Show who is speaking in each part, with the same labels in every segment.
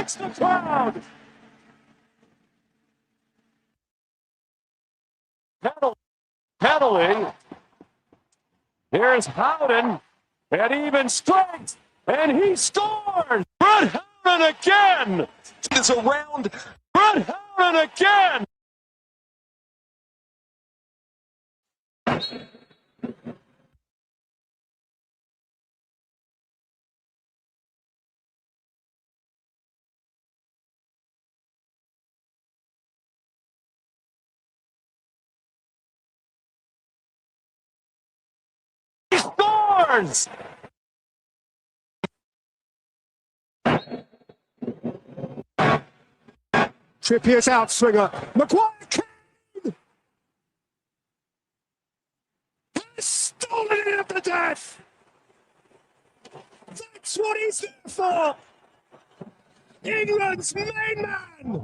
Speaker 1: likes the crowd. Pedaling. Here's Howden at even strength, and he scores. Brett Howden again. It's around. Brett Howden again. He scores.
Speaker 2: Trippier's outswinger. Maguire Kane has stolen it at the death. That's what he's there for. England's main man.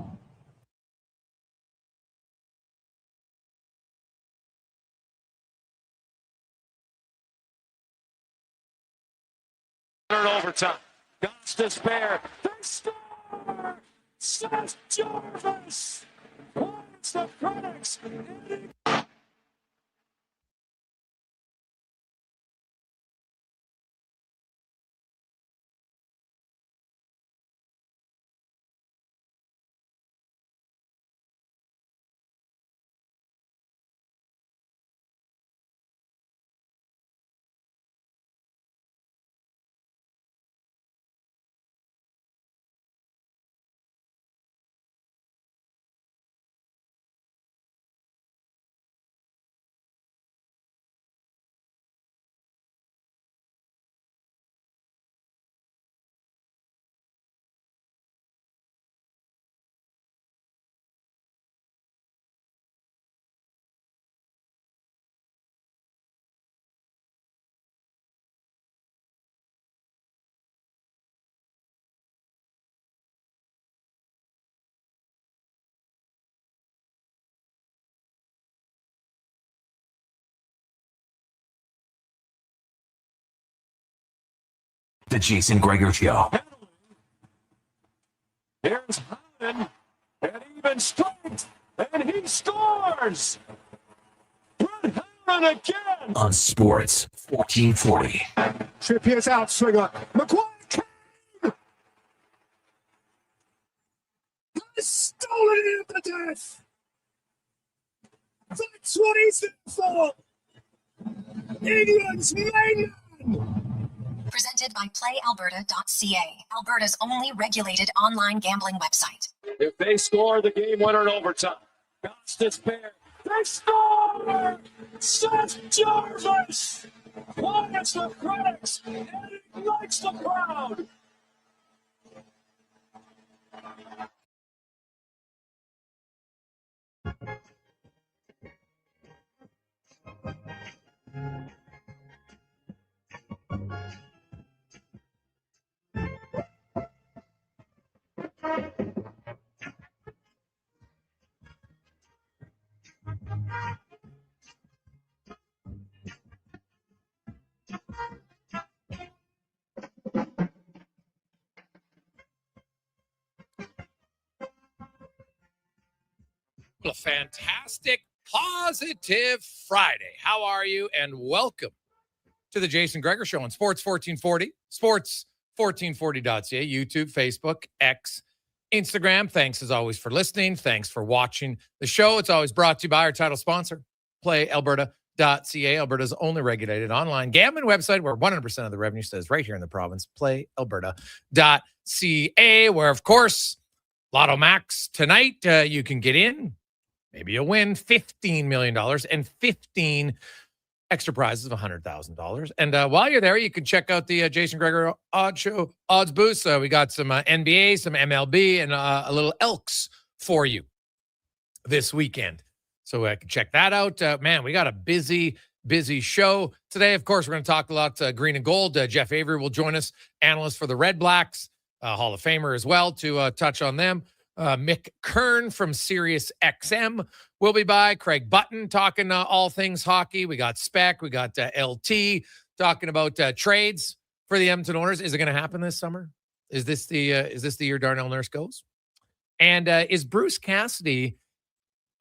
Speaker 1: Overtime. Gots to spare. They score. Seth Jarvis. Points the critics.
Speaker 3: The Jason Gregor Show.
Speaker 1: Here's Howden at even strength, and he scores. Brett Howden again.
Speaker 3: On Sports 1440.
Speaker 2: Trippier's outswinger. Maguire Kane has stolen it at the death. That's what he's there for. England's main man.
Speaker 4: Presented by PlayAlberta.ca, Alberta's only regulated online gambling website.
Speaker 1: If they score the game winner in overtime, Gots to spare. They score! Seth Jarvis! Quiets the critics and ignites the crowd.
Speaker 5: A fantastic, positive Friday. How are you? And welcome to the Jason Gregor Show on Sports 1440, sports1440.ca, YouTube, Facebook, X, Instagram. Thanks as always for listening. Thanks for watching the show. It's always brought to you by our title sponsor, PlayAlberta.ca, Alberta's only regulated online gambling website where 100% of the revenue stays right here in the province, PlayAlberta.ca, where, of course, Lotto Max tonight, you can get in. Maybe you'll win $15 million and 15 extra prizes of $100,000. And while you're there, you can check out the Jason Gregor Odds Show Odds Boost. We got some NBA, some MLB, and a little Elks for you this weekend. So I can check that out. Man, we got a busy show today. Of course, we're going to talk a lot green and gold. Jeff Avery will join us, analyst for the Redblacks, Hall of Famer as well, to touch on them. Mick Kern from Sirius XM will be by. Craig Button talking all things hockey. We got Spec. We got LT talking about trades for the Edmonton Oilers. Is it going to happen this summer? Is this the year Darnell Nurse goes? And is Bruce Cassidy?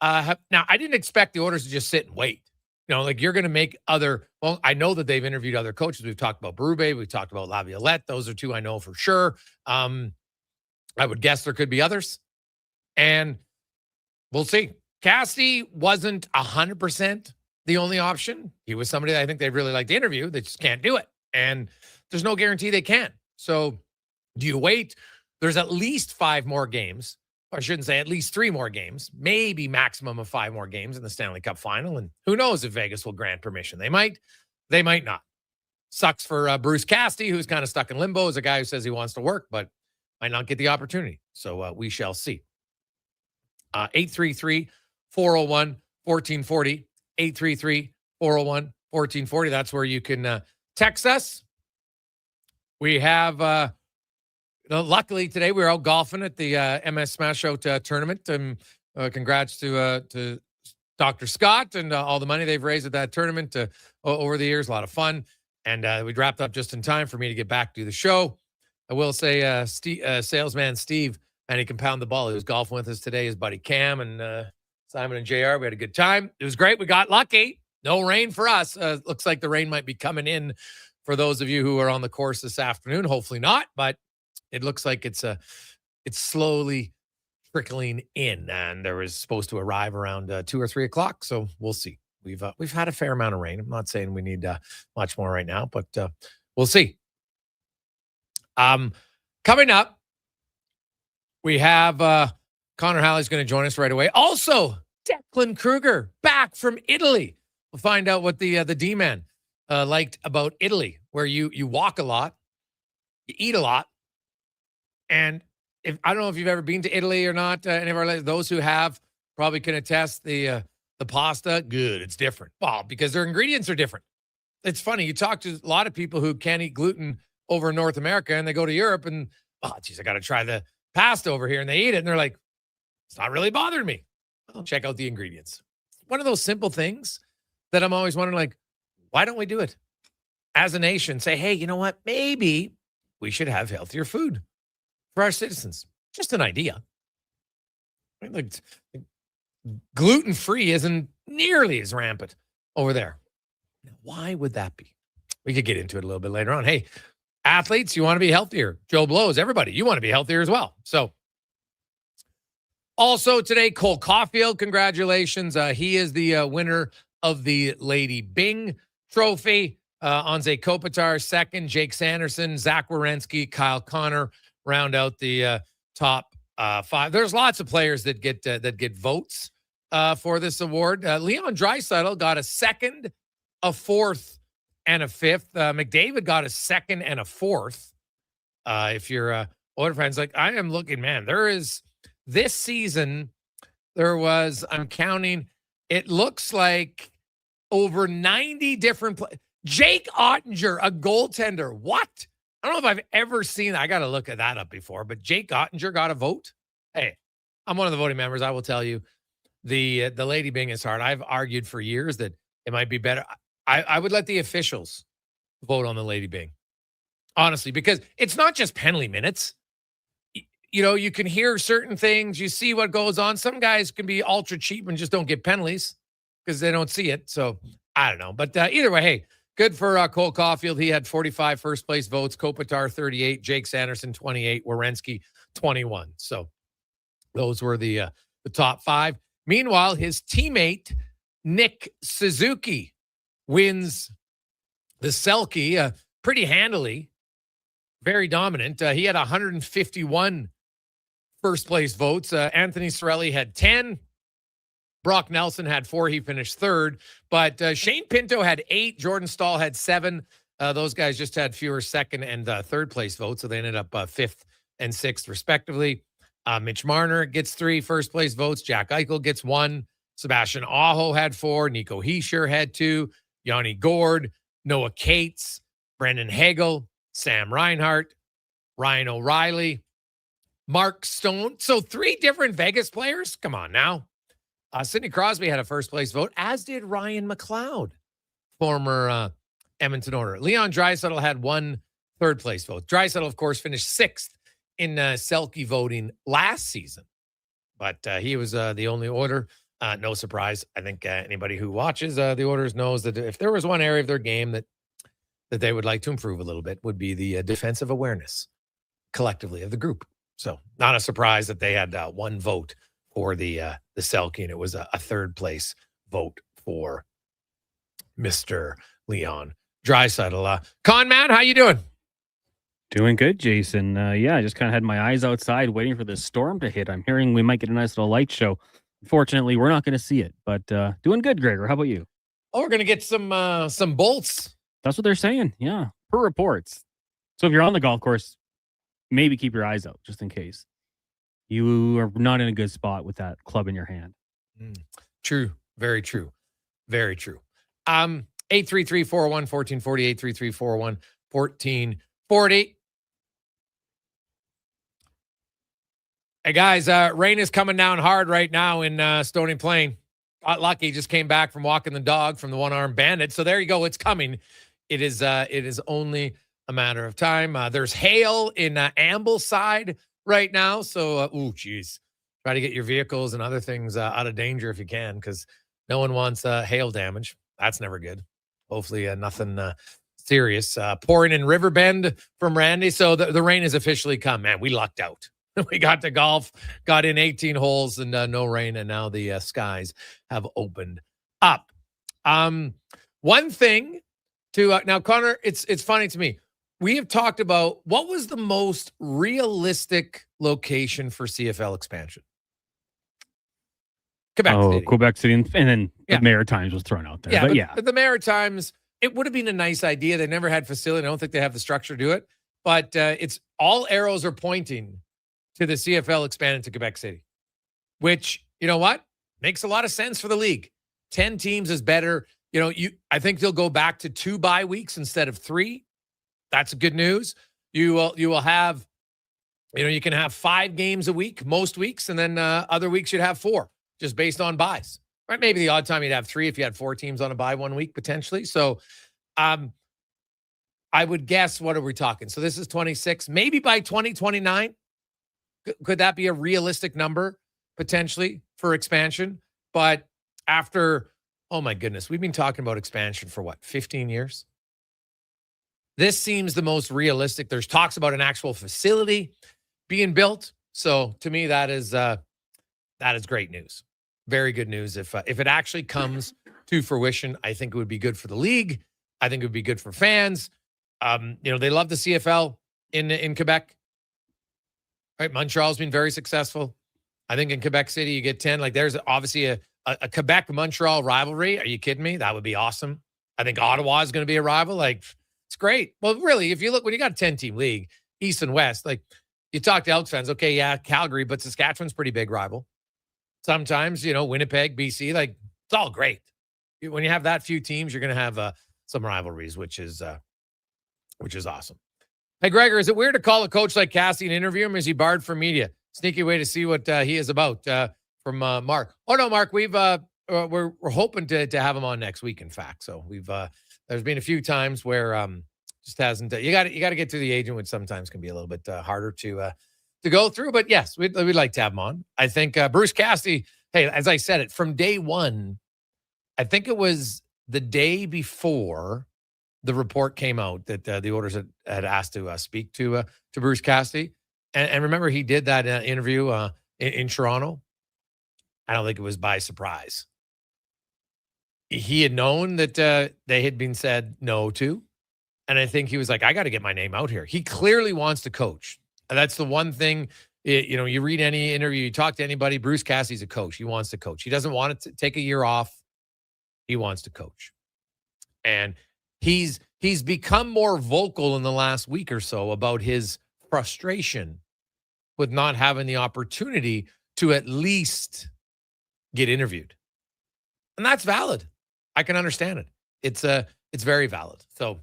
Speaker 5: Now, I didn't expect the Oilers to just sit and wait. Like you're going to make other. Well, I know that they've interviewed other coaches. We've talked about Berube. We've talked about Laviolette. Those are two I know for sure. I would guess there could be others, and we'll see. Cassidy wasn't 100% the only option. He was somebody that I think they'd really like to interview. They just can't do it, and there's no guarantee they can. So, do you wait? There's at least 5 more games. I shouldn't say at least 3 more games, maybe maximum of 5 more games in the Stanley Cup final. And who knows if Vegas will grant permission. They might not. Sucks for Bruce Cassidy, who's kind of stuck in limbo as a guy who says he wants to work, but might not get the opportunity. So we shall see. 833-401-1440, 833-401-1440. That's where you can text us. We have... luckily today we were out golfing at the MS Smash Out tournament, and congrats to Dr. Scott and all the money they've raised at that tournament over the years. A lot of fun, and we wrapped up just in time for me to get back to the show. I will say, salesman Steve, and he can pound the ball. He was golfing with us today. His buddy Cam and Simon and JR. We had a good time. It was great. We got lucky. No rain for us. Looks like the rain might be coming in for those of you who are on the course this afternoon. Hopefully not, but it looks like it's slowly trickling in, and there was supposed to arrive around 2 or 3 o'clock. So we'll see. We've had a fair amount of rain. I'm not saying we need much more right now, but we'll see. Coming up, we have Connor Halley's going to join us right away. Also, Declan Kruger back from Italy. We'll find out what the D-man liked about Italy, where you walk a lot, you eat a lot. And I don't know if you've ever been to Italy or not, any of our those who have probably can attest the pasta. Good, it's different. Well, because their ingredients are different. It's funny. You talk to a lot of people who can't eat gluten over in North America, and they go to Europe and, oh, geez, I got to try the pasta over here, and they eat it, and they're like, it's not really bothering me. Well, check out the ingredients. One of those simple things that I'm always wondering, like, why don't we do it as a nation? Say, hey, you know what? Maybe we should have healthier food for our citizens. Just an idea. Like, gluten-free isn't nearly as rampant over there. Why would that be? We could get into it a little bit later on. Hey, athletes, you want to be healthier. Joe Blows, everybody, you want to be healthier as well. So, also today, Cole Caulfield, congratulations. He is the winner of the Lady Byng Trophy. Anze Kopitar, second. Jake Sanderson, Zach Werenski, Kyle Connor round out the top 5. There's lots of players that get votes for this award. Leon Draisaitl got a 2nd, a 4th, and a 5th. McDavid got a 2nd and a 4th. If you're Oilers fans, like I am looking, man, there is this season, there was, I'm counting, it looks like over 90 different Jake Ottinger, a goaltender. What? I don't know if I've ever seen that. I got to look at that up before, but Jake Ottinger got a vote. Hey, I'm one of the voting members. I will tell you, the Lady Byng is hard. I've argued for years that it might be better. I would let the officials vote on the Lady Byng, honestly, because it's not just penalty minutes. You can hear certain things. You see what goes on. Some guys can be ultra cheap and just don't get penalties because they don't see it. So I don't know. But either way, hey, good for Cole Caulfield. He had 45 first-place votes. Kopitar, 38. Jake Sanderson, 28. Werenski, 21. So those were the top 5. Meanwhile, his teammate, Nick Suzuki, wins the Selke pretty handily. Very dominant. He had 151 first-place votes. Anthony Cirelli had 10. Brock Nelson had 4. He finished 3rd. But Shane Pinto had 8. Jordan Stahl had 7. Those guys just had fewer 2nd and 3rd place votes, so they ended up 5th and 6th, respectively. Mitch Marner gets 3 first-place votes. Jack Eichel gets 1. Sebastian Aho had 4. Nico Hischier had 2. Yanni Gord, Noah Cates, Brendan Hagel, Sam Reinhart, Ryan O'Reilly, Mark Stone. So 3 different Vegas players. Come on now. Sidney Crosby had a first-place vote, as did Ryan McLeod, former Edmonton Oilers. Leon Draisaitl had 1 third-place vote. Draisaitl, of course, finished 6th in Selke voting last season, but he was the only Oiler. No surprise. I think anybody who watches the Oilers knows that if there was one area of their game that they would like to improve a little bit, would be the defensive awareness collectively of the group. So not a surprise that they had one vote for the Selke, and it was a third place vote for Mr. Leon Draisaitl. Con man, how you doing?
Speaker 6: Doing good, Jason. Yeah, I just kind of had my eyes outside waiting for this storm to hit. I'm hearing we might get a nice little light show. Unfortunately, we're not going to see it, but doing good, Gregor. How about you?
Speaker 5: Oh, we're going to get some bolts.
Speaker 6: That's what they're saying. Yeah, per reports. So if you're on the golf course, maybe keep your eyes out just in case. You are not in a good spot with that club in your hand.
Speaker 5: True. Very true. Very true. 833-401-1440, 833-401-1440. Hey, guys, rain is coming down hard right now in Stony Plain. Got lucky, just came back from walking the dog from the one-armed bandit. So there you go. It's coming. It is only a matter of time. There's hail in Ambleside right now. So, geez. Try to get your vehicles and other things out of danger if you can, because no one wants hail damage. That's never good. Hopefully nothing serious. Pouring in Riverbend from Randy. So the rain has officially come. Man, we lucked out. We got to golf, got in 18 holes and no rain, and now the skies have opened up. One thing to now, Connor, it's funny to me. We have talked about what was the most realistic location for CFL expansion. Quebec City.
Speaker 6: Quebec City, and then the Maritimes was thrown out there.
Speaker 5: But the Maritimes, it would have been a nice idea. They never had facility. I don't think they have the structure to do it. But it's all arrows are pointing to the CFL expanding to Quebec City, which, you know what, makes a lot of sense for the league. 10 teams is better. I think they'll go back to 2 bye weeks instead of 3. That's good news. You will have, you can have 5 games a week most weeks, and then other weeks you'd have 4, just based on buys. Right? Maybe the odd time you'd have 3 if you had 4 teams on a bye one week potentially. So, I would guess, what are we talking? So this is 26. Maybe by 2029. Could that be a realistic number potentially for expansion? But after, oh my goodness, we've been talking about expansion for 15 years? This seems the most realistic. There's talks about an actual facility being built. So to me, that is great news. Very good news. If it actually comes to fruition, I think it would be good for the league. I think it would be good for fans. They love the CFL in Quebec. Right, Montreal's been very successful. I think in Quebec City, you get 10. Like, there's obviously a Quebec-Montreal rivalry. Are you kidding me? That would be awesome. I think Ottawa is going to be a rival. Like, it's great. Well, really, if you look, when you got a 10-team league, East and West, like, you talk to Elks fans, okay, yeah, Calgary, but Saskatchewan's pretty big rival. Sometimes, Winnipeg, BC, like, it's all great. When you have that few teams, you're going to have some rivalries, which is awesome. Hey, Gregor, is it weird to call a coach like Cassie and interview him? Is he barred from media? Sneaky way to see what he is about. From Mark. Oh no, Mark, we're hoping to have him on next week. In fact, so we've there's been a few times where just hasn't. You got to get through the agent, which sometimes can be a little bit harder to go through. But yes, we'd like to have him on. I think Bruce Cassidy. Hey, as I said it from day one, I think it was the day before the report came out that the Oilers had asked to speak to Bruce Cassidy. And remember, he did that interview in Toronto. I don't think it was by surprise. He had known that they had been said no to. And I think he was like, I got to get my name out here. He clearly wants to coach. And that's the one thing, you read any interview, you talk to anybody, Bruce Cassidy's a coach. He wants to coach. He doesn't want to take a year off. He wants to coach. And he's become more vocal in the last week or so about his frustration with not having the opportunity to at least get interviewed. And that's valid. I can understand it. It's very valid. So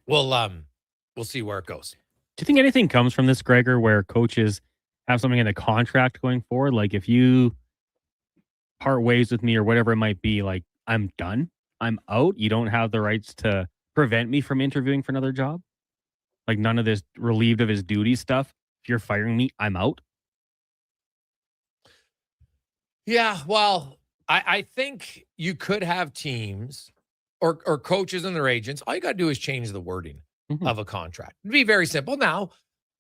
Speaker 5: we'll see where it goes.
Speaker 6: Do you think anything comes from this, Gregor, where coaches have something in the contract going forward? Like, if you part ways with me or whatever it might be, like, I'm done, I'm out, you don't have the rights to prevent me from interviewing for another job? Like, none of this relieved of his duty stuff if you're firing me, I'm out.
Speaker 5: Yeah, well, I think you could have teams or coaches and their agents. All you got to do is change the wording of a contract. It'd be very simple. Now,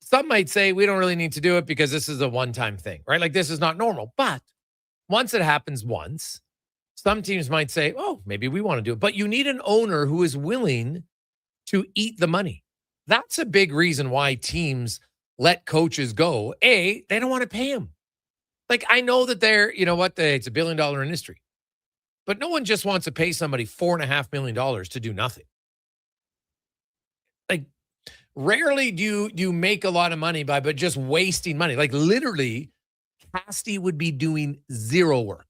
Speaker 5: some might say we don't really need to do it because this is a one-time thing, right? Like this is not normal. But once it happens once, some teams might say, oh, maybe we want to do it. But you need an owner who is willing to eat the money. That's a big reason why teams let coaches go. They don't want to pay them. Like, I know that it's $1 billion industry, but no one just wants to pay somebody $4.5 million to do nothing. Like, rarely do you make a lot of money but just wasting money. Like, literally, Casty would be doing zero work.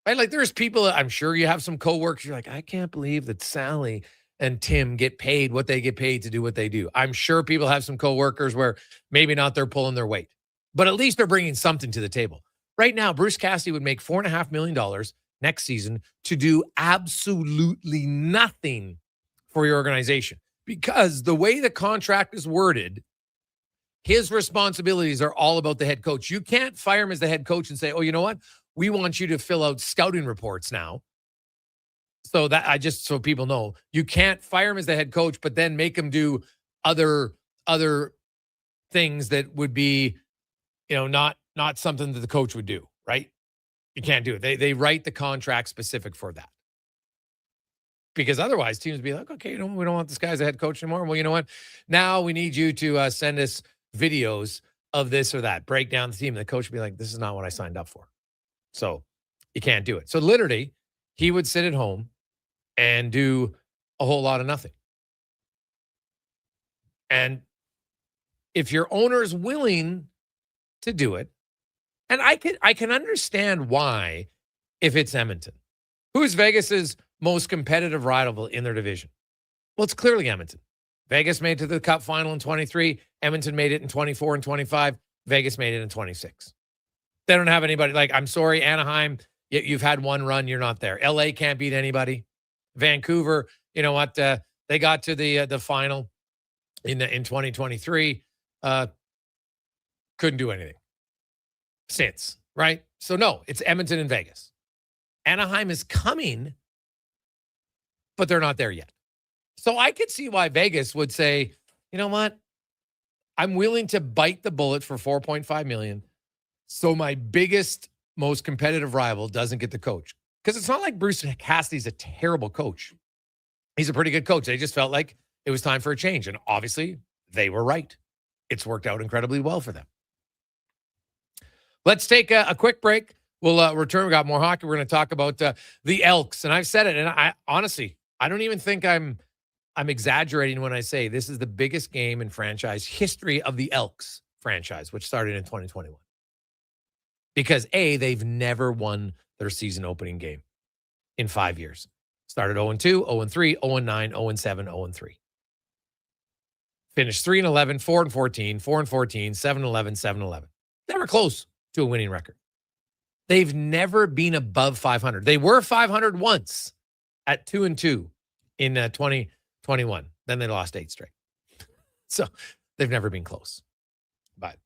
Speaker 5: Right? Like, there's people, I'm sure you have some coworkers, you're like, I can't believe that Sally and Tim get paid what they get paid to do what they do. I'm sure people have some coworkers where maybe not they're pulling their weight, but at least they're bringing something to the table. Right now, Bruce Cassidy would make $4.5 million next season to do absolutely nothing for your organization, because the way the contract is worded, his responsibilities are all about the head coach. You can't fire him as the head coach and say, oh, you know what? We want you to fill out scouting reports now. So people know, you can't fire him as the head coach, but then make him do other things that would be, not something that the coach would do, right? You can't do it. They write the contract specific for that. Because otherwise teams would be like, okay, we don't want this guy as a head coach anymore. Well, you know what? Now we need you to send us videos of this or that, break down the team. And the coach would be like, this is not what I signed up for. So you can't do it. So literally, he would sit at home and do a whole lot of nothing. And if your owner is willing to do it, and I can understand why, if it's Edmonton, who's Vegas's most competitive rival in their division. Well, it's clearly Edmonton. Vegas made it to the Cup final in 23. Edmonton made it in 24 and 25. Vegas made it in 26. They don't have anybody. Like, I'm sorry, Anaheim, you've had one run, you're not there. LA can't beat anybody. Vancouver, you know what? They got to the final in 2023. Couldn't do anything since, right? So no, it's Edmonton and Vegas. Anaheim is coming, but they're not there yet. So I could see why Vegas would say, you know what? I'm willing to bite the bullet for $4.5 million. So my biggest, most competitive rival doesn't get the coach. Because it's not like Bruce Cassidy's a terrible coach. He's a pretty good coach. They just felt like it was time for a change. And obviously, they were right. It's worked out incredibly well for them. Let's take a quick break. We'll return. We got more hockey. We're going to talk about the Elks. And I've said it, and I honestly, I don't even think I'm exaggerating when I say this is the biggest game in franchise history of the Elks franchise, which started in 2021. Because they've never won their season opening game in 5 years. Started 0-2, 0-3, 0-9, 0-7, 0-3. Finished 3-11, 4-14, 4-14, 7-11, 7-11. Never close to a winning record. They've never been above 500. They were 500 once at 2-2 in 2021. Then they lost 8 straight. So they've never been close. But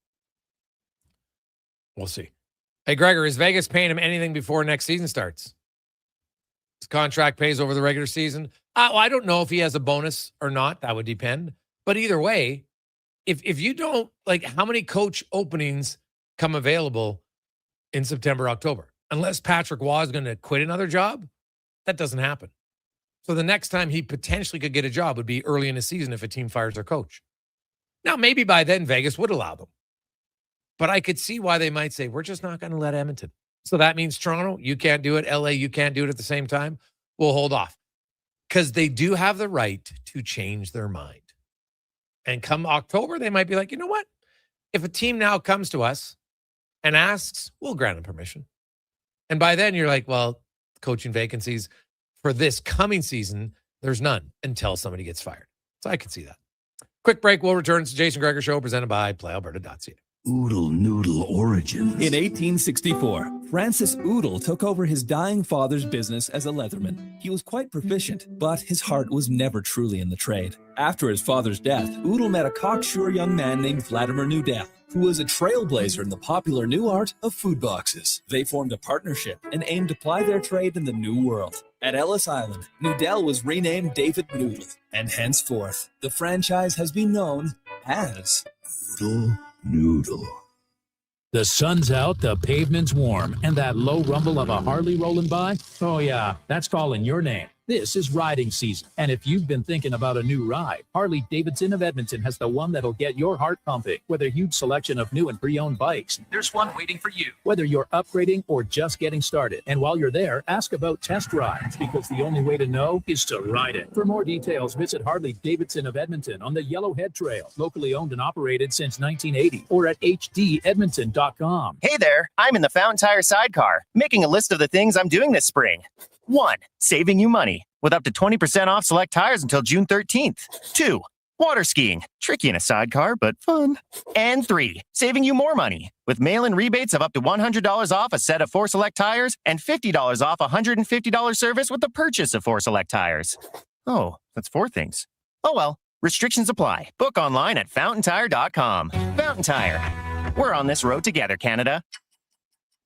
Speaker 5: we'll see. Hey, Gregor, is Vegas paying him anything before next season starts? His contract pays over the regular season. Well, I don't know if he has a bonus or not. That would depend. But either way, if you don't, like, how many coach openings come available in September, October? Unless Patrick Waugh is going to quit another job, that doesn't happen. So the next time he potentially could get a job would be early in the season if a team fires their coach. Now, maybe by then Vegas would allow them. But I could see why they might say, we're just not going to let Edmonton. So that means Toronto, you can't do it. LA, you can't do it at the same time. We'll hold off. Because they do have the right to change their mind. And come October, they might be like, you know what? If a team now comes to us and asks, we'll grant them permission. And by then you're like, well, coaching vacancies for this coming season, there's none until somebody gets fired. So I can see that. Quick break. We'll return to Jason Gregor Show presented by PlayAlberta.ca.
Speaker 7: Oodle Noodle origins.
Speaker 8: In 1864, Francis Oodle took over his dying father's business as a leatherman. He was quite proficient, but his heart was never truly in the trade. After his father's death, Oodle met a cocksure young man named Vladimir Nudel, who was a trailblazer in the popular new art of food boxes. They formed a partnership and aimed to ply their trade in the New World. At Ellis Island, Nudel was renamed David Noodle, and henceforth, the franchise has been known as
Speaker 7: Oodle Noodle.
Speaker 9: The sun's out, the pavement's warm, and that low rumble of a Harley rolling by? Oh yeah, that's calling your name. This is riding season, and if you've been thinking about a new ride, Harley-Davidson of Edmonton has the one that'll get your heart pumping. With a huge selection of new and pre-owned bikes, there's one waiting for you. Whether you're upgrading or just getting started. And while you're there, ask about test rides, because the only way to know is to ride it. For more details, visit Harley-Davidson of Edmonton on the Yellowhead Trail, locally owned and operated since 1980, or at hdedmonton.com.
Speaker 10: Hey there, I'm in the Fountain Tire sidecar, making a list of the things I'm doing this spring. 1. Saving you money with up to 20% off select tires until June 13th. 2. Water skiing. Tricky in a sidecar, but fun. And 3. Saving you more money with mail-in rebates of up to $100 off a set of 4 select tires and $50 off a $150 service with the purchase of 4 select tires. Oh, that's 4 things. Oh well, restrictions apply. Book online at fountaintire.com. Fountain Tire. We're on this road together, Canada.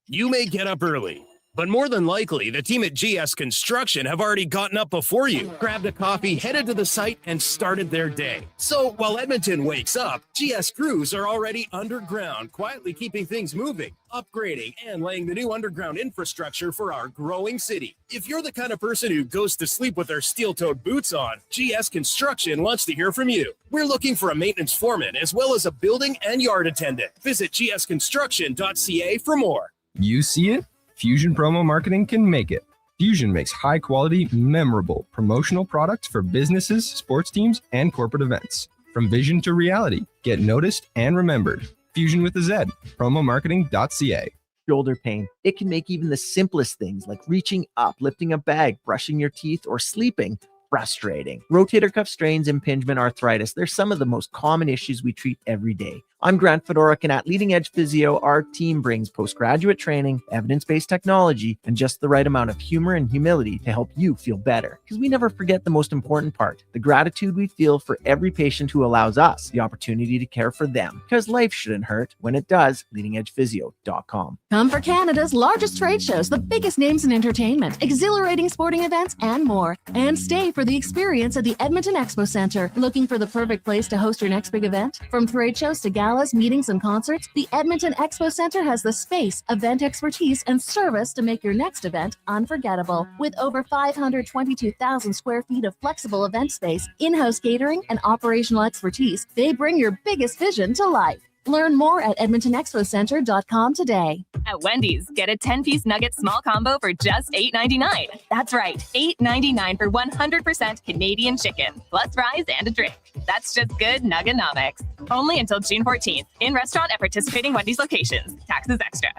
Speaker 11: You may get up early, but more than likely, the team at GS Construction have already gotten up before you, grabbed a coffee, headed to the site, and started their day. So while Edmonton wakes up, GS crews are already underground, quietly keeping things moving, upgrading, and laying the new underground infrastructure for our growing city. If you're the kind of person who goes to sleep with their steel-toed boots on, GS Construction wants to hear from you. We're looking for a maintenance foreman as well as a building and yard attendant. Visit gsconstruction.ca for more.
Speaker 12: You see it? Fusion Promo Marketing can make it. Fusion makes high-quality, memorable promotional products for businesses, sports teams, and corporate events. From vision to reality, get noticed and remembered. Fusion with a Z. Promomarketing.ca.
Speaker 13: Shoulder pain. It can make even the simplest things like reaching up, lifting a bag, brushing your teeth, or sleeping frustrating. Rotator cuff strains, impingement, arthritis, they're some of the most common issues we treat every day. I'm Grant Fedoruk, and at Leading Edge Physio, our team brings postgraduate training, evidence-based technology, and just the right amount of humor and humility to help you feel better. Because we never forget the most important part, the gratitude we feel for every patient who allows us the opportunity to care for them. Because life shouldn't hurt. When it does, leadingedgephysio.com.
Speaker 14: Come for Canada's largest trade shows, the biggest names in entertainment, exhilarating sporting events, and more. And stay for the experience at the Edmonton Expo Centre. Looking for the perfect place to host your next big event? From trade shows to galas, meetings, and concerts, the Edmonton Expo Centre has the space, event expertise, and service to make your next event unforgettable. With over 522,000 square feet of flexible event space, in-house catering, and operational expertise, they bring your biggest vision to life. Learn more at edmontonexpocentre.com today.
Speaker 15: At Wendy's, get a 10-piece nugget small combo for just $8.99. That's right, $8.99 for 100% Canadian chicken, plus fries and a drink. That's just good nuggenomics. Only until June 14th. In restaurant at participating Wendy's locations. Taxes extra.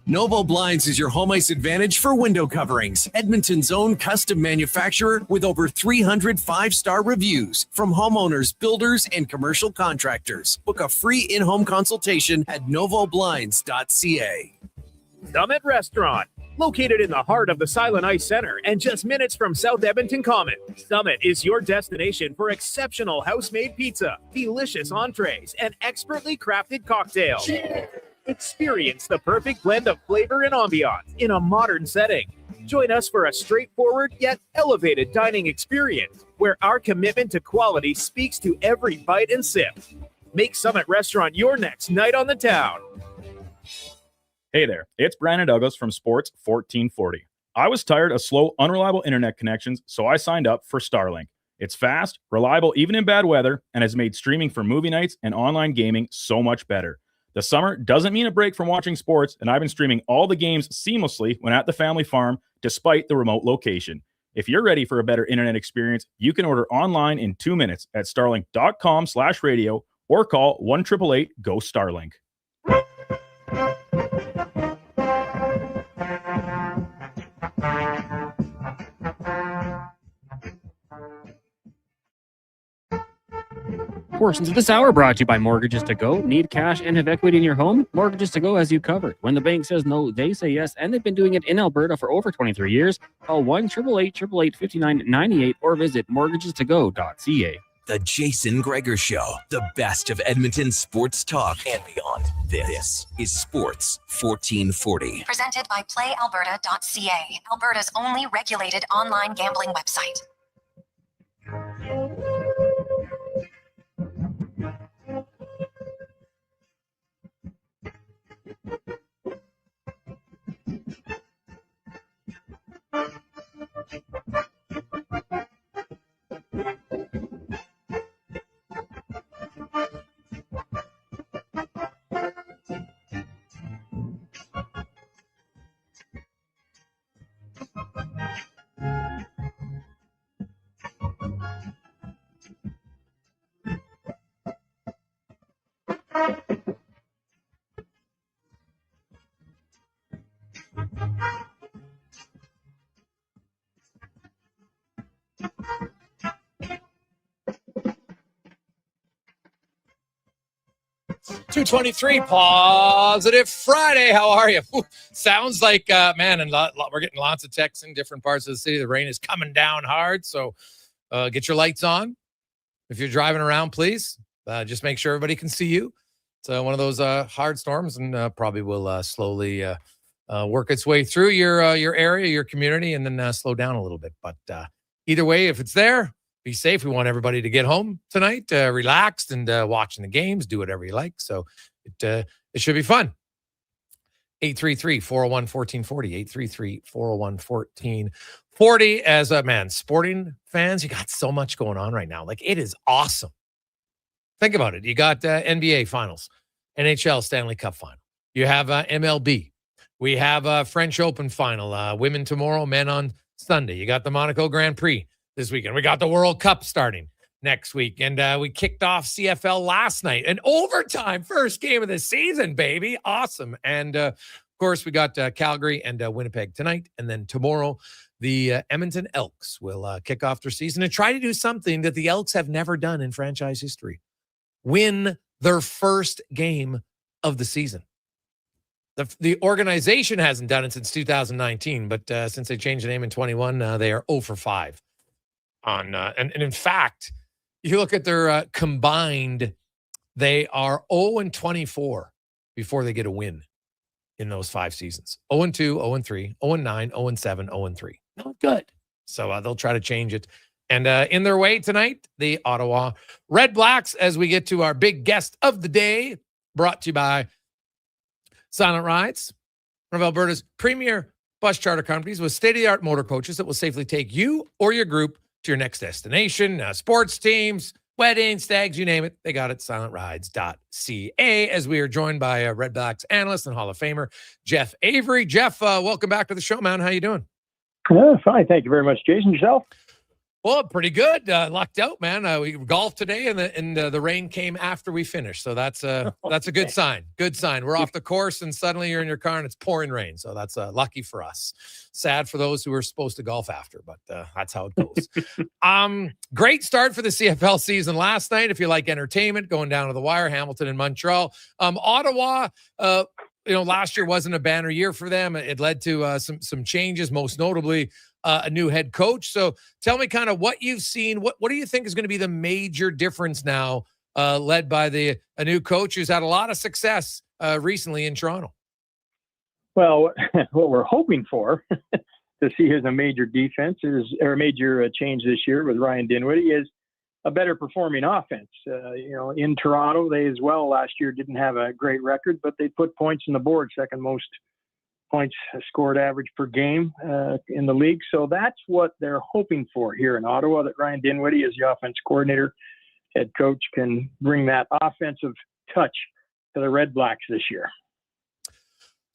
Speaker 11: Novo Blinds is your home ice advantage for window coverings. Edmonton's own custom manufacturer with over 300 5-star reviews from homeowners, builders, and commercial contractors. Book a free in-home consultation at novoblinds.ca.
Speaker 16: Summit Restaurant, located in the heart of the Silent Ice Center and just minutes from South Edmonton Common. Summit is your destination for exceptional house-made pizza, delicious entrees, and expertly crafted cocktails. Experience the perfect blend of flavor and ambiance in a modern setting. Join us for a straightforward yet elevated dining experience where our commitment to quality speaks to every bite and sip. Make Summit Restaurant your next night on the town.
Speaker 17: Hey there, it's Brandon Douglas from Sports 1440. I was tired of slow, unreliable internet connections, so I signed up for Starlink. It's fast, reliable even in bad weather, and has made streaming for movie nights and online gaming so much better. The summer doesn't mean a break from watching sports, and I've been streaming all the games seamlessly when at the family farm, despite the remote location. If you're ready for a better internet experience, you can order online in 2 minutes at starlink.com/radio or call 1-888-GO-STARLINK.
Speaker 6: Portions of this hour brought to you by Mortgages to Go. Need cash and have equity in your home? Mortgages to Go has you covered. When the bank says no, they say yes, and they've been doing it in Alberta for over 23 years. Call 1-888-888-5998 or visit mortgagestogo.ca.
Speaker 3: The Jason Gregor Show, the best of Edmonton sports talk and beyond. This is Sports 1440.
Speaker 4: Presented by PlayAlberta.ca, Alberta's only regulated online gambling website.
Speaker 5: $223 positive Friday. How are you? Sounds like, man, and we're getting lots of texts in different parts of the city. The rain is coming down hard, so get your lights on. If you're driving around, please just make sure everybody can see you. It's one of those hard storms, and probably will slowly work its way through your area, your community, and then slow down a little bit. But either way, if it's there, be safe. We want everybody to get home tonight, relaxed and watching the games, do whatever you like. So it should be fun. 833-401-1440, 833-401-1440. As a man, sporting fans, you got so much going on right now. Like, it is awesome. Think about it. You got NBA finals, NHL Stanley Cup final. You have MLB. We have a French Open final, women tomorrow, men on Sunday. You got the Monaco Grand Prix this weekend. We got the World Cup starting next week. And we kicked off CFL last night. An overtime first game of the season, baby. Awesome. And, of course, we got Calgary and Winnipeg tonight. And then tomorrow, the Edmonton Elks will kick off their season and try to do something that the Elks have never done in franchise history. Win their first game of the season. The organization hasn't done it since 2019, but since they changed the name in 21, they are 0 for 5. And in fact, you look at their combined, they are 0-24 before they get a win in those 5 seasons. 0-2, 0-3, 0-9, 0-7, 0-3. Not good. So they'll try to change it. And in their way tonight, the Ottawa Redblacks, as we get to our big guest of the day, brought to you by Silent Rides, one of Alberta's premier bus charter companies with state-of-the-art motor coaches that will safely take you or your group to your next destination. Sports teams, weddings, stags, you name it, they got it. SilentRides.ca. As we are joined by Redblacks analyst and Hall of Famer Jeff Avery. Jeff, welcome back to the show, man. How you doing?
Speaker 18: Fine, thank you very much, Jason. Yourself?
Speaker 5: Well, pretty good. Lucked out, man. We golfed today, and the rain came after we finished, so that's a good sign. Good sign. We're off the course, and suddenly you're in your car, and it's pouring rain. So that's lucky for us. Sad for those who are supposed to golf after, but that's how it goes. Great start for the CFL season last night. If you like entertainment, going down to the wire, Hamilton and Montreal, Ottawa. Last year wasn't a banner year for them. It led to some changes, most notably a new head coach. So tell me kind of what you've seen. What do you think is going to be the major difference now, led by a new coach who's had a lot of success recently in Toronto?
Speaker 18: Well, what we're hoping for to see as a major change this year with Ryan Dinwiddie is a better performing offense. In Toronto, they as well last year didn't have a great record, but they put points on the board, second most points scored average per game in the league. So that's what they're hoping for here in Ottawa, that Ryan Dinwiddie, as the offense coordinator, head coach, can bring that offensive touch to the Redblacks this year.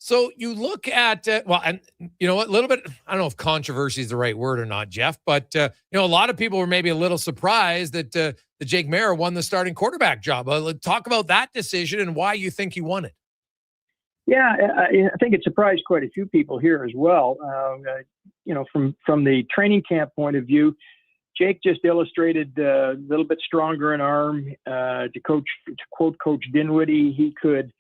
Speaker 5: So you look at, and you know what, a little bit, I don't know if controversy is the right word or not, Jeff, but, a lot of people were maybe a little surprised that Jake Maier won the starting quarterback job. Talk about that decision and why you think he won it.
Speaker 18: Yeah, I think it surprised quite a few people here as well. From the training camp point of view, Jake just illustrated a little bit stronger in arm. To quote Coach Dinwiddie, he could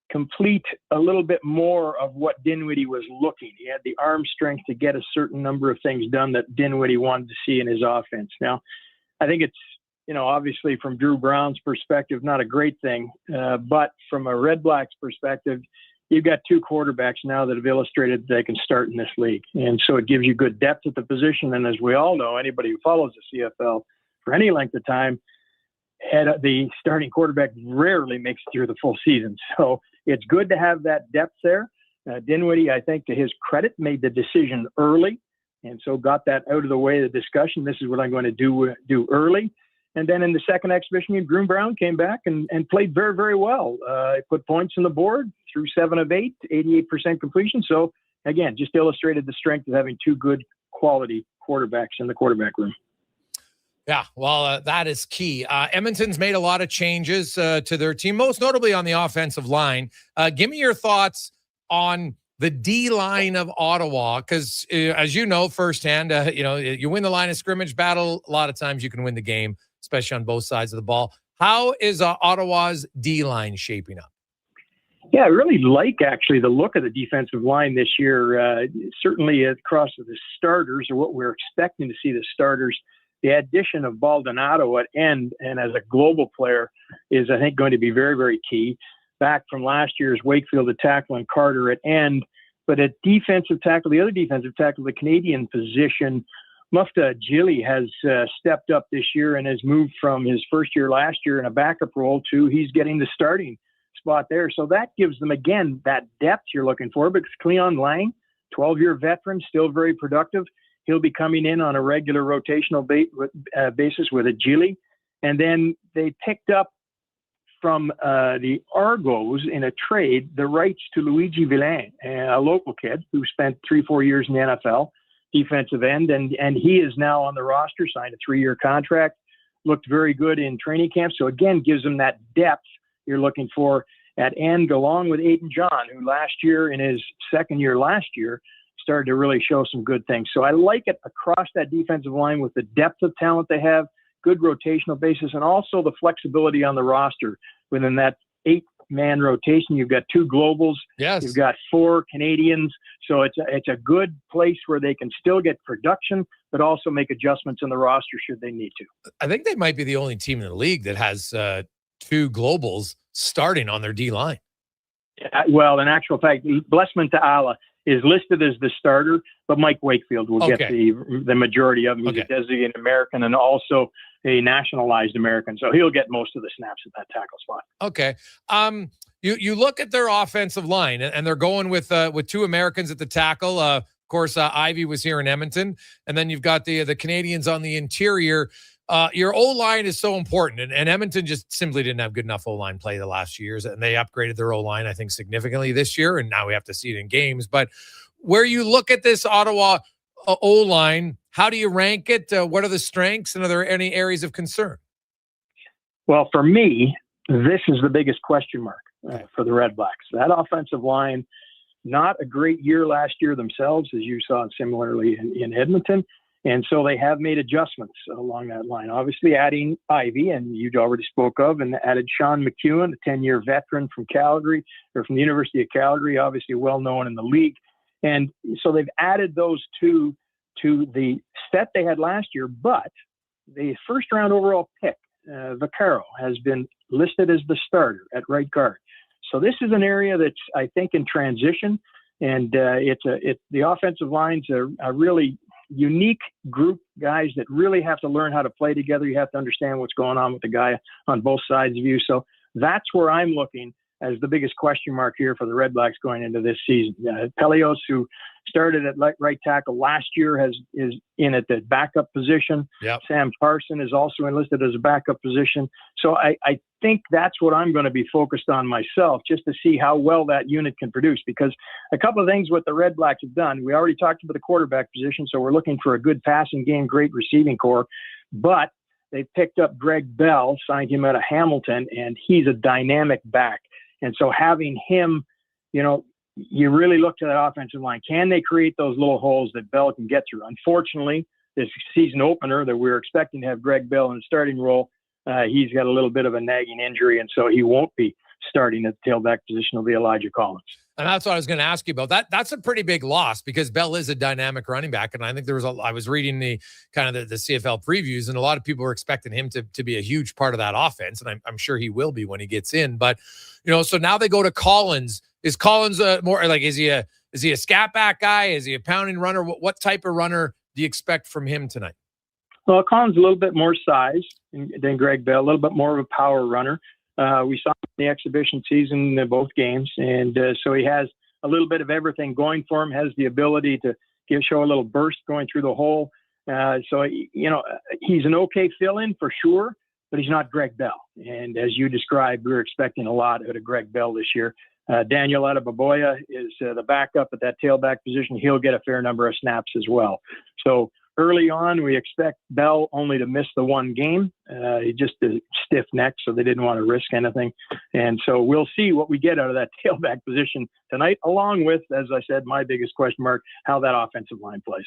Speaker 18: complete a little bit more of what Dinwiddie was looking. He had the arm strength to get a certain number of things done that Dinwiddie wanted to see in his offense. Now, I think it's, obviously from Drew Brown's perspective, not a great thing. But from a Redblacks perspective, you've got two quarterbacks now that have illustrated that they can start in this league. And so it gives you good depth at the position. And as we all know, anybody who follows the CFL for any length of time, the starting quarterback rarely makes it through the full season. So it's good to have that depth there. Dinwiddie, I think, to his credit, made the decision early, and so got that out of the way of the discussion. This is what I'm going to do early. And then in the second exhibition game, Drew Brown came back and played very, very well. He put points on the board, threw 7 of 8, 88% completion. So, again, just illustrated the strength of having two good quality quarterbacks in the quarterback room.
Speaker 5: Yeah, well, that is key. Edmonton's made a lot of changes to their team, most notably on the offensive line. Give me your thoughts on the D-line of Ottawa, because as you know firsthand, you win the line of scrimmage battle. A lot of times you can win the game, especially on both sides of the ball. How is Ottawa's D-line shaping up?
Speaker 18: Yeah, I really like, actually, the look of the defensive line this year. Certainly across the starters, or what we're expecting to see the starters. The addition of Baldonado at end and as a global player is, I think, going to be very, very key. Back from last year's Wakefield at tackle and Carter at end. But at defensive tackle, the other defensive tackle, the Canadian position, Mufta Gilly has stepped up this year and has moved from his first year last year in a backup role to he's getting the starting spot there. So that gives them, again, that depth you're looking for. Because Cleon Lang, 12-year veteran, still very productive. He'll be coming in on a regular rotational basis with a Gilly. And then they picked up from the Argos in a trade the rights to Luigi Villain, a local kid who spent 3-4 years in the NFL, defensive end. And he is now on the roster, signed a 3-year contract, looked very good in training camp. So, again, gives them that depth you're looking for at end, along with Aiden John, who last year, in his second year last year, started to really show some good things. So I like it across that defensive line with the depth of talent they have, good rotational basis, and also the flexibility on the roster. Within that 8-man rotation, you've got 2 globals.
Speaker 5: Yes.
Speaker 18: You've got 4 Canadians. So it's a good place where they can still get production, but also make adjustments in the roster should they need to.
Speaker 5: I think they might be the only team in the league that has 2 globals starting on their D-line.
Speaker 18: Well, in actual fact, Blessman Ta'ala is listed as the starter, but Mike Wakefield will get the majority of them. He's a designated American and also a nationalized American, so he'll get most of the snaps at that tackle spot.
Speaker 5: Okay. You look at their offensive line, and they're going with 2 Americans at the tackle. Of course, Ivy was here in Edmonton, and then you've got the Canadians on the interior. Your O-line is so important, and Edmonton just simply didn't have good enough O-line play the last few years, and they upgraded their O-line, I think, significantly this year, and now we have to see it in games. But where you look at this Ottawa O-line, how do you rank it? What are the strengths, and are there any areas of concern?
Speaker 18: Well, for me, this is the biggest question mark for the Redblacks. That offensive line, not a great year last year themselves, as you saw similarly in Edmonton. And so they have made adjustments along that line. Obviously, adding Ivy, and you already spoke of, and added Sean McEwen, a 10-year veteran from Calgary, or from the University of Calgary, obviously well-known in the league. And so they've added those 2 to the set they had last year. But the first-round overall pick, Vaccaro, has been listed as the starter at right guard. So this is an area that's, I think, in transition. And the offensive line's a really unique group, guys that really have to learn how to play together. You have to understand what's going on with the guy on both sides of you. So that's where I'm looking as the biggest question mark here for the Redblacks going into this season. Pelios, who started at right tackle last year, is in at the backup position.
Speaker 5: Yep.
Speaker 18: Sam Carson is also enlisted as a backup position. So I think that's what I'm going to be focused on myself, just to see how well that unit can produce. Because a couple of things what the Redblacks have done, we already talked about the quarterback position, so we're looking for a good passing game, great receiving core. But they picked up Greg Bell, signed him out of Hamilton, and he's a dynamic back. And so having him, you really look to that offensive line. Can they create those little holes that Bell can get through? Unfortunately, this season opener that we were expecting to have Greg Bell in the starting role. He's got a little bit of a nagging injury, and so he won't be starting at the tailback position. Will be Elijah Collins.
Speaker 5: And that's what I was going to ask you about. That's a pretty big loss because Bell is a dynamic running back. And I think I was reading the kind of the CFL previews, and a lot of people were expecting him to be a huge part of that offense. And I'm sure he will be when he gets in. But, so now they go to Collins. Is Collins more like, is he a scat back guy? Is he a pounding runner? What type of runner do you expect from him tonight?
Speaker 18: Well, Collins a little bit more size than Greg Bell, a little bit more of a power runner. We saw him in the exhibition season in both games, and so he has a little bit of everything going for him, has the ability to show a little burst going through the hole. So, he's an okay fill-in for sure, but he's not Greg Bell. And as you described, we're expecting a lot out of Greg Bell this year. Daniel Adeboboya is the backup at that tailback position. He'll get a fair number of snaps as well. So early on, we expect Bell only to miss the one game. He just a stiff neck, so they didn't want to risk anything. And so we'll see what we get out of that tailback position tonight, along with, as I said, my biggest question mark, how that offensive line plays.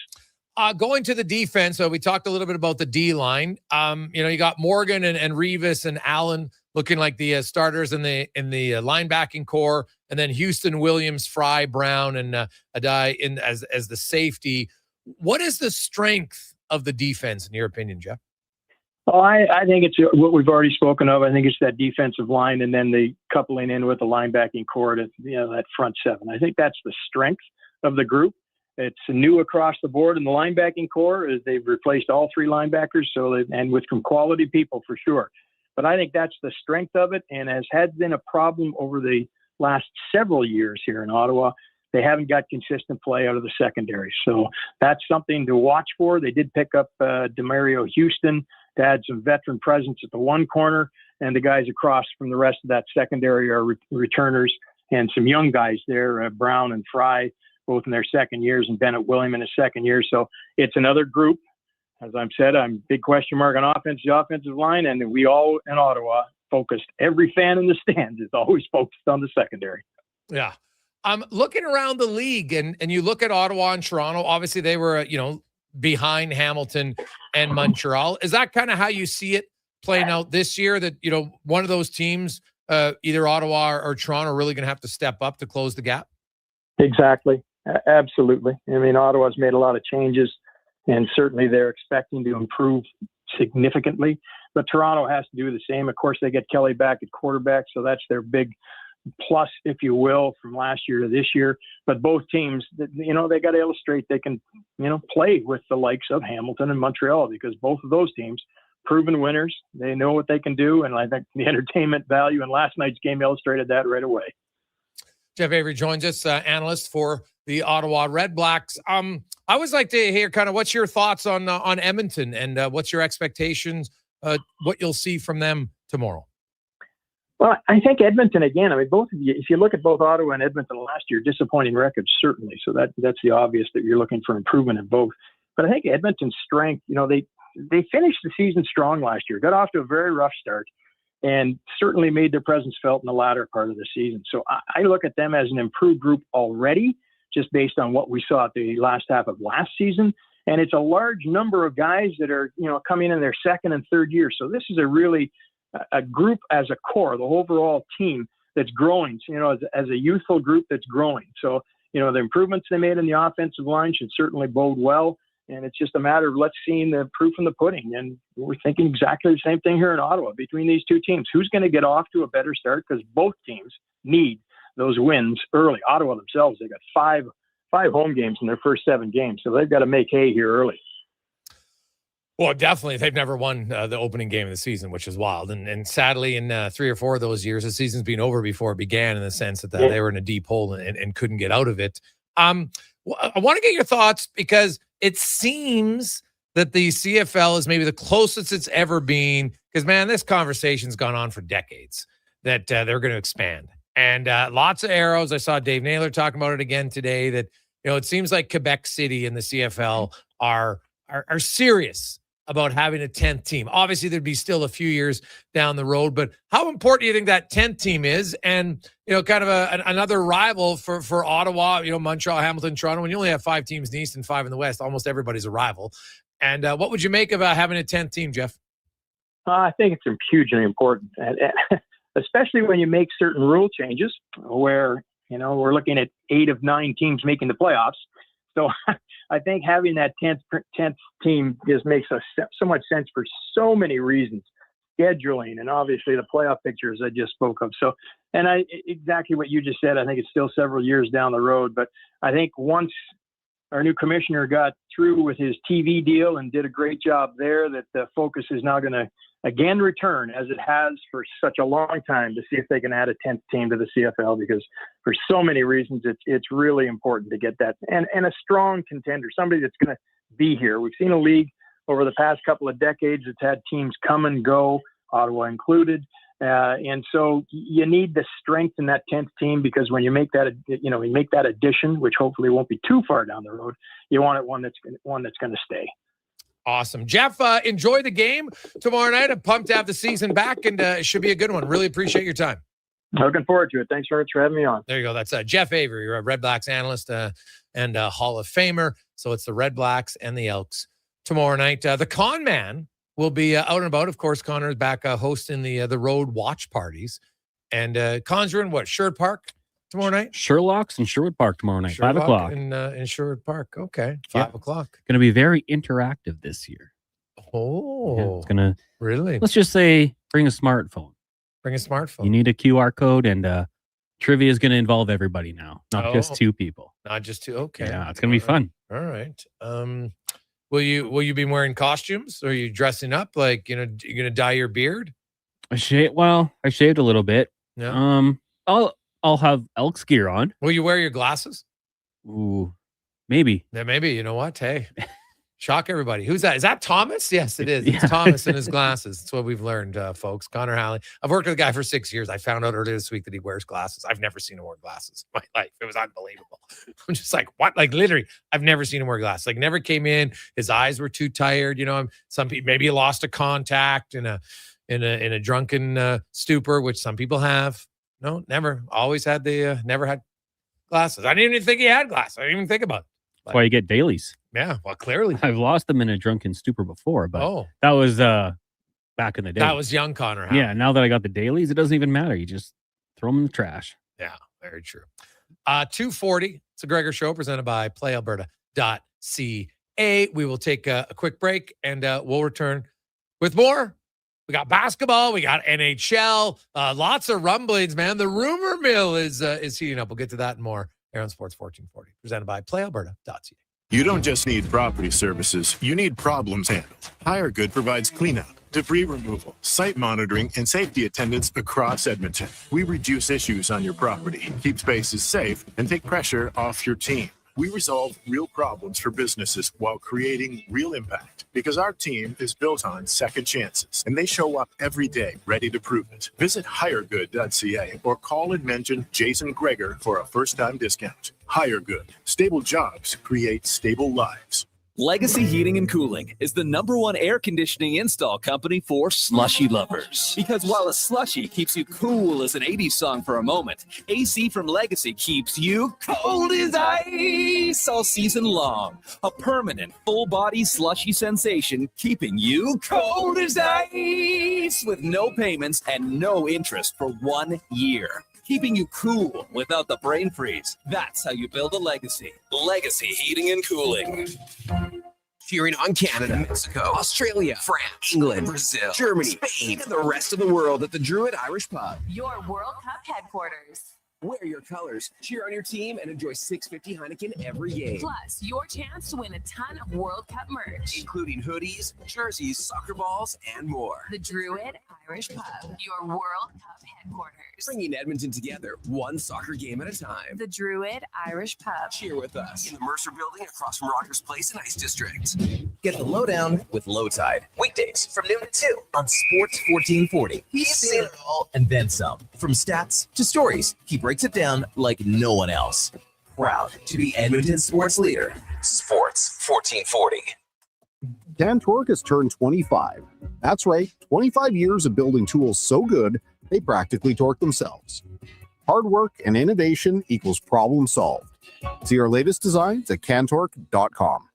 Speaker 5: Going to the defense, so we talked a little bit about the D-line. You got Morgan and Revis and Allen looking like the starters in the linebacking core, and then Houston, Williams, Fry, Brown, and Adai as the safety. What is the strength of the defense, in your opinion, Jeff?
Speaker 18: Well, I think it's what we've already spoken of. I think it's that defensive line and then the coupling in with the linebacking core to, that front seven. I think that's the strength of the group. It's new across the board in the linebacking core. They've replaced all three linebackers, and with some quality people for sure. But I think that's the strength of it, and has been a problem over the last several years here in Ottawa. They haven't got consistent play out of the secondary. So that's something to watch for. They did pick up DeMario Houston to add some veteran presence at the one corner, and the guys across from the rest of that secondary are returners, and some young guys there, Brown and Fry, both in their second years, and Bennett William in his second year. So it's another group. As I've said, I'm big question mark on the offensive line, and we all in Ottawa focused. Every fan in the stands is always focused on the secondary.
Speaker 5: Yeah. Looking around the league, and you look at Ottawa and Toronto, obviously they were, behind Hamilton and Montreal. Is that kind of how you see it playing out this year, that, one of those teams, either Ottawa or Toronto, are really going to have to step up to close the gap?
Speaker 18: Exactly. Absolutely. I mean, Ottawa's made a lot of changes, and certainly they're expecting to improve significantly. But Toronto has to do the same. Of course, they get Kelly back at quarterback, so that's their big plus, if you will, from last year to this year. But both teams, they got to illustrate they can, play with the likes of Hamilton and Montreal, because both of those teams, proven winners, they know what they can do. And I think the entertainment value in last night's game illustrated that right away.
Speaker 5: Jeff Avery joins us, analyst for the Ottawa Redblacks. I always like to hear kind of what's your thoughts on Edmonton, and what's your expectations, what you'll see from them tomorrow.
Speaker 18: Well, I think Edmonton, again, both of you, if you look at both Ottawa and Edmonton last year, disappointing records, certainly. So that's the obvious that you're looking for improvement in both. But I think Edmonton's strength, they finished the season strong last year, got off to a very rough start, and certainly made their presence felt in the latter part of the season. So I look at them as an improved group already, just based on what we saw at the last half of last season. And it's a large number of guys that are, coming in their second and third year. So this is a group as a core, the overall team that's growing, as a youthful group that's growing. So, the improvements they made in the offensive line should certainly bode well. And it's just a matter of let's see the proof in the pudding. And we're thinking exactly the same thing here in Ottawa between these two teams. Who's going to get off to a better start? Because both teams need those wins early. Ottawa themselves, they got five home games in their first 7 games. So they've got to make hay here early.
Speaker 5: Well, definitely. They've never won the opening game of the season, which is wild. And sadly, in 3 or 4 of those years, the season's been over before it began, in the sense that they were in a deep hole and couldn't get out of it. I want to get your thoughts, because it seems that the CFL is maybe the closest it's ever been, because, man, this conversation's gone on for decades, that they're going to expand. And lots of arrows. I saw Dave Naylor talking about it again today, that, it seems like Quebec City and the CFL are serious about having a 10th team. Obviously, there'd be still a few years down the road, but how important do you think that 10th team is? And, kind of another rival for Ottawa, Montreal, Hamilton, Toronto. When you only have 5 teams in the East and 5 in the West, almost everybody's a rival. And what would you make of having a 10th team, Jeff?
Speaker 18: I think it's hugely important, and especially when you make certain rule changes where, we're looking at 8 of 9 teams making the playoffs. So I think having that 10th team just makes so much sense for so many reasons. Scheduling and obviously the playoff pictures I just spoke of. So, and exactly what you just said, I think it's still several years down the road, but I think once our new commissioner got through with his TV deal and did a great job there, that the focus is now going to again return, as it has for such a long time, to see if they can add a 10th team to the CFL, because for so many reasons, it's really important to get that and a strong contender, somebody that's going to be here. We've seen a league over the past couple of decades that's had teams come and go, Ottawa included. And so you need the strength in that 10th team, because when you make that, you make that addition, which hopefully won't be too far down the road, you want one that's going to stay.
Speaker 5: Awesome. Jeff, enjoy the game tomorrow night. I'm pumped to have the season back, and it should be a good one. Really appreciate your time.
Speaker 18: Looking forward to it. Thanks very much for having me on.
Speaker 5: There you go. That's Jeff Avery, a Redblacks analyst and Hall of Famer. So it's the Redblacks and the Elks tomorrow night. The Con Man will be out and about. Of course, Connor is back hosting the road watch parties. And Cons are in what? Sherwood Park tomorrow night?
Speaker 6: Sherlock's in Sherwood Park tomorrow night, 5 o'clock.
Speaker 5: In Sherwood Park. Okay, 5 o'clock.
Speaker 6: Going to be very interactive this year.
Speaker 5: Oh.
Speaker 6: Yeah, it's going to...
Speaker 5: Really?
Speaker 6: Let's just say bring a smartphone.
Speaker 5: Bring a smartphone.
Speaker 6: You need a QR code, and trivia is going to involve everybody now, not just 2 people.
Speaker 5: Not just 2. Okay.
Speaker 6: Yeah, it's going to be fun.
Speaker 5: All right. Will you be wearing costumes? Or are you dressing up like, you're going to dye your beard?
Speaker 6: I shaved a little bit.
Speaker 5: Yeah.
Speaker 6: I'll have Elks gear on.
Speaker 5: Will you wear your glasses?
Speaker 6: Ooh, maybe.
Speaker 5: Yeah, maybe. You know what? Hey, shock everybody. Who's that? Is that Thomas? Yes, it is.
Speaker 6: Yeah.
Speaker 5: It's Thomas and his glasses. That's what we've learned, folks. Connor Halley. I've worked with a guy for 6 years. I found out earlier this week that he wears glasses. I've never seen him wear glasses in my life. It was unbelievable. I'm just like, what? Like, literally, I've never seen him wear glasses. Like, never came in. His eyes were too tired. Some people, maybe he lost a contact in a drunken stupor, which some people have. No, never. Always had never had glasses. I didn't even think he had glasses. I didn't even think about it.
Speaker 6: That's why you get dailies.
Speaker 5: Yeah, well, clearly.
Speaker 6: I've lost them in a drunken stupor before, but that was back in the day.
Speaker 5: That was young Connor Halley.
Speaker 6: Yeah, now that I got the dailies, it doesn't even matter. You just throw them in the trash.
Speaker 5: Yeah, very true. 2:40. It's a Gregor Show presented by PlayAlberta.ca. We will take a quick break, and we'll return with more. We got basketball. We got NHL. Lots of rumblings, man. The rumor mill is heating up. We'll get to that and more here on Sports 1440, presented by PlayAlberta.ca.
Speaker 19: You don't just need property services. You need problems handled. HireGood provides cleanup, debris removal, site monitoring, and safety attendance across Edmonton. We reduce issues on your property, keep spaces safe, and take pressure off your team. We resolve real problems for businesses while creating real impact, because our team is built on second chances, and they show up every day ready to prove it. Visit hiregood.ca or call and mention Jason Gregor for a first-time discount. HireGood. Stable jobs create stable lives.
Speaker 20: Legacy Heating and Cooling is the #1 air conditioning install company for slushy lovers. Because while a slushy keeps you cool as an 80s song for a moment, AC from Legacy keeps you cold as ice all season long. A permanent full-body slushy sensation keeping you cold as ice with no payments and no interest for 1 year. Keeping you cool without the brain freeze. That's how you build a legacy. Legacy Heating and Cooling.
Speaker 3: Cheering on Canada, Mexico, Australia, France, England, Brazil, Germany, Spain, and the rest of the world at the Druid Irish Pub.
Speaker 15: Your World Cup headquarters.
Speaker 3: Wear your colors, cheer on your team, and enjoy $6.50 Heineken every game.
Speaker 15: Plus, your chance to win a ton of World Cup merch,
Speaker 3: including hoodies, jerseys, soccer balls, and more.
Speaker 15: The Druid Irish Pub, your World Cup headquarters.
Speaker 3: Bringing Edmonton together, one soccer game at a time.
Speaker 15: The Druid Irish Pub.
Speaker 3: Cheer with us in the Mercer Building across from Rogers Place and Ice District. Get the lowdown with Low Tide. Weekdays from noon to 2 on Sports 1440. He's seen it all and then some. From stats to stories, he breaks it down like no one else. Proud to be Edmonton's sports leader. Sports 1440.
Speaker 21: CanTorque has turned 25. That's right, 25 years of building tools so good, they practically torque themselves. Hard work and innovation equals problem solved. See our latest designs at CanTorque.com.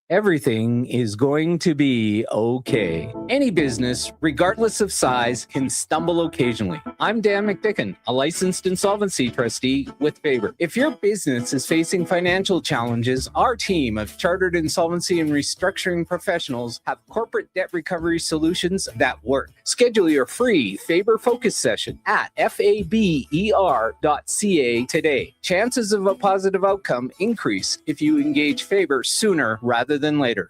Speaker 2: Everything is going to be okay. Any business, regardless of size, can stumble occasionally. I'm Dan McDicken, a licensed insolvency trustee with Faber. If your business is facing financial challenges, our team of chartered insolvency and restructuring professionals have corporate debt recovery solutions that work. Schedule your free Faber focus session at faber.ca today. Chances of a positive outcome increase if you engage Faber sooner rather than later.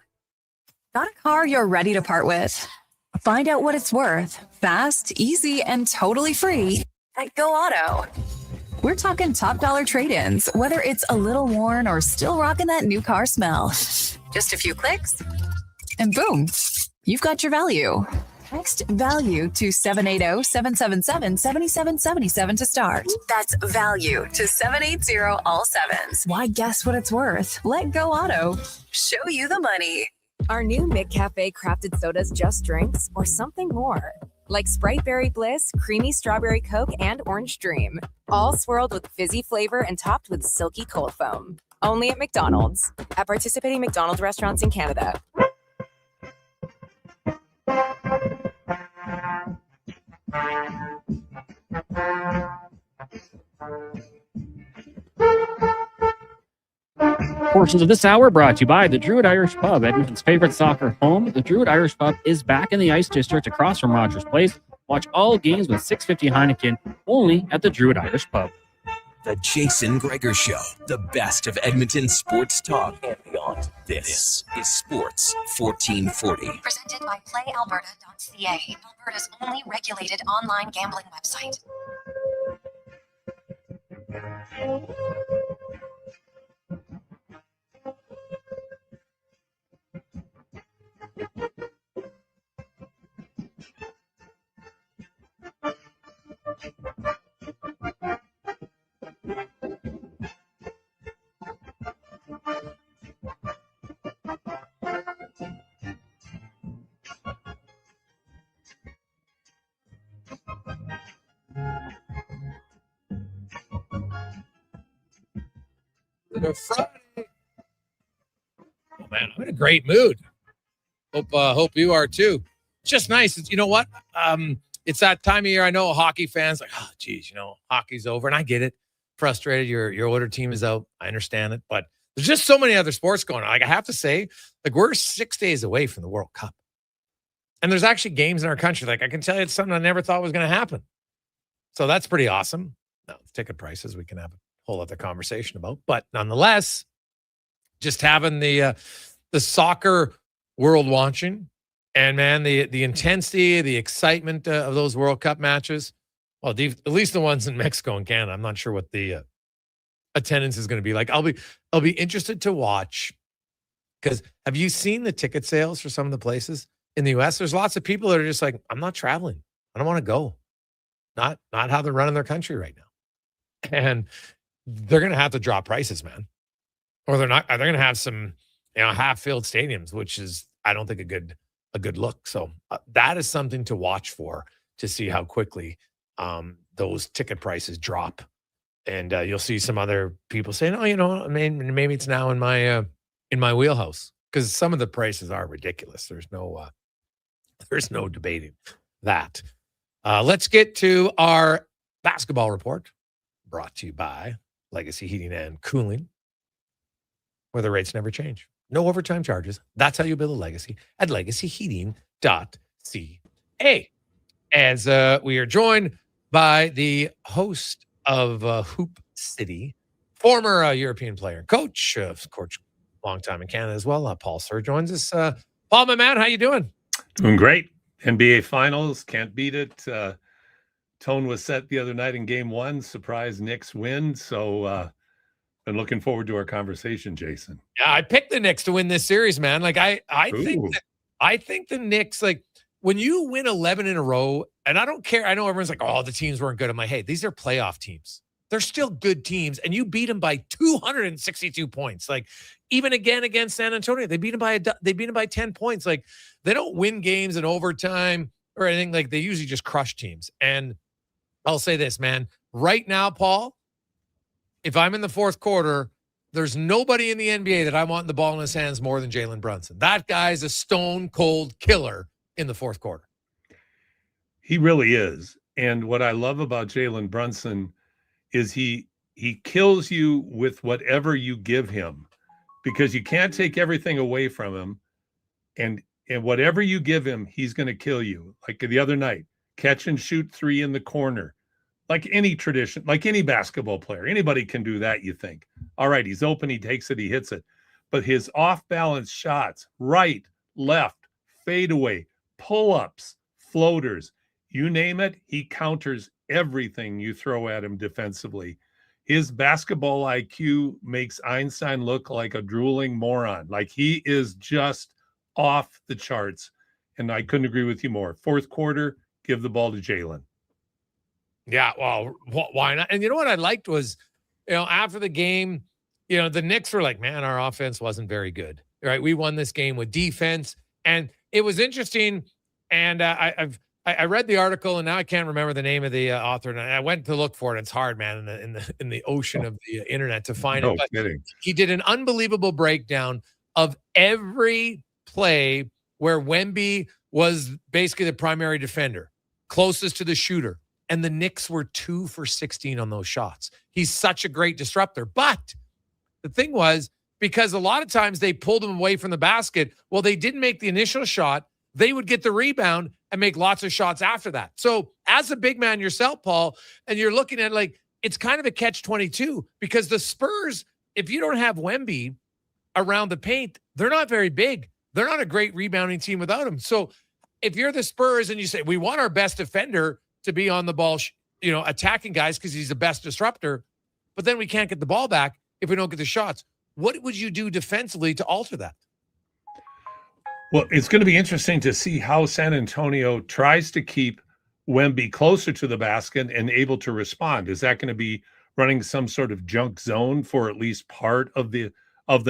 Speaker 22: Got a car you're ready to part with? Find out what it's worth, fast, easy, and totally free at Go Auto. We're talking top dollar trade-ins, whether it's a little worn or still rocking that new car smell. Just a few clicks, and boom, you've got your value. Text value to 780-777-7777 to start. That's value to 780 all sevens. Why guess what it's worth? Let Go Auto show you the money.
Speaker 23: Our new McCafe crafted sodas just drinks or something more. Like Sprite Berry Bliss, Creamy Strawberry Coke, and Orange Dream. All swirled with fizzy flavor and topped with silky cold foam. Only at McDonald's. At participating McDonald's restaurants in Canada.
Speaker 6: Portions of this hour brought to you by the Druid Irish Pub, Edmonton's favorite soccer home. The Druid Irish Pub is back in the Ice District across from Rogers Place. Watch all games with 650 Heineken only at the Druid Irish Pub.
Speaker 3: The Jason Gregor Show, the best of Edmonton sports talk and beyond. This is Sports 1440.
Speaker 4: Presented by PlayAlberta.ca, Alberta's only regulated online gambling website.
Speaker 5: Friday. Oh man, I'm in a great mood. Hope you are too. It's just nice. You know what? It's that time of year. I know hockey fans like, oh geez, hockey's over, and I get it. Frustrated. Your older team is out. I understand it, but there's just so many other sports going on. Like I have to say, like we're 6 days away from the World Cup, and there's actually games in our country. Like I can tell you, it's something I never thought was going to happen. So that's pretty awesome. Now, ticket prices we can have a whole other conversation about, but nonetheless, just having the soccer world watching, and man, the intensity, the excitement of those World Cup matches. Well, at least the ones in Mexico and Canada. I'm not sure what the attendance is going to be like. I'll be interested to watch, because have you seen the ticket sales for some of the places in the U.S.? There's lots of people that are just like, I'm not traveling. I don't want to go. Not how they're running their country right now, and they're going to have to drop prices, man, or they're not. They're going to have some, half-filled stadiums, which is, I don't think, a good look. So that is something to watch for, to see how quickly those ticket prices drop, and you'll see some other people saying, "Oh, maybe it's now in my wheelhouse," because some of the prices are ridiculous. There's no debating that. Let's get to our basketball report, brought to you by Legacy Heating and Cooling, where the rates never change. No overtime charges. That's how you build a legacy at legacyheating.ca. As we are joined by the host of Hoop City, former European player and coach, long time in Canada as well. Paul Sir joins us. Paul, my man, how you doing?
Speaker 24: Doing great. NBA Finals, can't beat it. Tone was set the other night in Game 1. Surprise Knicks win. So been looking forward to our conversation, Jason.
Speaker 5: Yeah, I picked the Knicks to win this series, man. Like I think the Knicks, like when you win 11 in a row, and I don't care. I know everyone's like, oh, the teams weren't good. I'm like, hey, these are playoff teams. They're still good teams, and you beat them by 262 points. Like even again against San Antonio, they beat them by 10 points. Like they don't win games in overtime or anything. Like they usually just crush teams. And I'll say this, man. Right now, Paul, if I'm in the fourth quarter, there's nobody in the NBA that I want the ball in his hands more than Jalen Brunson. That guy's a stone cold killer in the fourth quarter.
Speaker 24: He really is. And what I love about Jalen Brunson is he kills you with whatever you give him, because you can't take everything away from him. And whatever you give him, he's going to kill you. Like the other night, catch and shoot three in the corner. Like any tradition, like any basketball player, anybody can do that, you think. All right, he's open, he takes it, he hits it. But his off-balance shots, right, left, fadeaway, pull-ups, floaters, you name it, he counters everything you throw at him defensively. His basketball IQ makes Einstein look like a drooling moron. Like, he is just off the charts. And I couldn't agree with you more. Fourth quarter, give the ball to Jalen.
Speaker 5: Yeah, well, why not? And you know what I liked was, after the game, the Knicks were like, man, our offense wasn't very good. Right? We won this game with defense. And it was interesting. And I read the article, and now I can't remember the name of the author. And I went to look for it. It's hard, man, in the ocean of the internet to find it. But
Speaker 24: kidding.
Speaker 5: He did an unbelievable breakdown of every play where Wemby was basically the primary defender, closest to the shooter. And the Knicks were 2 for 16 on those shots. He's such a great disruptor. But the thing was, because a lot of times they pulled him away from the basket, well, they didn't make the initial shot. They would get the rebound and make lots of shots after that. So as a big man yourself, Paul, and you're looking at it's kind of a catch-22, because the Spurs, if you don't have Wemby around the paint, they're not very big. They're not a great rebounding team without him. So if you're the Spurs and you say, we want our best defender to be on the ball, attacking guys because he's the best disruptor, but then we can't get the ball back if we don't get the shots. What would you do defensively to alter that?
Speaker 24: Well, it's going to be interesting to see how San Antonio tries to keep Wemby closer to the basket and able to respond. Is that going to be running some sort of junk zone for at least part of the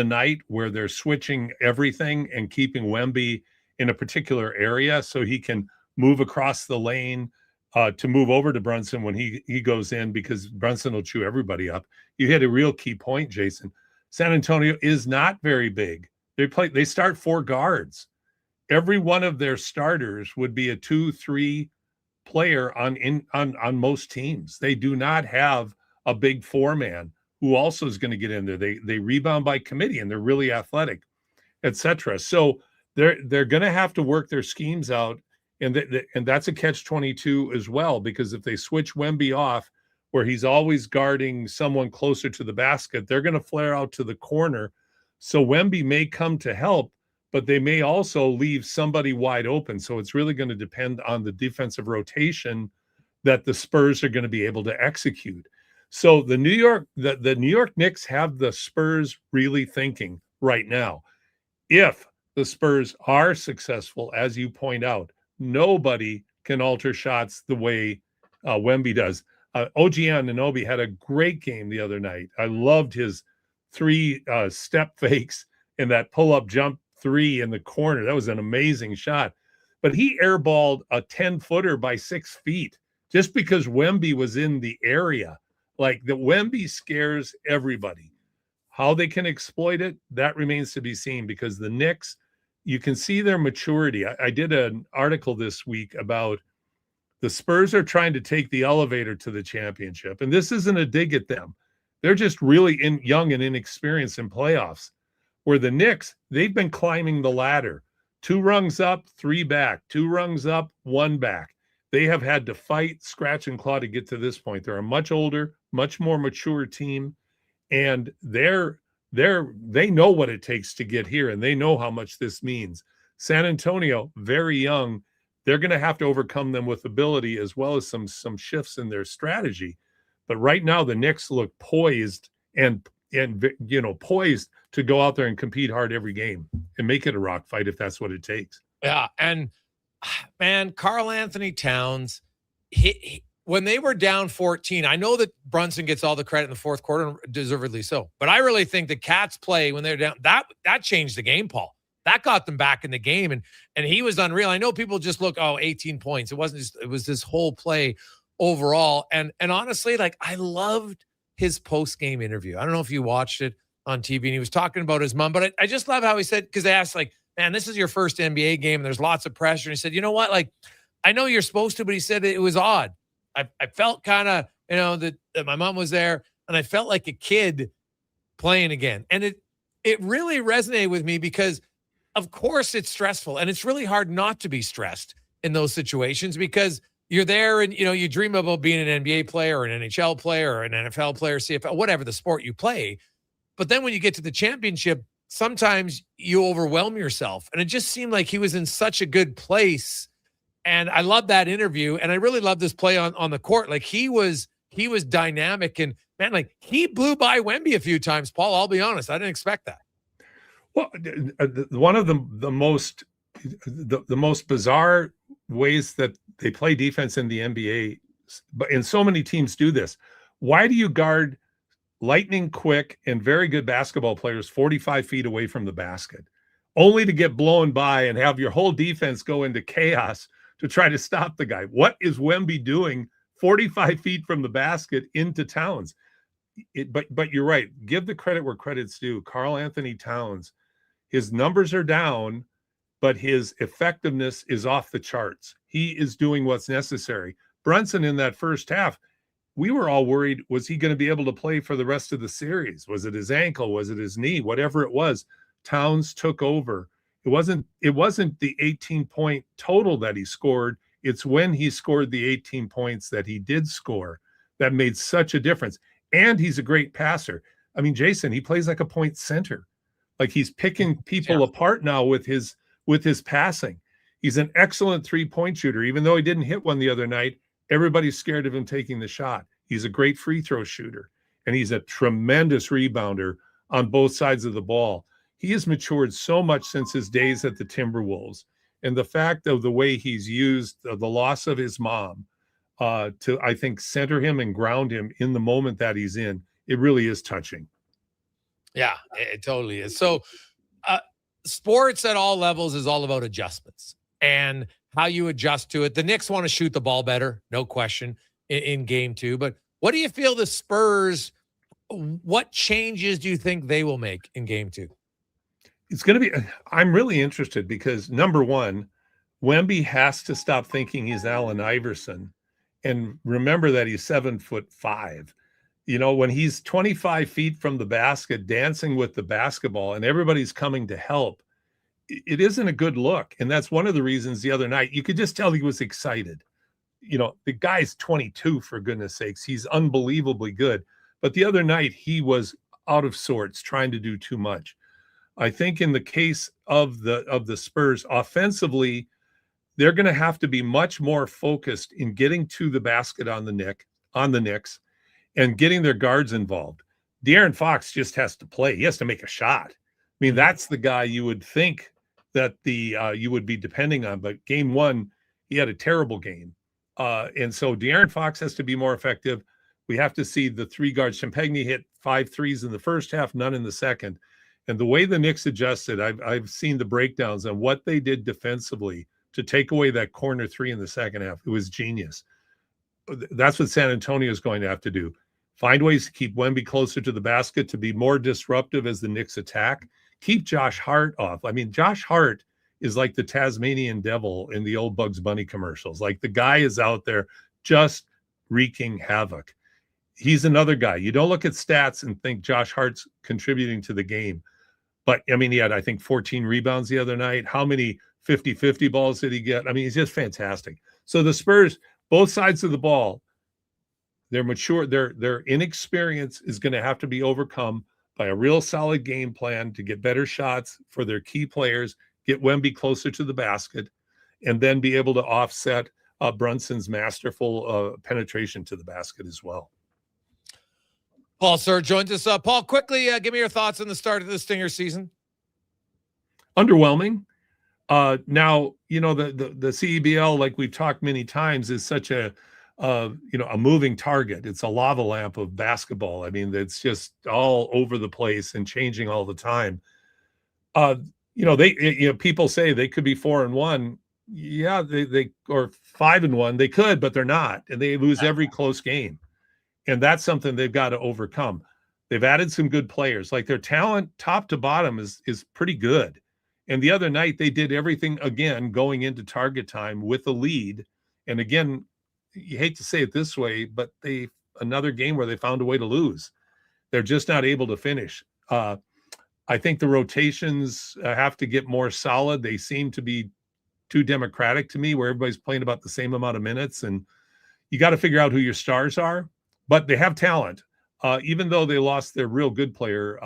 Speaker 24: night, where they're switching everything and keeping Wemby in a particular area so he can move across the lane to move over to Brunson when he goes in, because Brunson will chew everybody up. You hit a real key point, Jason. San Antonio is not very big. They start 4 guards. Every one of their starters would be a 2-3 player on most teams. They do not have a big 4-man who also is going to get in there. They rebound by committee, and they're really athletic, etc. So they're going to have to work their schemes out. And that's a catch-22 as well, because if they switch Wemby off, where he's always guarding someone closer to the basket, they're going to flare out to the corner. So Wemby may come to help, but they may also leave somebody wide open. So it's really going to depend on the defensive rotation that the Spurs are going to be able to execute. So the New York Knicks have the Spurs really thinking right now. If the Spurs are successful, as you point out, nobody can alter shots the way Wemby does. OG Anunoby had a great game the other night. I loved his 3 step fakes and that pull-up jump 3 in the corner. That was an amazing shot. But he airballed a 10-footer by 6 feet just because Wemby was in the area. Like, the Wemby scares everybody. How they can exploit it, that remains to be seen, because the Knicks, you can see their maturity. I did an article this week about the Spurs are trying to take the elevator to the championship. And this isn't a dig at them. They're just really young and inexperienced in playoffs. Where the Knicks, they've been climbing the ladder. 2 rungs up, 3 back. 2 rungs up, 1 back. They have had to fight, scratch, and claw to get to this point. They're a much older, much more mature team. And they know what it takes to get here, and they know how much this means. San Antonio, very young. They're going to have to overcome them with ability, as well as some shifts in their strategy. But right now, the Knicks look poised and poised to go out there and compete hard every game and make it a rock fight if that's what it takes.
Speaker 5: Yeah, and man, Karl Anthony Towns, when they were down 14, I know that Brunson gets all the credit in the fourth quarter, deservedly so. But I really think the Cats play when they're down, that changed the game, Paul. That got them back in the game, and he was unreal. I know people just look, 18 points. It wasn't just, it was this whole play overall. And honestly, like, I loved his post-game interview. I don't know if you watched it. on TV, and he was talking about his mom. But I just love how he said, because they asked, like, man, this is your first NBA game, and there's lots of pressure. And he said, you know what? Like, I know you're supposed to, but he said it was odd. I felt kind of, that my mom was there, and I felt like a kid playing again. And it really resonated with me because, of course, it's stressful, and it's really hard not to be stressed in those situations because you're there and, you dream about being an NBA player or an NHL player or an NFL player, CFL, whatever the sport you play. But then when you get to the championship, sometimes you overwhelm yourself. And it just seemed like he was in such a good place. And I love that interview. And I really love this play on the court. Like he was dynamic, and man, like he blew by Wemby a few times, Paul. I'll be honest. I didn't expect that.
Speaker 24: Well, one of the most bizarre ways that they play defense in the NBA, but in so many teams do this. Why do you guard lightning quick and very good basketball players 45 feet away from the basket, only to get blown by and have your whole defense go into chaos to try to stop the guy? What is Wemby doing 45 feet from the basket into Towns? But you're right. Give the credit where credit's due. Karl Anthony Towns, his numbers are down, but his effectiveness is off the charts. He is doing what's necessary. Brunson in that first half, we were all worried, was he going to be able to play for the rest of the series? Was it his ankle? Was it his knee? Whatever it was, Towns took over. It wasn't the 18-point total that he scored. It's when he scored the 18 points that he did score that made such a difference. And he's a great passer. I mean, Jason, he plays like a point center. Like he's picking people apart now with his passing. He's an excellent three-point shooter. Even though he didn't hit one the other night, everybody's scared of him taking the shot. He's a great free throw shooter, and he's a tremendous rebounder on both sides of the ball. He has matured so much since his days at the Timberwolves. And the fact of the way he's used the loss of his mom to, I think, center him and ground him in the moment that he's in, it really is touching.
Speaker 5: Yeah, it totally is. So sports at all levels is all about adjustments and how you adjust to it. The Knicks want to shoot the ball better, no question, in game 2. But what do you feel the Spurs, what changes do you think they will make in game 2?
Speaker 24: It's going to be, I'm really interested because, number one, Wemby has to stop thinking he's Allen Iverson and remember that he's 7'5". When he's 25 feet from the basket, dancing with the basketball and everybody's coming to help, it isn't a good look. And that's one of the reasons the other night, you could just tell he was excited. The guy's 22, for goodness sakes. He's unbelievably good. But the other night, he was out of sorts, trying to do too much. I think in the case of the Spurs, offensively, they're going to have to be much more focused in getting to the basket on the Knicks and getting their guards involved. De'Aaron Fox just has to play. He has to make a shot. I mean, that's the guy you would think that you would be depending on. But game 1, he had a terrible game. And so De'Aaron Fox has to be more effective. We have to see the 3 guards. Champagny hit 5 threes in the first half, none in the second. And the way the Knicks adjusted, I've seen the breakdowns on what they did defensively to take away that corner 3 in the second half. It was genius. That's what San Antonio is going to have to do. Find ways to keep Wemby closer to the basket, to be more disruptive as the Knicks attack. Keep Josh Hart off. I mean, Josh Hart is like the Tasmanian devil in the old Bugs Bunny commercials. Like the guy is out there just wreaking havoc. He's another guy. You don't look at stats and think Josh Hart's contributing to the game. But, I mean, he had, I think, 14 rebounds the other night. How many 50-50 balls did he get? I mean, he's just fantastic. So the Spurs, both sides of the ball, they're mature. Their inexperience is going to have to be overcome by a real solid game plan to get better shots for their key players, get Wemby closer to the basket, and then be able to offset Brunson's masterful penetration to the basket as well.
Speaker 5: Paul Sir joins us. Paul, quickly, give me your thoughts on the start of the Stinger season.
Speaker 24: Underwhelming. Now, the CEBL, like we've talked many times, is such a moving target. It's a lava lamp of basketball. I mean, it's just all over the place and changing all the time. People say they could be 4-1. Yeah, they or 5-1. They could, but they're not, and they lose every close game. And that's something they've got to overcome. They've added some good players. Like their talent, top to bottom, is pretty good. And the other night, they did everything again going into target time with a lead. And again, you hate to say it this way, but another game where they found a way to lose. They're just not able to finish. I think the rotations have to get more solid. They seem to be too democratic to me, where everybody's playing about the same amount of minutes. And you got to figure out who your stars are. But they have talent. Even though they lost their real good player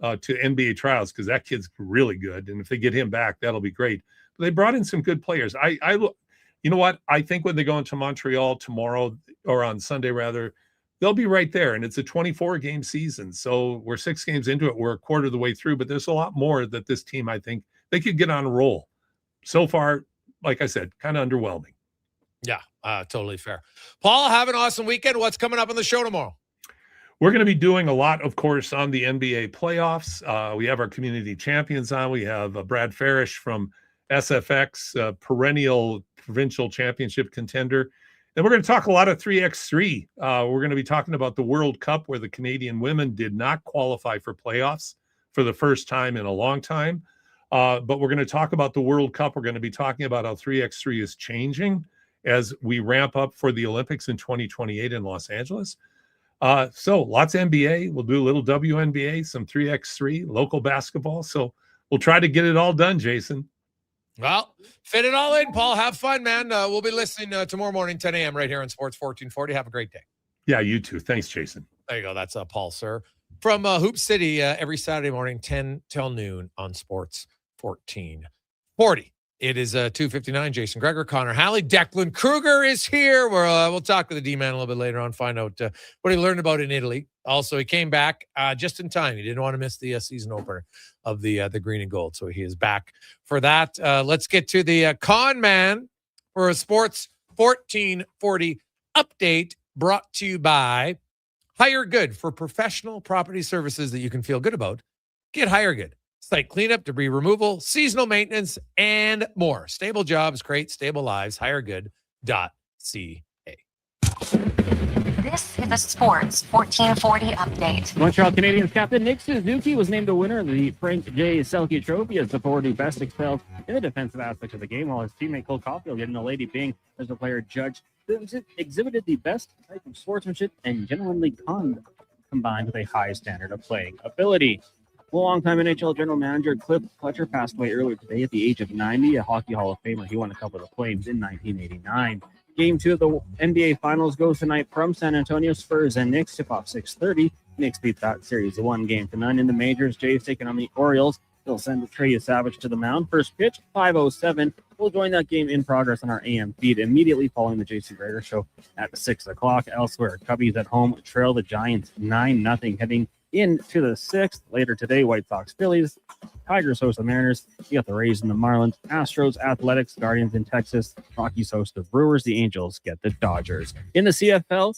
Speaker 24: to NBA trials, because that kid's really good. And if they get him back, that'll be great. But they brought in some good players. You know what? I think when they go into Montreal tomorrow, or on Sunday rather, they'll be right there. And it's a 24-game season. So we're 6 games into it. We're a quarter of the way through. But there's a lot more that this team, I think, they could get on a roll. So far, like I said, kind of underwhelming.
Speaker 5: Yeah, totally fair. Paul, have an awesome weekend. What's coming up on the show tomorrow?
Speaker 24: We're going to be doing a lot, of course, on the NBA playoffs. We have our community champions on. We have Brad Farish from SFX, perennial provincial championship contender. And we're going to talk a lot of 3x3. We're going to be talking about the World Cup, where the Canadian women did not qualify for playoffs for the first time in a long time. But we're going to talk about the World Cup. We're going to be talking about how 3x3 is changing as we ramp up for the Olympics in 2028 in Los Angeles. So lots of NBA. We'll do a little WNBA, some 3x3, local basketball. So we'll try to get it all done, Jason.
Speaker 5: Well, fit it all in, Paul. Have fun, man. We'll be listening tomorrow morning, 10 a.m. right here on Sports 1440. Have a great day.
Speaker 24: Yeah, you too. Thanks, Jason.
Speaker 5: There you go. That's Paul, sir. From Hoop City every Saturday morning, 10 till noon on Sports 1440. It is 2:59. Jason Gregor, Connor Halley, Declan Kruger is here. We'll talk with the D-man a little bit later on, find out what he learned about in Italy. Also, he came back just in time. He didn't want to miss the season opener of the green and gold, so he is back for that. Let's get to the con man for a Sports 1440 update, brought to you by Hire Good. For professional property services that you can feel good about, get Hire Good. Site cleanup, debris removal, seasonal maintenance, and more. Stable jobs, create stable lives. HireGood.ca.
Speaker 4: This is the Sports 1440 update.
Speaker 6: Montreal Canadiens captain Nick Suzuki was named the winner of the Frank J. Selke Trophy as the forward who best excelled in the defensive aspect of the game, while his teammate Cole Caulfield getting a Lady Byng as the player judged who exhibited the best type of sportsmanship and gentlemanly conduct combined with a high standard of playing ability. Longtime NHL general manager Cliff Fletcher passed away earlier today at the age of 90, a Hockey Hall of Famer. He won a couple of the Flames in 1989. Game 2 of the NBA Finals goes tonight from San Antonio. Spurs and Knicks tip off 6:30. Knicks beat that series 1-0 in the majors. Jays taking on the Orioles. They'll send Trey Savage to the mound. First pitch, 5:07. We'll join that game in progress on our AM feed immediately following the Jason Gregor Show at 6 o'clock. Elsewhere, Cubbies at home trail the Giants 9-0 heading into the 6th. Later today, White Sox, Phillies, Tigers host the Mariners. You got the Rays and the Marlins, Astros, Athletics, Guardians in Texas, Rockies host the Brewers. The Angels get the Dodgers. In the CFL,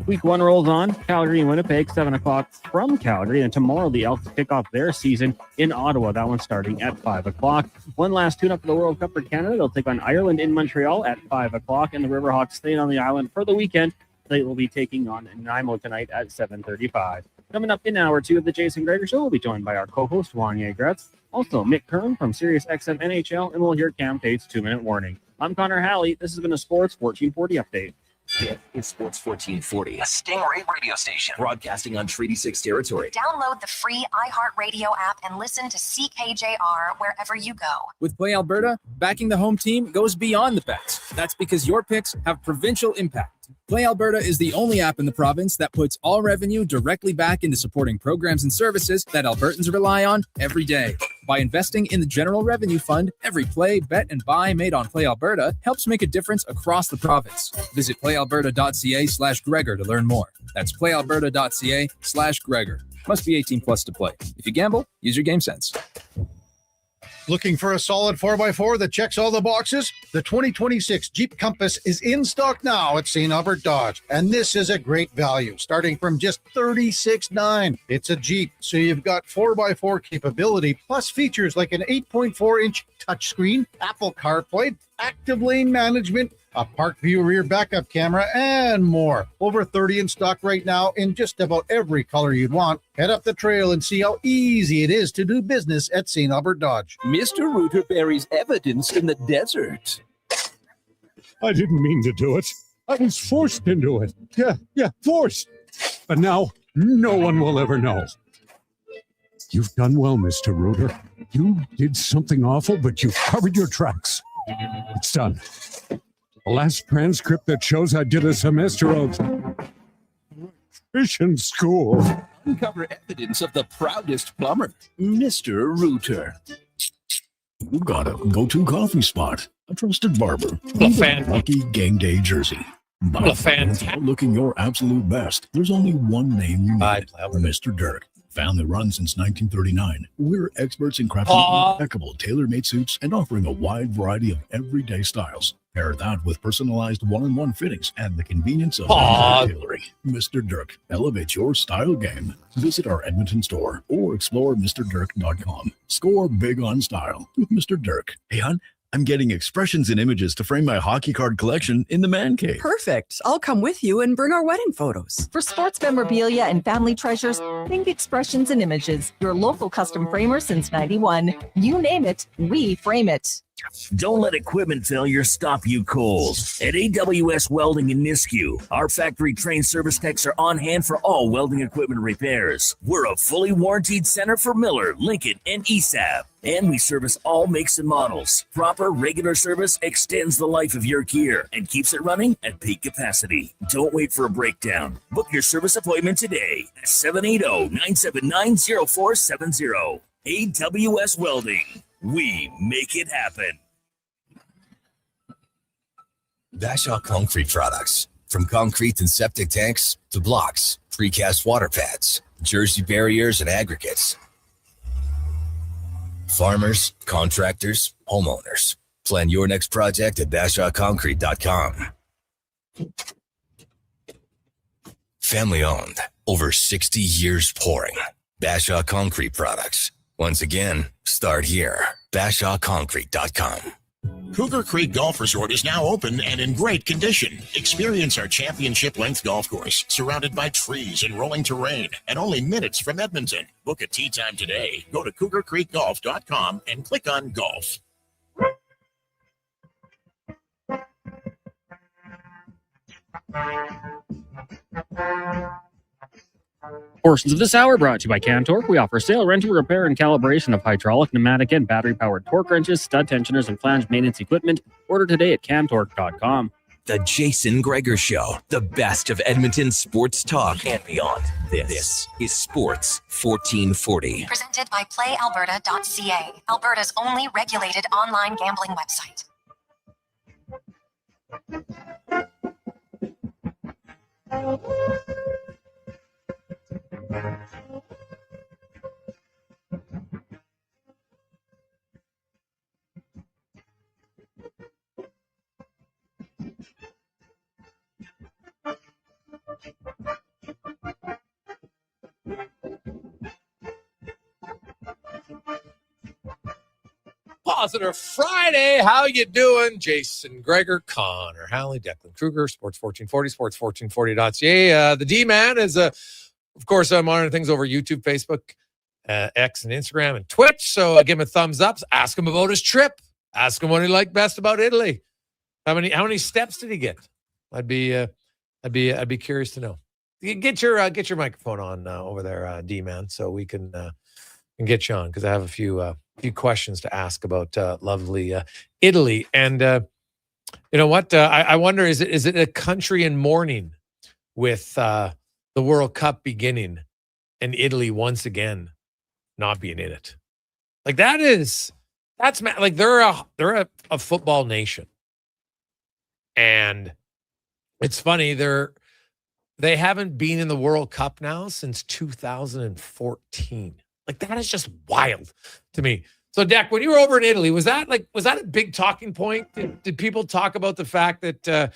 Speaker 6: week 1 rolls on. Calgary and Winnipeg, 7 o'clock from Calgary. And tomorrow, the Elks kick off their season in Ottawa. That one starting at 5 o'clock. One last tune-up for the World Cup for Canada. They'll take on Ireland in Montreal at 5 o'clock. And the Riverhawks staying on the island for the weekend. They will be taking on Nanaimo tonight at 7:35. Coming up in hour 2 of the Jason Gregor Show, we'll be joined by our co-host, Wanye Gretz. Also, Mick Kern from Sirius XM NHL, and we'll hear Cam Tate's 2-minute warning. I'm Connor Halley. This has been a Sports 1440 update.
Speaker 3: It's Sports 1440, a Stingray radio station broadcasting on Treaty 6 territory.
Speaker 4: Download the free iHeartRadio app and listen to CKJR wherever you go.
Speaker 1: With Play Alberta, backing the home team goes beyond the bets. That's because your picks have provincial impact. Play Alberta is the only app in the province that puts all revenue directly back into supporting programs and services that Albertans rely on every day. By investing in the General Revenue Fund, every play, bet, and buy made on Play Alberta helps make a difference across the province. Visit playalberta.ca/Gregor to learn more. That's playalberta.ca/Gregor. Must be 18 plus to play. If you gamble, use your game sense.
Speaker 7: Looking for a solid 4x4 that checks all the boxes? The 2026 Jeep Compass is in stock now at St. Albert Dodge, and this is a great value, starting from just $36,900. It's a Jeep, so you've got 4x4 capability, plus features like an 8.4-inch touchscreen, Apple CarPlay, active lane management, a park view rear backup camera, and more. Over 30 in stock right now in just about every color you'd want. Head up the trail and see how easy it is to do business at St. Albert Dodge.
Speaker 8: Mr. Rooter buries evidence in the desert.
Speaker 9: I didn't mean to do it. I was forced into it. Yeah, forced. But now, no one will ever know. You've done well, Mr. Rooter. You did something awful, but you've covered your tracks. It's done. The last transcript that shows I did a semester of Christian school.
Speaker 20: Uncover evidence of the proudest plumber, Mr. Rooter.
Speaker 10: You got a go-to coffee spot, a trusted barber,
Speaker 5: fan.
Speaker 10: lucky game day jersey. But without looking your absolute best, there's only one name you need, Mr. Dirk. Family run since 1939. We're experts in crafting impeccable tailor-made suits and offering a wide variety of everyday styles. Pair that with personalized one-on-one fittings and the convenience of tailoring. Mr. Dirk, elevate your style game. Visit our Edmonton store or explore MrDirk.com. Score big on style with Mr. Dirk.
Speaker 12: Hey, hon, I'm getting expressions and images to frame my hockey card collection in the man cave.
Speaker 25: Perfect. I'll come with you and bring our wedding photos.
Speaker 26: For sports memorabilia and family treasures, think Expressions and Images, your local custom framer since 91. You name it, we frame it.
Speaker 27: Don't let equipment failure stop you cold. At AWS Welding in Nisku, our factory-trained service techs are on hand for all welding equipment repairs. We're a fully warranted center for Miller, Lincoln, and ESAB. And we service all makes and models. Proper, regular service extends the life of your gear and keeps it running at peak capacity. Don't wait for a breakdown. Book your service appointment today at 780-979-0470. AWS Welding. We make it happen.
Speaker 3: Bashaw Concrete Products. From concrete and septic tanks to blocks, precast water pads, Jersey barriers, and aggregates. Farmers, contractors, homeowners. Plan your next project at BashawConcrete.com. Family owned. Over 60 years pouring. Bashaw Concrete Products. Once again, start here. BashawConcrete.com.
Speaker 28: Cougar Creek Golf Resort is now open and in great condition. Experience our championship-length golf course, surrounded by trees and rolling terrain, and only minutes from Edmonton. Book a tee time today. Go to CougarCreekGolf.com and click on Golf.
Speaker 6: Portions of this hour brought to you by CanTorque. We offer sale, rental, repair, and calibration of hydraulic, pneumatic, and battery-powered torque wrenches, stud tensioners, and flange maintenance equipment. Order today at CanTorque.com.
Speaker 3: The Jason Gregor Show, the best of Edmonton sports talk and beyond. This is Sports 1440.
Speaker 4: Presented by PlayAlberta.ca, Alberta's only regulated online gambling website.
Speaker 5: Positive Friday. How you doing? Jason Gregor, Connor Halley, Declan Kruger, Sports 1440, sports1440.ca. The D-Man is, of course, I'm monitoring things over YouTube, Facebook, X, and Instagram, and Twitch. So give him a thumbs up. Ask him about his trip. Ask him what he liked best about Italy. How many steps did he get? I'd be curious to know. Get your microphone on over there, D-Man, so we can get you on, because I have a few questions to ask about lovely Italy. And you know what? I wonder, is it a country in mourning with the World Cup beginning and Italy once again not being in it? Like that's like they're a football nation, and it's funny they haven't been in the World Cup now since 2014. Like, that is just wild to me. So, Deck, when you were over in Italy, was that a big talking point? Did people talk about the fact that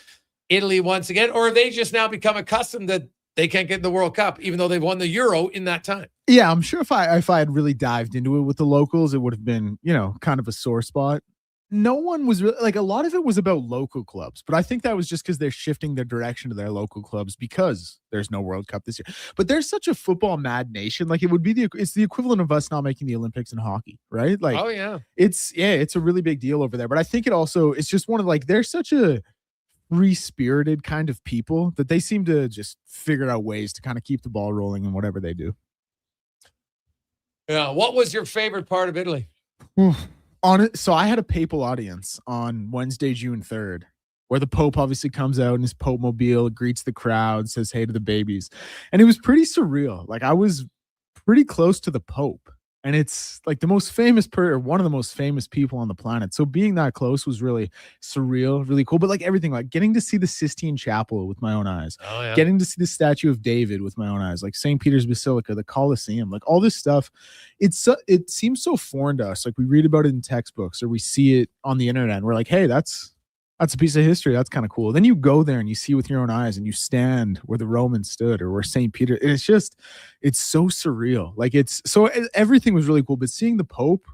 Speaker 5: Italy once again, or have they just now become accustomed that they can't get in the World Cup, even though they've won the Euro in that time?
Speaker 29: Yeah, I'm sure if I had really dived into it with the locals, it would have been, kind of a sore spot.
Speaker 11: no one was really, like, a lot of it was about local clubs, but I think that was just because they're shifting their direction to their local clubs because there's no World Cup this year. But there's such a football mad nation. Like, it would be it's the equivalent of us not making the Olympics in hockey, right? Like,
Speaker 5: oh yeah,
Speaker 11: it's a really big deal over there. But I think it's just one of, like, they're such a free-spirited kind of people that they seem to just figure out ways to kind of keep the ball rolling in whatever they do.
Speaker 5: Yeah. What was your favorite part of Italy?
Speaker 11: So I had a papal audience on Wednesday, June 3rd, where the Pope obviously comes out in his Pope mobile, greets the crowd, says hey to the babies. And it was pretty surreal. Like, I was pretty close to the Pope. And it's like the most famous one of the most famous people on the planet. So being that close was really surreal, really cool. But like everything, like getting to see the Sistine Chapel with my own eyes, getting to see the statue of David with my own eyes, like St. Peter's Basilica, the Colosseum, like all this stuff. It seems so foreign to us. Like, we read about it in textbooks or we see it on the internet and we're like, hey, that's a piece of history. That's kind of cool. Then you go there and you see with your own eyes and you stand where the Romans stood or where St. Peter, it's so surreal. Like, everything was really cool, but seeing the Pope,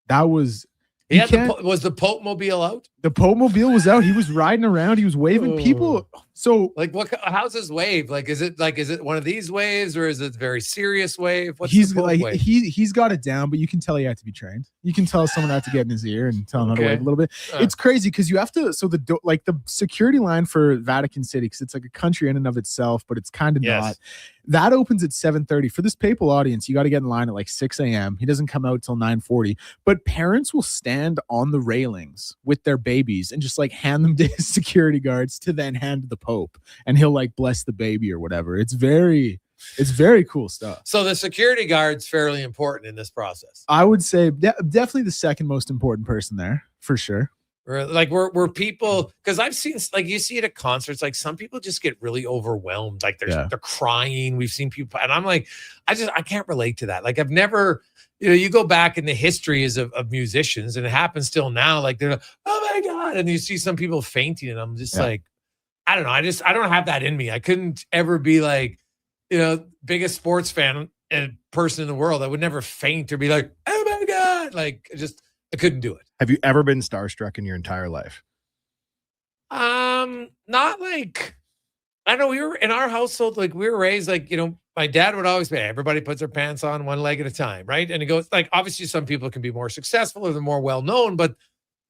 Speaker 11: that was,
Speaker 5: was the Pope mobile out?
Speaker 11: The Pope mobile was out. He was riding around. He was waving people. So,
Speaker 5: like, how's his wave? Is it one of these waves or is it a very serious wave? What's the Pope wave?
Speaker 11: He's got it down, but you can tell he had to be trained. You can tell someone had to get in his ear and tell him how to wave a little bit. It's crazy because you have to. So the security line for Vatican City, because it's like a country in and of itself, but it's kind of not. That opens at 7:30. For this papal audience, you got to get in line at like 6 a.m. He doesn't come out till 9:40. But parents will stand on the railings with their babies and just like hand them to his security guards to then hand to the Pope, and he'll like bless the baby or whatever. It's very cool stuff.
Speaker 5: So the security guard's fairly important in this process.
Speaker 11: I would say definitely the second most important person there for sure.
Speaker 5: Like, we're people, because I've seen, like, you see it at concerts, like some people just get really overwhelmed, like they're crying. We've seen people, and I'm like, I can't relate to that. Like, I've never, you go back in the histories of musicians, and it happens still now. Like, they're like, oh my God, and you see some people fainting, and I'm just like, I don't know, I don't have that in me. I couldn't ever be like, biggest sports fan and person in the world. I would never faint or be like, oh my God, like, I couldn't do it.
Speaker 13: Have you ever been starstruck in your entire life?
Speaker 5: Not like, I know we were in our household, like we were raised, like, my dad would always say, everybody puts their pants on one leg at a time. Right. And he goes, like, obviously some people can be more successful or they're more well-known, but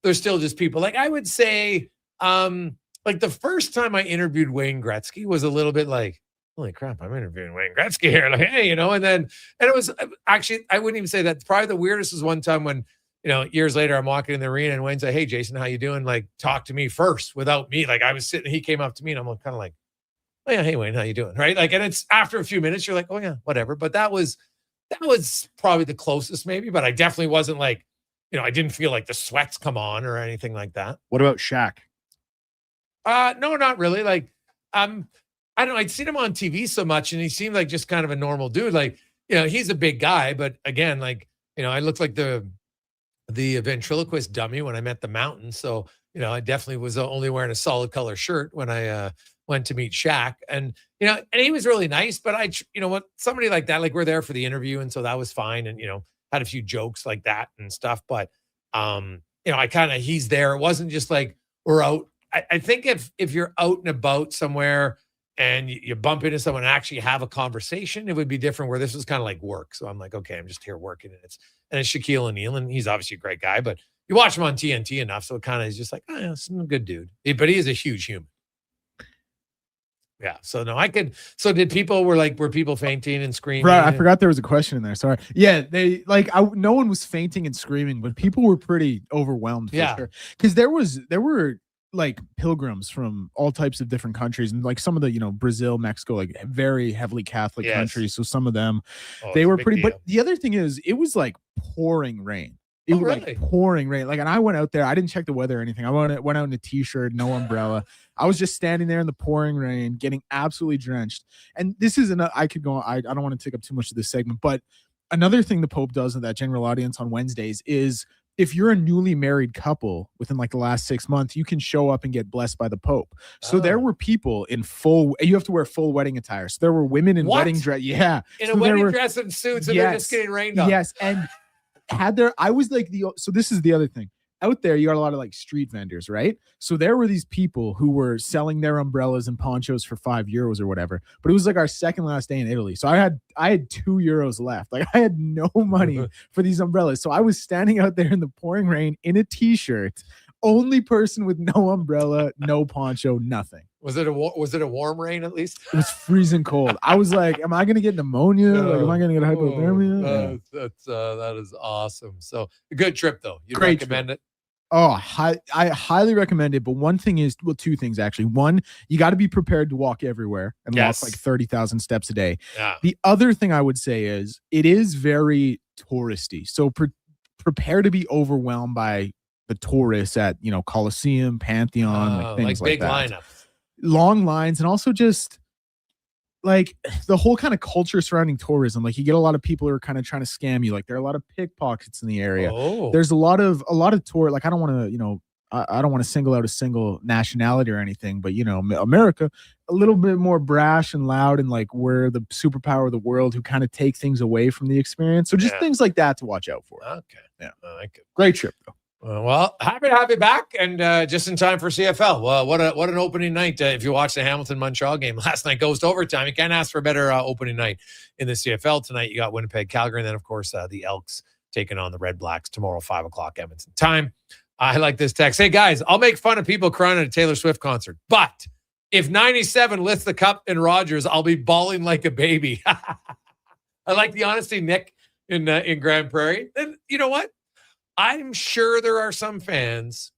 Speaker 5: they're still just people. Like, I would say, like the first time I interviewed Wayne Gretzky was a little bit like, holy crap, I'm interviewing Wayne Gretzky here. Like, hey, and it was actually, I wouldn't even say that. Probably the weirdest was one time when, years later, I'm walking in the arena and Wayne said, hey, Jason, how you doing? Like, talk to me first without me. Like, I was sitting, he came up to me and I'm kind of like, oh yeah, hey Wayne, how you doing? Right. Like, and it's after a few minutes, you're like, oh yeah, whatever. But that was probably the closest maybe, but I definitely wasn't like, I didn't feel like the sweats come on or anything like that.
Speaker 13: What about Shaq?
Speaker 5: No, not really. Like, I don't know. I'd seen him on TV so much and he seemed like just kind of a normal dude. Like, he's a big guy, but again, like, I looked like the ventriloquist dummy when I met the Mountain. So, I definitely was only wearing a solid color shirt when I went to meet Shaq. And, and he was really nice, but somebody like that, like we're there for the interview. And so that was fine. And, had a few jokes like that and stuff. But, he's there. It wasn't just like we're out. I think if you're out and about somewhere and you bump into someone and actually have a conversation, it would be different where this was kind of like work. So I'm like, okay, I'm just here working. And it's Shaquille O'Neal, and he's obviously a great guy, but you watch him on TNT enough. So it kind of is just like, oh, yeah, this is a good dude. But he is a huge human. Yeah. So no, were people fainting and screaming?
Speaker 11: Right. I forgot there was a question in there. Sorry. Yeah. No one was fainting and screaming, but people were pretty overwhelmed for sure. Because there were like pilgrims from all types of different countries, and like some of the Brazil, Mexico, like very heavily Catholic countries. So some of them they were pretty deal. But the other thing is it was like pouring rain. It was like pouring rain. Like, and I went out there, I didn't check the weather or anything. I went out in a t-shirt, no umbrella. I was just standing there in the pouring rain, getting absolutely drenched. And this is I could go on. I don't want to take up too much of this segment, but another thing the Pope does in that general audience on Wednesdays is if you're a newly married couple within like the last 6 months, you can show up and get blessed by the Pope. So there were people in you have to wear full wedding attire. So there were women in wedding dress. Yeah.
Speaker 5: In a wedding dress and suits, and they're just getting rained on.
Speaker 11: Yes. And so this is the other thing. out there, you got a lot of like street vendors, right? So there were these people who were selling their umbrellas and ponchos for €5 or whatever. But it was like our second last day in Italy. So I had €2 left. Like I had no money for these umbrellas. So I was standing out there in the pouring rain in a t-shirt, only person with no umbrella, no poncho, nothing.
Speaker 5: Was it a warm rain at least?
Speaker 11: It was freezing cold. I was like, am I going to get pneumonia? Like, am I going to get hypothermia?
Speaker 5: That is awesome. So a good trip though. You
Speaker 11: Great
Speaker 5: recommend
Speaker 11: trip.
Speaker 5: it?
Speaker 11: Oh, I highly recommend it. But one thing is, well, two things actually. One, you got to be prepared to walk everywhere and walk like 30,000 steps a day.
Speaker 5: Yeah.
Speaker 11: The other thing I would say is it is very touristy. So prepare to be overwhelmed by the tourists at, Coliseum, Pantheon, like things like
Speaker 5: big
Speaker 11: that.
Speaker 5: lineups.
Speaker 11: Long lines, and also just like the whole kind of culture surrounding tourism. Like you get a lot of people who are kind of trying to scam you. Like there are a lot of pickpockets in the area.
Speaker 5: Oh.
Speaker 11: There's a lot of tour. Like I don't want to, I don't want to single out a single nationality or anything, but America, a little bit more brash and loud, and like we're the superpower of the world who kind of take things away from the experience. So just things like that to watch out for.
Speaker 5: Okay.
Speaker 11: Yeah.
Speaker 5: I like it.
Speaker 11: Great trip though.
Speaker 5: Well, happy to have you back, and just in time for CFL. Well, what an opening night! If you watched the Hamilton-Montreal game last night, goes to overtime. You can't ask for a better opening night in the CFL tonight. You got Winnipeg, Calgary, and then of course the Elks taking on the Redblacks tomorrow, 5:00 Edmonton time. I like this text. Hey guys, I'll make fun of people crying at a Taylor Swift concert, but if 97 lifts the cup in Rogers, I'll be bawling like a baby. I like the honesty, Nick, in Grand Prairie. And you know what? I'm sure there are some fans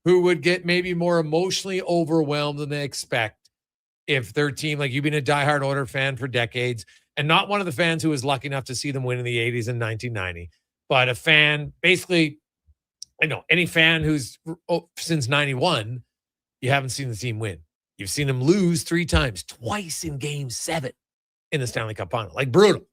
Speaker 5: who would get maybe more emotionally overwhelmed than they expect if their team, like you've been a diehard Oilers fan for decades, and not one of the fans who was lucky enough to see them win in the 80s and 1990, but a fan, basically, any fan who's since 91, you haven't seen the team win. You've seen them lose 3 times, twice in Game 7 in the Stanley Cup final, like brutal.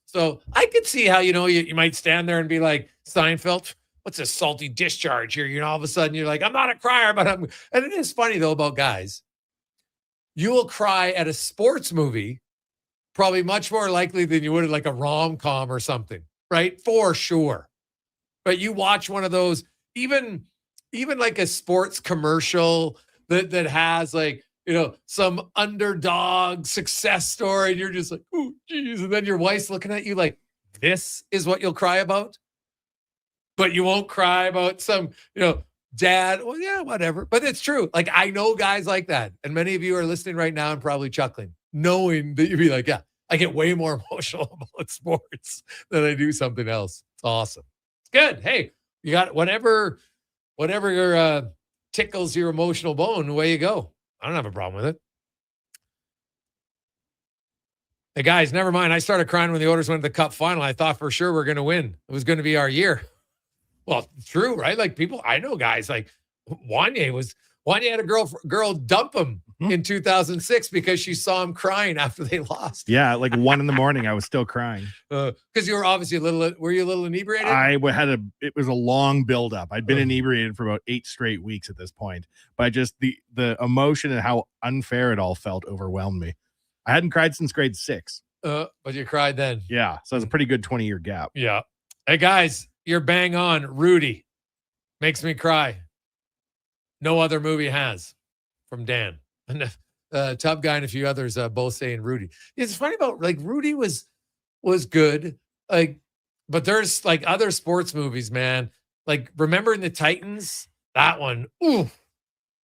Speaker 5: So I could see how, you might stand there and be like, Seinfeld, what's a salty discharge here? All of a sudden you're like, I'm not a crier, but I'm. And it is funny though about guys. You will cry at a sports movie probably much more likely than you would at like a rom-com or something, right? For sure. But you watch one of those, even like a sports commercial that has like, some underdog success story, and you're just like, oh, geez. And then your wife's looking at you like, this is what you'll cry about? But you won't cry about some, dad. Well, yeah, whatever. But it's true. Like, I know guys like that. And many of you are listening right now and probably chuckling, knowing that you'd be like, yeah, I get way more emotional about sports than I do something else. It's awesome. It's good. Hey, you got whatever your tickles your emotional bone, away you go. I don't have a problem with it. Hey, guys, never mind. I started crying when the Oilers went to the Cup final. I thought for sure we're going to win. It was going to be our year. Well, true, right? Like I know guys like Wanye had a girl dump him in 2006 because she saw him crying after they lost.
Speaker 13: Yeah, like 1 a.m, I was still crying.
Speaker 5: Because you were obviously were you a little inebriated?
Speaker 13: It was a long buildup. I'd been inebriated for about 8 straight weeks at this point. But just the emotion and how unfair it all felt overwhelmed me. I hadn't cried since grade 6.
Speaker 5: But you cried then.
Speaker 13: Yeah, so it's a pretty good 20-year gap.
Speaker 5: Yeah. Hey, guys, you're bang on. Rudy makes me cry. No other movie has, from Dan. And Tub Guy and a few others both saying Rudy. It's funny about like Rudy was good, like, but there's like other sports movies, man. Like Remembering the Titans, that one. Ooh,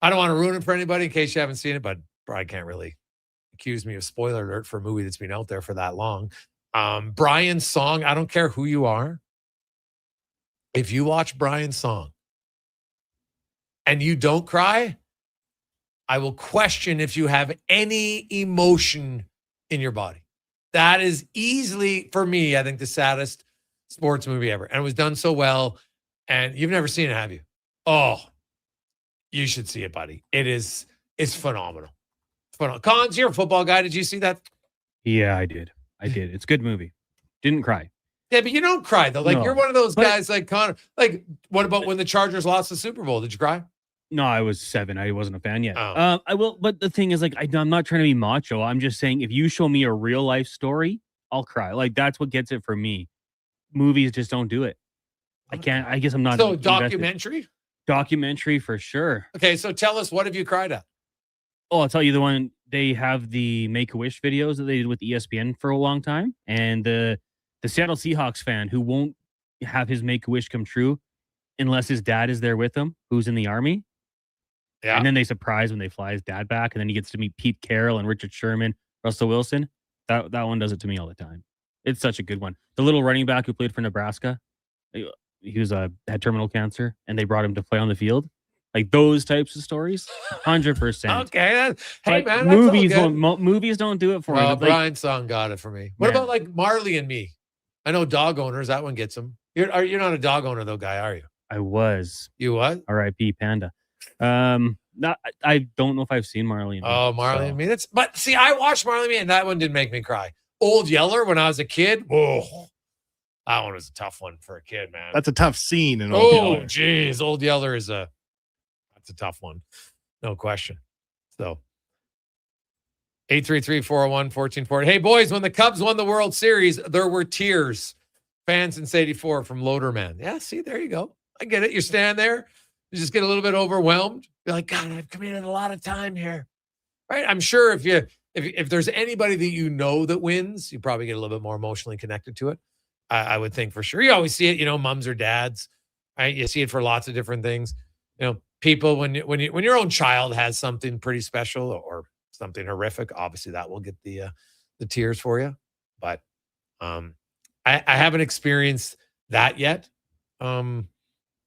Speaker 5: I don't want to ruin it for anybody in case you haven't seen it, but Brian can't really accuse me of spoiler alert for a movie that's been out there for that long. Brian's Song. I don't care who you are. If you watch Brian's Song and you don't cry, I will question if you have any emotion in your body. That is easily, for me, I think, the saddest sports movie ever. And it was done so well. And you've never seen it, have you? Oh, you should see it, buddy. It's phenomenal. Phenomenal. Cons, you're a football guy. Did you see that?
Speaker 6: Yeah, I did. It's a good movie. Didn't cry.
Speaker 5: Yeah, but you don't cry, though. Like,
Speaker 6: No.
Speaker 5: you're one of those guys like Connor. Like, what about when the Chargers lost the Super Bowl? Did you cry?
Speaker 6: No, I was 7. I wasn't a fan yet.
Speaker 5: Oh.
Speaker 6: I will, but the thing is, like, I'm not trying to be macho. I'm just saying, if you show me a real life story, I'll cry. Like, that's what gets it for me. Movies just don't do it. I can't. I guess I'm not.
Speaker 5: So
Speaker 6: invested.
Speaker 5: documentary?
Speaker 6: Documentary for sure.
Speaker 5: Okay, so tell us, what have you cried at?
Speaker 6: Oh, I'll tell you the one. They have the Make-A-Wish videos that they did with ESPN for a long time, and the Seattle Seahawks fan who won't have his Make-A-Wish come true unless his dad is there with him, who's in the army.
Speaker 5: Yeah.
Speaker 6: And then they surprise when they fly his dad back, and then he gets to meet Pete Carroll and Richard Sherman, Russell Wilson. That one does it to me all the time. It's such a good one. The little running back who played for Nebraska, he was had terminal cancer, and they brought him to play on the field. Like those types of stories, 100%.
Speaker 5: Okay, hey
Speaker 6: But
Speaker 5: man,
Speaker 6: movies don't do it for me.
Speaker 5: Oh,
Speaker 6: Like,
Speaker 5: Brian's song got it for me. What
Speaker 6: Yeah.
Speaker 5: about like Marley and Me? I know dog owners. That one gets them. You're not a dog owner though, guy, are you?
Speaker 6: I was.
Speaker 5: You what?
Speaker 6: R.I.P. Panda. I don't know if I've seen Marley and Me.
Speaker 5: Oh, Marley
Speaker 6: so-
Speaker 5: and Me. But see, I watched Marley and Me, and that one didn't make me cry. Old Yeller when I was a kid. Oh, that one was a tough one for a kid, man.
Speaker 13: That's a tough scene. In
Speaker 5: Oh, geez, Old Yeller is that's a tough one, no question. So 833-401-1440. Hey boys, when the Cubs won the World Series, there were tears. Fan since 84 from Loaderman. Yeah, see, there you go. I get it. You stand there, you just get a little bit overwhelmed. You're like, God, I've committed a lot of time here. Right? I'm sure if there's anybody that you know that wins, you probably get a little bit more emotionally connected to it. I would think for sure. You always see it, moms or dads, right? You see it for lots of different things. People, when your own child has something pretty special or something horrific, obviously that will get the tears for you. But I haven't experienced that yet. So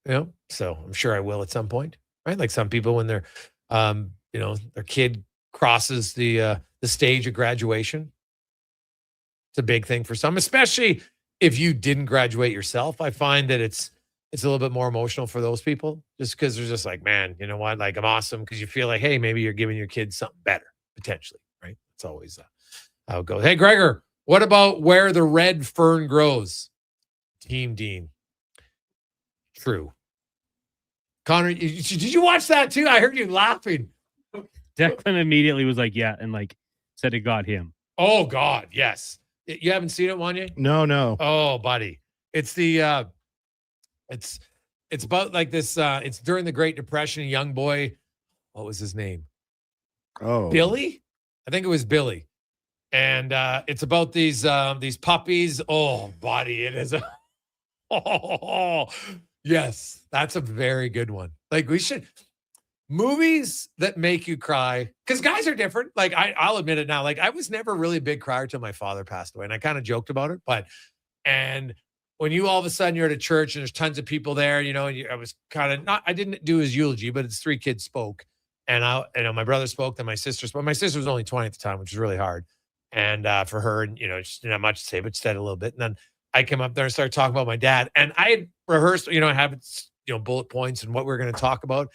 Speaker 5: I'm sure I will at some point, right? Like some people when they're, their kid crosses the stage of graduation. It's a big thing for some, especially if you didn't graduate yourself. I find that it's a little bit more emotional for those people just because they're just like, man, you know what? Like, I'm awesome because you feel like, hey, maybe you're giving your kids something better, potentially, right? It's always how it goes. Hey, Gregor, what about where the red fern grows? Team Dean. True. Connor, did you watch that too? I heard you laughing.
Speaker 6: Declan immediately was like, yeah, and like said it got him.
Speaker 5: Oh, God, yes. You haven't seen it, Wanye?
Speaker 13: No.
Speaker 5: Oh, buddy. It's the it's about like this it's during the Great Depression, a young boy, what was his name?
Speaker 13: Oh.
Speaker 5: Billy? I think it was Billy. And it's about these puppies. Oh, buddy, it is yes, that's a very good one. Like we should movies that make you cry, because guys are different. Like I'll admit it now. Like I was never really a big crier till my father passed away, and I kind of joked about it. And when you all of a sudden you're at a church and there's tons of people there, I was kind of not. I didn't do his eulogy, but it's 3 kids spoke, and my brother spoke, then my sister spoke. My sister was only 20 at the time, which was really hard, and for her, and just didn't have much to say, but said a little bit, and then I came up there and started talking about my dad, and I had rehearsed, I have bullet points and what we're going to talk about.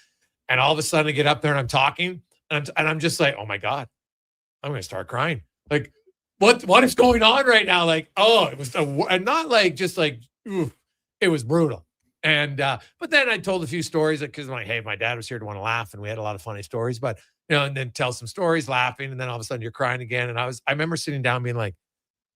Speaker 5: And all of a sudden I get up there and I'm talking and I'm just like, oh my God, I'm going to start crying. Like what is going on right now? Like, oh, it was and not like, just like, oof, it was brutal. And, but then I told a few stories because I'm like, hey, my dad was here to want to laugh and we had a lot of funny stories, but and then tell some stories laughing. And then all of a sudden you're crying again. And I remember sitting down being like,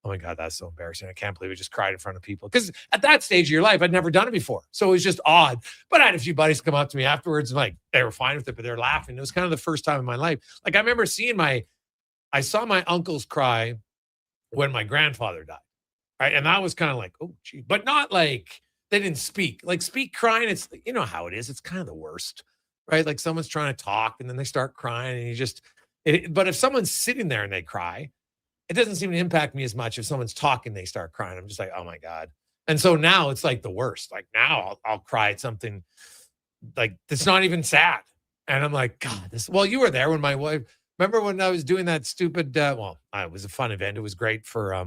Speaker 5: oh my God, that's so embarrassing. I can't believe I just cried in front of people. Because at that stage of your life, I'd never done it before. So it was just odd. But I had a few buddies come up to me afterwards and like, they were fine with it, but they're laughing. It was kind of the first time in my life. Like I remember I saw my uncles cry when my grandfather died. Right. And that was kind of like, oh, gee, but not like they didn't speak. Like speak crying. It's, you know how it is. It's kind of the worst, right? Like someone's trying to talk and then they start crying and but if someone's sitting there and they cry, it doesn't seem to impact me as much. If someone's talking, they start crying. I'm just like, oh my God. And so now it's like the worst. Like now I'll cry at something like that's not even sad. And I'm like, God, you were there when my wife, remember when I was doing that stupid, it was a fun event. It was great for,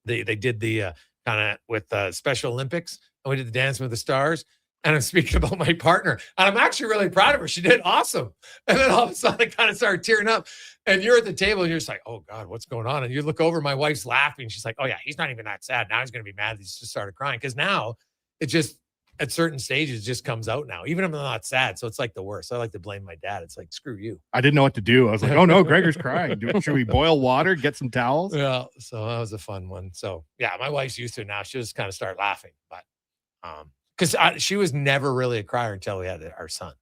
Speaker 5: they did the kind of with Special Olympics and we did the Dancing with the Stars. And I'm speaking about my partner. And I'm actually really proud of her. She did awesome. And then all of a sudden I kind of started tearing up. And you're at the table and you're just like, oh God, what's going on? And you look over, my wife's laughing. She's like, oh yeah, he's not even that sad. Now he's going to be mad that he's just started crying. Because now it just, at certain stages, just comes out now. Even if I'm not sad. So it's like the worst. I like to blame my dad. It's like, screw you.
Speaker 13: I didn't know what to do. I was like, oh no, Gregor's crying. Should we boil water, get some towels?
Speaker 5: Yeah. So that was a fun one. So yeah, my wife's used to it now. She'll just kind of start laughing. But Because she was never really a crier until we had our son.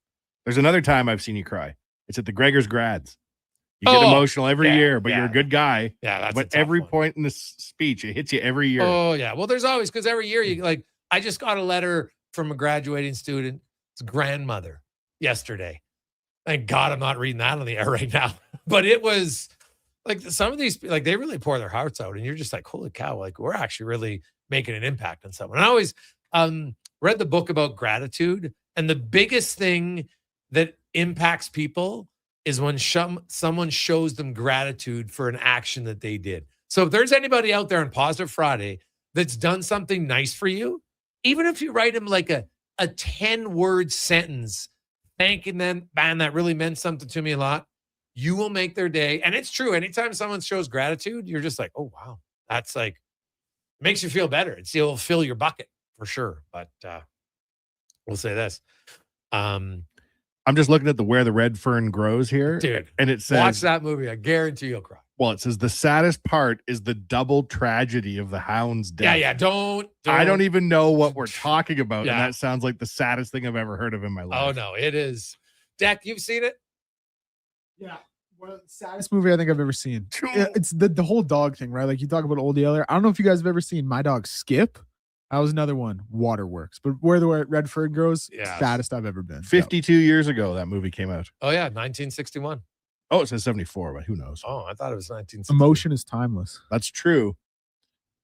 Speaker 13: There's another time I've seen you cry. It's at the Gregor's grads. You get emotional every year, but you're a good guy.
Speaker 5: Yeah, that's
Speaker 13: but every point in this speech, it hits you every year.
Speaker 5: Oh, yeah. Well, there's always, because every year you like, I just got a letter from a graduating student's grandmother yesterday. Thank God I'm not reading that on the air right now. But it was like some of these, like they really pour their hearts out, and you're just like, holy cow, like we're actually really making an impact on someone. And I always read the book about gratitude, and the biggest thing that impacts people is when someone shows them gratitude for an action that they did. So if there's anybody out there on Positive Friday that's done something nice for you, even if you write them like a 10-word sentence thanking them, man, that really meant something to me a lot, you will make their day. And it's true. Anytime someone shows gratitude, you're just like, oh, wow. That's like, makes you feel better. It'll fill your bucket for sure. But we'll say this.
Speaker 13: I'm just looking at the Where the Red Fern Grows here.
Speaker 5: Dude,
Speaker 13: and it says,
Speaker 5: watch that movie. I guarantee you'll cry.
Speaker 13: Well, it says the saddest part is the double tragedy of the hound's death.
Speaker 5: Yeah. Don't.
Speaker 13: I don't even know what we're talking about.
Speaker 5: Yeah.
Speaker 13: And that sounds like the saddest thing I've ever heard of in my life.
Speaker 5: Oh, no, it is. Deck, you've seen it?
Speaker 11: Yeah. One of the saddest movie I think I've ever seen. It's the whole dog thing, right? Like you talk about Old Yeller. I don't know if you guys have ever seen My Dog Skip. That was another one. Waterworks. But Where the Red Fern Grows, saddest I've ever been.
Speaker 13: 52 years ago, that movie came out.
Speaker 5: Oh, yeah, 1961.
Speaker 13: Oh, it says 74, but who knows?
Speaker 5: Oh, I thought it was 1960.
Speaker 11: Emotion is timeless.
Speaker 13: That's true.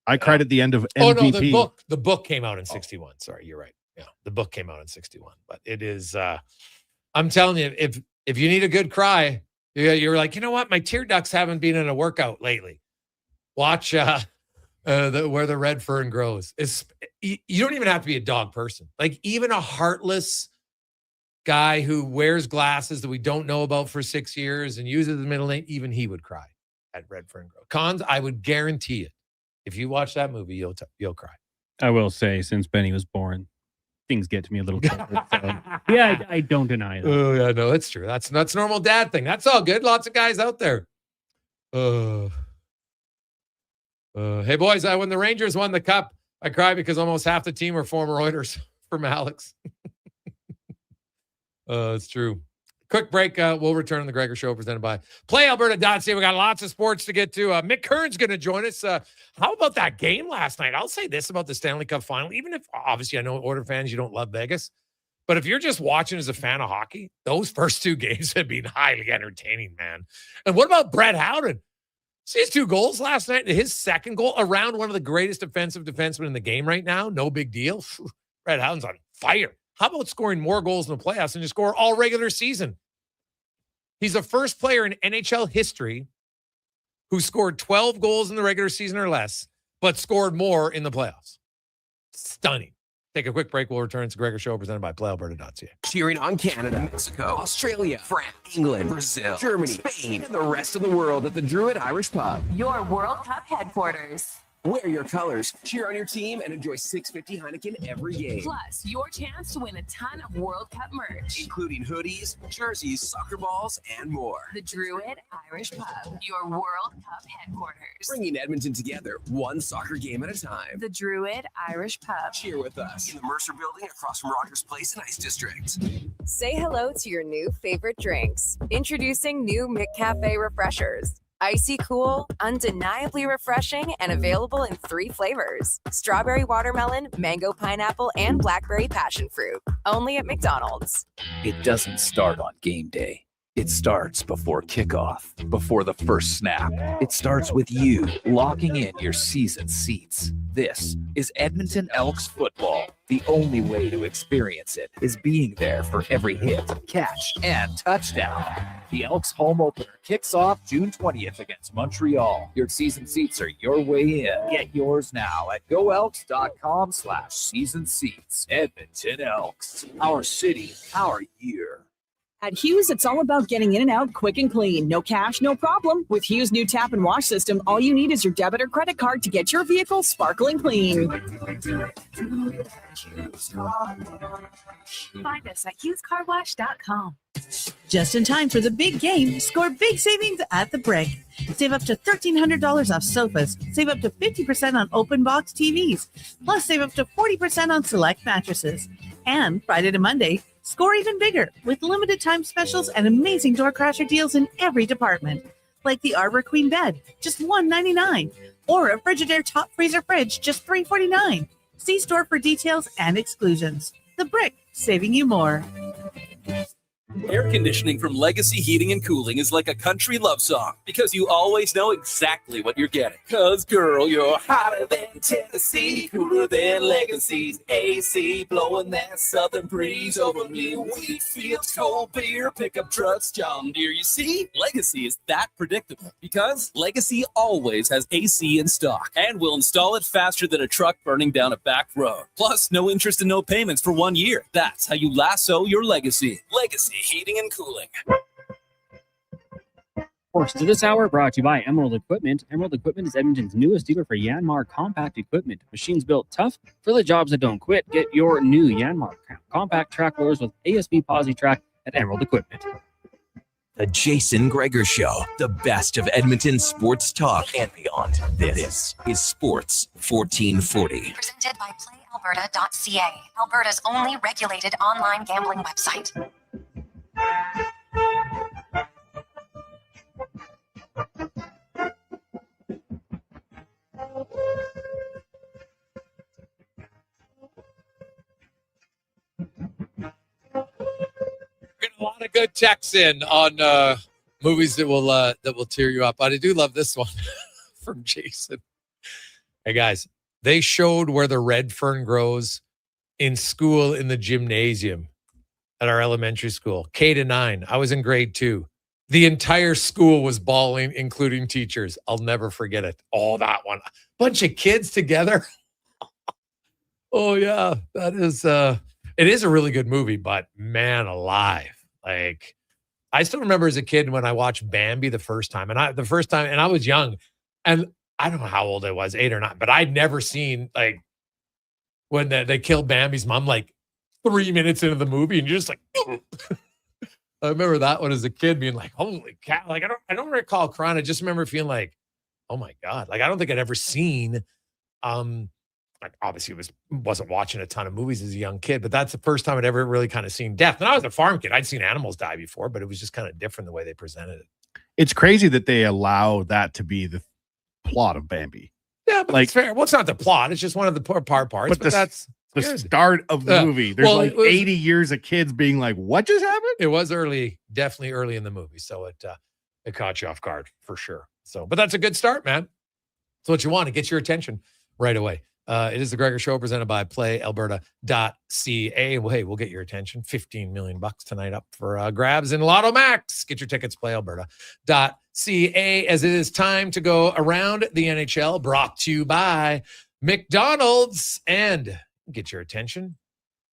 Speaker 13: I cried at the end of MVP.
Speaker 5: Oh, no, the book came out in 61. Sorry, you're right. Yeah, the book came out in 61. But it is, I'm telling you, if you need a good cry, you're like, you know what? My tear ducts haven't been in a workout lately. Watch Where the Red Fern Grows. You don't even have to be a dog person. Like even a heartless guy who wears glasses that we don't know about for 6 years and uses the middle name, even he would cry at Red Fern Grows. Cons, I would guarantee it. If you watch that movie, you'll cry.
Speaker 6: I will say, since Benny was born, things get to me a little bit. So, yeah, I don't deny that.
Speaker 5: Oh, yeah, no, that's true. That's normal dad thing. That's all good. Lots of guys out there. Hey, boys, when the Rangers won the cup, I cried because almost half the team are former Oilers from Alex. It's true. Quick break. We'll return on the Gregor Show presented by PlayAlberta.ca. We got lots of sports to get to. Mick Kern's going to join us. How about that game last night? I'll say this about the Stanley Cup final. Even if, obviously, I know Oilers fans, you don't love Vegas. But if you're just watching as a fan of hockey, those first two games have been highly entertaining, man. And what about Brett Howden? See his 2 goals last night? His second goal around one of the greatest defensive defensemen in the game right now. No big deal. Brett Howden's on fire. How about scoring more goals in the playoffs than you score all regular season? He's the first player in NHL history who scored 12 goals in the regular season or less, but scored more in the playoffs. Stunning. Take a quick break. We'll return to Gregor Show presented by PlayAlberta.ca.
Speaker 3: Cheering on Canada, Mexico, Australia, France, England, Brazil, Germany, Spain, and the rest of the world at the Druid Irish Pub.
Speaker 22: Your World Cup headquarters.
Speaker 3: Wear your colors, cheer on your team, and enjoy $6.50 Heineken every game.
Speaker 22: Plus, your chance to win a ton of World Cup merch,
Speaker 3: including hoodies, jerseys, soccer balls, and more.
Speaker 22: The Druid Irish Pub, your World Cup headquarters.
Speaker 3: Bringing Edmonton together, one soccer game at a time.
Speaker 22: The Druid Irish Pub.
Speaker 3: Cheer with us in the Mercer Building across from Rogers Place and Ice District.
Speaker 23: Say hello to your new favorite drinks. Introducing new McCafe Refreshers. Icy cool, undeniably refreshing, and available in 3 flavors. Strawberry watermelon, mango pineapple, and blackberry passion fruit. Only at McDonald's.
Speaker 8: It doesn't start on game day. It starts before kickoff, before the first snap. It starts with you locking in your season seats. This is Edmonton Elks football. The only way to experience it is being there for every hit, catch, and touchdown. The Elks home opener kicks off June 20th against Montreal. Your season seats are your way in. Get yours now at goelks.com/season seats. Edmonton Elks. Our city, our year.
Speaker 2: At Hughes, it's all about getting in and out quick and clean. No cash, no problem. With Hughes' new tap and wash system, all you need is your debit or credit card to get your vehicle sparkling clean.
Speaker 22: Find us at hughescarwash.com.
Speaker 14: Just in time for the big game, score big savings at the Brick. Save up to $1,300 off sofas, save up to 50% on open box TVs, plus save up to 40% on select mattresses. And Friday to Monday, score even bigger with limited time specials and amazing door crasher deals in every department. Like the Arbor Queen bed, just $199, or a Frigidaire top freezer fridge, just $349. See store for details and exclusions. The Brick, saving you more.
Speaker 20: Air conditioning from Legacy Heating and Cooling is like a country love song because you always know exactly what you're getting. Cause girl, you're hotter than Tennessee, cooler than Legacy's AC, blowing that southern breeze over me. Wheat fields, cold beer, pickup trucks, John Deere. You see, Legacy is that predictable because Legacy always has AC in stock and will install it faster than a truck burning down a back road. Plus, no interest and no payments for 1 year. That's how you lasso your Legacy. Legacy Heating and Cooling.
Speaker 6: Sports to this hour brought to you by Emerald Equipment. Emerald Equipment is Edmonton's newest dealer for Yanmar compact equipment. Machines built tough for the jobs that don't quit. Get your new Yanmar compact track loaders with ASB Posi Track at Emerald Equipment.
Speaker 3: The Jason Gregor Show, the best of Edmonton sports talk and beyond. This is Sports 1440.
Speaker 4: Presented by PlayAlberta.ca, Alberta's only regulated online gambling website.
Speaker 5: Getting a lot of good texts in on movies that will tear you up. But I do love this one from Jason. Hey guys, they showed where the red fern grows in school in the gymnasium at our elementary school, K to 9. I was in grade 2. The entire school was bawling, including teachers. I'll never forget it. Oh, that one. Bunch of kids together. Oh yeah, that is it is a really good movie, but man alive. Like, I still remember as a kid when I watched Bambi the first time, and I was young, and I don't know how old I was, 8 or 9, but I'd never seen, like, when they killed Bambi's mom, like 3 minutes into the movie, and you're just like, I remember that one as a kid being like, holy cow. Like, I don't recall crying. I just remember feeling like, oh my God. Like, I don't think I'd ever seen, like, obviously wasn't watching a ton of movies as a young kid, but that's the first time I'd ever really kind of seen death. And I was a farm kid. I'd seen animals die before, but it was just kind of different the way they presented it.
Speaker 13: It's crazy that they allow that to be the plot of Bambi.
Speaker 5: Yeah, but like, it's fair. Well, it's not the plot. It's just one of the parts. But that's
Speaker 13: the start of the movie. There's 80 years of kids being like, what just happened?
Speaker 5: It was early, definitely early in the movie. So it caught you off guard for sure. So, but that's a good start, man. That's what you want. It gets your attention right away. It is the Gregor Show presented by PlayAlberta.ca. Well, hey, we'll get your attention. $15 million tonight up for grabs in Lotto Max. Get your tickets, PlayAlberta.ca, as it is time to go around the NHL, brought to you by McDonald's. And get your attention.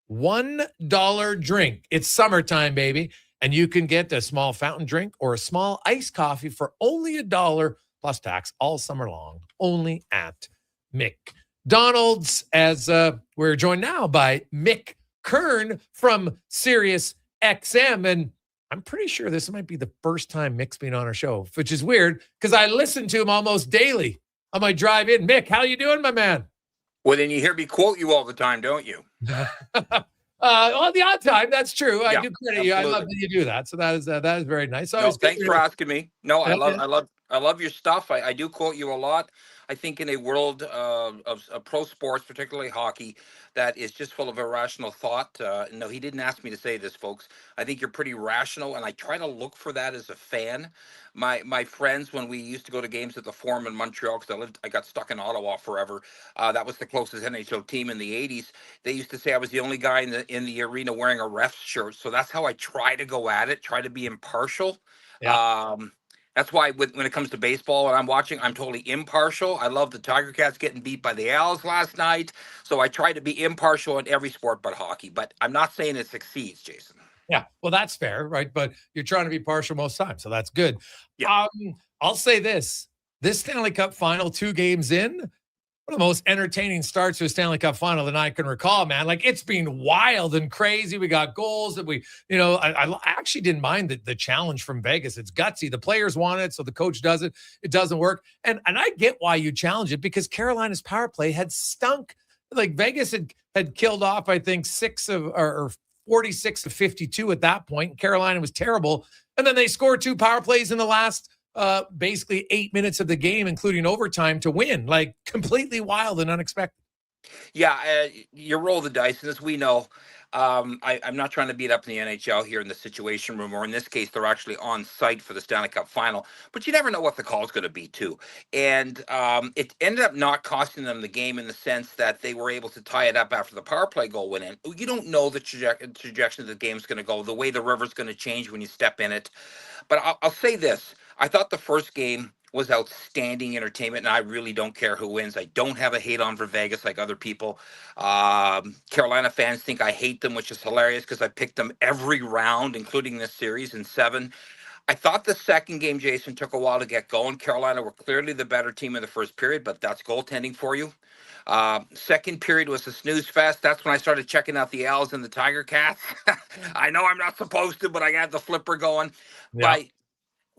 Speaker 5: $1 drink. It's summertime, baby. And you can get a small fountain drink or a small iced coffee for only $1 plus tax all summer long, only at McDonald's, as we're joined now by Mick Kern from Sirius XM. And I'm pretty sure this might be the first time Mick's been on our show, which is weird because I listen to him almost daily on my drive in. Mick, how you doing, my man?
Speaker 15: Well, then you hear me quote you all the time, don't you?
Speaker 5: Well, the odd time, that's true.
Speaker 15: Yeah,
Speaker 5: I do credit you. I love that you do that. So that is very nice.
Speaker 15: No, thanks for asking me. No, I love your stuff. I do quote you a lot. I think in a world of pro sports, particularly hockey, that is just full of irrational thought. No, he didn't ask me to say this, folks. I think you're pretty rational, and I try to look for that as a fan. My friends, when we used to go to games at the Forum in Montreal, because I got stuck in Ottawa forever. That was the closest NHL team in the 80s. They used to say I was the only guy in the arena wearing a ref shirt. So that's how I try to go at it, try to be impartial. Yeah. That's why when it comes to baseball and I'm watching, I'm totally impartial. I love the Tiger Cats getting beat by the Owls last night. So I try to be impartial in every sport but hockey. But I'm not saying it succeeds, Jason.
Speaker 5: Yeah, well, that's fair, right? But you're trying to be partial most times, so that's good.
Speaker 15: Yeah.
Speaker 5: I'll say this Stanley Cup final, 2 games in, one of the most entertaining starts to a Stanley Cup final than I can recall, man. Like, it's been wild and crazy. We got goals that I actually didn't mind the challenge from Vegas. It's gutsy. The players want it, so the coach does it. It doesn't work. And I get why you challenge it, because Carolina's power play had stunk. Like, Vegas had killed off, I think, 46 to 52 at that point. Carolina was terrible. And then they scored 2 power plays in the last basically 8 minutes of the game, including overtime, to win. Like, completely wild and unexpected.
Speaker 15: Yeah, you roll the dice, and as we know, I'm not trying to beat up the NHL here in the Situation Room, or in this case, they're actually on site for the Stanley Cup final. But you never know what the call is going to be, too. And it ended up not costing them the game in the sense that they were able to tie it up after the power play goal went in. You don't know the trajectory of the game's going to go, the way the river's going to change when you step in it. But I'll say this. I thought the first game was outstanding entertainment, and I really don't care who wins. I don't have a hate on for Vegas like other people. Carolina fans think I hate them, which is hilarious because I picked them every round, including this series in 7. I thought the second game, Jason, took a while to get going. Carolina were clearly the better team in the first period, but that's goaltending for you. Second period was a snooze fest. That's when I started checking out the Owls and the Tiger Cats. I know I'm not supposed to, but I got the flipper going.
Speaker 5: Yeah.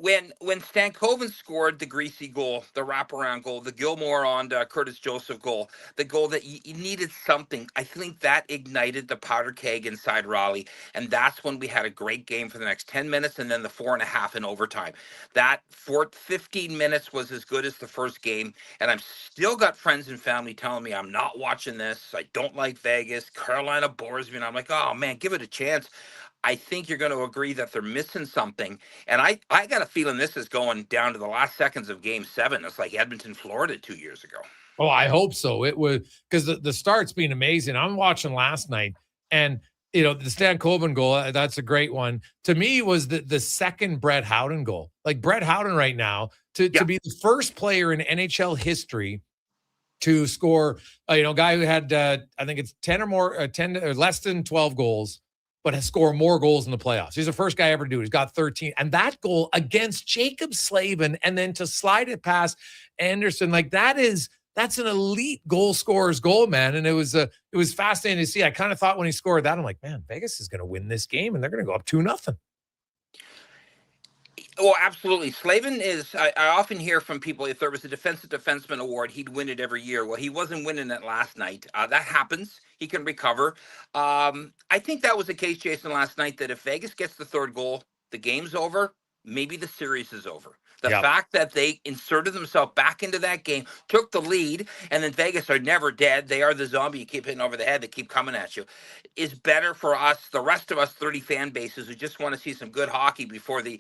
Speaker 15: When Stankoven scored the greasy goal, the wraparound goal, the Gilmore on Curtis Joseph goal, the goal that you needed something, I think that ignited the powder keg inside Raleigh. And that's when we had a great game for the next 10 minutes and then the 4.5 in overtime. That 15 minutes was as good as the first game. And I've still got friends and family telling me I'm not watching this. I don't like Vegas. Carolina bores me. And I'm like, oh, man, give it a chance. I think you're going to agree that they're missing something. And I got a feeling this is going down to the last seconds of Game 7. It's like Edmonton, Florida 2 years ago.
Speaker 5: Oh, I hope so. It was because the start's been amazing. I'm watching last night, and the Stankoven goal, that's a great one. To me, was the second Brett Howden goal. Like, Brett Howden right now, to be the first player in NHL history to score, guy who had, I think it's 10 or less than 12 goals, but has scored more goals in the playoffs. He's the first guy ever to do it. He's got 13. And that goal against Jacob Slavin, and then to slide it past Anderson, like, that's an elite goal scorer's goal, man. And it was fascinating to see. I kind of thought when he scored that, I'm like, man, Vegas is going to win this game, and they're going to go up 2-0.
Speaker 15: Oh, absolutely. Slavin is, I often hear from people, if there was a defensive defenseman award, he'd win it every year. Well, he wasn't winning it last night. That happens. He can recover. I think that was the case, Jason, last night, that if Vegas gets the third goal, the game's over. Maybe the series is over. The fact that they inserted themselves back into that game, took the lead, and then Vegas are never dead. They are the zombie you keep hitting over the head. They keep coming at you. Is better for us, the rest of us 30 fan bases who just want to see some good hockey before the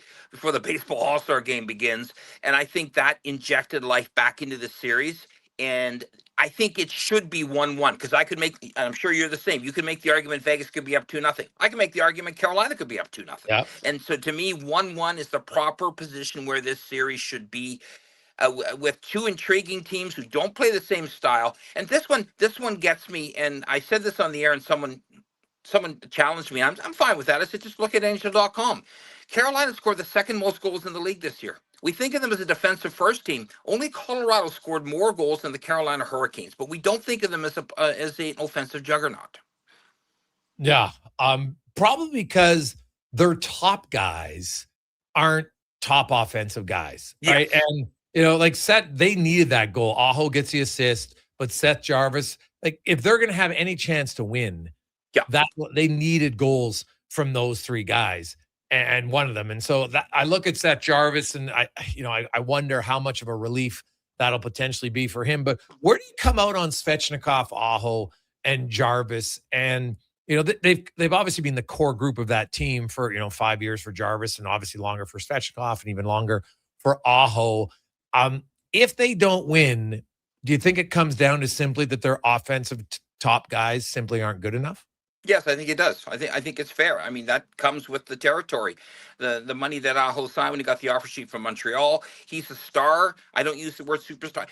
Speaker 15: baseball all-star game begins. And I think that injected life back into the series. And I think it should be 1-1 because I could make, and I'm sure you're the same. You can make the argument Vegas could be up 2-0. I can make the argument Carolina could be up 2-0.
Speaker 5: Yeah.
Speaker 15: And so to me, 1-1 is the proper position where this series should be, with two intriguing teams who don't play the same style. And this one gets me. And I said this on the air, and someone challenged me. I'm fine with that. I said, just look at NHL.com. Carolina scored the second most goals in the league this year. We think of them as a defensive first team. Only Colorado scored more goals than the Carolina Hurricanes, but we don't think of them as an offensive juggernaut.
Speaker 5: Yeah, probably because their top guys aren't top offensive guys, right? And like Seth, they needed that goal. Aho gets the assist, but Seth Jarvis, like, if they're going to have any chance to win, they needed goals from those three guys. And one of them. And so that, I look at Seth Jarvis, and I wonder how much of a relief that'll potentially be for him. But where do you come out on Svechnikov, Aho, and Jarvis? And they've obviously been the core group of that team for 5 years for Jarvis, and obviously longer for Svechnikov, and even longer for Aho. If they don't win, do you think it comes down to simply that their offensive top guys simply aren't good enough?
Speaker 15: Yes, I think it does. I think it's fair. I mean, that comes with the territory. The money that Aho signed when he got the offer sheet from Montreal. He's a star. I don't use the word superstar.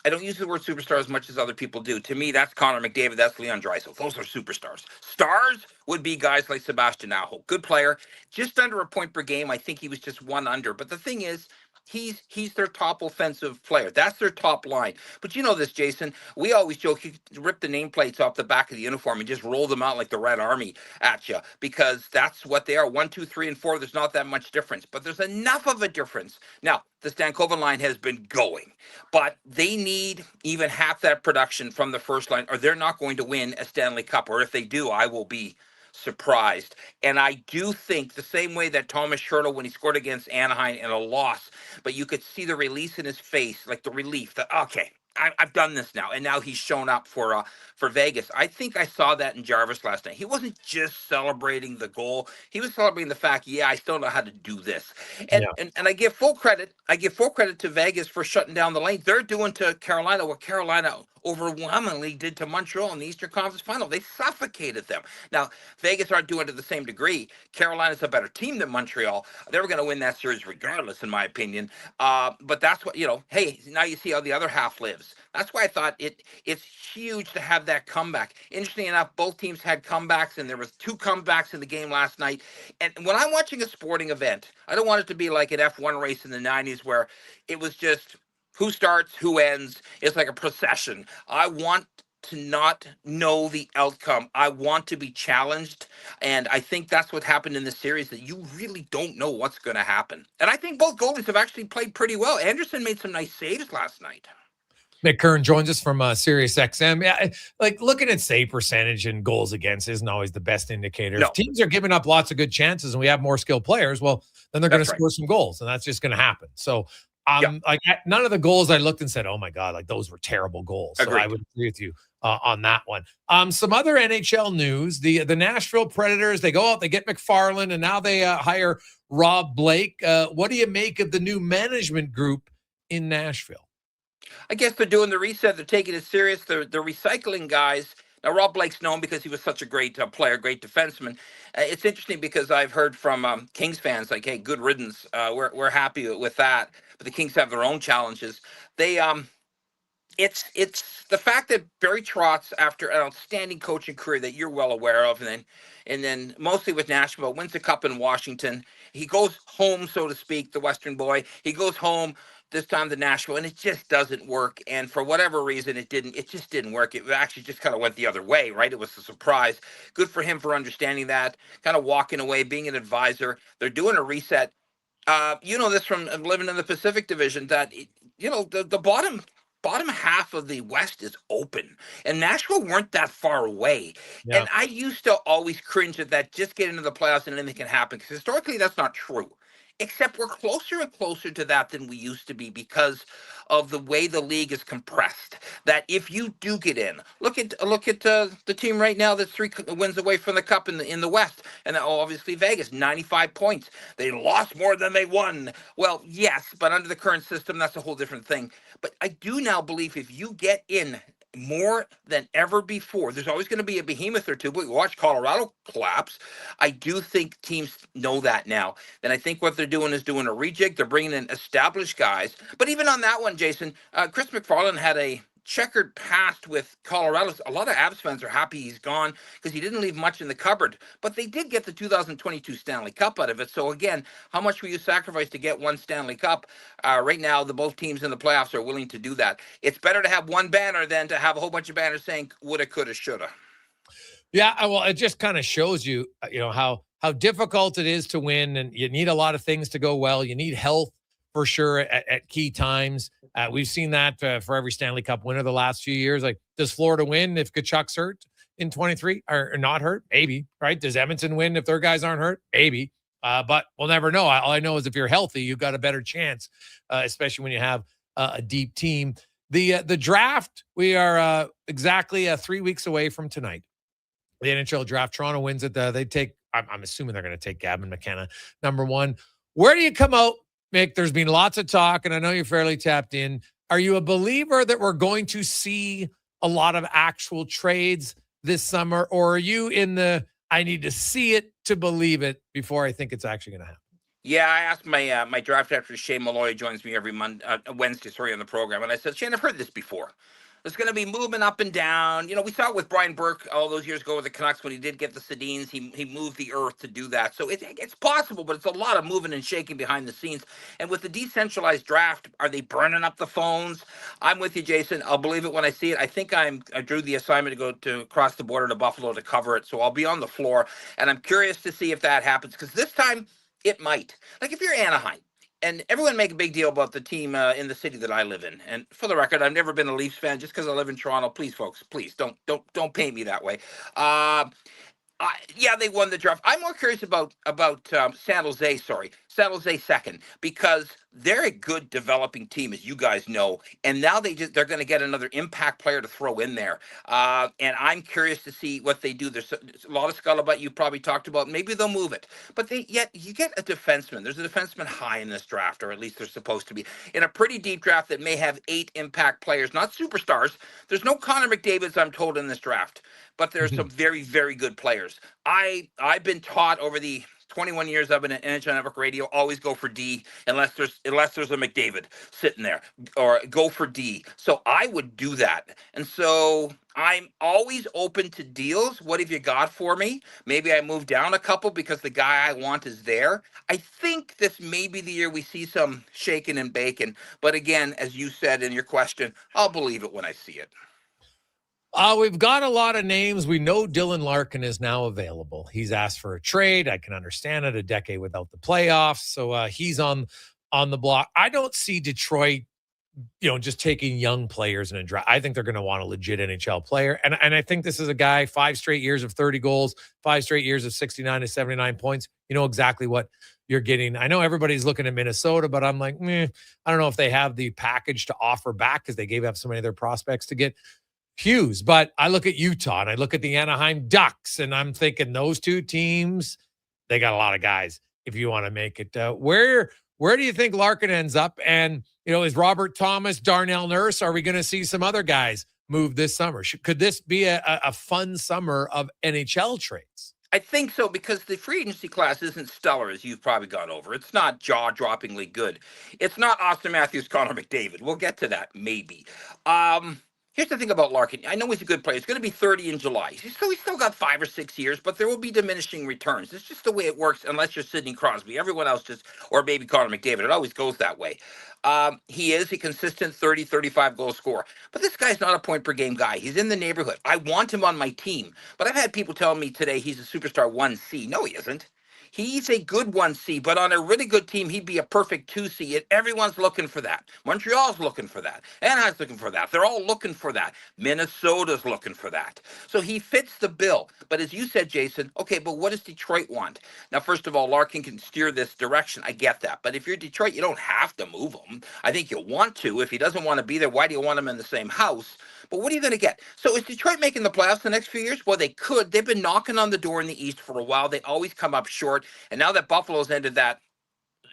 Speaker 15: I don't use the word superstar as much as other people do. To me, that's Connor McDavid. That's Leon Draisaitl. Those are superstars. Stars would be guys like Sebastian Aho. Good player. Just under a point per game. I think he was just one under. But the thing is, he's their top offensive player. That's their top line. But you know this, Jason. We always joke you could rip the nameplates off the back of the uniform and just roll them out like the Red Army at you, because that's what they are. 1, 2, 3, and 4. There's not that much difference. But there's enough of a difference. Now, the Stankoven line has been going, but they need even half that production from the first line, or they're not going to win a Stanley Cup. Or if they do, I will be surprised. And I do think the same way that Thomas Hertl, when he scored against Anaheim in a loss, but you could see the release in his face, like the relief that, okay, I've done this now. And now he's shown up for Vegas. I think I saw that in Jarvis last night. He wasn't just celebrating the goal. He was celebrating the fact, yeah, I still know how to do this. And, and I give full credit. I give full credit to Vegas for shutting down the lane. They're doing to Carolina what Carolina overwhelmingly did to Montreal in the Eastern Conference Final. They suffocated them. Now, Vegas aren't doing it to the same degree. Carolina's a better team than Montreal. They were going to win that series regardless, in my opinion. But that's what, hey, now you see how the other half lives. That's why I thought it's huge to have that comeback. Interesting enough, both teams had comebacks, and there was 2 comebacks in the game last night. And when I'm watching a sporting event, I don't want it to be like an F1 race in the 90s where it was just who starts, who ends. It's like a procession. I want to not know the outcome. I want to be challenged. And I think that's what happened in this series, that you really don't know what's going to happen. And I think both goalies have actually played pretty well. Anderson made some nice saves last night.
Speaker 5: Mick Kern joins us from Sirius XM. Yeah, like looking at save percentage and goals against isn't always the best indicator.
Speaker 15: No.
Speaker 5: If teams are giving up lots of good chances and we have more skilled players, well, then they're going to score some goals, and that's just going to happen. So like none of the goals I looked and said, oh my God, like those were terrible goals. So I would agree with you on that one. Some other NHL news, the Nashville Predators, they go out, they get McFarland, and now they hire Rob Blake. What do you make of the new management group in Nashville?
Speaker 15: I guess they're doing the reset. They're taking it serious. They're recycling guys. Now, Rob Blake's known because he was such a great player, great defenseman. It's interesting because I've heard from Kings fans like, hey, good riddance. We're happy with that. But the Kings have their own challenges. They it's the fact that Barry Trotz, after an outstanding coaching career that you're well aware of, and then mostly with Nashville, wins the Cup in Washington. He goes home, so to speak, the Western boy. He goes home this time to Nashville, and it just doesn't work. And for whatever reason, it just didn't work. It actually just kind of went the other way, right? It was a surprise. Good for him for understanding that, kind of walking away, being an advisor. They're doing a reset. You know this from living in the Pacific Division, that, the bottom half of the West is open, and Nashville weren't that far away. Yeah. And I used to always cringe at that, just get into the playoffs and anything can happen, because historically that's not true. Except we're closer and closer to that than we used to be because of the way the league is compressed. That if you do get in, look at the team right now that's 3 wins away from the Cup in the West, and obviously Vegas, 95 points. They lost more than they won. Well, yes, but under the current system, that's a whole different thing. But I do now believe if you get in more than ever before, there's always going to be a behemoth or two, but we watch Colorado collapse. I do think teams know that now. And I think what they're doing is doing a rejig. They're bringing in established guys. But even on that one, Jason, Chris McFarland had a checkered past with Colorado. A lot of Avs fans are happy he's gone because he didn't leave much in the cupboard. But they did get the 2022 Stanley Cup out of it. So again, how much will you sacrifice to get one Stanley Cup? Right now, both teams in the playoffs are willing to do that. It's better to have one banner than to have a whole bunch of banners saying woulda, coulda, shoulda.
Speaker 5: Yeah, well, it just kind of shows you, how difficult it is to win, and you need a lot of things to go well. You need health for sure at key times. We've seen that for every Stanley Cup winner the last few years. Like, does Florida win if Tkachuk's hurt in 23 or not hurt? Maybe, right? Does Edmonton win if their guys aren't hurt? Maybe. But we'll never know. All I know is if you're healthy, you've got a better chance, especially when you have a deep team. The draft, we are exactly 3 weeks away from tonight. The NHL draft, Toronto wins it. They take, I'm assuming they're going to take Gavin McKenna, number 1. Where do you come out, Mick? There's been lots of talk, and I know you're fairly tapped in. Are you a believer that we're going to see a lot of actual trades this summer, or are you in the I need to see it to believe it before I think it's actually going to happen?
Speaker 15: Yeah, I asked my my draft editor Shane Malloy, joins me every Wednesday, on the program, and I said, Shane, I've heard this before. There's going to be movement up and down. You know, we saw it with Brian Burke all those years ago with the Canucks when he did get the Sedins. He moved the earth to do that. So it's possible, but it's a lot of moving and shaking behind the scenes. And with the decentralized draft, are they burning up the phones? I'm with you, Jason. I'll believe it when I see it. I think I drew the assignment to go to cross the border to Buffalo to cover it. So I'll be on the floor, and I'm curious to see if that happens, because this time it might. Like if you're Anaheim, and everyone make a big deal about the team in the city that I live in. And for the record, I've never been a Leafs fan just because I live in Toronto. Please, folks, please don't paint me that way. Yeah, they won the draft. I'm more curious about San Jose. San Jose second, because they're a good developing team, as you guys know. And now they're going to get another impact player to throw in there. And I'm curious to see what they do. There's a lot of scuttlebutt you probably talked about. Maybe they'll move it, but yet you get a defenseman. There's a defenseman high in this draft, or at least they're supposed to be, in a pretty deep draft that may have 8 impact players, not superstars. There's no Connor McDavids, I'm told, in this draft, but there's some very, very good players. I've been taught over the 21 years I've been at NHL Network Radio, always go for D unless there's a McDavid sitting there, or go for D. So I would do that. And so I'm always open to deals. What have you got for me? Maybe I move down a couple because the guy I want is there. I think this may be the year we see some shaking and baking. But again, as you said in your question, I'll believe it when I see it.
Speaker 5: We've got a lot of names. We know Dylan Larkin is now available. He's asked for a trade. I can understand it. A decade without the playoffs. So he's on the block. I don't see Detroit, just taking young players in a draft. I think they're going to want a legit NHL player. And I think this is a guy, 5 straight years of 30 goals, 5 straight years of 69 to 79 points. You know exactly what you're getting. I know everybody's looking at Minnesota, but I'm like, I don't know if they have the package to offer back, because they gave up so many of their prospects to get Hughes. But I look at Utah and I look at the Anaheim Ducks, and I'm thinking those two teams, they got a lot of guys if you want to make it. Where do you think Larkin ends up? And, is Robert Thomas, Darnell Nurse, are we going to see some other guys move this summer? Could this be a fun summer of NHL trades?
Speaker 15: I think so, because the free agency class isn't stellar, as you've probably gone over. It's not jaw-droppingly good. It's not Austin Matthews, Connor McDavid. We'll get to that, maybe. Here's the thing about Larkin. I know he's a good player. He's going to be 30 in July. He's still got 5 or 6 years, but there will be diminishing returns. It's just the way it works, unless you're Sidney Crosby. Everyone else or maybe Connor McDavid. It always goes that way. He is a consistent 30, 35 goal scorer. But this guy's not a point-per-game guy. He's in the neighborhood. I want him on my team. But I've had people telling me today he's a superstar 1C. No, he isn't. He's a good 1C, but on a really good team, he'd be a perfect 2C. And everyone's looking for that. Montreal's looking for that. Anaheim's looking for that. They're all looking for that. Minnesota's looking for that. So he fits the bill. But as you said, Jason, okay, but what does Detroit want? Now, first of all, Larkin can steer this direction. I get that. But if you're Detroit, you don't have to move him. I think you want to. If he doesn't want to be there, why do you want him in the same house? But what are you going to get? So is Detroit making the playoffs the next few years? Well, they could. They've been knocking on the door in the East for a while. They always come up short. And now that Buffalo's ended that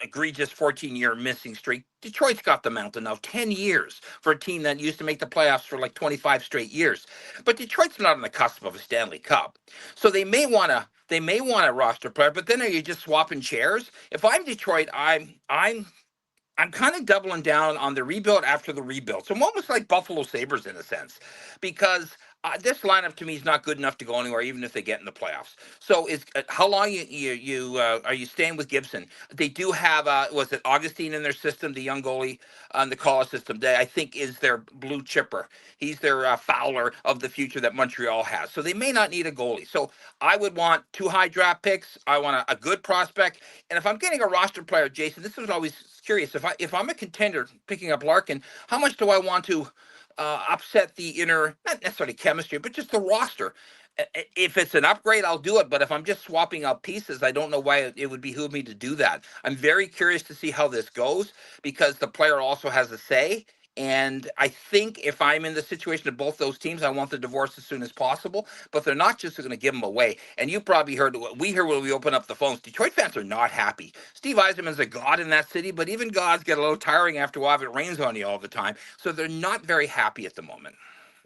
Speaker 15: egregious 14-year missing streak, Detroit's got the mountain now. 10 years for a team that used to make the playoffs for like 25 straight years. But Detroit's not on the cusp of a Stanley Cup. So they may want a roster player, but then are you just swapping chairs? If I'm Detroit, I'm kind of doubling down on the rebuild after the rebuild. So I'm almost like Buffalo Sabres in a sense, because this lineup to me is not good enough to go anywhere, even if they get in the playoffs. So how long are you staying with Gibson? They do have was it Augustine in their system, the young goalie on the call system? They, I think, is their blue chipper. He's their Fowler of the future that Montreal has. So they may not need a goalie. So I would want 2 high draft picks. I want a good prospect. And if I'm getting a roster player, Jason, this was always curious. If I'm a contender picking up Larkin, how much do I want to upset the inner, not necessarily chemistry, but just the roster? If it's an upgrade, I'll do it. But if I'm just swapping out pieces, I don't know why it would behoove me to do that. I'm very curious to see how this goes, because the player also has a say. And I think if I'm in the situation of both those teams, I want the divorce as soon as possible. But they're not just going to give them away. And you probably heard what we hear when we open up the phones. Detroit fans are not happy. Steve Yzerman's a god in that city, but even gods get a little tiring after a while if it rains on you all the time. So they're not very happy at the moment.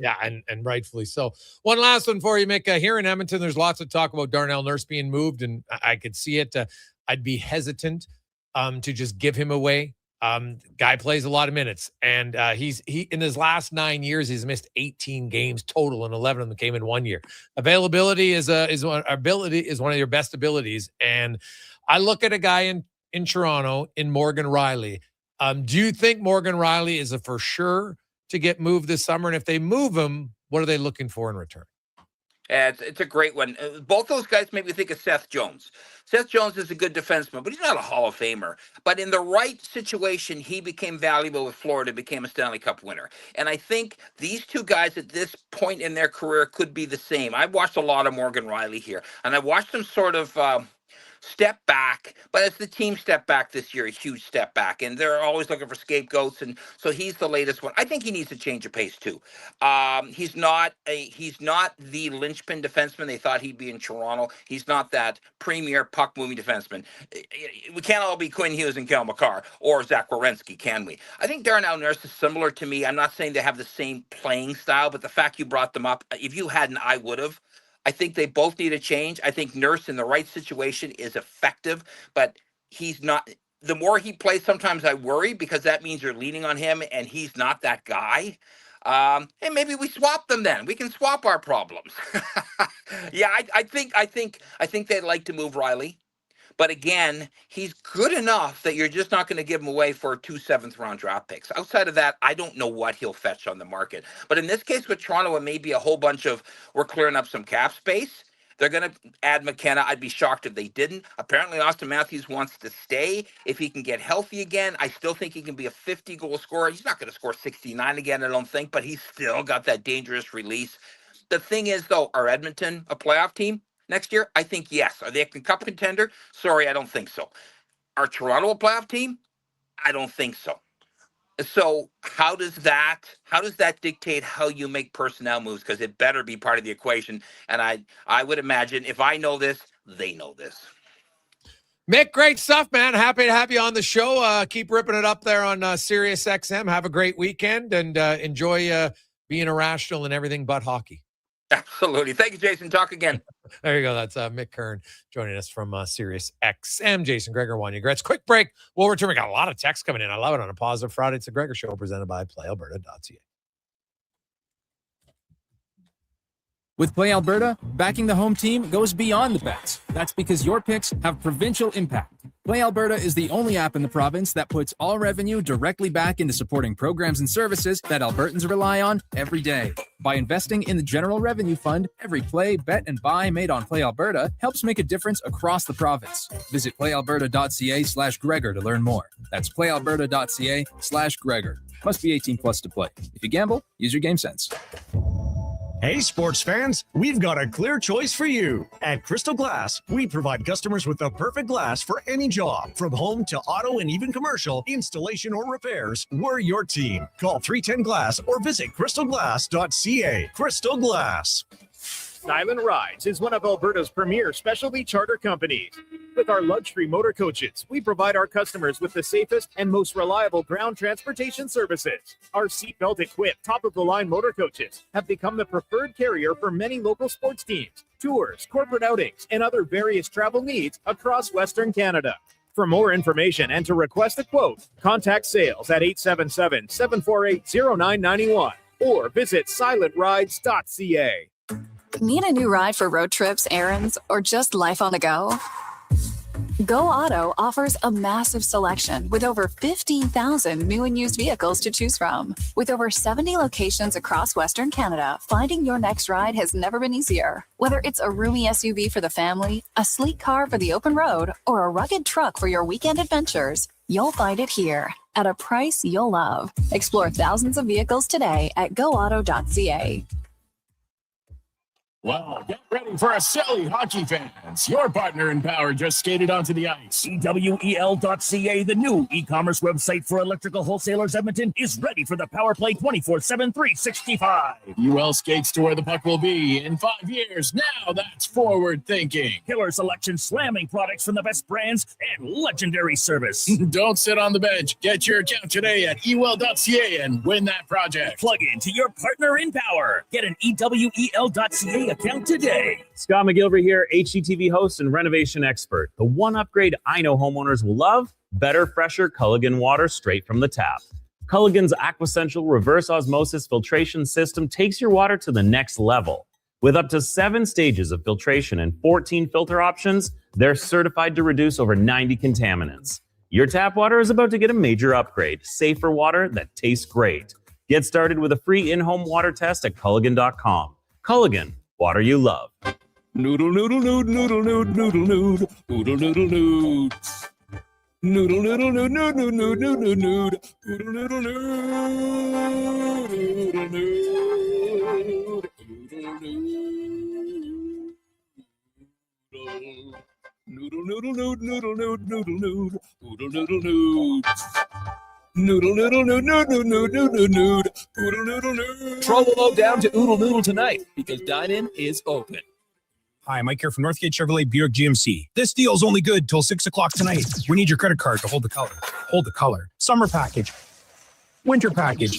Speaker 5: Yeah, and rightfully so. One last one for you, Mick. Here in Edmonton, there's lots of talk about Darnell Nurse being moved, and I could see it. I'd be hesitant to just give him away. Guy plays a lot of minutes, and he in his last 9 years he's missed 18 games total, and 11 of them came in 1 year. Availability is one of your best abilities, and I look at a guy in Toronto in Morgan Riley. Do you think Morgan Riley is a for sure to get moved this summer? And if they move him, what are they looking for in return?
Speaker 15: It's a great one. Both those guys make me think of Seth Jones. Seth Jones is a good defenseman, but he's not a Hall of Famer. But in the right situation, he became valuable with Florida, became a Stanley Cup winner. And I think these two guys at this point in their career could be the same. I've watched a lot of Morgan Riley here, and I watched him sort of step back, but as the team stepped back this year, a huge step back, and they're always looking for scapegoats, and so he's the latest one. I think he needs to change of pace too. He's not the linchpin defenseman they thought he'd be in Toronto. He's not that premier puck moving defenseman. We can't all be Quinn Hughes and Kel McCarr or Zach Werenski, can we? I think Darnell Nurse is similar to me. I'm not saying they have the same playing style, but the fact you brought them up, if you hadn't, I would have. I think they both need a change. I think Nurse in the right situation is effective, but he's not. The more he plays, sometimes I worry because that means you're leaning on him and he's not that guy. And maybe we swap them then. We can swap our problems. Yeah, I think they'd like to move Riley. But again, he's good enough that you're just not going to give him away for 2 7th-round draft picks. Outside of that, I don't know what he'll fetch on the market. But in this case with Toronto, it may be a whole bunch of we're clearing up some cap space. They're going to add McKenna. I'd be shocked if they didn't. Apparently, Austin Matthews wants to stay. If he can get healthy again, I still think he can be a 50-goal scorer. He's not going to score 69 again, I don't think, but he's still got that dangerous release. The thing is, though, are Edmonton a playoff team next year? I think yes. Are they a cup contender? Sorry, I don't think so. Are Toronto a playoff team? I don't think so. So how does that dictate how you make personnel moves? Because it better be part of the equation. And I would imagine if I know this, they know this.
Speaker 5: Mick, great stuff, man. Happy to have you on the show. Keep ripping it up there on Sirius XM. Have a great weekend and enjoy being irrational and everything but hockey.
Speaker 15: Absolutely. Thank you, Jason. Talk again.
Speaker 5: There you go. That's Mick Kern joining us from Sirius XM. Jason Gregor, Wanye Gretz. Quick break. We'll return. We got a lot of texts coming in. I love it on a positive Friday. It's a Gregor Show presented by PlayAlberta.ca.
Speaker 1: With Play Alberta, backing the home team goes beyond the bets. That's because your picks have provincial impact. Play Alberta is the only app in the province that puts all revenue directly back into supporting programs and services that Albertans rely on every day. By investing in the General Revenue Fund, every play, bet, and buy made on Play Alberta helps make a difference across the province. Visit playalberta.ca/Gregor to learn more. That's playalberta.ca/Gregor. Must be 18 plus to play. If you gamble, use your game sense.
Speaker 7: Hey, sports fans, we've got a clear choice for you. At Crystal Glass, we provide customers with the perfect glass for any job. From home to auto and even commercial, installation or repairs, we're your team. Call 310-GLASS or visit crystalglass.ca. Crystal Glass.
Speaker 16: Silent Rides is one of Alberta's premier specialty charter companies. With our luxury motor coaches, we provide our customers with the safest and most reliable ground transportation services. Our seatbelt equipped, top-of-the-line motor coaches have become the preferred carrier for many local sports teams, tours, corporate outings, and other various travel needs across Western Canada. For more information and to request a quote, contact sales at 877-748-0991 or visit silentrides.ca.
Speaker 22: Need a new ride for road trips, errands, or just life on the go? Go Auto offers a massive selection with over 15,000 new and used vehicles to choose from. With over 70 locations across Western Canada, finding your next ride has never been easier. Whether it's a roomy SUV for the family, a sleek car for the open road, or a rugged truck for your weekend adventures, you'll find it here at a price you'll love. Explore thousands of vehicles today at goauto.ca.
Speaker 17: Well, get ready for a silly hockey fans. Your partner in power just skated onto the ice.
Speaker 27: EWEL.ca, the new e-commerce website for electrical wholesalers Edmonton, is ready for the power play 24/7, 365.
Speaker 17: UL skates to where the puck will be in 5 years. Now that's forward thinking.
Speaker 27: Killer selection, slamming products from the best brands, and legendary service.
Speaker 17: Don't sit on the bench. Get your account today at EWEL.ca and win that project.
Speaker 27: Plug into your partner in power. Get an EWEL.ca account today.
Speaker 18: Scott McGilvery here, HGTV host and renovation expert. The one upgrade I know homeowners will love
Speaker 9: Better, fresher Culligan water straight from the tap. Culligan's Aquessential reverse osmosis filtration system takes your water to the next level. With up to 7 stages of filtration and 14 filter options, they're certified to reduce over 90 contaminants. Your tap water is about to get a major upgrade. Safer water that tastes great. Get started with a free in-home water test at Culligan.com. Culligan, water you love.
Speaker 20: Noodle, noodle, nood, noodle, nood, noodle, nood, noodle, noodle, nood. Noodle, noodle, nood, nood, nood, nood, nood, nood, nood. Noodle, noodle, nood, noodle, nood, noodle, noodle, nood, noodle, nood, noodle, nood, noodle, noodle, nood. Noodle, noodle, nood, nood, nood, nood, nood, nood, nood, noodle, noodle, nood.
Speaker 10: Troll down to Oodle Noodle tonight because dine-in is open.
Speaker 12: Hi, Mike here from Northgate Chevrolet Buick GMC. This deal's only good till 6 o'clock tonight. We need your credit card to hold the color. Hold the color. Summer package. Winter package.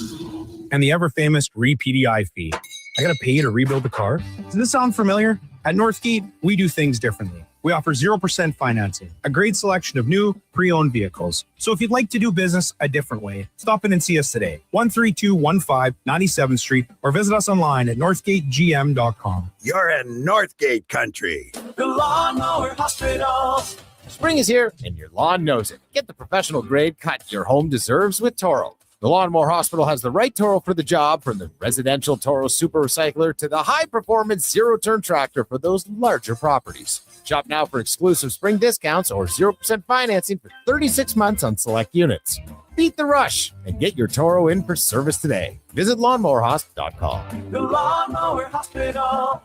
Speaker 12: And the ever-famous re-PDI fee. I gotta pay you to rebuild the car? Does this sound familiar? At Northgate, we do things differently. We offer 0% financing, a great selection of new, pre-owned vehicles. So if you'd like to do business a different way, stop in and see us today. 13215 97th Street or visit us online at northgategm.com.
Speaker 18: You're in Northgate country.
Speaker 10: The Lawnmower Hospital.
Speaker 19: Spring is here, and your lawn knows it. Get the professional grade cut your home deserves with Toro. The Lawnmower Hospital has the right Toro for the job, from the residential Toro Super Recycler to the high-performance zero-turn tractor for those larger properties. Shop now for exclusive spring discounts or 0% financing for 36 months on select units. Beat the rush and get your Toro in for service today. Visit lawnmowerhosp.com.
Speaker 10: The Lawnmower Hospital.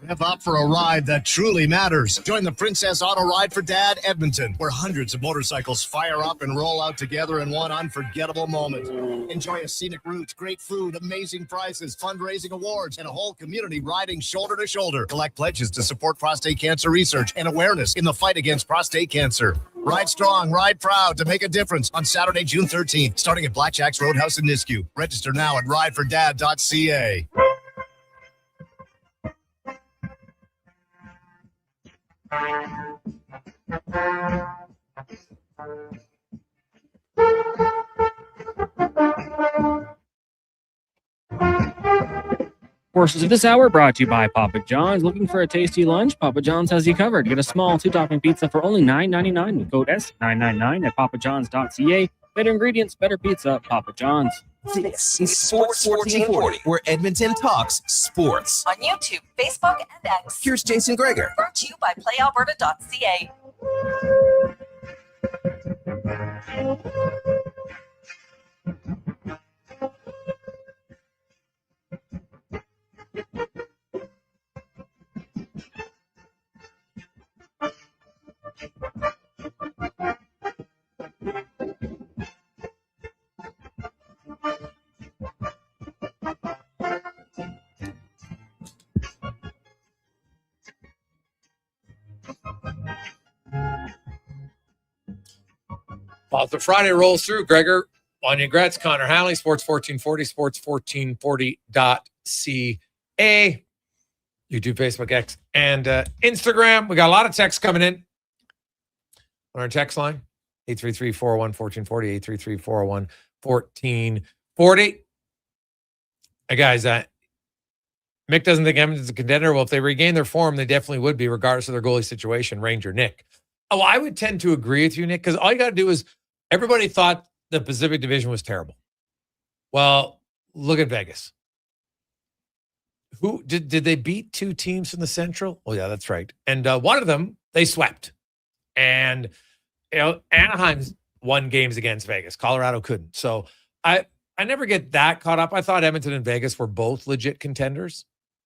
Speaker 7: Rev up for a ride that truly matters. Join the Princess Auto Ride for Dad Edmonton, where hundreds of motorcycles fire up and roll out together in one unforgettable moment. Enjoy a scenic route, great food, amazing prizes, fundraising awards, and a whole community riding shoulder to shoulder. Collect pledges to support prostate cancer research and awareness in the fight against prostate cancer. Ride strong, ride proud to make a difference on Saturday, June 13th, starting at Blackjack's Roadhouse in Nisku. Register now at ridefordad.ca.
Speaker 6: Portions of this hour brought to you by Papa John's. Looking for a tasty lunch? Papa John's has you covered. Get a small 2-topping pizza for only $9.99 with code S999 at papajohns.ca. Better ingredients, better pizza, Papa John's.
Speaker 3: This is Sports 1440, where Edmonton talks sports.
Speaker 26: On YouTube, Facebook, and X.
Speaker 3: Here's Jason Gregor.
Speaker 26: Brought to you by PlayAlberta.ca.
Speaker 5: Well, the Friday rolls through. Gregor, Wanye Gretz, Connor Halley, Sports 1440, sports1440.ca, YouTube, Facebook, X, and Instagram. We got a lot of texts coming in on our text line, 833-401-1440, 833-401-1440. Hey, guys, Mick doesn't think Edmonton's a contender. Well, if they regain their form, they definitely would be, regardless of their goalie situation. Ranger Nick. Oh, I would tend to agree with you, Nick, because all you got to do is everybody thought the Pacific Division was terrible. Well, look at Vegas. Who did they beat 2 teams from the Central? Oh, yeah, that's right. And one of them they swept. And Anaheim's won games against Vegas. Colorado couldn't. So I never get that caught up. I thought Edmonton and Vegas were both legit contenders.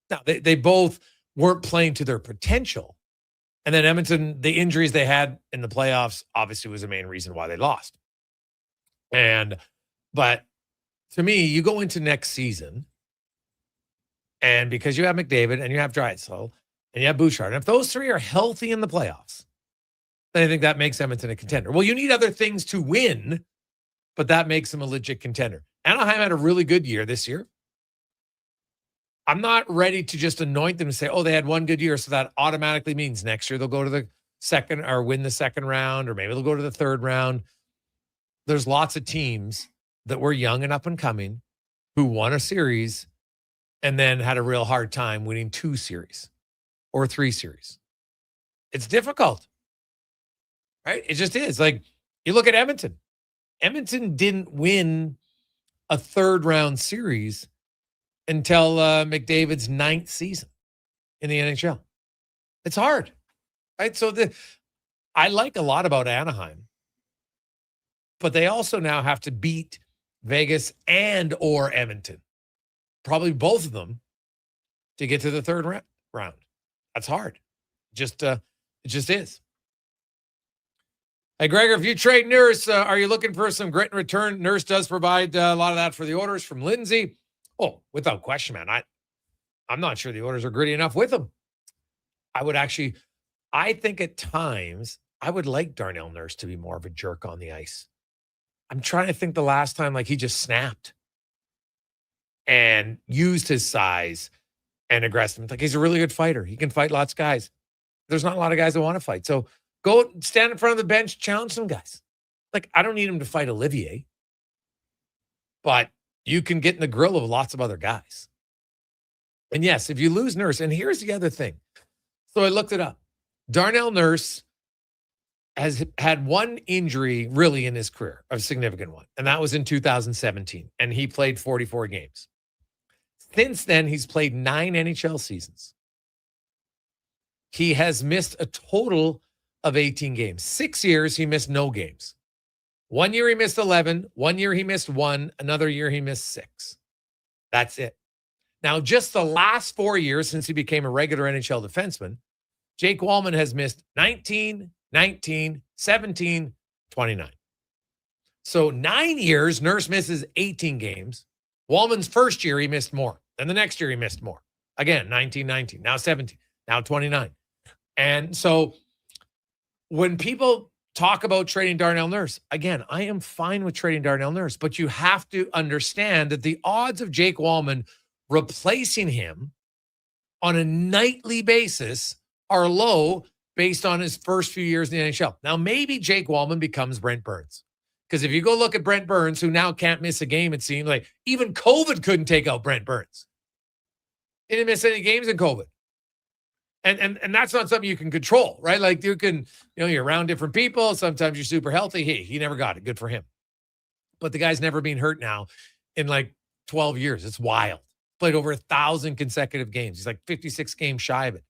Speaker 5: Now, they both weren't playing to their potential. And then Edmonton, the injuries they had in the playoffs obviously was the main reason why they lost. But to me, you go into next season, and because you have McDavid and you have Draisaitl and you have Bouchard, and if those 3 are healthy in the playoffs, then I think that makes Edmonton a contender. Well, you need other things to win, but that makes them a legit contender. Anaheim had a really good year this year. I'm not ready to just anoint them and say, oh, they had one good year, so that automatically means next year they'll go to the second or win the second round, or maybe they'll go to the third round. There's lots of teams that were young and up and coming who won a series and then had a real hard time winning 2 series or 3 series. It's difficult, right? It just is. Like, you look at Edmonton. Edmonton didn't win a third round series until McDavid's 9th season in the NHL. It's hard, right? So I like a lot about Anaheim, but they also now have to beat Vegas and or Edmonton, probably both of them, to get to the third round. That's hard. It just is. Hey, Gregor, if you trade Nurse, are you looking for some grit in return? Nurse does provide a lot of that for the Oilers from Lindsay. Oh, without question, man. I'm not sure the Oilers are gritty enough with him. I think at times I would like Darnell Nurse to be more of a jerk on the ice. I'm trying to think the last time like he just snapped and used his size and aggressiveness. Like, he's a really good fighter. He can fight lots of guys. There's not a lot of guys that want to fight. So go stand in front of the bench, challenge some guys. Like, I don't need him to fight Olivier, but you can get in the grill of lots of other guys. And yes, if you lose Nurse, and here's the other thing. So I looked it up. Darnell Nurse has had one injury really in his career, a significant one, and that was in 2017, and he played 44 games. Since then, he's played 9 NHL seasons. He has missed a total of 18 games. 6 years, he missed no games. 1 year, he missed 11. 1 year, he missed 1. Another year, he missed 6. That's it. Now, just the last 4 years since he became a regular NHL defenseman, Jake Walman has missed 19, 19, 17, 29. So 9 years, Nurse misses 18 games. Walman's first year, he missed more. Then the next year, he missed more. Again, 19, 19, now 17, now 29. And so when people talk about trading Darnell Nurse, again, I am fine with trading Darnell Nurse, but you have to understand that the odds of Jake Walman replacing him on a nightly basis are low based on his first few years in the NHL. Now, maybe Jake Walman becomes Brent Burns. Because if you go look at Brent Burns, who now can't miss a game, it seems like even COVID couldn't take out Brent Burns. He didn't miss any games in COVID. And that's not something you can control, right? Like, you can, you're around different people. Sometimes you're super healthy. Hey, he never got it. Good for him. But the guy's never been hurt now in like 12 years. It's wild. Played over 1,000 consecutive games. He's like 56 games shy of it.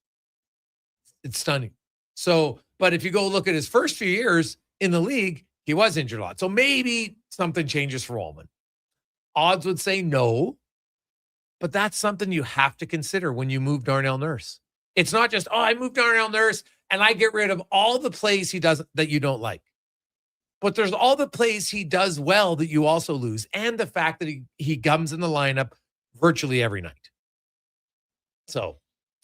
Speaker 5: It's stunning. So, but if you go look at his first few years in the league, he was injured a lot. So maybe something changes for Walman. Odds would say no, but that's something you have to consider when you move Darnell Nurse. It's not just, I moved Darnell Nurse and I get rid of all the plays he does that you don't like. But there's all the plays he does well that you also lose, and the fact that he comes in the lineup virtually every night. So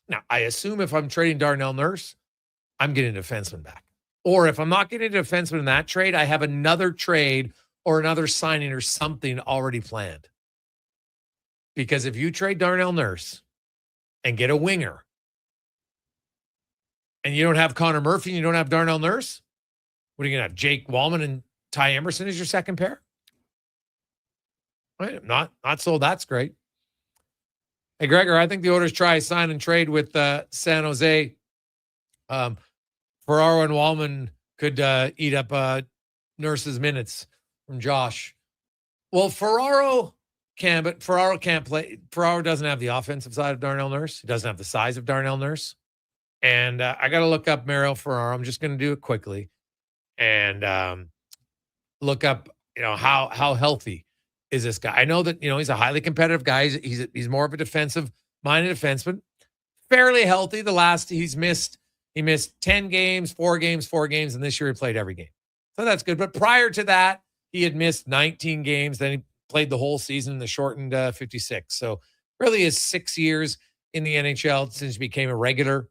Speaker 5: now I assume if I'm trading Darnell Nurse, I'm getting a defenseman back. Or if I'm not getting a defenseman in that trade, I have another trade or another signing or something already planned. Because if you trade Darnell Nurse and get a winger, and you don't have Connor Murphy and you don't have Darnell Nurse, what are you going to have? Jake Walman and Ty Emerson as your second pair? Right? Not so that's great. Hey, Gregor, I think the Oilers try sign and trade with San Jose. Ferraro and Walman could eat up Nurse's minutes from Josh. Well, Ferraro can, but Ferraro can't play. Ferraro doesn't have the offensive side of Darnell Nurse. He doesn't have the size of Darnell Nurse. And I got to look up Mario Ferraro. I'm just going to do it quickly and look up, how healthy is this guy. I know that, he's a highly competitive guy. He's more of a defensive-minded defenseman. Fairly healthy. He missed 10 games, 4 games, and this year he played every game. So that's good. But prior to that, he had missed 19 games. Then he played the whole season in the shortened 56. So really is 6 years in the NHL since he became a regular.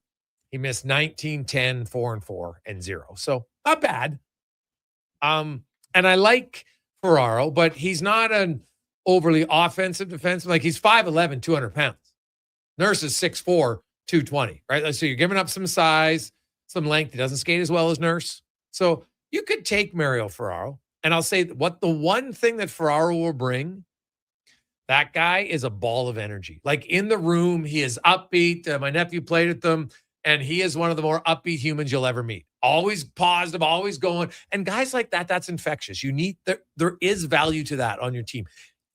Speaker 5: He missed 19, 10, 4-4, and 0. So not bad. And I like Ferraro, but he's not an overly offensive defenseman. Like, he's 5'11", 200 pounds. Nurse is 6'4", 220, right? So you're giving up some size, some length. He doesn't skate as well as Nurse. So you could take Mario Ferraro. And I'll say what the one thing that Ferraro will bring, that guy is a ball of energy. Like in the room, he is upbeat. My nephew played with them, and he is one of the more upbeat humans you'll ever meet. Always positive, always going. And guys like that, that's infectious. You need, there is value to that on your team.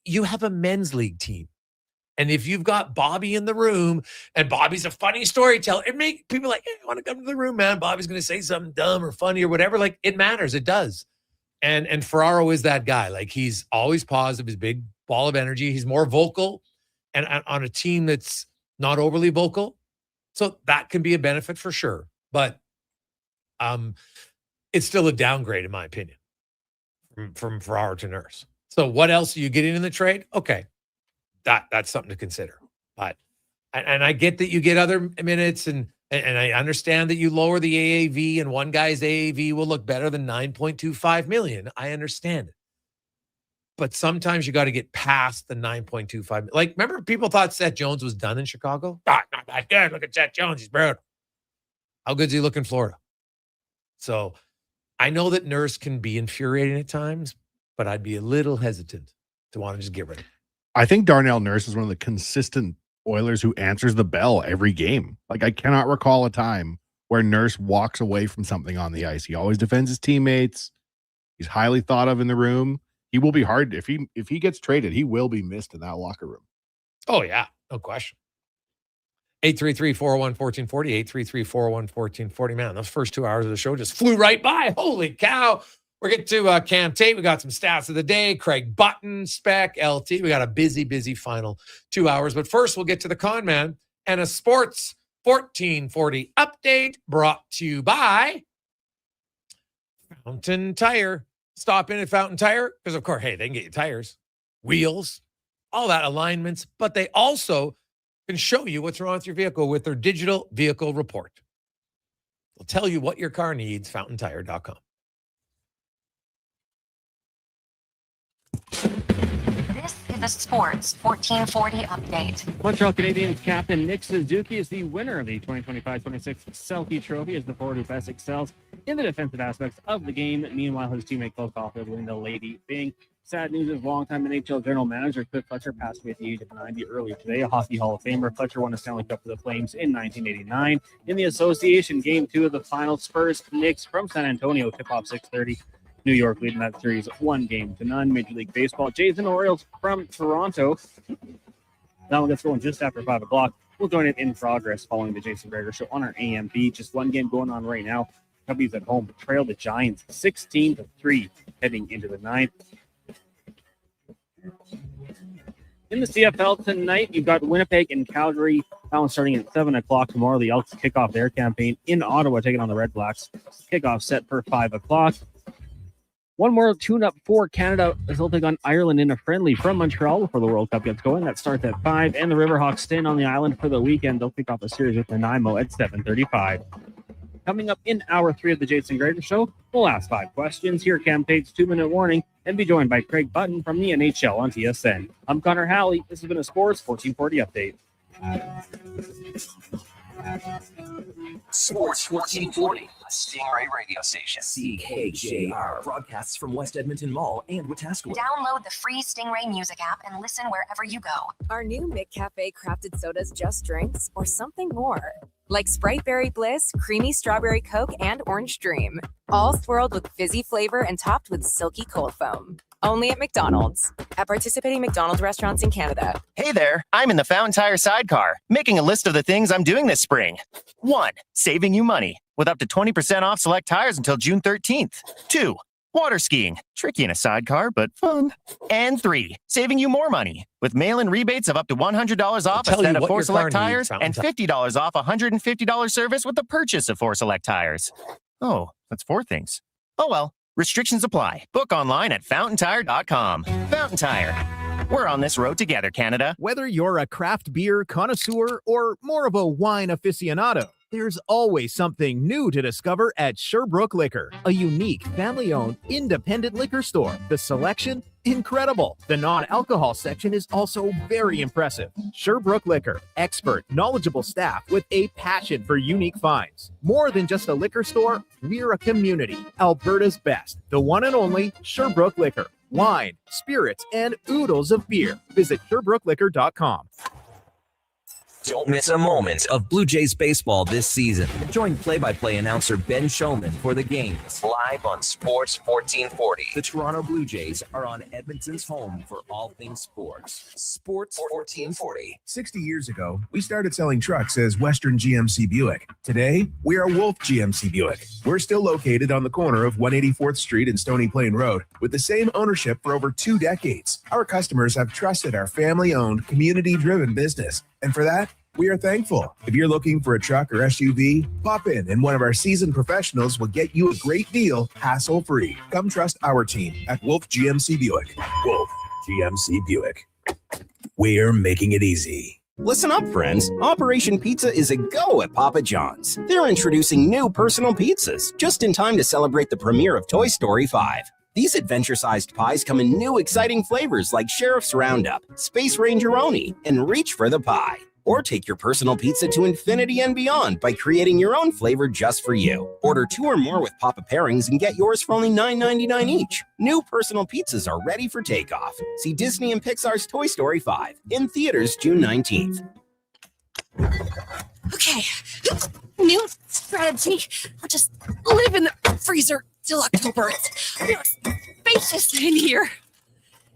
Speaker 5: You have a men's league team. And if you've got Bobby in the room, and Bobby's a funny storyteller, it makes people like, hey, I want to come to the room, man. Bobby's going to say something dumb or funny or whatever. Like, it matters. It does. And Ferraro is that guy. Like, he's always positive. He's a big ball of energy. He's more vocal, and on a team that's not overly vocal. So that can be a benefit for sure. But it's still a downgrade, in my opinion, from Ferraro to Nurse. So what else are you getting in the trade? Okay. That's something to consider. But and I get that you get other minutes, and I understand that you lower the AAV, and one guy's AAV will look better than $9.25 million. I understand it. But sometimes you got to get past the $9.25 million. Like, remember people thought Seth Jones was done in Chicago? Not that good. Look at Seth Jones. He's brutal. How good does he look in Florida? So I know that Nurse can be infuriating at times, but I'd be a little hesitant to want to just get rid of him.
Speaker 13: I think Darnell Nurse is one of the consistent Oilers who answers the bell every game. Like, I cannot recall a time where Nurse walks away from something on the ice. He always defends his teammates. He's highly thought of in the room. He will be hard. If he gets traded, he will be missed in that locker room.
Speaker 5: Oh, yeah. No question. 833-401-1440, 833-401-1440. Man, those first 2 hours of the show just flew right by. Holy cow. We're getting to Cam Tate. We got some stats of the day. Craig Button, Spec, LT. We got a busy final 2 hours. But first, we'll get to the con man and a sports 1440 update brought to you by Fountain Tire. Stop in at Fountain Tire because, of course, hey, they can get you tires, wheels, all that alignments, but they also can show you what's wrong with your vehicle with their digital vehicle report. They'll tell you what your car needs, fountaintire.com.
Speaker 4: This is the Sports 1440 update.
Speaker 6: Montreal Canadiens captain Nick Suzuki is the winner of the 2025-26 Selke Trophy as the forward who best excels in the defensive aspects of the game. Meanwhile, his teammate Cole Caulfield winning the Lady Byng. Sad news is longtime NHL general manager Cliff Fletcher passed away at the age of 90 earlier today. A Hockey Hall of Famer, Fletcher won a Stanley Cup for the Flames in 1989. In the association, Game 2 of the final, Spurs-Knicks from San Antonio, tip-off 6:30. New York leading that series 1-0. Major League Baseball, Jays and Orioles from Toronto. That one gets going just after 5 o'clock. We'll join it in progress following the Jason Gregor Show on our AM feed. Just one game going on right now. Cubbies at home trail the Giants 16-3 heading into the 9th. In the CFL tonight, you've got Winnipeg and Calgary. That one starting at 7 o'clock tomorrow. The Elks kick off their campaign in Ottawa, taking on the Redblacks. Kickoff set for 5 o'clock. One more tune-up for Canada as they'll take on Ireland in a friendly from Montreal before the World Cup gets going. That starts at 5. And the Riverhawks stand on the island for the weekend. They'll kick off a series with Nanaimo at 7:35. Coming up in hour 3 of the Jason Gregor Show, we'll ask 5 questions, hear Cam Tate's 2-minute warning, and be joined by Craig Button from the NHL on TSN. I'm Connor Halley. This has been a Sports 1440 update.
Speaker 3: Sports 1440, Stingray radio station. CKJR broadcasts from West Edmonton Mall and Wetaskiwin.
Speaker 4: Download the free Stingray music app and listen wherever you go.
Speaker 2: Are new McCafe crafted sodas just drinks or something more? Like Sprite Berry Bliss, Creamy Strawberry Coke, and Orange Dream. All swirled with fizzy flavor and topped with silky cold foam. Only at McDonald's. At participating McDonald's restaurants in Canada.
Speaker 8: Hey there, I'm in the Fountain Tire sidecar, making a list of the things I'm doing this spring. 1, saving you money, with up to 20% off select tires until June 13th. 2, water skiing, tricky in a sidecar, but fun. And 3, saving you more money, with mail-in rebates of up to $100 off a set of 4 select tires and $50 off a $150 service with the purchase of 4 select tires. Oh, that's 4 things. Oh well. Restrictions apply. Book online at fountaintire.com. Fountain Tire. We're on this road together, Canada.
Speaker 16: Whether you're a craft beer connoisseur or more of a wine aficionado, there's always something new to discover at Sherbrooke Liquor, a unique, family-owned, independent liquor store. The selection incredible. The non-alcohol section is also very impressive. Sherbrooke Liquor, expert, knowledgeable staff with a passion for unique finds. More than just a liquor store, we're a community. Alberta's best, the one and only Sherbrooke Liquor. Wine, spirits, and oodles of beer. Visit SherbrookeLiquor.com.
Speaker 3: Don't miss a moment of Blue Jays baseball this season. Join play-by-play announcer Ben Showman for the games live on Sports 1440. The Toronto Blue Jays are on Edmonton's home for all things sports. Sports 1440.
Speaker 12: 60 years ago, we started selling trucks as Western GMC Buick. Today, we are Wolf GMC Buick. We're still located on the corner of 184th Street and Stony Plain Road with the same ownership for over 2 decades. Our customers have trusted our family-owned, community-driven business. And for that, we are thankful. If you're looking for a truck or SUV, pop in and one of our seasoned professionals will get you a great deal, hassle-free. Come trust our team at Wolf GMC Buick. Wolf GMC Buick. We're making it easy.
Speaker 11: Listen up, friends. Operation Pizza is a go at Papa John's. They're introducing new personal pizzas just in time to celebrate the premiere of Toy Story 5. These adventure-sized pies come in new exciting flavors like Sheriff's Roundup, Space Rangeroni, and Reach for the Pie. Or take your personal pizza to infinity and beyond by creating your own flavor just for you. Order 2 or more with Papa Pairings and get yours for only $9.99 each. New personal pizzas are ready for takeoff. See Disney and Pixar's Toy Story 5 in theaters June 19th.
Speaker 14: Okay, new strategy. I'll just live in the freezer till October. It's spacious in here.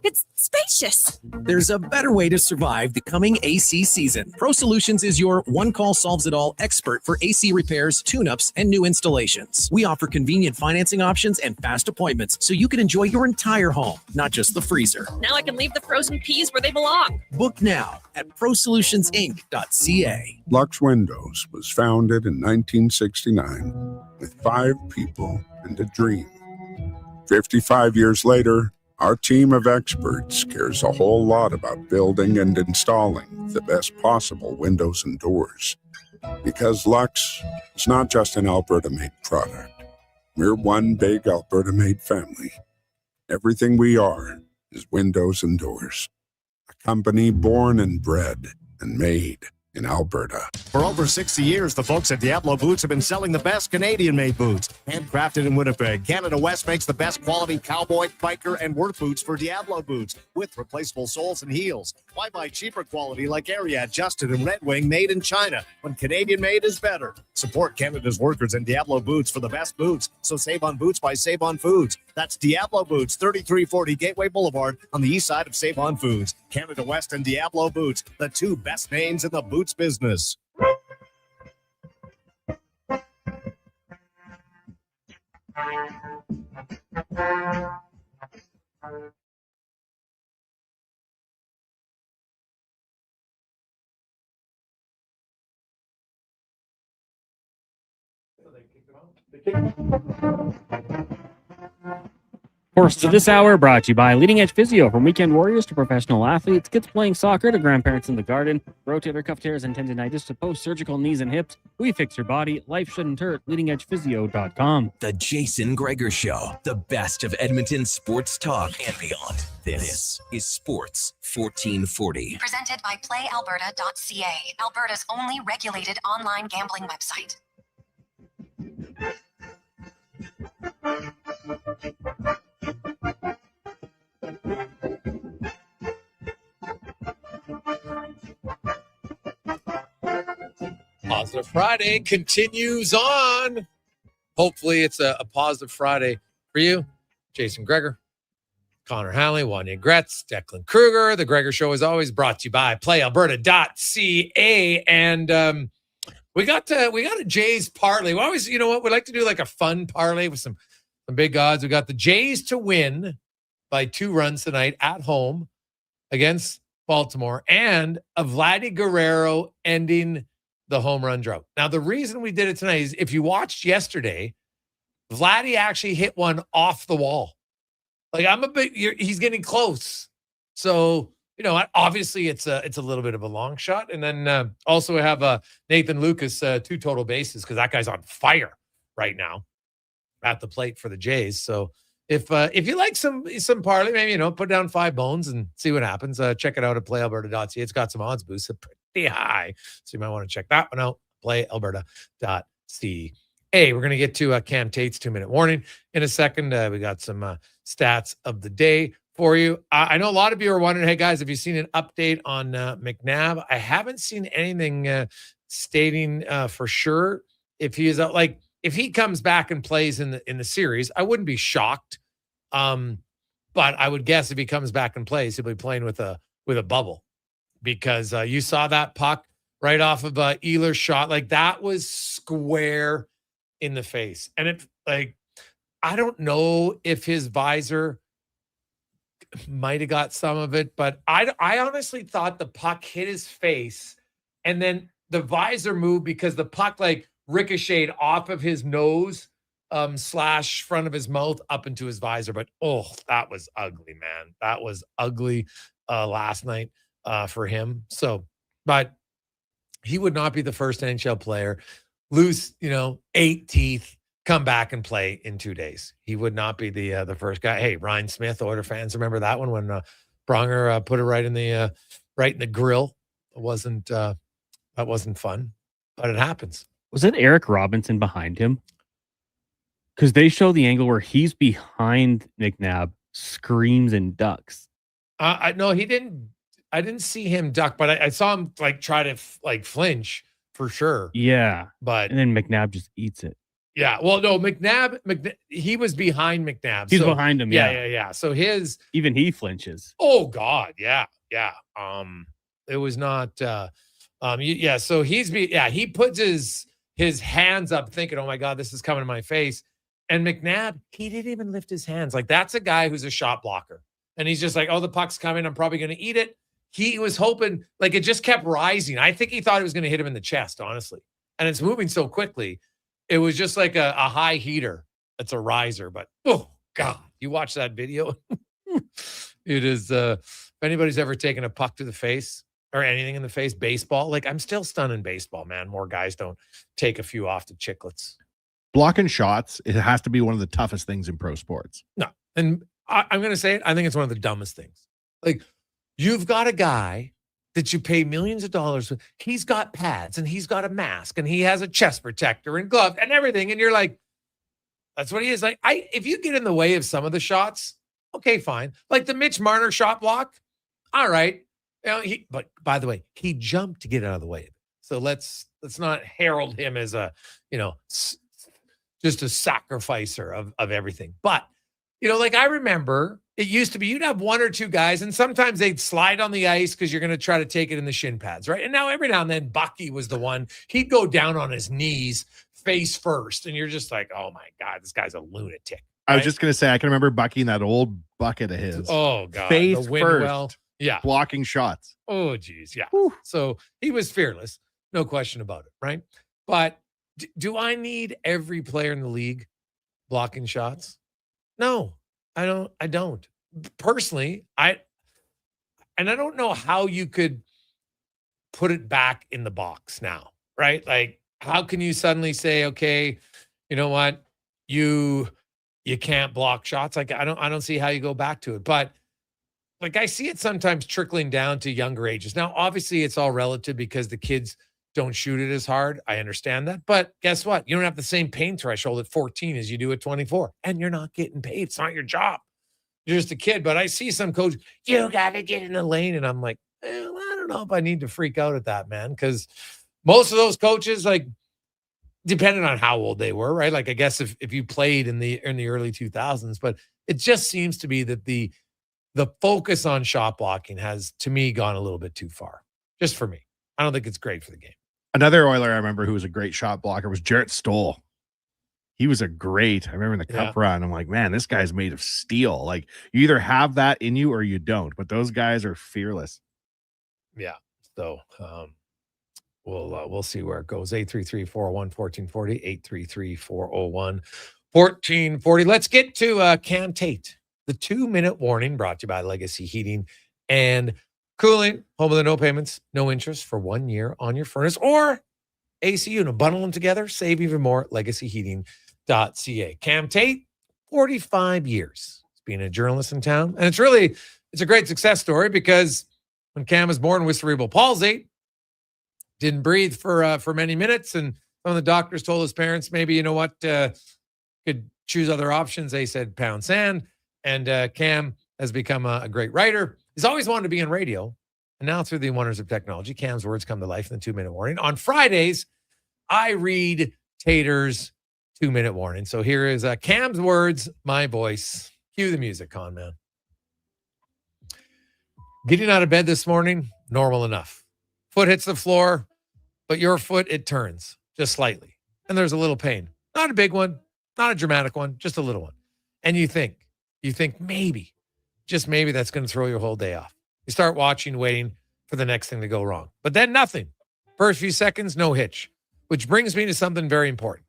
Speaker 14: It's spacious.
Speaker 15: There's a better way to survive the coming AC season. Pro Solutions is your one-call solves-it-all expert for AC repairs, tune-ups, and new installations. We offer convenient financing options and fast appointments so you can enjoy your entire home, not just the freezer.
Speaker 14: Now I can leave the frozen peas where they belong.
Speaker 15: Book now at prosolutionsinc.ca.
Speaker 21: Lux Windows was founded in 1969 with 5 people and a dream. 55 years later, our team of experts cares a whole lot about building and installing the best possible windows and doors. Because Lux is not just an Alberta-made product. We're one big Alberta-made family. Everything we are is windows and doors. A company born and bred and made in Alberta.
Speaker 7: For over 60 years, the folks at Diablo Boots have been selling the best Canadian-made boots. Handcrafted in Winnipeg, Canada West makes the best quality cowboy, biker, and work boots for Diablo Boots with replaceable soles and heels. Why buy cheaper quality like Area, Justin, and Red Wing made in China when Canadian-made is better? Support Canada's workers and Diablo Boots for the best boots. So save on boots by Save On Foods. That's Diablo Boots, 3340 Gateway Boulevard on the east side of Save On Foods. Canada West and Diablo Boots, the 2 best names in the boots business.
Speaker 6: Courses of this hour brought to you by Leading Edge Physio. From weekend warriors to professional athletes, kids playing soccer to grandparents in the garden, rotator cuff tears and tendinitis to post-surgical knees and hips. We fix your body. Life shouldn't hurt. LeadingEdgePhysio.com.
Speaker 3: The Jason Gregor Show, the best of Edmonton sports talk and beyond. This is Sports 1440.
Speaker 4: Presented by PlayAlberta.ca, Alberta's only regulated online gambling website.
Speaker 5: Positive Friday continues on. Hopefully it's a positive Friday for you. Jason Gregor, Connor Hanley, Wanye Gretz, Declan Kruger. The Gregor Show is always brought to you by PlayAlberta.ca. And we got a Jays parlay. We always, you know what, we like to do like a fun parlay with some big odds. We got the Jays to win by 2 runs tonight at home against Baltimore, and a Vladdy Guerrero ending the home run drought. Now, the reason we did it tonight is if you watched yesterday, Vladdy actually hit one off the wall. Like, he's getting close. So, you know, obviously it's a little bit of a long shot. And then also we have Nathan Lucas, 2 total bases, because that guy's on fire right now at the plate for the Jays. So if you like some parlay, maybe, put down 5 bones and see what happens. Check it out at playalberta.ca. It's got some odds boosts pretty high. So you might want to check that one out. Playalberta.ca. We're going to get to Cam Tate's 2-minute warning in a second. We got some stats of the day for you. I know a lot of you are wondering, hey guys, have you seen an update on McNabb? I haven't seen anything stating for sure if he is out. Like, if he comes back and plays in the series, I wouldn't be shocked. But I would guess if he comes back and plays, he'll be playing with a bubble, because you saw that puck right off of Ehlers' shot. Like, that was square in the face. And I don't know if his visor might have got some of it, but I honestly thought the puck hit his face and then the visor moved because the puck ricocheted off of his nose / front of his mouth up into his visor. But that was ugly, man. That was ugly last night for him. So, but he would not be the first NHL player lose 8 teeth, come back and play in 2 days. He would not be the first guy. Hey, Ryan Smith, Oilers fans, remember that one when Pronger put it right in the grill? That wasn't fun, but it happens.
Speaker 6: Was it Eric Robinson behind him? Because they show the angle where he's behind McNabb, screams and ducks.
Speaker 5: No, he didn't. I didn't see him duck, but I saw him try to flinch for sure.
Speaker 6: Yeah,
Speaker 5: but
Speaker 6: and then McNabb just eats it.
Speaker 5: Yeah, well, no, McNabb, he was behind McNabb.
Speaker 6: He's behind him.
Speaker 5: Yeah. So
Speaker 6: even he flinches.
Speaker 5: Oh God, yeah. It was not. So he puts his hands up, thinking, "Oh my God, this is coming to my face." And McNabb, he didn't even lift his hands. Like, that's a guy who's a shot blocker, and he's just like, "Oh, the puck's coming. I'm probably going to eat it." He was hoping, it just kept rising. I think he thought it was going to hit him in the chest, honestly. And it's moving so quickly. It was just like a high heater. It's a riser, but oh God, you watch that video. It is, if anybody's ever taken a puck to the face or anything in the face, baseball, I'm still stunned in baseball, man. More guys don't take a few off the chicklets.
Speaker 13: Blocking shots, it has to be one of the toughest things in pro sports.
Speaker 5: No. And I'm going to say it. I think it's one of the dumbest things. You've got a guy that you pay millions of dollars with. He's got pads and he's got a mask and he has a chest protector and gloves and everything. And you're like, that's what he is. If you get in the way of some of the shots, okay, fine. Like the Mitch Marner shot block. All right. But by the way, he jumped to get out of the way. So let's not herald him as just a sacrificer of everything. But, I remember it used to be you'd have 1 or 2 guys, and sometimes they'd slide on the ice because you're going to try to take it in the shin pads, right? And now every now and then Bucky was the one. He'd go down on his knees face first, and you're just like, oh my God, this guy's a lunatic.
Speaker 13: Right? I was just going to say, I can remember Bucky in that old bucket of his.
Speaker 5: Oh God.
Speaker 13: Face first.
Speaker 5: Yeah.
Speaker 13: Blocking shots.
Speaker 5: Oh geez. Yeah. Whew. So he was fearless. No question about it. Right. But do I need every player in the league blocking shots? No, I don't. Personally, I don't know how you could put it back in the box now, right? How can you suddenly say, okay, you know what? You can't block shots. I don't see how you go back to it. But I see it sometimes trickling down to younger ages. Now, obviously it's all relative because the kids don't shoot it as hard. I understand that. But guess what? You don't have the same pain threshold at 14 as you do at 24. And you're not getting paid. It's not your job. You're just a kid. But I see some coach, you got to get in the lane. And I'm like, I don't know if I need to freak out at that, man. Because most of those coaches, depending on how old they were, right? I guess if you played in the early 2000s, but it just seems to be that the focus on shot blocking has, to me, gone a little bit too far. Just for me. I don't think it's great for the game.
Speaker 13: Another Oiler I remember who was a great shot blocker was Jarrett Stoll. He was I remember in the cup run, I'm like, man, this guy's made of steel. You either have that in you or you don't, but those guys are fearless.
Speaker 5: Yeah. So we'll see where it goes. 833-401-1440, 833-401-1440. Let's get to Cam Tate. The 2-minute warning brought to you by Legacy Heating and Cooling, home of the no payments, no interest for 1 year on your furnace or AC unit. Bundle them together, save even more. LegacyHeating.ca. Cam Tate, 45 years being a journalist in town. And it's a great success story because when Cam was born with cerebral palsy, didn't breathe for many minutes. And some of the doctors told his parents, maybe, you know what, could choose other options. They said pound sand. And Cam has become a great writer. He's always wanted to be in radio. And now through the wonders of technology, Cam's words come to life in the 2-minute warning. On Fridays, I read Tater's 2-minute warning. So here is Cam's words, my voice. Cue the music, Con Man. Getting out of bed this morning, normal enough. Foot hits the floor, but your foot, it turns just slightly. And there's a little pain. Not a big one, not a dramatic one, just a little one. And you think maybe, just maybe that's going to throw your whole day off. You start watching, waiting for the next thing to go wrong. But then nothing. First few seconds, no hitch. Which brings me to something very important.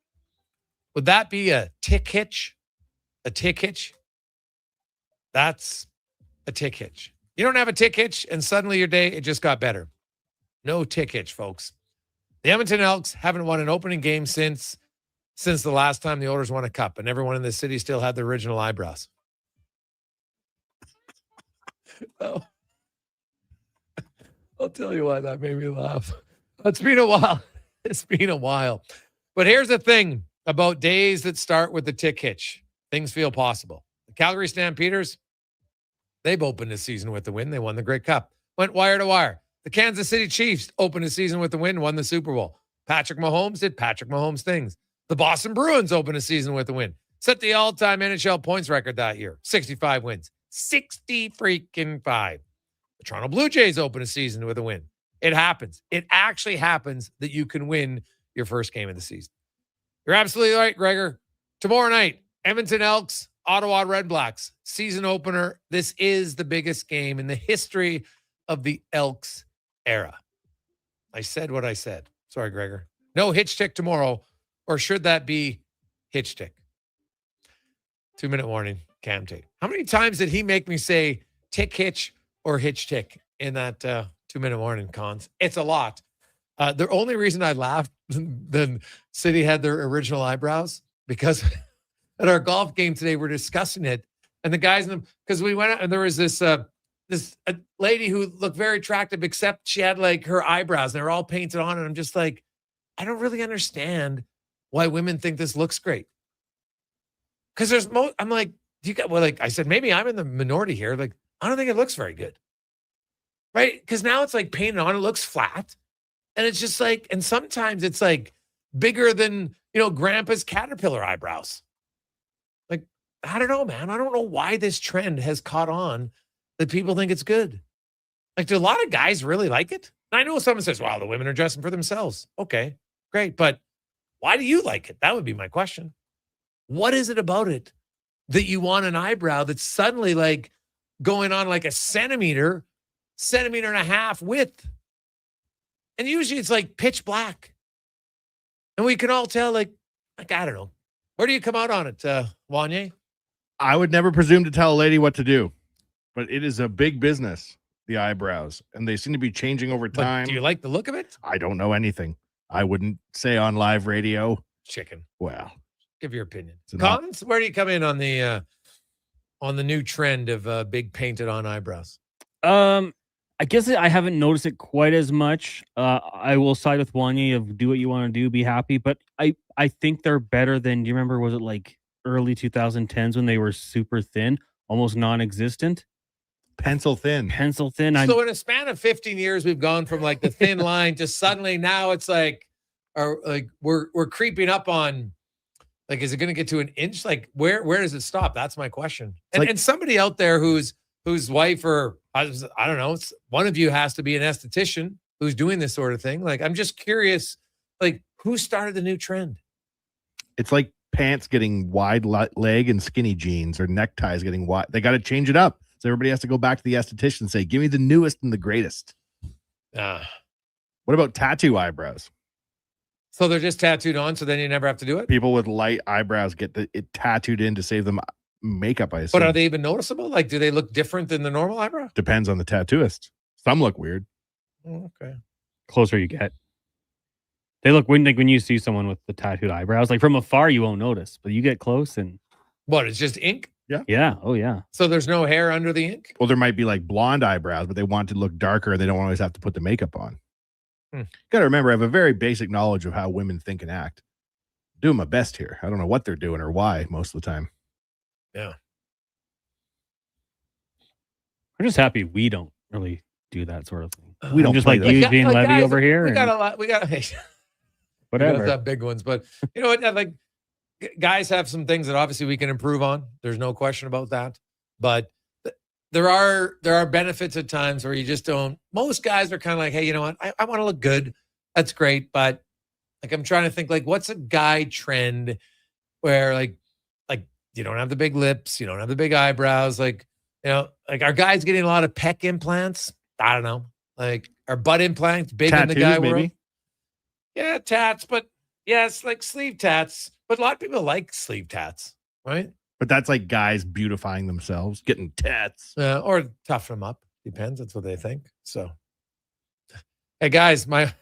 Speaker 5: Would that be a tick hitch? A tick hitch? That's a tick hitch. You don't have a tick hitch, and suddenly your day, it just got better. No tick hitch, folks. The Edmonton Elks haven't won an opening game since the last time the Oilers won a cup, and everyone in the city still had the original eyebrows. Oh. I'll tell you why that made me laugh. It's been a while. It's been a while. But here's the thing about days that start with the tick hitch. Things feel possible. The Calgary Stampeders, they've opened the season with the win. They won the Grey Cup. Went wire to wire. The Kansas City Chiefs opened the season with the win, won the Super Bowl. Patrick Mahomes did Patrick Mahomes things. The Boston Bruins opened the season with the win. Set the all-time NHL points record that year. 65 wins. 60 freaking 5. The Toronto Blue Jays open a season with a win. It happens. It actually happens that you can win your first game of the season. You're absolutely right, Gregor. Tomorrow night, Edmonton Elks, Ottawa Redblacks, season opener. This is the biggest game in the history of the Elks era. I said what I said. Sorry, Gregor. No hitch tick tomorrow, or should that be hitch tick? 2-minute warning, Cam Tate. How many times did he make me say tick hitch or hitch tick in that 2-minute warning, Cons? It's a lot. The only reason I laughed then City had their original eyebrows because at our golf game today, we're discussing it. And the guys in them, because we went out and there was this lady who looked very attractive, except she had like her eyebrows and they were all painted on. And I'm just like, I don't really understand why women think this looks great. Because I'm like, I said, maybe I'm in the minority here. Like, I don't think it looks very good. Right? Because now it's like painted on, it looks flat. And it's just like, and sometimes it's like bigger than, grandpa's caterpillar eyebrows. Like, I don't know, man. I don't know why this trend has caught on that people think it's good. Like, do a lot of guys really like it? And I know someone says, wow, the women are dressing for themselves. Okay, great. But why do you like it? That would be my question. What is it about it that you want an eyebrow that's suddenly like going on like a centimeter and a half width? And usually it's like pitch black. And we can all tell, like I don't know. Where do you come out on it, Wanye?
Speaker 13: I would never presume to tell a lady what to do, but it is a big business, the eyebrows, and they seem to be changing over time.
Speaker 5: But do you like the look of it?
Speaker 13: I don't know anything. I wouldn't say on live radio.
Speaker 5: Chicken.
Speaker 13: Well,
Speaker 5: give your opinion. Collins, where do you come in on the new trend of big painted on eyebrows?
Speaker 6: I guess I haven't noticed it quite as much. I will side with Wanye of do what you want to do, be happy. But I think they're better than, do you remember, was it like early 2010s when they were super thin, almost non-existent?
Speaker 13: Pencil thin.
Speaker 6: So
Speaker 5: in a span of 15 years, we've gone from like the thin line to suddenly now it's like, we're creeping up on, like, is it going to get to an inch? Like, where does it stop? That's my question. And somebody out there whose wife or I don't know, one of you has to be an esthetician who's doing this sort of thing. Like, I'm just curious, like, who started the new trend?
Speaker 13: It's like pants getting wide leg and skinny jeans, or neckties getting wide. They got to change it up. So everybody has to go back to the esthetician and say, give me the newest and the greatest. What about tattoo eyebrows?
Speaker 5: So they're just tattooed on, so then you never have to do it?
Speaker 13: People with light eyebrows get it tattooed in to save them makeup, I assume.
Speaker 5: But are they even noticeable? Like, do they look different than the normal eyebrow?
Speaker 13: Depends on the tattooist. Some look weird.
Speaker 5: Okay.
Speaker 6: Closer you get. They look when you see someone with the tattooed eyebrows, like from afar, you won't notice, but you get close and
Speaker 5: What? It's just ink.
Speaker 13: Yeah.
Speaker 6: Yeah. Oh, yeah.
Speaker 5: So there's no hair under the ink.
Speaker 13: Well, there might be like blonde eyebrows, but they want to look darker. They don't always have to put the makeup on.
Speaker 5: Hmm.
Speaker 13: Got to remember, I have a very basic knowledge of how women think and act. Doing my best here. I don't know what they're doing or why most of the time.
Speaker 5: Yeah.
Speaker 6: I'm just happy we don't really do that sort of thing.
Speaker 13: We don't
Speaker 6: just
Speaker 13: play
Speaker 6: like
Speaker 13: those.
Speaker 6: you being Levy
Speaker 5: guys,
Speaker 6: over here.
Speaker 5: We
Speaker 6: and
Speaker 5: got a lot. We got
Speaker 6: whatever.
Speaker 5: We have big ones, but you know what? Like guys have some things that obviously we can improve on. There's no question about that. But there are benefits at times where you just don't. Most guys are kind of like, hey, you know what? I want to look good. That's great, but like I'm trying to think like what's a guy trend where like you don't have the big lips, you don't have the big eyebrows, like like are guys getting a lot of pec implants? I don't know. Like are butt implants big
Speaker 13: Tattoos,
Speaker 5: in the guy
Speaker 13: maybe?
Speaker 5: world? Yeah, tats, but yes, like sleeve tats. But a lot of people like sleeve tats, right?
Speaker 13: But that's like guys beautifying themselves, getting tats.
Speaker 5: Or toughen them up. Depends. That's what they think. So, hey guys, my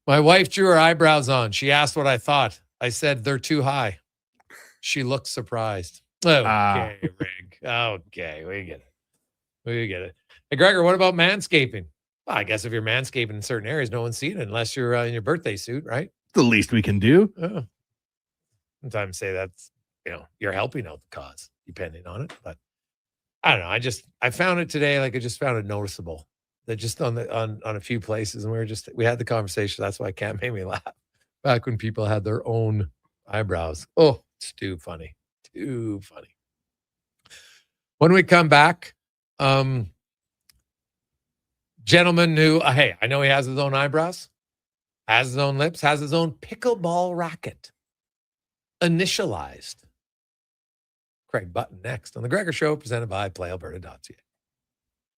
Speaker 5: wife drew her eyebrows on. She asked what I thought. I said they're too high. She looked surprised. Okay, Rig. Okay, we get it. Hey, Gregor, what about manscaping? Well, I guess if you're manscaping in certain areas, no one's seen it unless you're in your birthday suit, right?
Speaker 13: The least we can do.
Speaker 5: Sometimes say that's, you're helping out the cause, depending on it. But I don't know. I found it today. Like I just found it noticeable that just on a few places, and we had the conversation. That's why Cam made me laugh back when people had their own eyebrows. Oh, it's too funny. Too funny. When we come back, gentleman who, hey, I know he has his own eyebrows, has his own lips, has his own pickleball racket. Initialized. Craig Button next on The Gregor Show, presented by PlayAlberta.ca.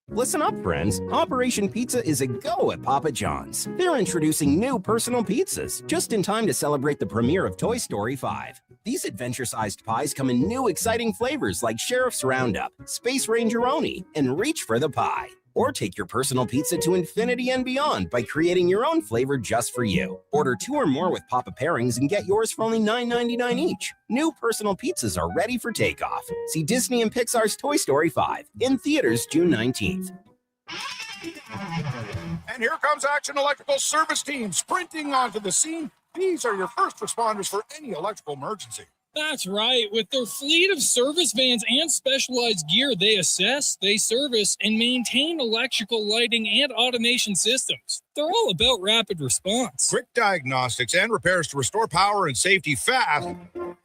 Speaker 11: Listen up, friends. Operation Pizza is a go at Papa John's. They're introducing new personal pizzas, just in time to celebrate the premiere of Toy Story 5. These adventure-sized pies come in new exciting flavors like Sheriff's Roundup, Space Rangeroni, and Reach for the Pie. Or take your personal pizza to infinity and beyond by creating your own flavor just for you. Order 2 or more with Papa Pairings and get yours for only $9.99 each. New personal pizzas are ready for takeoff. See Disney and Pixar's Toy Story 5 in theaters June 19th.
Speaker 1: And here comes Action Electrical Service Team sprinting onto the scene. These are your first responders for any electrical emergency.
Speaker 17: That's right. With their fleet of service vans and specialized gear, they assess, they service, and maintain electrical lighting and automation systems. They're all about rapid response.
Speaker 1: Quick diagnostics and repairs to restore power and safety fast.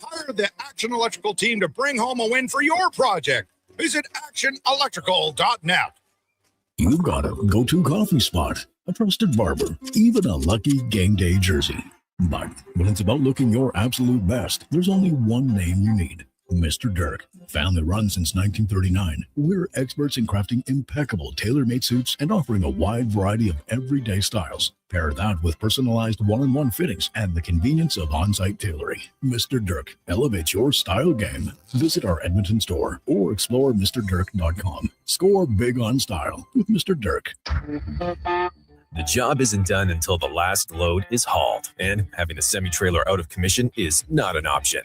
Speaker 1: Hire the Action Electrical team to bring home a win for your project. Visit actionelectrical.net.
Speaker 22: You've got a go-to coffee spot, a trusted barber, even a lucky game day jersey. But when it's about looking your absolute best, there's only one name you need. Mr. Dirk. Family run since 1939, we're experts in crafting impeccable tailor-made suits and offering a wide variety of everyday styles. Pair that with personalized one-on-one fittings and the convenience of on-site tailoring. Mr. Dirk elevates your style game. Visit our Edmonton store or explore MrDirk.com. Score big on style with Mr. Dirk.
Speaker 23: The job isn't done until the last load is hauled, and having a semi-trailer out of commission is not an option.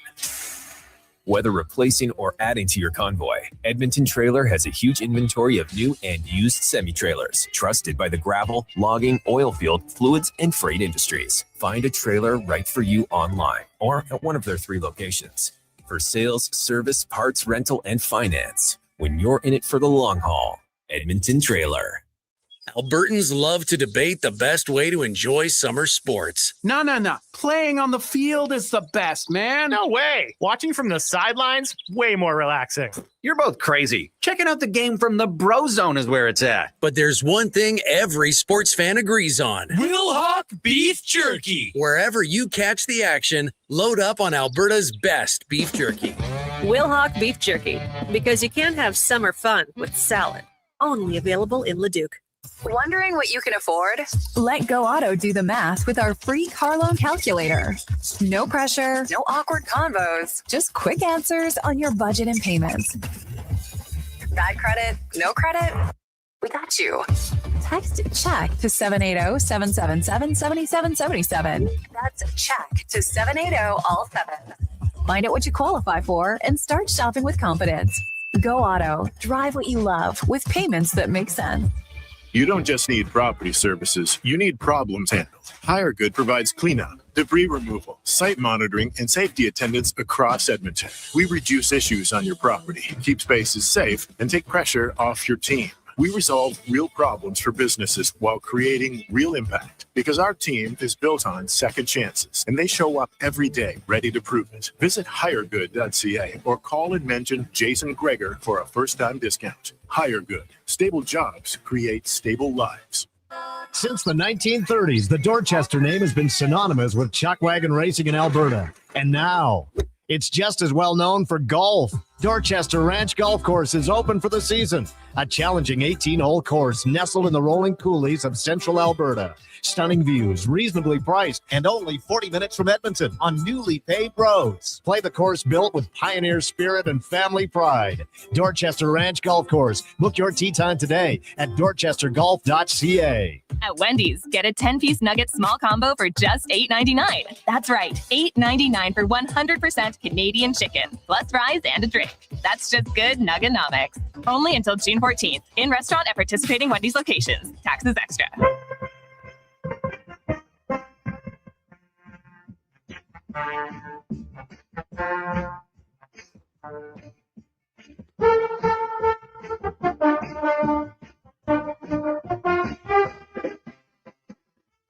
Speaker 23: Whether replacing or adding to your convoy, Edmonton Trailer has a huge inventory of new and used semi-trailers, trusted by the gravel, logging, oil field, fluids, and freight industries. Find a trailer right for you online or at one of their 3 locations. For sales, service, parts, rental, and finance, when you're in it for the long haul, Edmonton Trailer.
Speaker 24: Albertans love to debate the best way to enjoy summer sports.
Speaker 25: No. Playing on the field is the best, man.
Speaker 8: No way. Watching from the sidelines, way more relaxing.
Speaker 24: You're both crazy. Checking out the game from the Bro Zone is where it's at. But there's one thing every sports fan agrees on.
Speaker 10: Wilhauk Beef Jerky.
Speaker 24: Wherever you catch the action, load up on Alberta's best beef jerky.
Speaker 27: Wilhauk Beef Jerky. Because you can't have summer fun with salad. Only available in Leduc.
Speaker 2: Wondering what you can afford?
Speaker 28: Let Go Auto do the math with our free car loan calculator. No pressure,
Speaker 2: No awkward convos.
Speaker 28: just quick answers on your budget and payments.
Speaker 2: Bad credit? No credit? We got you.
Speaker 28: Text CHECK to 780-777-7777. That's CHECK to 780-all-7. Find out what you qualify for and start shopping with confidence. Go Auto. Drive what you love with payments that make sense.
Speaker 9: You don't just need property services, you need problems handled. HireGood provides cleanup, debris removal, site monitoring, and safety attendance across Edmonton. We reduce issues on your property, keep spaces safe, and take pressure off your team. We resolve real problems for businesses while creating real impact because our team is built on second chances and they show up every day ready to prove it. Visit hiregood.ca or call and mention Jason Gregor for a first-time discount. HireGood. Stable jobs create stable lives.
Speaker 7: Since the 1930s, the Dorchester name has been synonymous with chuck wagon racing in Alberta. And now, it's just as well known for golf. Dorchester Ranch Golf Course is open for the season. A challenging 18-hole course nestled in the rolling coulees of central Alberta. Stunning views, reasonably priced, and only 40 minutes from Edmonton on newly paved roads. Play the course built with pioneer spirit and family pride. Dorchester Ranch Golf Course. Book your tee time today at dorchestergolf.ca.
Speaker 12: At Wendy's, get a 10-piece nugget small combo for just $8.99. That's right, $8.99 for 100% Canadian chicken, plus fries and a drink. That's just good nuggenomics. Only until June 14th. In restaurant at participating Wendy's locations. Taxes extra.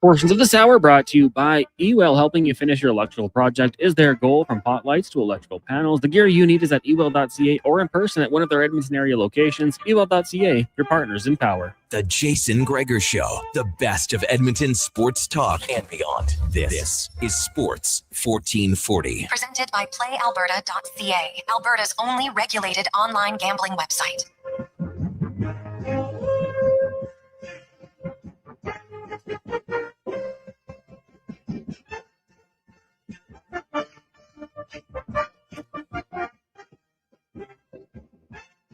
Speaker 6: Portions of this hour brought to you by Ewell, helping you finish your electrical project is their goal. From pot lights to electrical panels, the gear you need is at ewell.ca or in person at one of their Edmonton area locations. Ewell.ca, your partners in power.
Speaker 3: The Jason Gregor Show, the best of Edmonton sports talk and beyond. This is Sports 1440.
Speaker 4: Presented by PlayAlberta.ca, Alberta's only regulated online gambling website.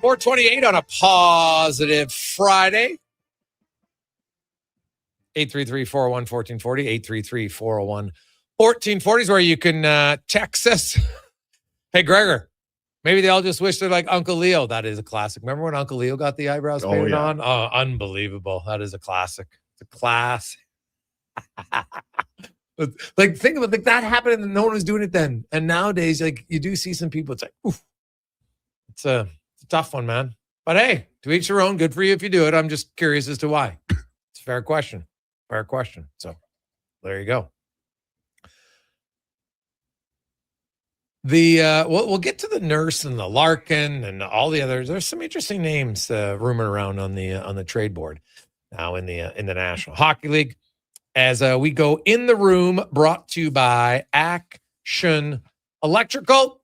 Speaker 5: $428 on a positive Friday. 833-401-1440, 833-401-1440 is where you can text us. Hey, Gregor, maybe they all just wish they're like Uncle Leo. That is a classic. Remember when Uncle Leo got the eyebrows painted on? Oh, unbelievable. That is a classic. It's a classic. Like, think about like that happened and no one was doing it then. And nowadays, like you do see some people, it's like, oof. It's a tough one, man. But hey, to each their own. Good for you if you do it. I'm just curious as to why. It's a fair question. Fair question. So there you go. We'll get to the Nurse and the Larkin and all the others. There's some interesting names rumored around on the trade board now in the National Hockey League. As we go in the room, brought to you by Action Electrical,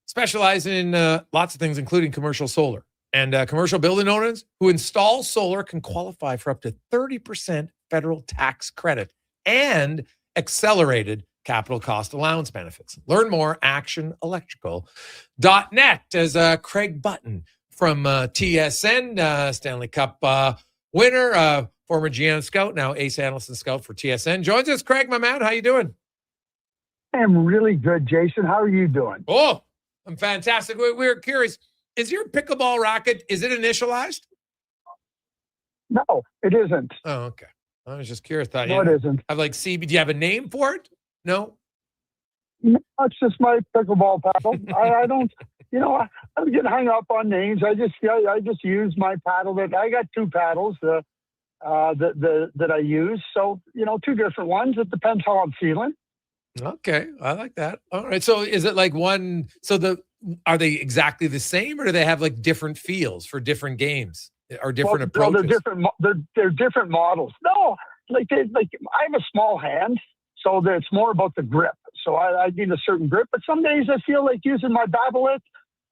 Speaker 5: specializing in lots of things, including commercial solar. And commercial building owners who install solar can qualify for up to 30% federal tax credit and accelerated capital cost allowance benefits. Learn more, actionelectrical.net. As Craig Button from TSN, Stanley Cup winner, former GM scout, now ace analyst and scout for TSN, joins us. Craig, my man, how you doing?
Speaker 14: I'm really good, Jason. How are you doing?
Speaker 5: Oh, I'm fantastic. We're curious. Is your pickleball racket, is it initialized?
Speaker 14: No, it isn't.
Speaker 5: Oh, okay. I was just curious.
Speaker 14: No, it isn't.
Speaker 5: I've like CB. Do you have a name for it? No?
Speaker 14: No, it's just my pickleball paddle. I don't, I don't get hung up on names. I just use my paddle. I got two paddles that I use. So, two different ones. It depends how I'm feeling.
Speaker 5: Okay. I like that. All right. So is it like one, are they exactly the same or do they have like different feels for different games or different approaches?
Speaker 14: They're different. They're different models. No, I have a small hand, so it's more about the grip. So I need a certain grip, but some days I feel like using my Babolet.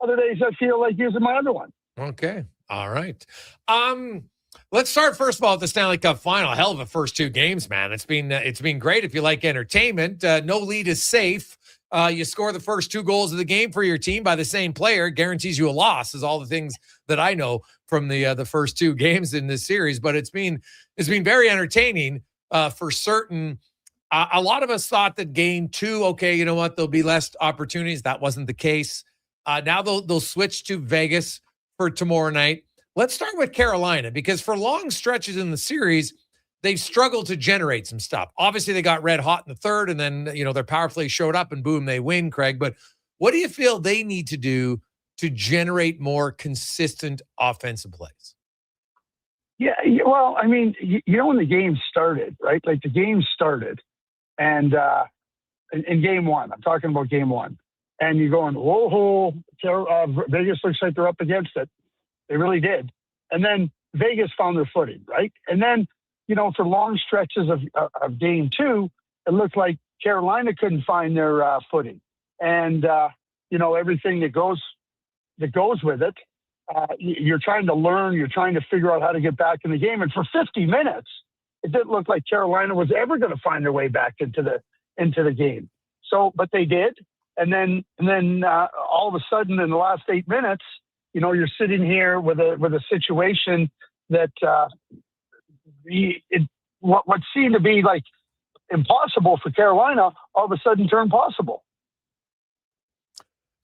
Speaker 14: Other days I feel like using my other one.
Speaker 5: Okay. All right. Let's start first of all at the Stanley Cup final. Hell of a first two games, man. It's been great if you like entertainment. No lead is safe. you score the first 2 goals of the game for your team by the same player, guarantees you a loss, is all the things that I know from the first 2 games in this series. But it's been very entertaining for certain. A lot of us thought that game 2, okay, you know what, there'll be less opportunities. That wasn't the case. Now they'll switch to Vegas for tomorrow night. Let's start with Carolina, because for long stretches in the series, they've struggled to generate some stuff. Obviously, they got red hot in the third, and then, their power play showed up, and boom, they win, Craig. But what do you feel they need to do to generate more consistent offensive plays?
Speaker 14: Yeah, well, I mean, when the game started, right? Like the game started, and in game 1, I'm talking about game 1, and you're going, whoa, Vegas looks like they're up against it. They really did. And then Vegas found their footing, right? And then, for long stretches of game 2, it looked like Carolina couldn't find their footing. And, everything that goes with it, you're trying to learn, you're trying to figure out how to get back in the game. And for 50 minutes, it didn't look like Carolina was ever going to find their way back into the game. So, but they did. And then all of a sudden in the last 8 minutes, you're sitting here with a situation that what seemed to be like impossible for Carolina all of a sudden turned possible.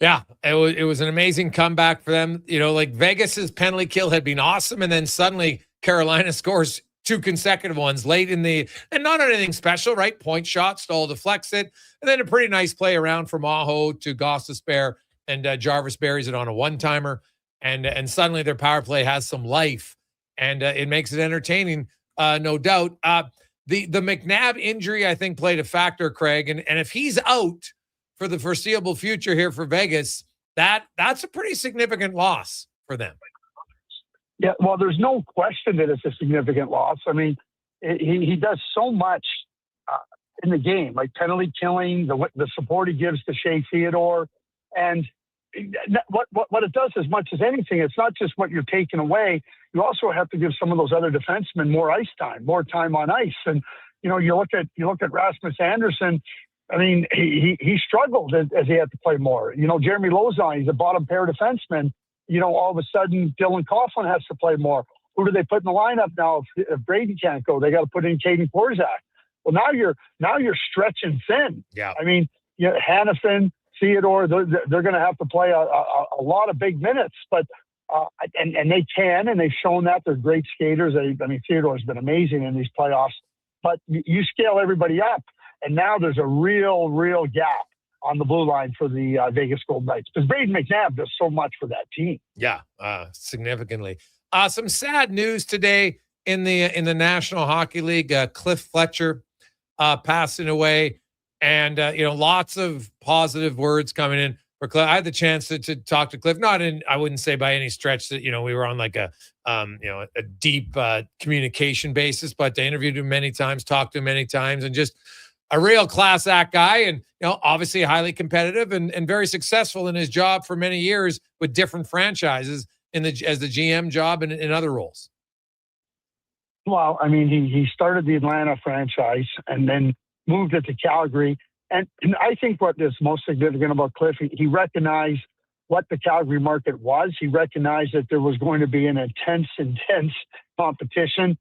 Speaker 5: Yeah, it was an amazing comeback for them. Like Vegas's penalty kill had been awesome, and then suddenly Carolina scores 2 consecutive ones late in and not anything special, right? Point shot, Stahl deflects it, and then a pretty nice play around from Aho to Goss to spare, and Jarvis buries it on a one-timer, and suddenly their power play has some life, and it makes it entertaining, no doubt. The McNabb injury, I think, played a factor, Craig, and if he's out for the foreseeable future here for Vegas, that's a pretty significant loss for them.
Speaker 14: Yeah, well, there's no question that it's a significant loss. I mean, he does so much in the game, like penalty killing, the support he gives to Shea Theodore, and what it does as much as anything, it's not just what you're taking away. You also have to give some of those other defensemen more ice time, more time on ice. And you look at Rasmus Anderson. I mean, he struggled as he had to play more. Jeremy Lauzon, he's a bottom pair defenseman. All of a sudden, Dylan Coughlin has to play more. Who do they put in the lineup now if Brady can't go? They got to put in Caden Porzak. Well, now you're stretching thin.
Speaker 5: Yeah.
Speaker 14: I mean, Hannafin, Theodore, they're going to have to play a lot of big minutes, but and they can, and they've shown that they're great skaters. I mean, Theodore's been amazing in these playoffs, but you scale everybody up, and now there's a real gap on the blue line for the Vegas Golden Knights, because Braden McNabb does so much for that team.
Speaker 5: Yeah, significantly. Some sad news today in the National Hockey League. Cliff Fletcher passing away, and lots of positive words coming in for Cliff. I had the chance to talk to Cliff, I wouldn't say by any stretch that we were on like a deep communication basis, but I interviewed him many times, talked to him many times, and just a real class act guy, and obviously highly competitive and very successful in his job for many years with different franchises as the GM job and in other roles.
Speaker 14: Well, I mean, he started the Atlanta franchise and then moved it to Calgary. And I think what is most significant about Cliff, he recognized what the Calgary market was. He recognized that there was going to be an intense competition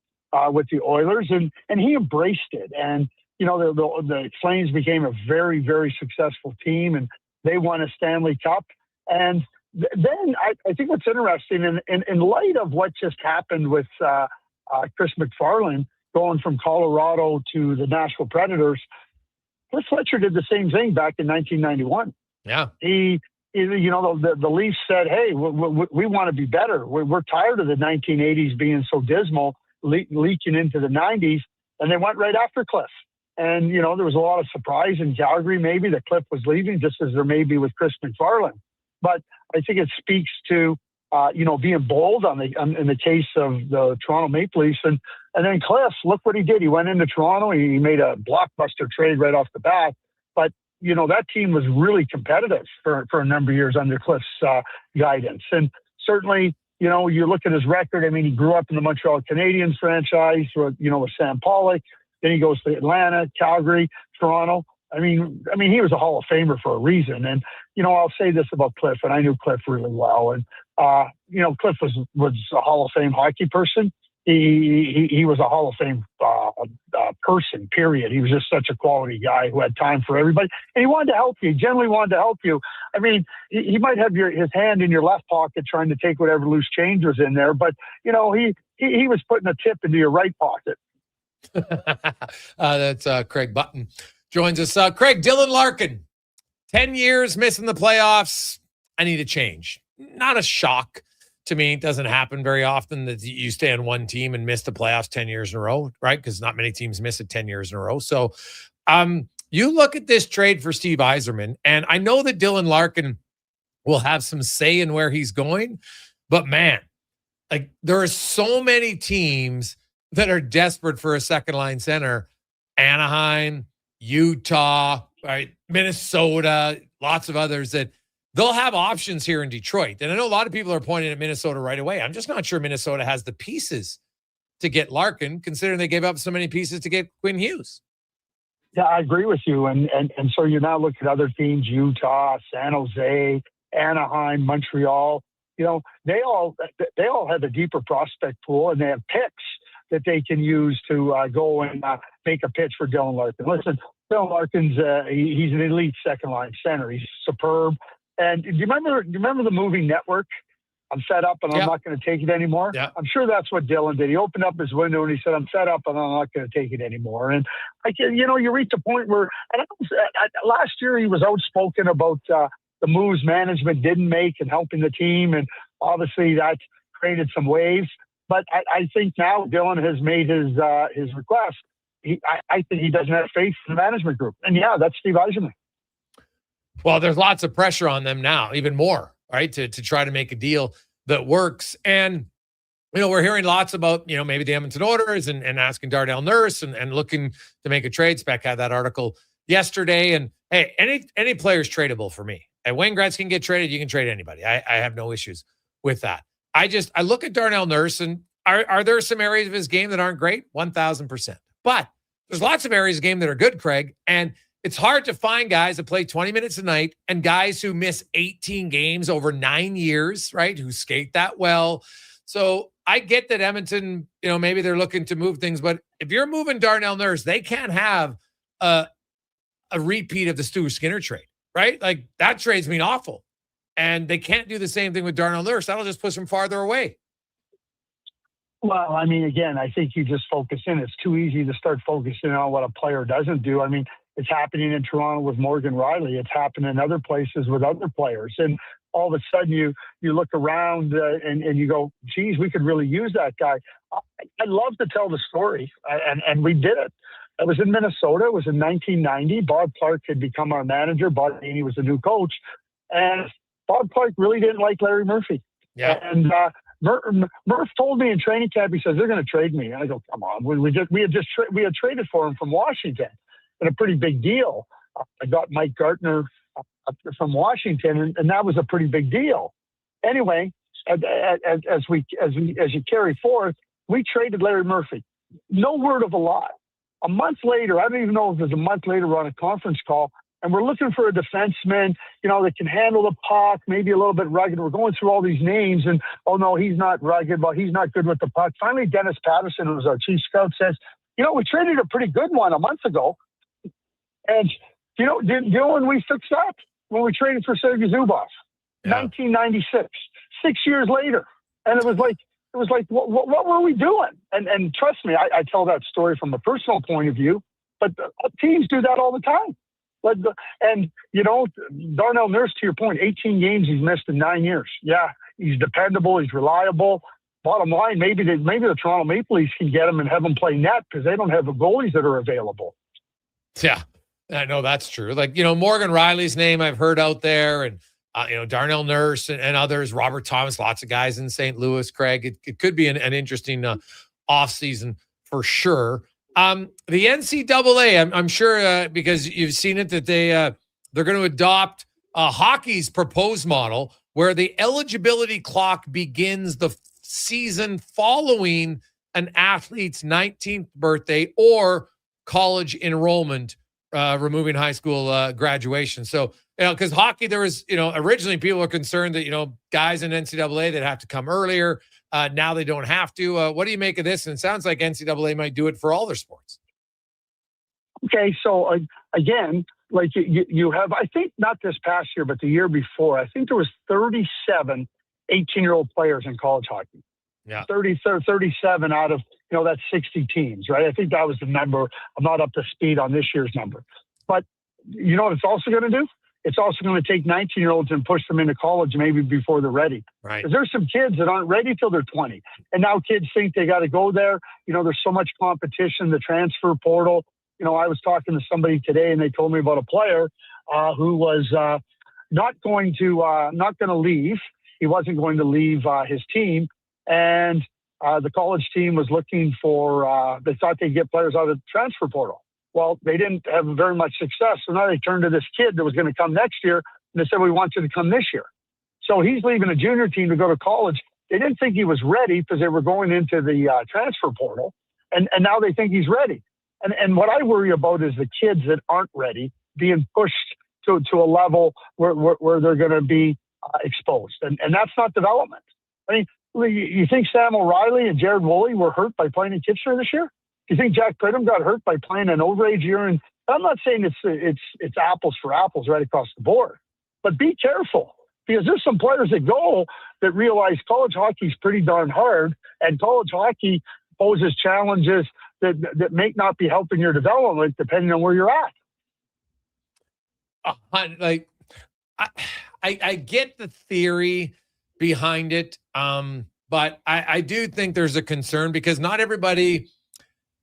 Speaker 14: with the Oilers, and he embraced it. And the Flames became a very, very successful team, and they won a Stanley Cup. And then I think what's interesting, in light of what just happened with Chris McFarland going from Colorado to the Nashville Predators, Cliff Fletcher did the same thing back in 1991.
Speaker 5: Yeah.
Speaker 14: The Leafs said, hey, we want to be better. We're tired of the 1980s being so dismal, leaking into the 90s, and they went right after Cliff. And, there was a lot of surprise in Calgary, maybe, that Cliff was leaving, just as there may be with Chris McFarland. But I think it speaks to, being bold in the case of the Toronto Maple Leafs. And then Cliff, look what he did. He went into Toronto. He made a blockbuster trade right off the bat. But, that team was really competitive for a number of years under Cliff's guidance. And certainly, you look at his record. I mean, he grew up in the Montreal Canadiens franchise, with Sam Pollock. Then he goes to Atlanta, Calgary, Toronto. I mean, he was a Hall of Famer for a reason. And, I'll say this about Cliff, and I knew Cliff really well. And, Cliff was a Hall of Fame hockey person. He was a Hall of Fame person, period. He was just such a quality guy who had time for everybody. And he wanted to help you. He generally wanted to help you. I mean, he might have his hand in your left pocket trying to take whatever loose change was in there. But, he was putting a tip into your right pocket.
Speaker 5: That's Craig Button joins us. Craig, Dylan Larkin, 10 years missing the playoffs. I need a change. Not a shock to me. It doesn't happen very often that you stay on one team and miss the playoffs 10 years in a row, right? Because not many teams miss it 10 years in a row. So you look at this trade for Steve Yzerman, and I know that Dylan Larkin will have some say in where he's going, but man, like there are so many teams that are desperate for a second line center. Anaheim, Utah, right? Minnesota, lots of others that they'll have options here in Detroit. And I know a lot of people are pointing at Minnesota right away. I'm just not sure Minnesota has the pieces to get Larkin, considering they gave up so many pieces to get Quinn Hughes.
Speaker 14: Yeah, I agree with you. And so you now look at other teams, Utah, San Jose, Anaheim, Montreal. They all have a deeper prospect pool, and they have picks that they can use to go and make a pitch for Dylan Larkin. Listen, Dylan Larkin's he's an elite second line center. He's superb. And do you remember the movie Network? I'm fed up and I'm not going to take it anymore. Yeah. I'm sure that's what Dylan did. He opened up his window and he said, I'm fed up and I'm not going to take it anymore. And you reach a point where last year he was outspoken about the moves management didn't make and helping the team. And obviously that created some waves. But I think now Dylan has made his request. I think he doesn't have faith in the management group. And that's Steve Yzerman.
Speaker 5: Well, there's lots of pressure on them now, even more, right, to try to make a deal that works. And, we're hearing lots about, maybe the Edmonton Oilers and asking Darnell Nurse and looking to make a trade. Spec had that article yesterday. And, hey, any player's tradable for me. And Wayne Gretz can get traded. You can trade anybody. I have no issues with that. I look at Darnell Nurse, and are there some areas of his game that aren't great? 1,000%. But there's lots of areas of game that are good, Craig. And it's hard to find guys that play 20 minutes a night and guys who miss 18 games over 9 years, right, who skate that well. So I get that Edmonton, maybe they're looking to move things. But if you're moving Darnell Nurse, they can't have a repeat of the Stu Skinner trade, right? Like that trade's been awful. And they can't do the same thing with Darnell Nurse. That'll just push him farther away.
Speaker 14: Well, again, I think you just focus in. It's too easy to start focusing on what a player doesn't do. It's happening in Toronto with Morgan Riley. It's happened in other places with other players. And all of a sudden you look around and you go, geez, we could really use that guy. I'd love to tell the story. And we did it. It was in Minnesota. It was in 1990. Bob Clark had become our manager. Bob Haney was the new coach. And Bob Clark really didn't like Larry Murphy. Yeah. And Murph told me in training camp, he says, they're going to trade me. And I go, come on. We had traded for him from Washington in a pretty big deal. I got Mike Gartner from Washington, and that was a pretty big deal. Anyway, as you carry forth, we traded Larry Murphy. No word of a lie. A month later, I don't even know if it was a month later, we're on a conference call, and we're looking for a defenseman, that can handle the puck, maybe a little bit rugged. We're going through all these names, and, oh, no, he's not rugged. Well, he's not good with the puck. Finally, Dennis Patterson, who was our chief scout, says, we traded a pretty good one a month ago. And, when we fixed that? When we traded for Sergei Zubov, 1996, 6 years later. And it was like, what were we doing? And trust me, I tell that story from a personal point of view, but teams do that all the time. Darnell Nurse, to your point, 18 games he's missed in 9 years. Yeah, he's dependable. He's reliable. Bottom line, maybe the Toronto Maple Leafs can get him and have him play net because they don't have the goalies that are available.
Speaker 5: Yeah, I know that's true. Morgan Riley's name I've heard out there, and Darnell Nurse and others, Robert Thomas, lots of guys in St. Louis, Craig. It could be an interesting offseason for sure. The NCAA, I'm sure because you've seen it, that they're going to adopt hockey's proposed model where the eligibility clock begins the season following an athlete's 19th birthday or college enrollment removing high school graduation. So, because hockey, there was, originally people were concerned that, guys in NCAA that have to come earlier. Now they don't have to. What do you make of this? And it sounds like NCAA might do it for all their sports.
Speaker 14: Okay, so again, like you have, I think not this past year, but the year before, I think there was 37 18-year-old players in college hockey.
Speaker 5: Yeah.
Speaker 14: 37 out of, that's 60 teams, right? I think that was the number. I'm not up to speed on this year's number. But you know what it's also going to do? It's also going to take 19-year-olds and push them into college maybe before they're ready.
Speaker 5: Right.
Speaker 14: Because there's some kids that aren't ready till they're 20. And now kids think they got to go there. There's so much competition, the transfer portal. I was talking to somebody today and they told me about a player who was not going to leave. He wasn't going to leave his team. And the college team was looking for, they thought they'd get players out of the transfer portal. Well, they didn't have very much success. So now they turned to this kid that was going to come next year. And they said, we want you to come this year. So he's leaving a junior team to go to college. They didn't think he was ready because they were going into the transfer portal. And now they think he's ready. And what I worry about is the kids that aren't ready being pushed to a level where they're going to be exposed. And that's not development. I mean, you think Sam O'Reilly and Jared Woolley were hurt by playing in Kitchener this year? Do you think Jack Pridham got hurt by playing an overage year? And I'm not saying it's apples for apples right across the board, but be careful because there's some players that go that realize college hockey is pretty darn hard, and college hockey poses challenges that may not be helping your development depending on where you're at.
Speaker 5: I get the theory behind it, but I do think there's a concern because not everybody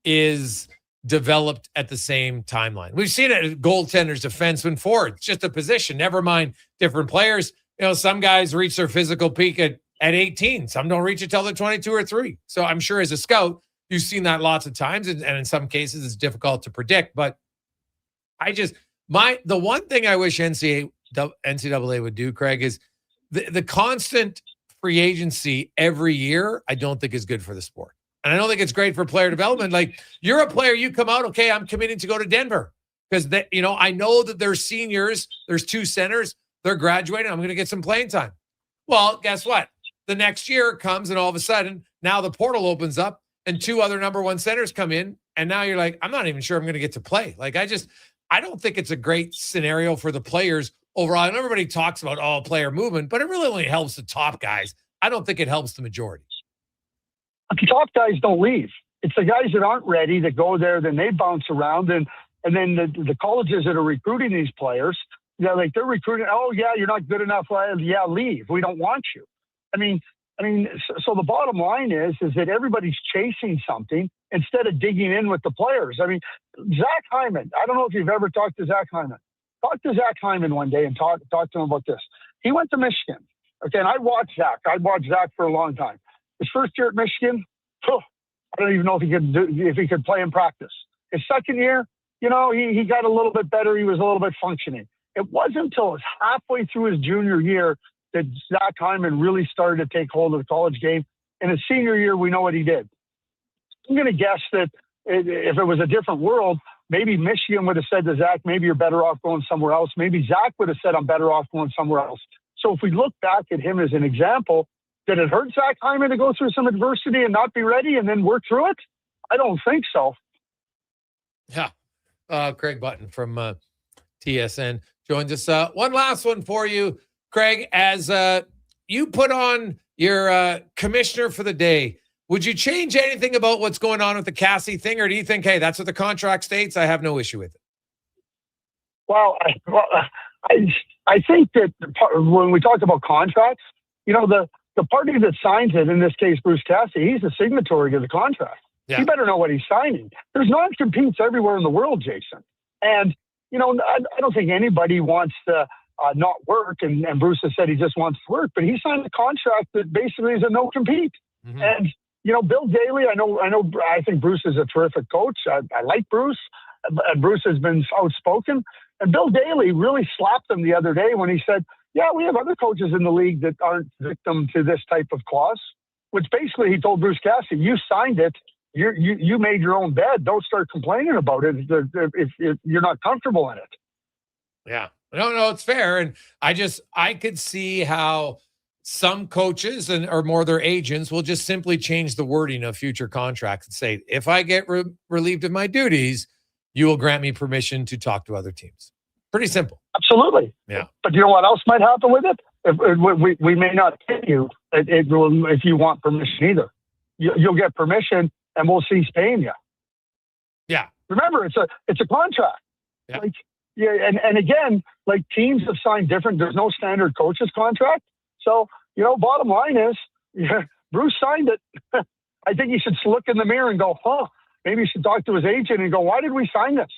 Speaker 5: is developed at the same timeline. We've seen it at goaltenders, defensemen, forwards, just a position. Never mind different players. Some guys reach their physical peak at 18. Some don't reach it till they're 22 or 3. So I'm sure as a scout, you've seen that lots of times, and in some cases it's difficult to predict. But the one thing I wish NCAA would do, Craig, is the constant free agency every year. I don't think is good for the sport, and I don't think it's great for player development. Like you're a player, you come out, okay, I'm committing to go to Denver because I know that there's seniors, there's 2 centers, they're graduating. I'm going to get some playing time. Well, guess what? The next year comes, and all of a sudden now the portal opens up. And 2 other number 1 centers come in, and now you're like, I'm not even sure I'm going to get to play. Like, I don't think it's a great scenario for the players overall. And everybody talks about player movement, but it really only helps the top guys. I don't think it helps the majority.
Speaker 14: The top guys don't leave. It's the guys that aren't ready that go there, then they bounce around, and then the colleges that are recruiting these players, they're recruiting. Oh yeah, you're not good enough. Yeah, leave. We don't want you. I mean, so the bottom line is that everybody's chasing something instead of digging in with the players. I mean, Zach Hyman, I don't know if you've ever talked to Zach Hyman. Talk to Zach Hyman one day and talk to him about this. He went to Michigan. Okay, and I watched Zach. I'd watched Zach for a long time. His first year at Michigan, I don't even know if he could play in practice. His second year, he got a little bit better. He was a little bit functioning. It wasn't until it was halfway through his junior year that Zach Hyman really started to take hold of the college game. In his senior year, we know what he did. I'm going to guess that if it was a different world, maybe Michigan would have said to Zach, maybe you're better off going somewhere else. Maybe Zach would have said, I'm better off going somewhere else. So if we look back at him as an example, did it hurt Zach Hyman to go through some adversity and not be ready and then work through it? I don't think so.
Speaker 5: Yeah. Craig Button from TSN joins us. One last one for you, Craig, as you put on your commissioner for the day, would you change anything about what's going on with the Cassie thing, or do you think, hey, that's what the contract states, I have no issue with it?
Speaker 14: Well, I think that when we talk about contracts, the party that signs it, in this case, Bruce Cassidy, he's the signatory to the contract. Yeah. He better know what he's signing. There's non-competes everywhere in the world, Jason. And, I don't think anybody wants to not work, and Bruce has said he just wants to work, but he signed a contract that basically is a no compete. Mm-hmm. And Bill Daly, I think Bruce is a terrific coach. I like Bruce, and Bruce has been outspoken. And Bill Daly really slapped him the other day when he said, "Yeah, we have other coaches in the league that aren't victim to this type of clause." Which basically he told Bruce Cassidy, "You signed it, you made your own bed. Don't start complaining about it if you're not comfortable in it.
Speaker 5: Yeah. No, it's fair. And I could see how some coaches or more their agents will just simply change the wording of future contracts and say, if I get relieved of my duties, you will grant me permission to talk to other teams. Pretty simple.
Speaker 14: Absolutely.
Speaker 5: Yeah.
Speaker 14: But you know what else might happen with it? We may not pay you if you want permission either. You'll get permission and we'll cease paying you.
Speaker 5: Yeah.
Speaker 14: Remember, it's a contract.
Speaker 5: Yeah.
Speaker 14: And again, like teams have signed different. There's no standard coaches contract. So, bottom line is, Bruce signed it. I think he should look in the mirror and go, maybe he should talk to his agent and go, why did we sign this?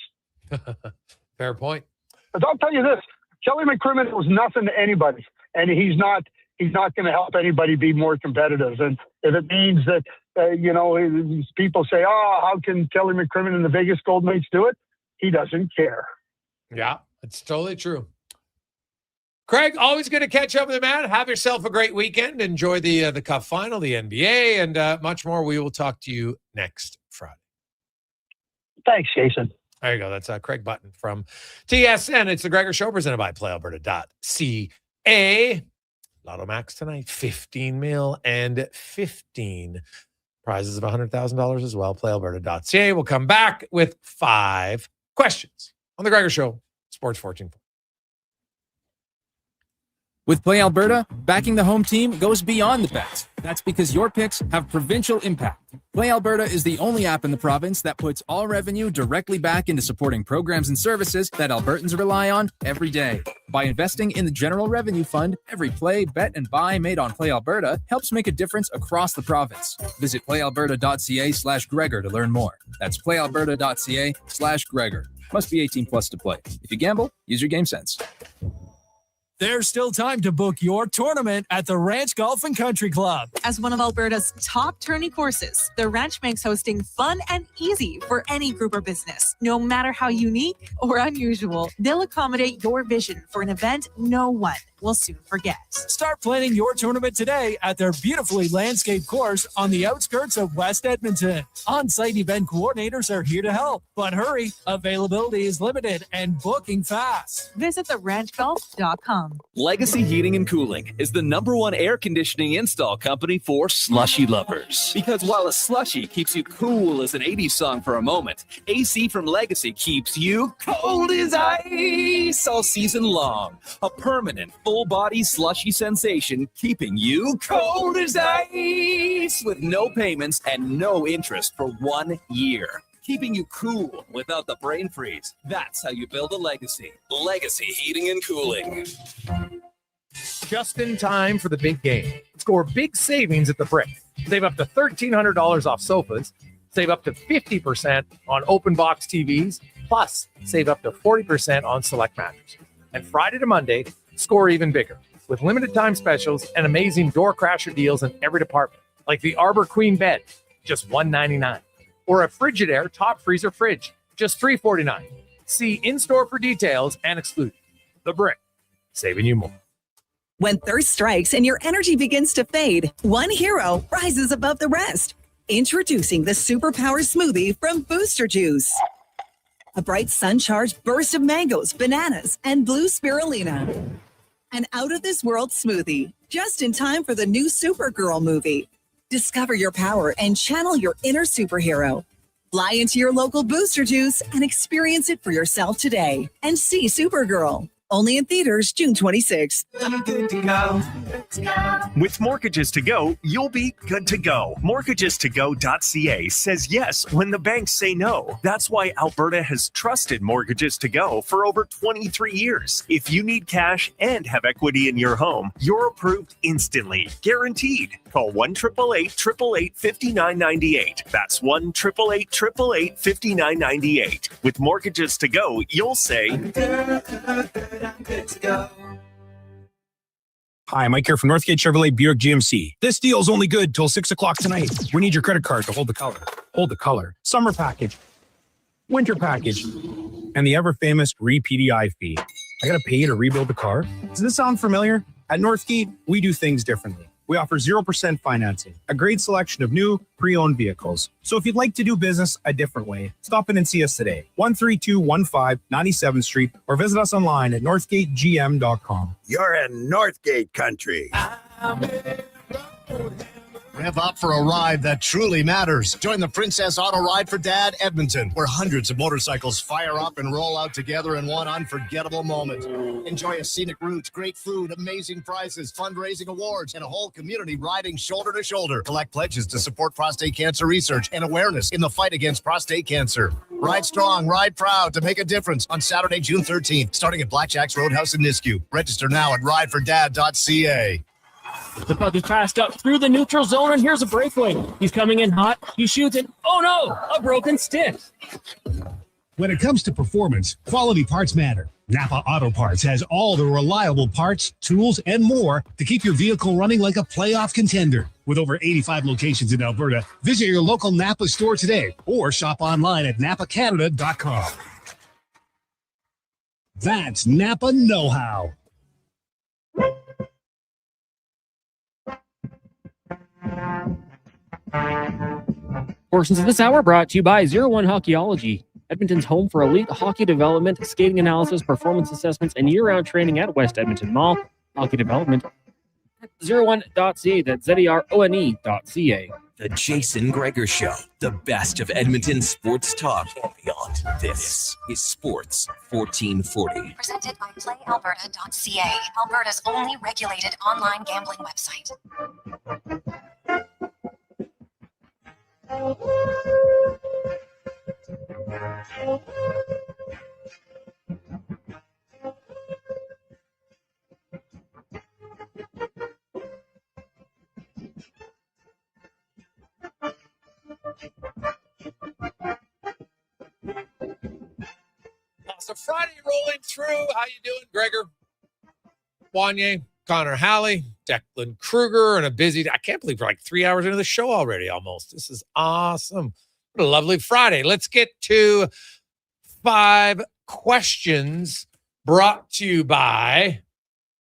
Speaker 5: Fair point.
Speaker 14: But I'll tell you this, Kelly McCrimmon was nothing to anybody, and he's not going to help anybody be more competitive. And if it means that, people say, how can Kelly McCrimmon and the Vegas Golden Knights do it? He doesn't care.
Speaker 5: Yeah, it's totally true. Craig, always good to catch up with you, man. Have yourself a great weekend. Enjoy the Cup final, the NBA, and much more. We will talk to you next Friday.
Speaker 14: Thanks, Jason.
Speaker 5: There you go. That's Craig Button from TSN. It's the Gregor Show presented by PlayAlberta.ca. Lotto Max tonight, 15 mil and 15 prizes of $100,000 as well. PlayAlberta.ca. We'll come back with 5 questions on the Gregor Show, Sports 1440.
Speaker 10: With Play Alberta, backing the home team goes beyond the bets. That's because your picks have provincial impact. Play Alberta is the only app in the province that puts all revenue directly back into supporting programs and services that Albertans rely on every day. By investing in the General Revenue Fund, every play, bet, and buy made on Play Alberta helps make a difference across the province. Visit playalberta.ca/Gregor to learn more. That's playalberta.ca/Gregor. Must be 18 plus to play. If you gamble, use your game sense.
Speaker 13: There's still time to book your tournament at the Ranch Golf and Country Club.
Speaker 15: As one of Alberta's top tourney courses, the Ranch makes hosting fun and easy for any group or business. No matter how unique or unusual, they'll accommodate your vision for an event no one will soon forget.
Speaker 13: Start planning your tournament today at their beautifully landscaped course on the outskirts of West Edmonton. On-site event coordinators are here to help, but hurry, availability is limited and booking fast.
Speaker 15: Visit theranchgolf.com.
Speaker 10: Legacy Heating and Cooling is the #1 air conditioning install company for slushy lovers. Because while a slushy keeps you cool as an 80s song for a moment, AC from Legacy keeps you cold as ice all season long. A permanent full-body slushy sensation keeping you cold as ice with no payments and no interest for 1 year. Keeping you cool without the brain freeze. That's how you build a legacy. Legacy Heating and Cooling.
Speaker 5: Just in time for the big game. Score big savings at the Brick. Save up to $1,300 off sofas. Save up to 50% on open box TVs. Plus, save up to 40% on select mattresses. And Friday to Monday, score even bigger with limited time specials and amazing door crasher deals in every department. Like the Arbor Queen bed, just $199. Or a Frigidaire top freezer fridge, just $349. See in-store for details and exclude. The Brick, saving you more.
Speaker 16: When thirst strikes and your energy begins to fade, one hero rises above the rest. Introducing the Superpower Smoothie from Booster Juice. A bright sun-charged burst of mangoes, bananas, and blue spirulina. An out-of-this-world smoothie, just in time for the new Supergirl movie. Discover your power and channel your inner superhero. Fly into your local Booster Juice and experience it for yourself today. And see Supergirl. Only in theaters June 26th.
Speaker 18: Good to go. With Mortgages to Go, you'll be good to go. Mortgagestogo.ca says yes when the banks say no. That's why Alberta has trusted Mortgages to Go for over 23 years. If you need cash and have equity in your home, you're approved instantly. Guaranteed. Call 1-888-888-5998. That's 1-888-888-5998. With Mortgages to Go, you'll say...
Speaker 19: Hi, Mike here from Northgate Chevrolet Buick GMC. This deal's only good till 6 o'clock tonight. We need your credit card to hold the color. Hold the color. Summer package. Winter package. And the ever-famous re-PDI fee. I gotta pay you to rebuild the car? Does this sound familiar? At Northgate, we do things differently. We offer 0% financing, a great selection of new, pre-owned vehicles. So if you'd like to do business a different way, stop in and see us today, 13215 97th Street, or visit us online at northgategm.com.
Speaker 1: You're in Northgate country.
Speaker 7: Rev up for a ride that truly matters. Join the Princess Auto Ride for Dad Edmonton, where hundreds of motorcycles fire up and roll out together in one unforgettable moment. Enjoy a scenic route, great food, amazing prizes, fundraising awards, and a whole community riding shoulder to shoulder. Collect pledges to support prostate cancer research and awareness in the fight against prostate cancer. Ride strong, ride proud to make a difference on Saturday, June 13th, starting at Blackjack's Roadhouse in Nisku. Register now at ridefordad.ca.
Speaker 11: The puck is passed up through the neutral zone, and here's a breakaway. He's coming in hot. He shoots it. Oh, no, a broken stick.
Speaker 17: When it comes to performance, quality parts matter. Napa Auto Parts has all the reliable parts, tools, and more to keep your vehicle running like a playoff contender. With over 85 locations in Alberta, visit your local Napa store today or shop online at napacanada.com. That's Napa know-how.
Speaker 11: Portions of this hour brought to you by 01 Hockeyology, Edmonton's home for elite hockey development, skating analysis, performance assessments, and year-round training at West Edmonton Mall. Hockey development at 01.ca. That's ZERONE.ca.
Speaker 3: The Jason Gregor Show, the best of Edmonton sports talk and beyond. This is Sports 1440.
Speaker 4: Presented by PlayAlberta.ca, Alberta's only regulated online gambling website.
Speaker 5: So Friday rolling through. How you doing, Gregor? Wanye, Connor Halley, Declan Kruger, and a busy, I can't believe we're like 3 hours into the show already almost. This is awesome. What a lovely Friday. Let's get to 5 questions brought to you by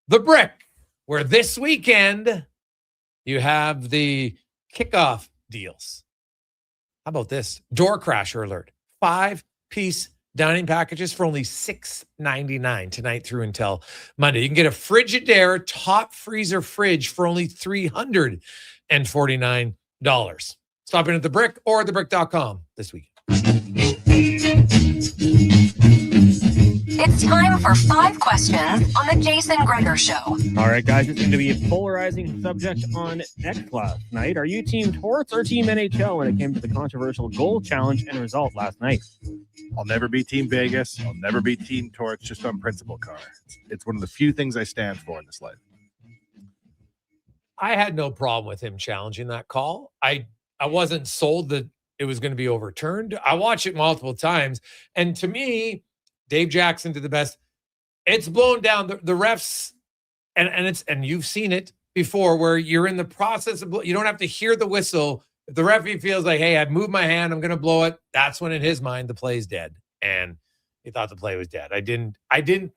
Speaker 5: The Brick, where this weekend you have the kickoff deals. How about this? Door crasher alert. 5-piece dining packages for only $6.99 tonight through until Monday. You can get a Frigidaire top freezer fridge for only $349. Stop in at The Brick or thebrick.com this week.
Speaker 4: It's time for 5 questions on the Jason Gregor Show.
Speaker 11: All right, guys, it's going to be a polarizing subject on X last night. Are you Team Torts or Team NHL when it came to the controversial goal challenge and result last night?
Speaker 20: I'll never be Team Vegas. I'll never be Team Torts, just on principle, Car. It's one of the few things I stand for in this life.
Speaker 5: I had no problem with him challenging that call. I wasn't sold that it was going to be overturned. I watched it multiple times, and to me, Dave Jackson did the best. It's blown down. The refs, and you've seen it before, where you're in the process of, you don't have to hear the whistle. If the referee feels like, hey, I've moved my hand, I'm going to blow it, that's when in his mind the play's dead. And he thought the play was dead. I didn't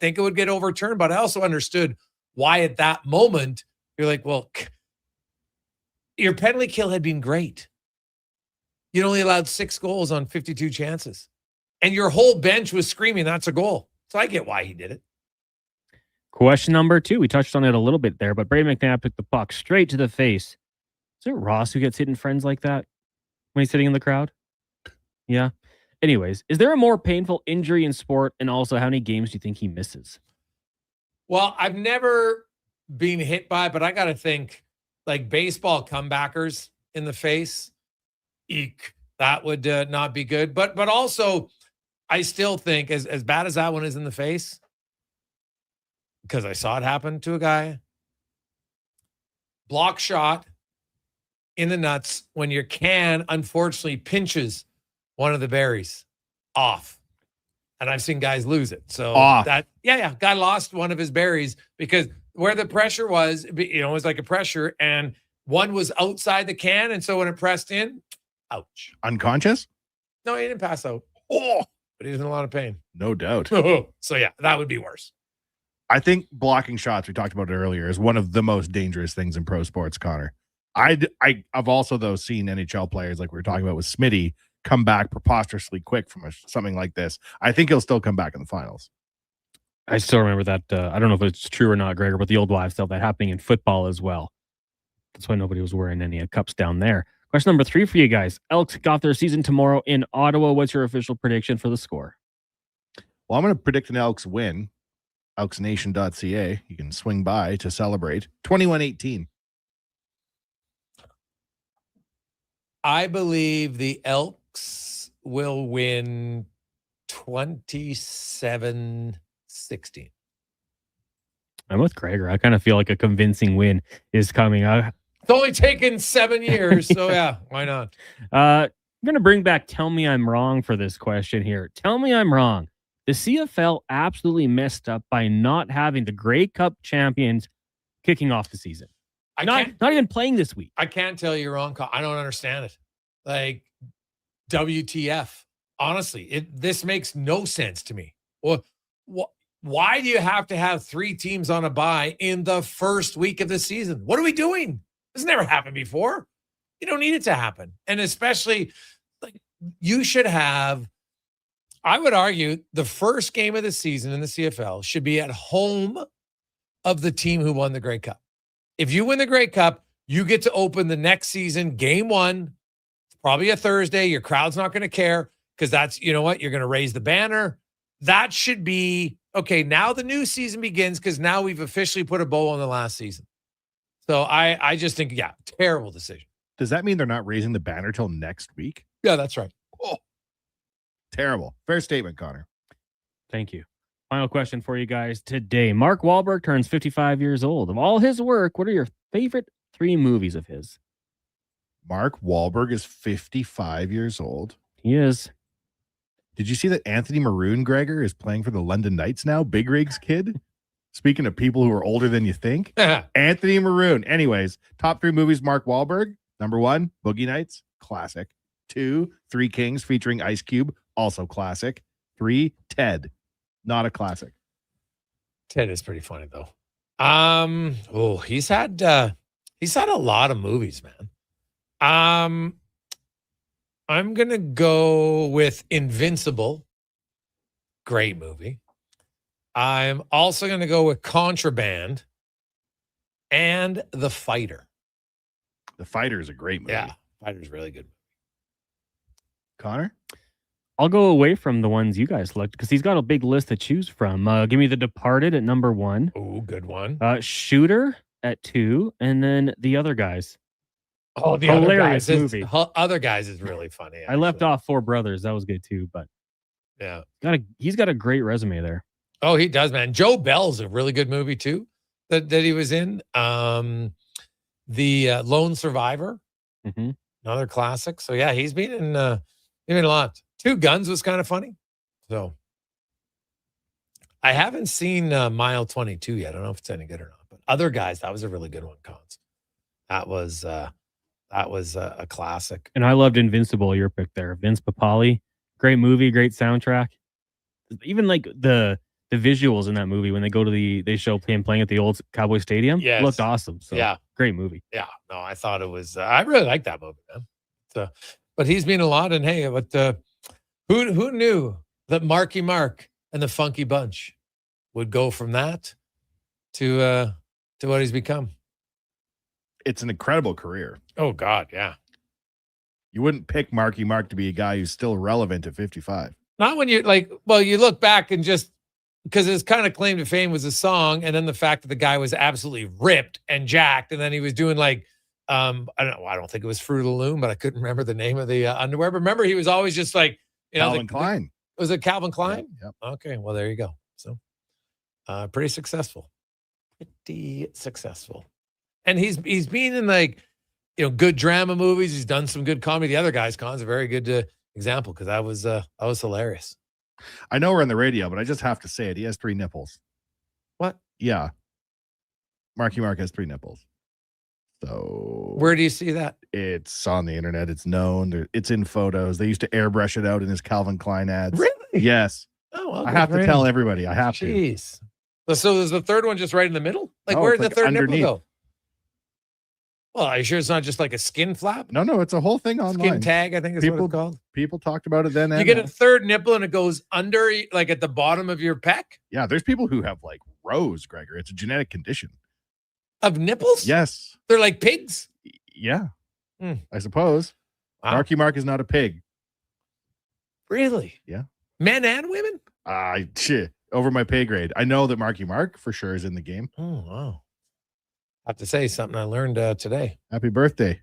Speaker 5: think it would get overturned, but I also understood why at that moment you're like, well, your penalty kill had been great. You only allowed 6 goals on 52 chances. And your whole bench was screaming, that's a goal. So I get why he did it.
Speaker 6: Question number 2. We touched on it a little bit there, but Brady McNabb took the puck straight to the face. Is it Ross who gets hit in friends like that when he's sitting in the crowd? Yeah. Anyways, is there a more painful injury in sport? And also, how many games do you think he misses?
Speaker 5: Well, I've never been hit by, but I got to think like baseball comebackers in the face. Eek. That would not be good. But also, I still think as bad as that one is in the face, because I saw it happen to a guy, block shot in the nuts when your can unfortunately pinches one of the berries off. And I've seen guys lose it. So guy lost one of his berries because where the pressure was, it was like a pressure, and one was outside the can. And so when it pressed in, ouch.
Speaker 20: Unconscious?
Speaker 5: No, he didn't pass out. Oh, but he was in a lot of pain.
Speaker 20: No doubt.
Speaker 5: So yeah, that would be worse.
Speaker 20: I think blocking shots, we talked about it earlier, is one of the most dangerous things in pro sports, Connor. I've also, though, seen NHL players, like we were talking about with Smitty, come back preposterously quick from something like this. I think he'll still come back in the finals.
Speaker 11: I still remember that. I don't know if it's true or not, Gregor, but the old wives' tale that happening in football as well. That's why nobody was wearing any cups down there. Question number 3 for you guys. Elks got their season tomorrow in Ottawa. What's your official prediction for the score?
Speaker 20: Well, I'm going to predict an Elks win. Elksnation.ca. You can swing by to celebrate. 21-18.
Speaker 5: I believe the Elks will win 27-16.
Speaker 11: I'm with Gregor. I kind of feel like a convincing win is coming.
Speaker 5: It's only taken 7 years, so yeah, why not?
Speaker 11: I'm going to bring back Tell Me I'm Wrong for this question here. Tell me I'm wrong. The CFL absolutely messed up by not having the Grey Cup champions kicking off the season. Not even playing this week.
Speaker 5: I can't tell you wrong. I don't understand it. Like, WTF. Honestly, this makes no sense to me. Well, why do you have to have 3 teams on a bye in the first week of the season? What are we doing? This never happened before. You don't need it to happen. And especially, like, you should have, I would argue, the first game of the season in the CFL should be at home of the team who won the Grey Cup. If you win the Grey Cup, you get to open the next season, game 1. It's probably a Thursday. Your crowd's not going to care because that's, you know what, you're going to raise the banner. That should be, okay, now the new season begins because now we've officially put a bow on the last season. So I just think, yeah, terrible decision.
Speaker 20: Does that mean they're not raising the banner till next week?
Speaker 5: Yeah, that's right.
Speaker 20: Oh, terrible. Fair statement, Connor.
Speaker 11: Thank you. Final question for you guys today. Mark Wahlberg turns 55 years old. Of all his work, what are your favorite 3 movies of his?
Speaker 20: Mark Wahlberg is 55 years old.
Speaker 11: He is.
Speaker 20: Did you see that Anthony Maroon, Gregor, is playing for the London Knights now? Big Rig's kid? Speaking of people who are older than you think. Anthony Maroon. Anyways, top 3 movies, Mark Wahlberg. Number 1, Boogie Nights. Classic. 2, 3 Kings featuring Ice Cube. Also classic. 3, Ted. Not a classic.
Speaker 5: Ted is pretty funny though. He's had a lot of movies, man. I'm gonna go with Invincible. Great movie. I'm also gonna go with Contraband and The Fighter.
Speaker 20: The Fighter is a great movie.
Speaker 5: Yeah, Fighter's really good.
Speaker 20: Connor?
Speaker 11: I'll go away from the ones you guys looked because he's got a big list to choose from. Give me The Departed at number 1.
Speaker 5: Oh, good one.
Speaker 11: Shooter at 2, and then The Other Guys.
Speaker 5: Oh, the
Speaker 11: hilarious
Speaker 5: movie.
Speaker 11: movie.
Speaker 5: Other Guys is really funny.
Speaker 11: I left off 4 Brothers. That was good too, but
Speaker 5: yeah,
Speaker 11: he's got a great resume there.
Speaker 5: Oh, he does, man. Joe Bell's a really good movie too that he was in. The Lone Survivor, another classic. So yeah, he's been in a lot. 2 Guns was kind of funny. So I haven't seen Mile 22 yet. I don't know if it's any good or not. But Other Guys, that was a really good one, Cons. That was a classic.
Speaker 11: And I loved Invincible, your pick there. Vince Papali. Great movie, great soundtrack. Even like the visuals in that movie when they show him playing at the old Cowboy Stadium.
Speaker 5: Yes.
Speaker 11: Looked awesome. So
Speaker 5: yeah.
Speaker 11: Great movie.
Speaker 5: Yeah. No, I thought it was I really like that movie, man. So, but he's been a lot, and hey, but who knew that Marky Mark and the Funky Bunch would go from that to what he's become?
Speaker 20: It's an incredible career.
Speaker 5: Oh God, yeah.
Speaker 20: You wouldn't pick Marky Mark to be a guy who's still relevant at 55.
Speaker 5: Not when you you look back and just because his kind of claim to fame was a song, and then the fact that the guy was absolutely ripped and jacked, and then he was doing I don't know. I don't think it was Fruit of the Loom, but I couldn't remember the name of the underwear. But remember, he was always just like,
Speaker 20: Calvin Klein.
Speaker 5: Was it Calvin Klein?
Speaker 20: Yep.
Speaker 5: Okay, well there you go. So, pretty successful. And he's been in good drama movies. He's done some good comedy. The Other Guys, Con's a very good example because that was hilarious.
Speaker 20: I know we're on the radio, but I just have to say it. He has 3 nipples.
Speaker 5: What?
Speaker 20: Yeah. Marky Mark has 3 nipples. So
Speaker 5: where do you see that?
Speaker 20: It's on the internet. It's known. It's in photos. They used to airbrush it out in his Calvin Klein ads.
Speaker 5: Really?
Speaker 20: Yes.
Speaker 5: Oh, well,
Speaker 20: I have to tell everybody. I have to.
Speaker 5: Jeez. So there's the third one just right in the middle? Like,
Speaker 20: No,
Speaker 5: where
Speaker 20: it's
Speaker 5: did the third
Speaker 20: underneath.
Speaker 5: nipple go? Well, are you sure it's not just like a skin flap?
Speaker 20: No, it's a whole thing online.
Speaker 5: Skin tag, I think is what it's called.
Speaker 20: People talked about it then.
Speaker 5: You
Speaker 20: and
Speaker 5: get
Speaker 20: now.
Speaker 5: a third nipple and it goes under, like at the bottom of your pec
Speaker 20: Yeah, there's people who have like rows, Gregor. It's a genetic condition.
Speaker 5: of nipples?
Speaker 20: Yes.
Speaker 5: They're like pigs?
Speaker 20: Yeah.
Speaker 5: Hmm.
Speaker 20: I suppose.
Speaker 5: Wow.
Speaker 20: Marky Mark is not a pig.
Speaker 5: Really?
Speaker 20: Yeah.
Speaker 5: Men and women?
Speaker 20: Shit. Over my pay grade. I know that Marky Mark for sure is in the game.
Speaker 5: Oh, wow. I have to say something I learned today.
Speaker 20: Happy birthday,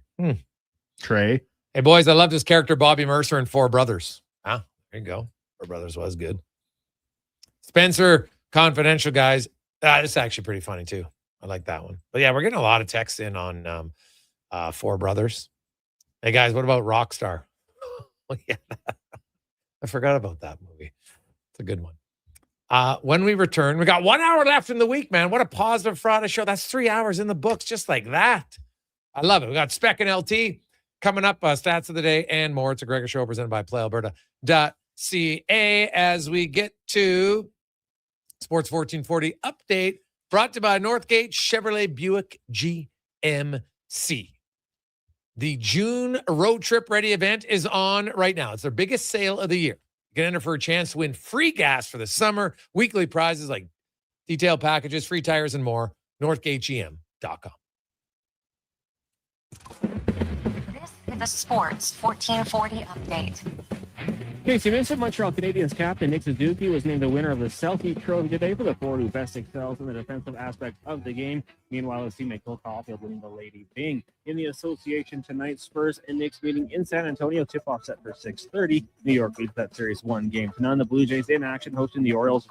Speaker 20: Trey.
Speaker 5: Hey, boys, I love this character, Bobby Mercer in Four Brothers. Ah, there you go. Four Brothers was good. Spencer, Confidential, guys. This is actually pretty funny, too. I like that one. But, yeah, we're getting a lot of texts in on Four Brothers. Hey, guys, what about Rockstar? Oh, yeah. I forgot about that movie. It's a good one. When we return, we got 1 hour left in the week, man. What a positive Friday show. That's 3 hours in the books, just like that. I love it. We got Spec and LT coming up, stats of the day and more. It's a Gregor show presented by PlayAlberta.ca as we get to Sports 1440 update brought to you by Northgate Chevrolet Buick GMC. The June Road Trip Ready event is on right now. It's their biggest sale of the year. You can enter for a chance to win free gas for the summer, weekly prizes like detailed packages, free tires, and more. NorthgateGM.com.
Speaker 4: This is the Sports 1440 update.
Speaker 11: Casey Vincent, Montreal Canadiens captain Nick Suzuki was named the winner of the Selkie Trophy today for the forward who best excels in the defensive aspect of the game. Meanwhile, his teammate Cole Caulfield winning the Lady Byng. In the association tonight, Spurs and Knicks meeting in San Antonio. Tip-off set for 6:30. New York leads that series 1-0. The Blue Jays in action hosting the Orioles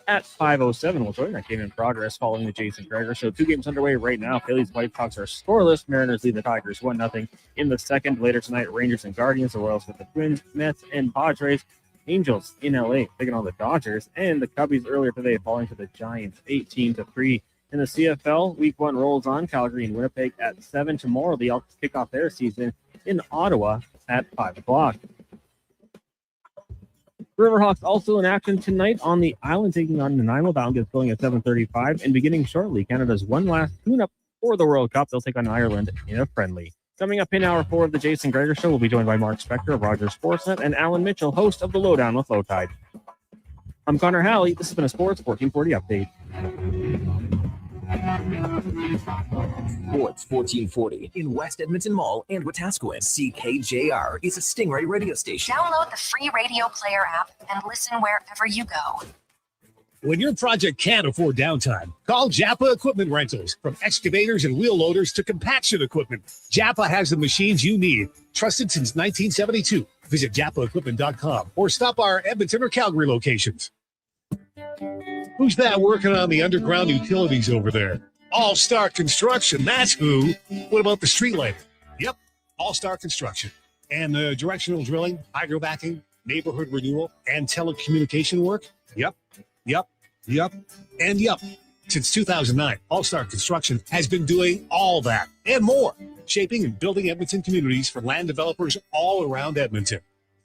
Speaker 11: at 5:07. We'll join that game in progress following the Jason Gregor show. 2 games underway right now. Phillies White Sox are scoreless. Mariners lead the Tigers 1-0 in the second. Later tonight, Rangers and Guardians. The Royals with the Twins, Mets, and Padres. Angels in LA taking on the Dodgers, and the Cubbies earlier today falling to the Giants 18-3. In the CFL, Week 1 rolls on. Calgary and Winnipeg at 7 tomorrow. The Elks kick off their season in Ottawa at 5 o'clock. Riverhawks also in action tonight on the island, taking on Nanaimo. That one gets going at 7:35, and beginning shortly, Canada's one last tune-up for the World Cup. They'll take on Ireland in a friendly. Coming up in hour 4 of the Jason Gregor Show, we'll be joined by Mark Spector of Rogers Sportsnet and Alan Mitchell, host of The Lowdown with Lowtide. I'm Connor Halley. This has been a Sports 1440 update.
Speaker 3: Sports 1440 in West Edmonton Mall and Wetaskiwin. CKJR is a Stingray radio station.
Speaker 4: Download the free radio player app and listen wherever you go.
Speaker 17: When your project can't afford downtime, call Japa Equipment Rentals. From excavators and wheel loaders to compaction equipment, Japa has the machines you need. Trusted since 1972. Visit japaequipment.com or stop our Edmonton or Calgary locations. Who's that working on the underground utilities over there? All-Star Construction, that's who. What about the street lighting? Yep, All-Star Construction. And directional drilling, hydrovacking, neighborhood renewal, and telecommunication work? Yep. And yep. Since 2009, All-Star Construction has been doing all that and more, shaping and building Edmonton communities for land developers all around Edmonton.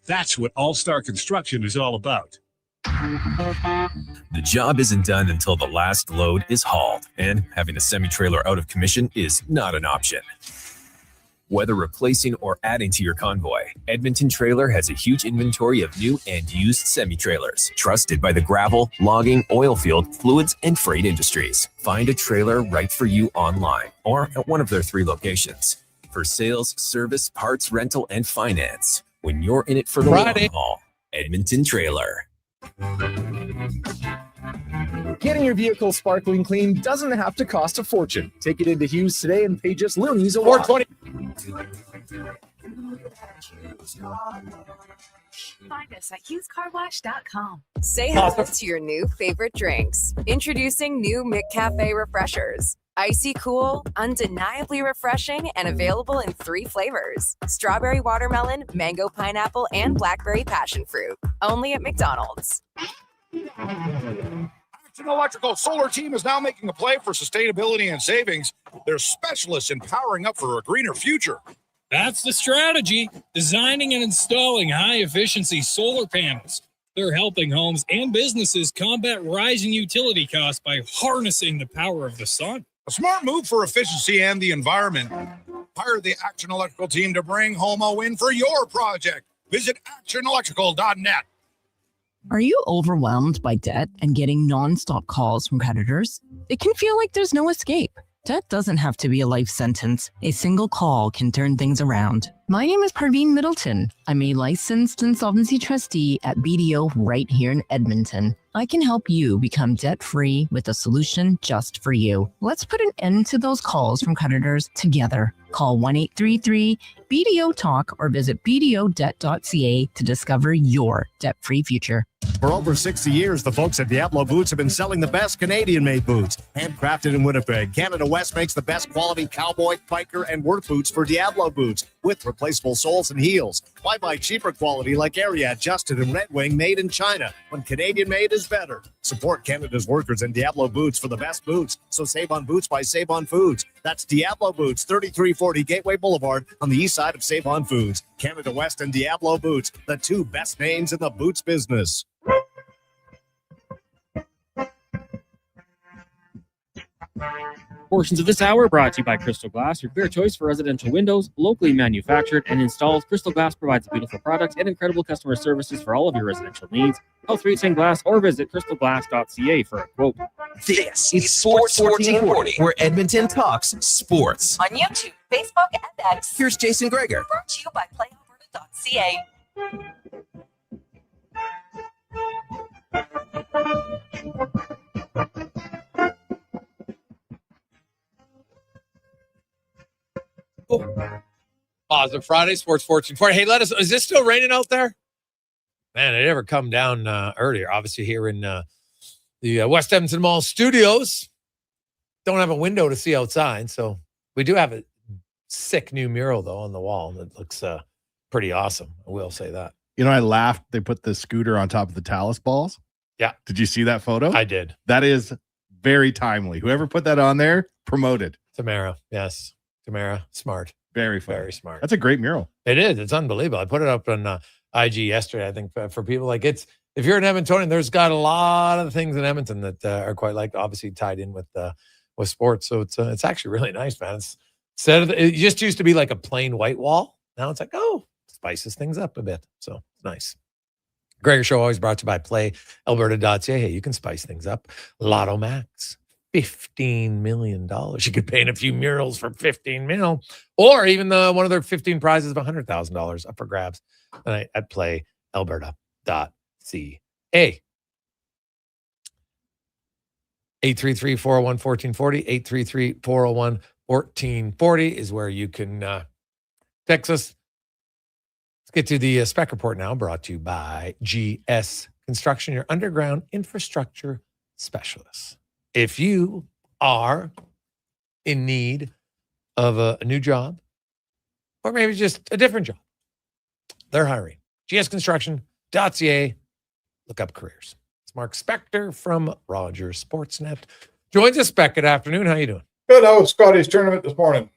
Speaker 17: That's what All-Star Construction is all about.
Speaker 3: The job isn't done until the last load is hauled, and having a semi-trailer out of commission is not an option. Whether replacing or adding to your convoy, Edmonton Trailer has a huge inventory of new and used semi-trailers, trusted by the gravel, logging, oil field, fluids, and freight industries. Find a trailer right for you online or at one of their 3 locations. For sales, service, parts, rental, and finance, when you're in it for the long haul, Edmonton Trailer.
Speaker 8: Getting your vehicle sparkling clean doesn't have to cost a fortune. Take it into Hughes today and pay just loonies a watt.
Speaker 28: Find us at HughesCarWash.com.
Speaker 2: Say hello to your new favorite drinks. Introducing new McCafe Refreshers. Icy cool, undeniably refreshing, and available in 3 flavors. Strawberry watermelon, mango pineapple, and blackberry passion fruit. Only at McDonald's.
Speaker 21: Action Electrical Solar Team is now making a play for sustainability and savings. They're specialists in powering up for a greener future.
Speaker 22: That's the strategy. Designing and installing high-efficiency solar panels.
Speaker 9: They're helping homes and businesses combat rising utility costs by harnessing the power of the sun.
Speaker 21: A smart move for efficiency and the environment. Hire the Action Electrical team to bring home a win for your project. Visit actionelectrical.net.
Speaker 12: Are you overwhelmed by debt and getting nonstop calls from creditors? It can feel like there's no escape. Debt doesn't have to be a life sentence. A single call can turn things around. My name is Parveen Middleton. I'm a licensed insolvency trustee at BDO right here in Edmonton. I can help you become debt-free with a solution just for you. Let's put an end to those calls from creditors together. Call 1-833-BDO-TALK or visit bdodebt.ca to discover your debt-free future.
Speaker 7: For over 60 years, the folks at Diablo Boots have been selling the best Canadian-made boots. Handcrafted in Winnipeg, Canada West makes the best quality cowboy, biker, and work boots for Diablo Boots with replaceable soles and heels. Why buy cheaper quality like Ariat, Justin, and Red Wing made in China when Canadian-made is better? Support Canada's workers and Diablo Boots for the best boots. So save on boots by Save On Foods. That's Diablo Boots, 3340 Gateway Boulevard on the east side of Save On Foods. Canada West and Diablo Boots, the two best names in the boots business.
Speaker 11: Portions of this hour brought to you by Crystal Glass, your clear choice for residential windows, locally manufactured and installed. Crystal Glass provides beautiful products and incredible customer services for all of your residential needs. Call 310 or visit crystalglass.ca for a quote.
Speaker 3: This is Sports 1440, where Edmonton talks sports.
Speaker 28: On YouTube, Facebook, and X.
Speaker 3: Here's Jason Gregor.
Speaker 28: Brought to you by PlayAlberta.ca.
Speaker 5: Positive Friday, Sports 1440. Hey, is this still raining out there? Man, it never come down earlier. Obviously, here in the West Edmonton Mall studios, don't have a window to see outside. So we do have a sick new mural, though, on the wall that looks pretty awesome. I will say that.
Speaker 20: You know, I laughed. They put the scooter on top of the Talus balls.
Speaker 5: Yeah.
Speaker 20: Did you see that photo?
Speaker 5: I did.
Speaker 20: That is very timely. Whoever put that on there, promoted.
Speaker 5: Tamara. Yes. Tamara. Smart.
Speaker 20: Very funny.
Speaker 5: Very smart.
Speaker 20: That's a great mural.
Speaker 5: It is. It's unbelievable. I put it up on IG yesterday. I think for people like if you're an Edmontonian, there's got a lot of things in Edmonton that are quite like obviously tied in with sports. So it's actually really nice, man. It just used to be like a plain white wall. Now it's like, spices things up a bit. So it's nice. Gregor Show always brought to you by PlayAlberta.ca. Hey, you can spice things up. Lotto Max. $15 million. You could paint a few murals for $15 million, or even one of their 15 prizes of $100,000 up for grabs tonight at PlayAlberta.ca. 833-401-1440, 833-401-1440 is where you can text us. Let's get to the Spec Report now, brought to you by GS Construction, your underground infrastructure specialist. If you are in need of a new job, or maybe just a different job, they're hiring. gsconstruction.ca. Look up careers. It's Mark Spector from Rogers Sportsnet. Joins us, Spec. Good afternoon. How you doing?
Speaker 21: Good. How was Scotty's tournament this morning?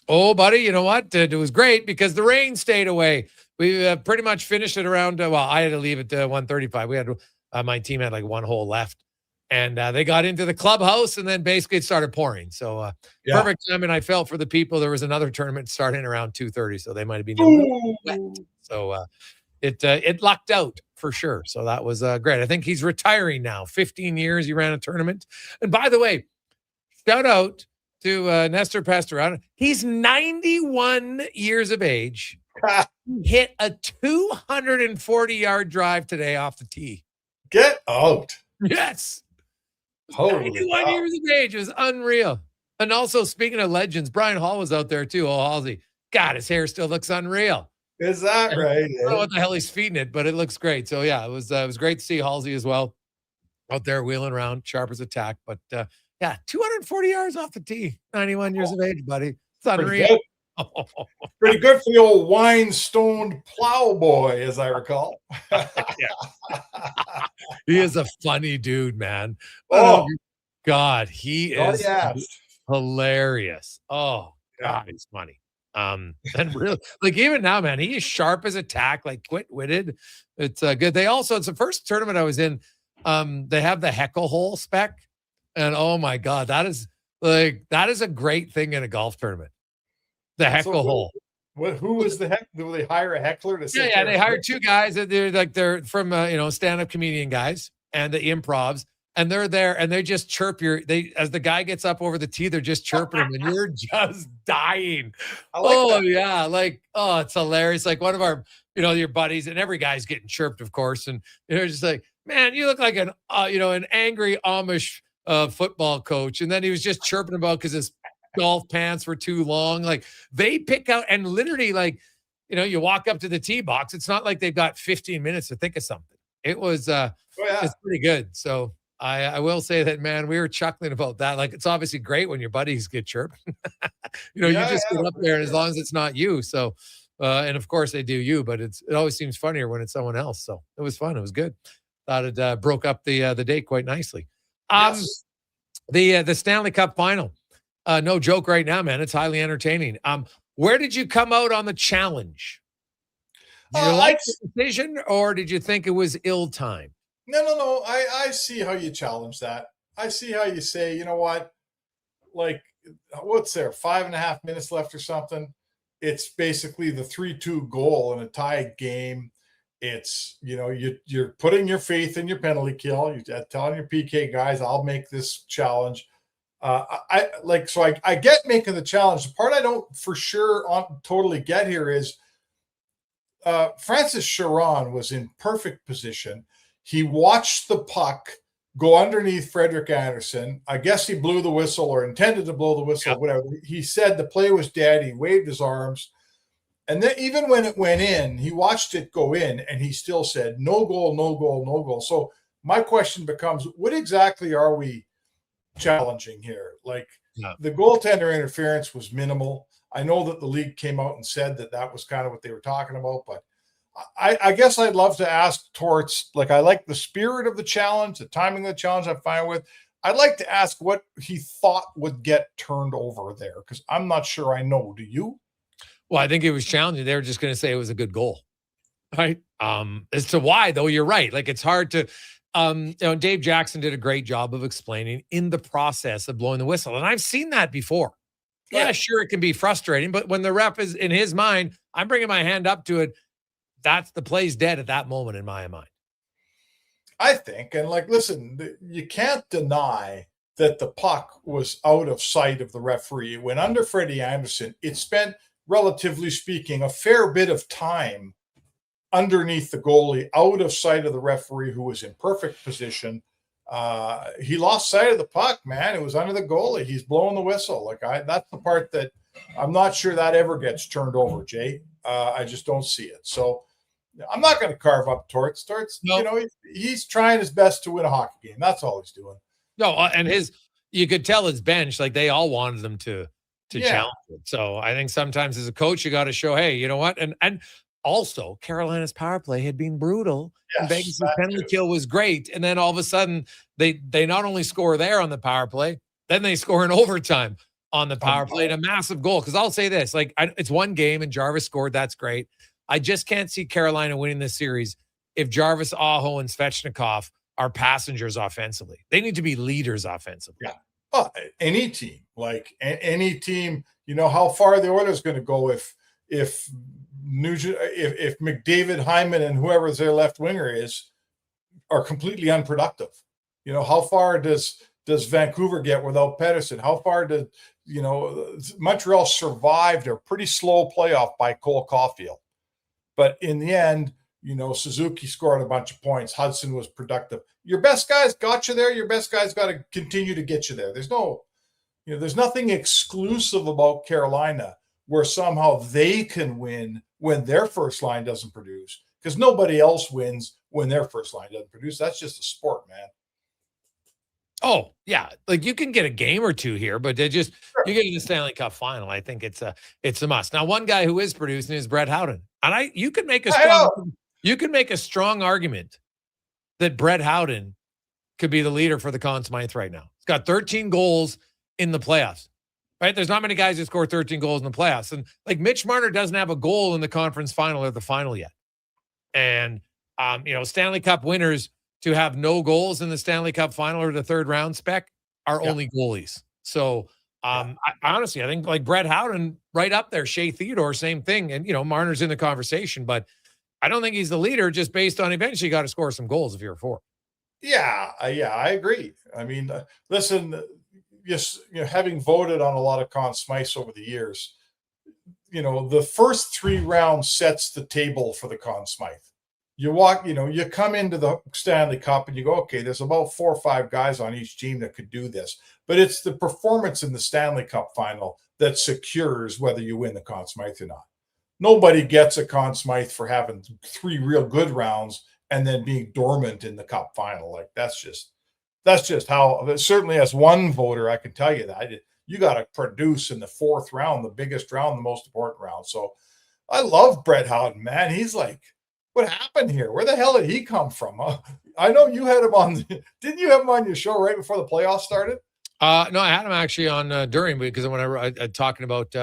Speaker 5: Oh, buddy, you know what? It was great because the rain stayed away. We pretty much finished it around, I had to leave at 1:35. We had my team had like one hole left. And they got into the clubhouse, and then basically it started pouring. So perfect time. And I felt for the people. There was another tournament starting around 2:30, so they might have been wet. So it lucked out for sure. So that was great. I think he's retiring now. 15 years he ran a tournament. And by the way, shout out to Nestor Pastorano. He's 91 years of age. Hit a 240-yard drive today off the tee.
Speaker 21: Get out.
Speaker 5: Yes.
Speaker 21: Holy
Speaker 5: 91 years of age. It was unreal. And also, speaking of legends, Brian Hall was out there too. Oh, Halsey. God, his hair still looks unreal.
Speaker 21: Is that right?
Speaker 5: I don't know what the hell he's feeding it, but it looks great. So, yeah, it was great to see Halsey as well out there wheeling around, sharp as a tack. But, 240 yards off the tee. 91 years of age, buddy. It's unreal.
Speaker 21: Pretty good for the old wine-stoned plowboy, as I recall.
Speaker 5: He is a funny dude, man. God, he is hilarious. Oh, God, he's funny. And really, like even now, man, he is sharp as a tack, like quick-witted. It's good. It's the first tournament I was in. They have the heckle hole spec, and oh my god, that is a great thing in a golf tournament. The heckle hole.
Speaker 13: Who was the heck? Do they hire a heckler to sit
Speaker 5: Yeah,
Speaker 13: there?
Speaker 5: they hired two guys that they're from stand-up comedian guys and the improvs, and they're there and they just chirp as the guy gets up over the tee, they're just chirping him and you're just dying. It's hilarious. Like one of our, your buddies, and every guy's getting chirped, of course, and they're just like, man, you look like an angry Amish football coach, and then he was just chirping about because his golf pants were too long. Like they pick out and literally you walk up to the tee box. It's not like they've got 15 minutes to think of something. It was it's pretty good. So I will say that, man, we were chuckling about that. Like it's obviously great when your buddies get chirped. You just get up there and as long as it's not you. So and of course they do you, but it always seems funnier when it's someone else. So it was fun. It was good. Thought it broke up the day quite nicely. The Stanley Cup final. No joke right now, man. It's highly entertaining. Where did you come out on the challenge? Did you like the decision, or did you think it was ill-timed?
Speaker 13: No. I see how you challenge that. I see how you say, you know what? Like, what's there? 5.5 minutes left or something. It's basically the 3-2 goal in a tie game. It's, you're putting your faith in your penalty kill. You're telling your PK guys, I'll make this challenge. I get making the challenge. The part I don't for sure totally get here is Francis Chiron was in perfect position. He watched the puck go underneath Frederik Andersen. I guess he blew the whistle or intended to blow the whistle, whatever. He said the play was dead. He waved his arms. And then even when it went in, he watched it go in and he still said, no goal, no goal, no goal. So my question becomes, what exactly are we challenging here? The goaltender interference was minimal. I know that the league came out and said that was kind of what they were talking about, but I guess I'd love to ask Torts, I like the spirit of the challenge, the timing of the challenge I'm fine with. I'd like to ask what he thought would get turned over there, because I'm not sure I know. Do you?
Speaker 5: Well, I think it was challenging. They were just going to say it was a good goal, right? As to why, though, you're right. It's hard to Dave Jackson did a great job of explaining in the process of blowing the whistle. And I've seen that before. Yeah, sure, it can be frustrating, but when the ref is in his mind, I'm bringing my hand up to it. That's the play's dead at that moment in my mind.
Speaker 13: I think, and listen, you can't deny that the puck was out of sight of the referee. When under Freddie Andersen, it spent, relatively speaking, a fair bit of time underneath the goalie, out of sight of the referee, who was in perfect position. He lost sight of the puck, man. It was under the goalie. He's blowing the whistle. That's the part that I'm not sure that ever gets turned over, Jay. I just don't see it. So I'm not going to carve up Torts. He's trying his best to win a hockey game. That's all he's doing.
Speaker 5: No, and you could tell his bench, they all wanted him to challenge it. So I think sometimes as a coach, you got to show, hey, you know what? And also, Carolina's power play had been brutal. Yes, Vegas' penalty kill was great. And then all of a sudden, they not only score there on the power play, then they score in overtime on the power play and a massive goal. Because I'll say this, it's one game and Jarvis scored. That's great. I just can't see Carolina winning this series if Jarvis, Aho, and Svechnikov are passengers offensively. They need to be leaders offensively.
Speaker 13: Yeah. Well, any team, any team, how far are the Oilers going to go if McDavid, Hyman, and whoever their left winger is are completely unproductive? How far does Vancouver get without Pettersson? How far did Montreal survived a pretty slow playoff by Cole Caulfield? But in the end, Suzuki scored a bunch of points. Hudson was productive. Your best guys got you there. Your best guys got to continue to get you there. There's nothing exclusive about Carolina where somehow they can win when their first line doesn't produce, because nobody else wins when their first line doesn't produce. That's just a sport, man.
Speaker 5: Oh, yeah. You can get a game or two here, but you get to the Stanley Cup final. I think it's a must. Now, one guy who is producing is Brett Howden. And you can make a strong argument that Brett Howden could be the leader for the Conn Smythe right now. He's got 13 goals in the playoffs. right? There's not many guys who score 13 goals in the playoffs. And like Mitch Marner doesn't have a goal in the conference final or the final yet. And, Stanley Cup winners to have no goals in the Stanley Cup final or the third round spec are only goalies. So I honestly, I think like Brett Howden right up there, Shea Theodore, same thing. And, Marner's in the conversation, but I don't think he's the leader just based on eventually you got to score some goals if you're a forward.
Speaker 13: Yeah, I agree. I mean, listen, just having voted on a lot of Conn Smythes over the years, the first 3 rounds sets the table for the Conn Smythe. You walk, you come into the Stanley Cup and you go, okay, there's about 4 or 5 guys on each team that could do this. But it's the performance in the Stanley Cup final that secures whether you win the Conn Smythe or not. Nobody gets a Conn Smythe for having 3 real good rounds and then being dormant in the Cup final. Like that's just how. Certainly, as one voter, I can tell you that you got to produce in the 4th round, the biggest round, the most important round. So, I love Brett Howden, man. He's like, what happened here? Where the hell did he come from? I know you had him on. Didn't you have him on your show right before the playoffs started?
Speaker 5: No, I had him actually on during, because when I talking about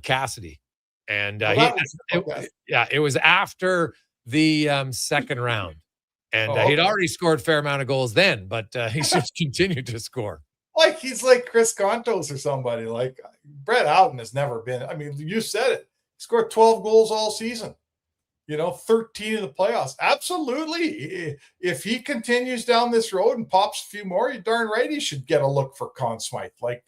Speaker 5: Cassidy, and it was after the second round, and he'd already scored a fair amount of goals then, but he's just continued to score.
Speaker 13: Like he's like Chris Kontos or somebody. Like Brett Howden has never been. I mean, you said it. He scored 12 goals all season. 13 in the playoffs. Absolutely. If he continues down this road and pops a few more, you're darn right he should get a look for Conn Smythe. Like,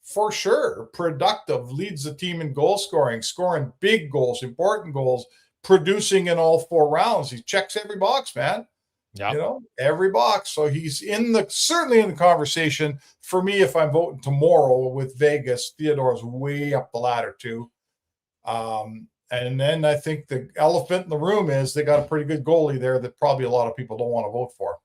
Speaker 13: for sure. Productive, leads the team in goal scoring, scoring big goals, important goals, producing in all 4 rounds. He checks every box, man.
Speaker 5: Yeah.
Speaker 13: Every box. So he's certainly in the conversation. For me, if I'm voting tomorrow with Vegas, Theodore's way up the ladder too. And then I think the elephant in the room is they got a pretty good goalie there that probably a lot of people don't want to vote for.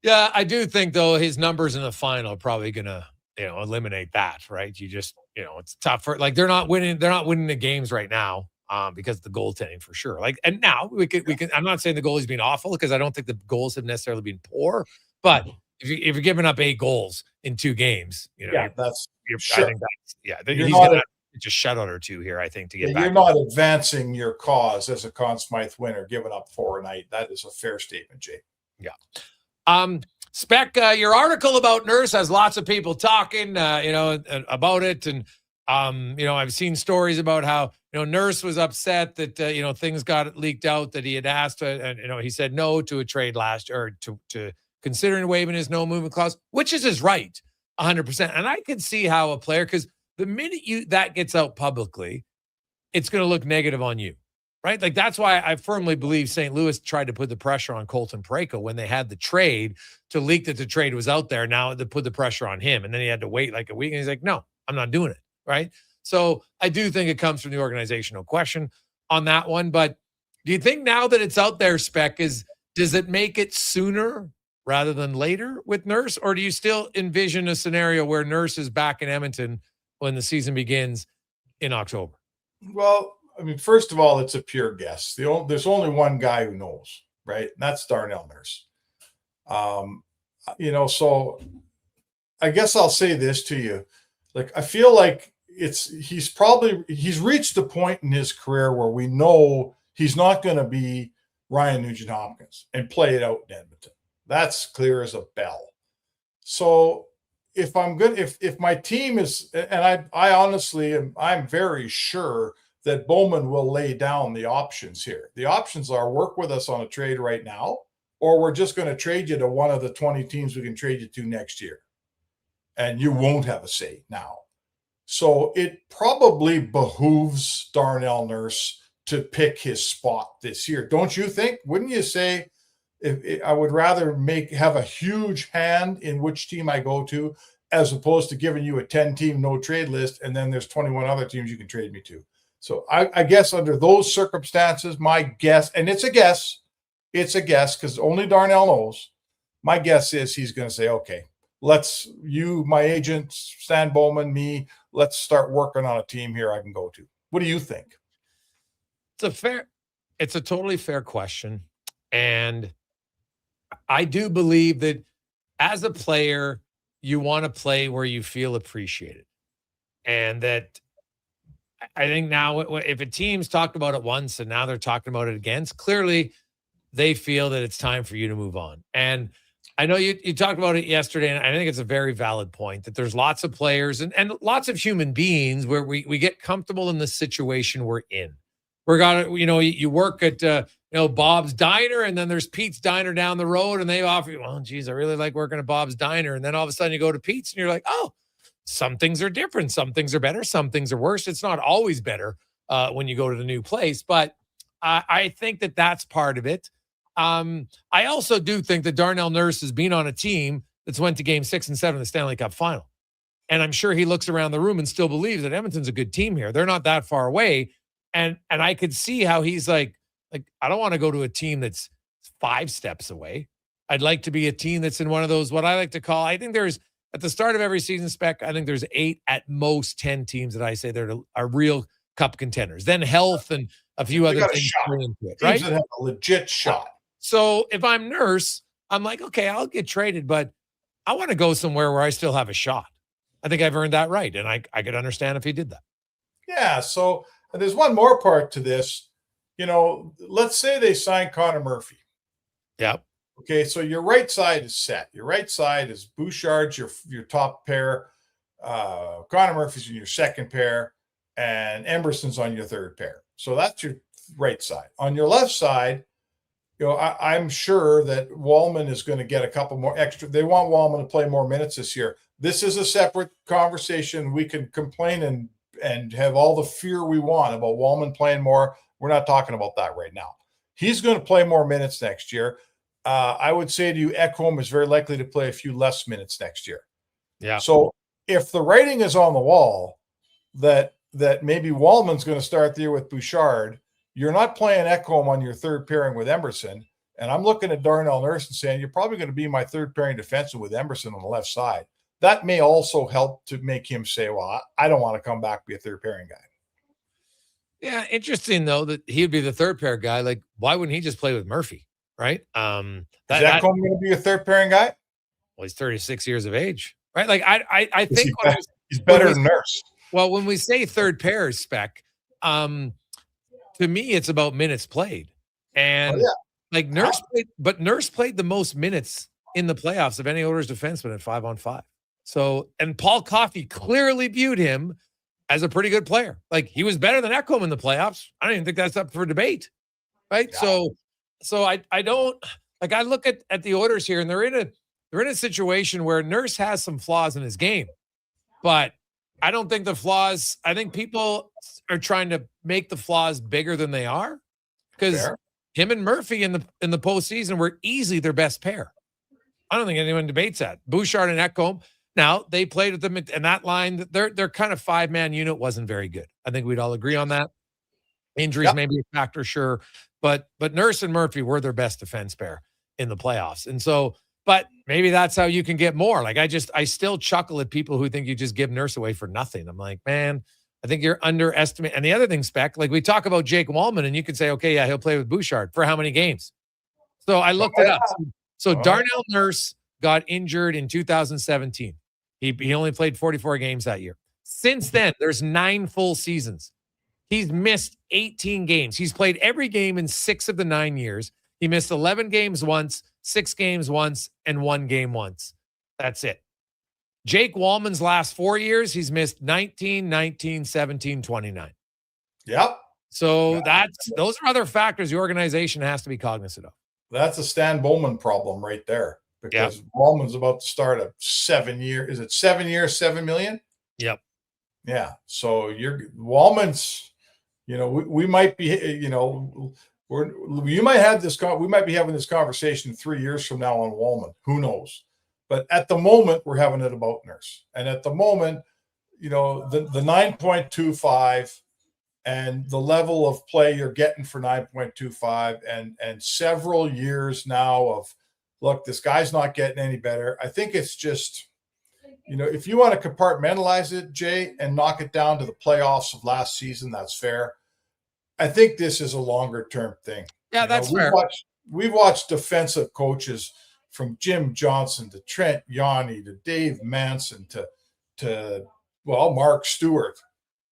Speaker 5: Yeah, I do think, though, his numbers in the final are probably going to, eliminate that, right? You just, it's tough for, like, they're not winning the games right now because of the goaltending for sure. Like, and now we can, I'm not saying the goalie's been awful because I don't think the goals have necessarily been poor, but if you're giving up 8 goals in 2 games,
Speaker 13: that's,
Speaker 5: I think he's going to just shutout or 2 here, I think, to get back.
Speaker 13: You're not advancing your cause as a Conn Smythe winner, giving up 4 a night. That is a fair statement, Jay.
Speaker 5: Yeah. Spec, your article about Nurse has lots of people talking, about it. And, I've seen stories about how, Nurse was upset that, things got leaked out that he had asked, and, he said no to a trade last year, or to considering waiving his no movement clause, which is his right, 100%. And I could see how a player, because the minute that gets out publicly, it's going to look negative on you, right? Like, that's why I firmly believe St. Louis tried to put the pressure on Colton Parayko when they had the trade to leak that the trade was out there. Now they put the pressure on him, and then he had to wait like a week, and he's like, no, I'm not doing it, right? So I do think it comes from the organization, no question on that one. But do you think now that it's out there, Spec, does it make it sooner rather than later with Nurse, or do you still envision a scenario where Nurse is back in Edmonton when the season begins in October?
Speaker 13: Well, I mean, first of all, it's a pure guess. There's only one guy who knows, right? And that's Darnell Nurse. So I guess I'll say this to you. Like, I feel like he's reached the point in his career where we know he's not going to be Ryan Nugent-Hopkins and play it out in Edmonton. That's clear as a bell. So if I'm good, if my team is, and I honestly I'm very sure that Bowman will lay down the options here. The options are work with us on a trade right now, or we're just going to trade you to one of the 20 teams we can trade you to next year. And you won't have a say now. So it probably behooves Darnell Nurse to pick his spot this year. Don't you think? Wouldn't you say, if I would rather have a huge hand in which team I go to, as opposed to giving you a 10-team no trade list, and then there's 21 other teams you can trade me to. So I guess under those circumstances, my guess, and it's a guess because only Darnell knows. My guess is he's going to say, okay, my agent, Stan Bowman, me, let's start working on a team here I can go to. What do you think?
Speaker 5: It's a totally fair question. And I do believe that as a player, you want to play where you feel appreciated. And that I think now if a team's talked about it once and now they're talking about it again, clearly they feel that it's time for you to move on. And I know you talked about it yesterday, and I think it's a very valid point that there's lots of players and lots of human beings where we get comfortable in the situation we're in. You work at Bob's Diner, and then there's Pete's Diner down the road, and they offer you, well, geez, I really like working at Bob's Diner. And then all of a sudden you go to Pete's and you're like, oh, some things are different. Some things are better. Some things are worse. It's not always better when you go to the new place. But I think that that's part of it. I also do think that Darnell Nurse has been on a team that's went to game 6 and 7 of the Stanley Cup final. And I'm sure he looks around the room and still believes that Edmonton's a good team here. They're not that far away. And I could see how he's like, I don't want to go to a team that's 5 steps away. I'd like to be a team that's in one of those, what I like to call, I think there's, at the start of every season, Spec, I think there's 8, at most 10 teams that I say are real cup contenders. Then health and a few other things bring into it, right?
Speaker 13: Teams that have a legit shot.
Speaker 5: So if I'm Nurse, I'm like, okay, I'll get traded, but I want to go somewhere where I still have a shot. I think I've earned that right, and I could understand if he did that.
Speaker 13: Yeah, so there's one more part to this. Let's say they sign Connor Murphy.
Speaker 5: Yep.
Speaker 13: Okay, so your right side is set. Your right side is Bouchard's your top pair, Connor Murphy's in your second pair, and Emberson's on your third pair. So that's your right side. On your left side, I'm sure that Wallman is going to get a couple more extra. They want Wallman to play more minutes this year. This is a separate conversation. We can complain and have all the fear we want about Wallman playing more. We're not talking about that right now. He's going to play more minutes next year. I would say to you, Ekholm is very likely to play a few less minutes next year.
Speaker 5: Yeah.
Speaker 13: So if the writing is on the wall that maybe Wallman's going to start the year with Bouchard, you're not playing Ekholm on your third pairing with Emberson. And I'm looking at Darnell Nurse and saying, you're probably going to be my third pairing defensive with Emberson on the left side. That may also help to make him say, well, I don't want to come back and be a third pairing guy.
Speaker 5: Yeah, interesting, though, that he'd be the third pair guy. Like, why wouldn't he just play with Murphy, right?
Speaker 13: Is Ekholm going to be a third pairing guy?
Speaker 5: Well, he's 36 years of age, right? Like, I think
Speaker 13: he's better than Nurse.
Speaker 5: Well, when we say third pairs, Spec, to me, it's about minutes played. And like Nurse played the most minutes in the playoffs of any Oilers defenseman at 5-on-5. So, and Paul Coffey clearly viewed him as a pretty good player. Like, he was better than Ekholm in the playoffs. I don't even think that's up for debate. Right. Yeah. So I don't like, I look at the Oilers here, and they're in a situation where Nurse has some flaws in his game, but I don't think I think people are trying to make the flaws bigger than they are, because him and Murphy in the postseason were easily their best pair. I don't think anyone debates that. Bouchard and Ekholm. Now, they played with them in that line. Their kind of 5-man unit wasn't very good. I think we'd all agree on that. Injuries may be a factor, sure. But Nurse and Murphy were their best defense pair in the playoffs. And so, but maybe that's how you can get more. Like, I still chuckle at people who think you just give Nurse away for nothing. I'm like, man, I think you're underestimating. And the other thing, Spec, like, we talk about Jake Wallman, and you can say, okay, yeah, he'll play with Bouchard for how many games? So I looked it up. So Darnell Nurse got injured in 2017. He only played 44 games that year. Since then, there's 9 full seasons. He's missed 18 games. He's played every game in 6 of the 9 years. He missed 11 games once, 6 games once, and 1 game once. That's it. Jake Wallman's last 4 years, he's missed 19, 19, 17, 29.
Speaker 13: Yep.
Speaker 5: So those are other factors the organization has to be cognizant of.
Speaker 13: That's a Stan Bowman problem right there, because Wallman's about to start a 7-year. Is it 7 years, $7 million?
Speaker 5: Yep.
Speaker 13: Yeah. So Wallman's, we might be, we might be having this conversation 3 years from now on Wallman. Who knows? But at the moment, we're having it about Nurse. And at the moment, the 9.25 and the level of play you're getting for 9.25 and several years now of, look, this guy's not getting any better. I think it's just, if you want to compartmentalize it, Jay, and knock it down to the playoffs of last season, that's fair. I think this is a longer-term thing.
Speaker 5: Yeah, that's fair.
Speaker 13: We've watched defensive coaches from Jim Johnson to Trent Yanni to Dave Manson to Mark Stewart.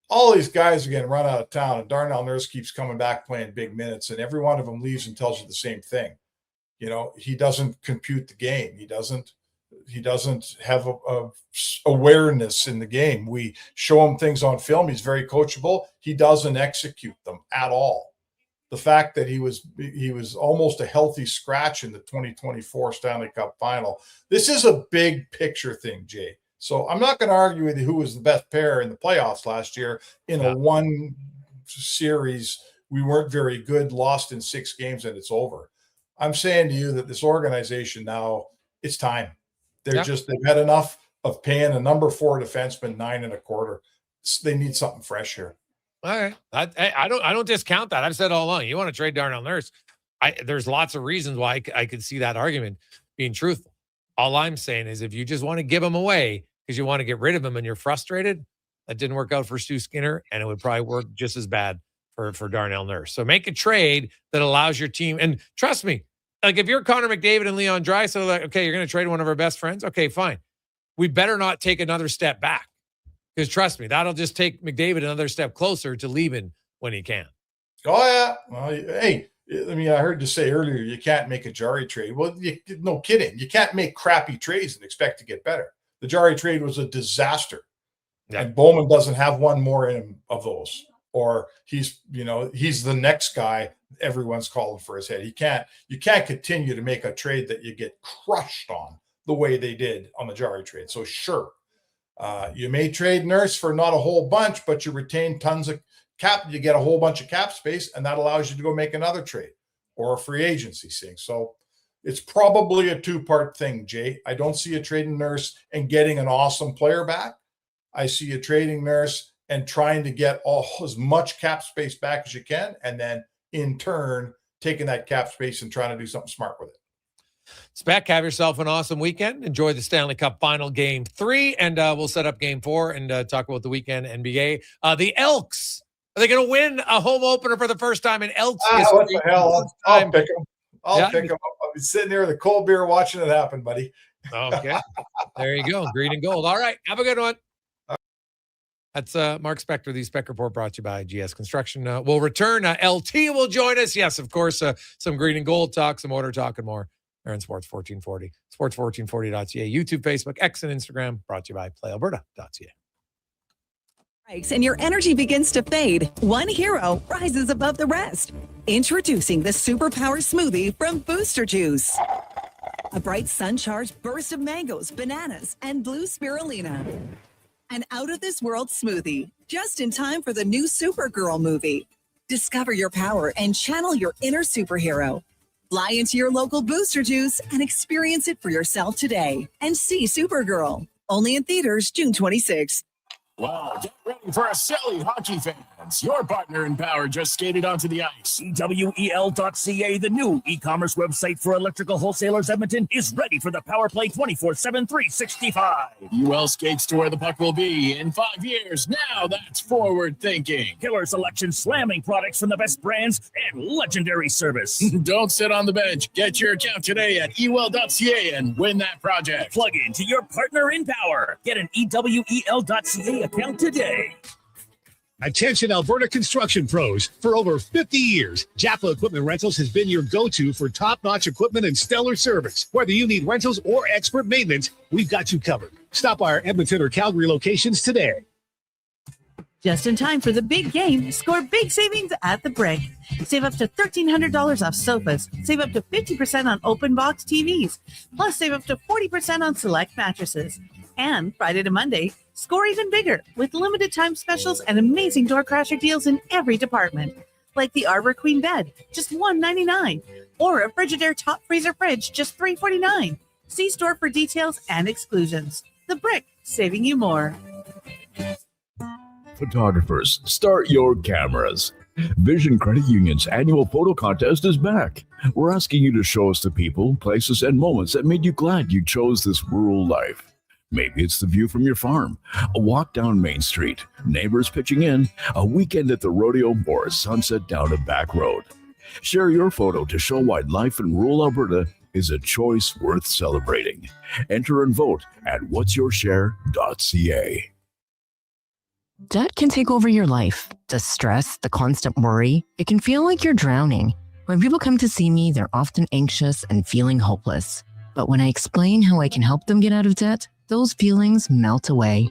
Speaker 13: All these guys are getting run out of town, and Darnell Nurse keeps coming back playing big minutes, and every one of them leaves and tells you the same thing. He doesn't compute the game. He doesn't have a awareness in the game. We show him things on film. He's very coachable. He doesn't execute them at all. The fact that he was almost a healthy scratch in the 2024 Stanley Cup final. This is a big picture thing, Jay. So I'm not going to argue with you who was the best pair in the playoffs last year. In a one series, we weren't very good, lost in 6 games, and it's over. I'm saying to you that this organization now, it's time. They've had enough of paying a number 4 defenseman $9.25. They need something fresh here.
Speaker 5: All right. I don't discount that. I've said all along, you want to trade Darnell Nurse. There's lots of reasons why I could see that argument being truthful. All I'm saying is if you just want to give him away because you want to get rid of him and you're frustrated, that didn't work out for Stu Skinner, and it would probably work just as bad for Darnell Nurse. So make a trade that allows your team. And trust me, like if you're Connor McDavid and Leon Draisaitl, like, okay, you're going to trade one of our best friends. Okay, fine. We better not take another step back because trust me, that'll just take McDavid another step closer to leaving when he can.
Speaker 13: Oh, yeah. Well, hey, I heard you say earlier, you can't make a Jari trade. Well, no kidding. You can't make crappy trades and expect to get better. The Jari trade was a disaster. Yeah. And Bowman doesn't have one more in him of those. Or he's the next guy everyone's calling for his head. You can't continue to make a trade that you get crushed on the way they did on the Jari trade. So sure, you may trade Nurse for not a whole bunch, but you retain tons of cap. You get a whole bunch of cap space, and that allows you to go make another trade or a free agency thing. So it's probably a 2-part thing, Jay. I don't see you trading Nurse and getting an awesome player back. I see you trading Nurse and trying to get as much cap space back as you can, and then in turn, taking that cap space and trying to do something smart with it.
Speaker 5: Spec, have yourself an awesome weekend. Enjoy the Stanley Cup final game 3, and we'll set up game 4 and talk about the weekend NBA. The Elks, are they going to win a home opener for the first time in Elks history?
Speaker 13: What the hell? I'll pick them. I'll pick them up. I'll be sitting there with a cold beer watching it happen, buddy.
Speaker 5: Okay. There you go. Green and gold. All right. Have a good one. That's Mark Spector, the Spec Report, brought to you by GS Construction. We'll return. LT will join us. Yes, of course, some green and gold talk, some order talk, and more. Aaron Sports 1440, sports1440.ca, YouTube, Facebook, X, and Instagram, brought to you by playalberta.ca.
Speaker 16: And your energy begins to fade. One hero rises above the rest. Introducing the Superpower Smoothie from Booster Juice. A bright sun-charged burst of mangoes, bananas, and blue spirulina. An out-of-this-world smoothie, just in time for the new Supergirl movie. Discover your power and channel your inner superhero. Fly into your local Booster Juice and experience it for yourself today. And see Supergirl. Only in theaters June 26th.
Speaker 14: Wow, get ready for a silly hockey fans. Your partner in power just skated onto the ice. EWEL.ca, the new e-commerce website for electrical wholesalers Edmonton, is ready for the power play 24/7, 365. UL skates to where the puck will be in 5 years. Now that's forward thinking. Killer selection, slamming products from the best brands, and legendary service. Don't sit on the bench. Get your account today at EWEL.ca and win that project. Plug into your partner in power. Get an EWEL.ca account today.
Speaker 17: Attention Alberta construction pros. For over 50 years, Jaffa Equipment Rentals has been your go-to for top-notch equipment and stellar service. Whether you need rentals or expert maintenance, we've got you covered. Stop by our Edmonton or Calgary locations today.
Speaker 15: Just in time for the big game, score big savings at the Brick. Save up to $1,300 off sofas. Save up to 50% on open box TVs. Plus, save up to 40% on select mattresses. And Friday to Monday, score even bigger with limited time specials and amazing door crasher deals in every department. Like the Arbor Queen bed, just $199. Or a Frigidaire top freezer fridge, just $349. See store for details and exclusions. The Brick, saving you more.
Speaker 22: Photographers, start your cameras. Vision Credit Union's annual photo contest is back. We're asking you to show us the people, places, and moments that made you glad you chose this rural life. Maybe it's the view from your farm, a walk down Main Street, neighbors pitching in, a weekend at the rodeo, or a sunset down a back road. Share your photo to show why life in rural Alberta is a choice worth celebrating. Enter and vote at whatsyourshare.ca.
Speaker 12: Debt can take over your life. The stress, the constant worry, it can feel like you're drowning. When people come to see me, they're often anxious and feeling hopeless. But when I explain how I can help them get out of debt, those feelings melt away.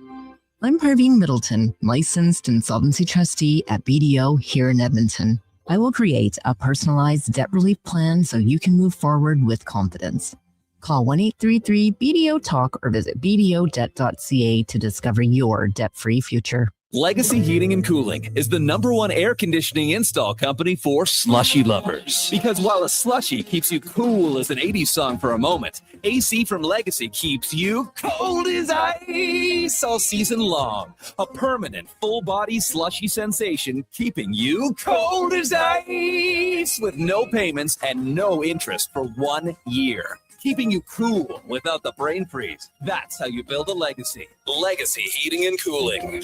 Speaker 12: I'm Parveen Middleton, licensed insolvency trustee at BDO here in Edmonton. I will create a personalized debt relief plan so you can move forward with confidence. Call 1-833-BDO-TALK or visit bdodebt.ca to discover your debt-free future.
Speaker 10: Legacy Heating and Cooling is the #1 air conditioning install company for slushy lovers. Because while a slushy keeps you cool as an 80s song for a moment, AC from Legacy keeps you cold as ice all season long. A permanent full-body slushy sensation keeping you cold as ice with no payments and no interest for 1 year. Keeping you cool without the brain freeze. That's how you build a legacy. Legacy Heating and Cooling.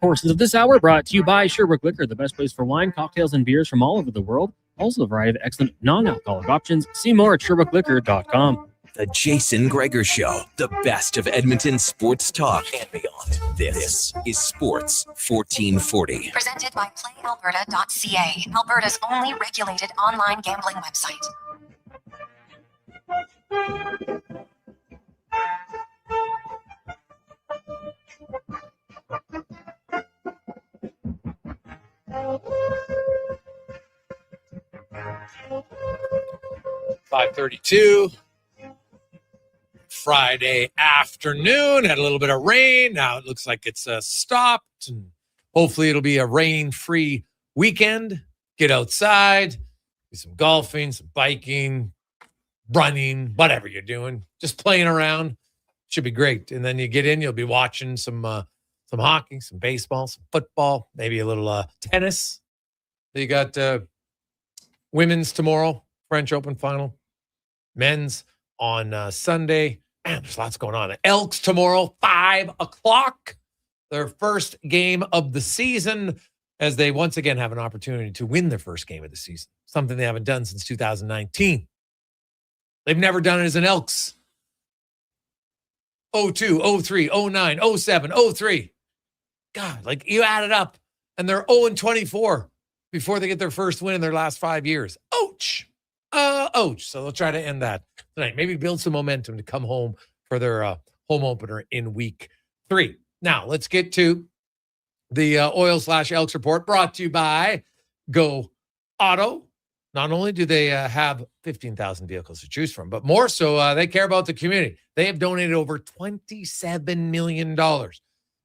Speaker 11: Portions of this hour brought to you by Sherbrooke Liquor, the best place for wine, cocktails, and beers from all over the world. Also a variety of excellent non-alcoholic options. See more at SherbrookeLiquor.com.
Speaker 3: The Jason Gregor Show, the best of Edmonton sports talk and beyond. This is Sports 1440.
Speaker 4: Presented by PlayAlberta.ca, Alberta's only regulated online gambling website.
Speaker 5: .32 Friday afternoon. Had a little bit of rain. Now it looks like it's stopped, and hopefully it'll be a rain-free weekend. Get outside, do some golfing, some biking, running, whatever you're doing, just playing around. Should be great. And then you get in, you'll be watching some hockey, some baseball, some football, maybe a little tennis. You got women's tomorrow, French Open final, men's on Sunday. Man, there's lots going on. Elks tomorrow, 5 o'clock. Their first game of the season, as they once again have an opportunity to win their first game of the season, something they haven't done since 2019. They've never done it as an Elks. 02, 03, 09, 07, 03. God, like you add it up, and they're 0-24 before they get their first win in their last 5 years. Ouch. Ouch. So they'll try to end that tonight. Maybe build some momentum to come home for their home opener in week 3. Now, let's get to the Oil/Elks report brought to you by Go Auto. Not only do they have 15,000 vehicles to choose from, but more so, they care about the community. They have donated over $27 million to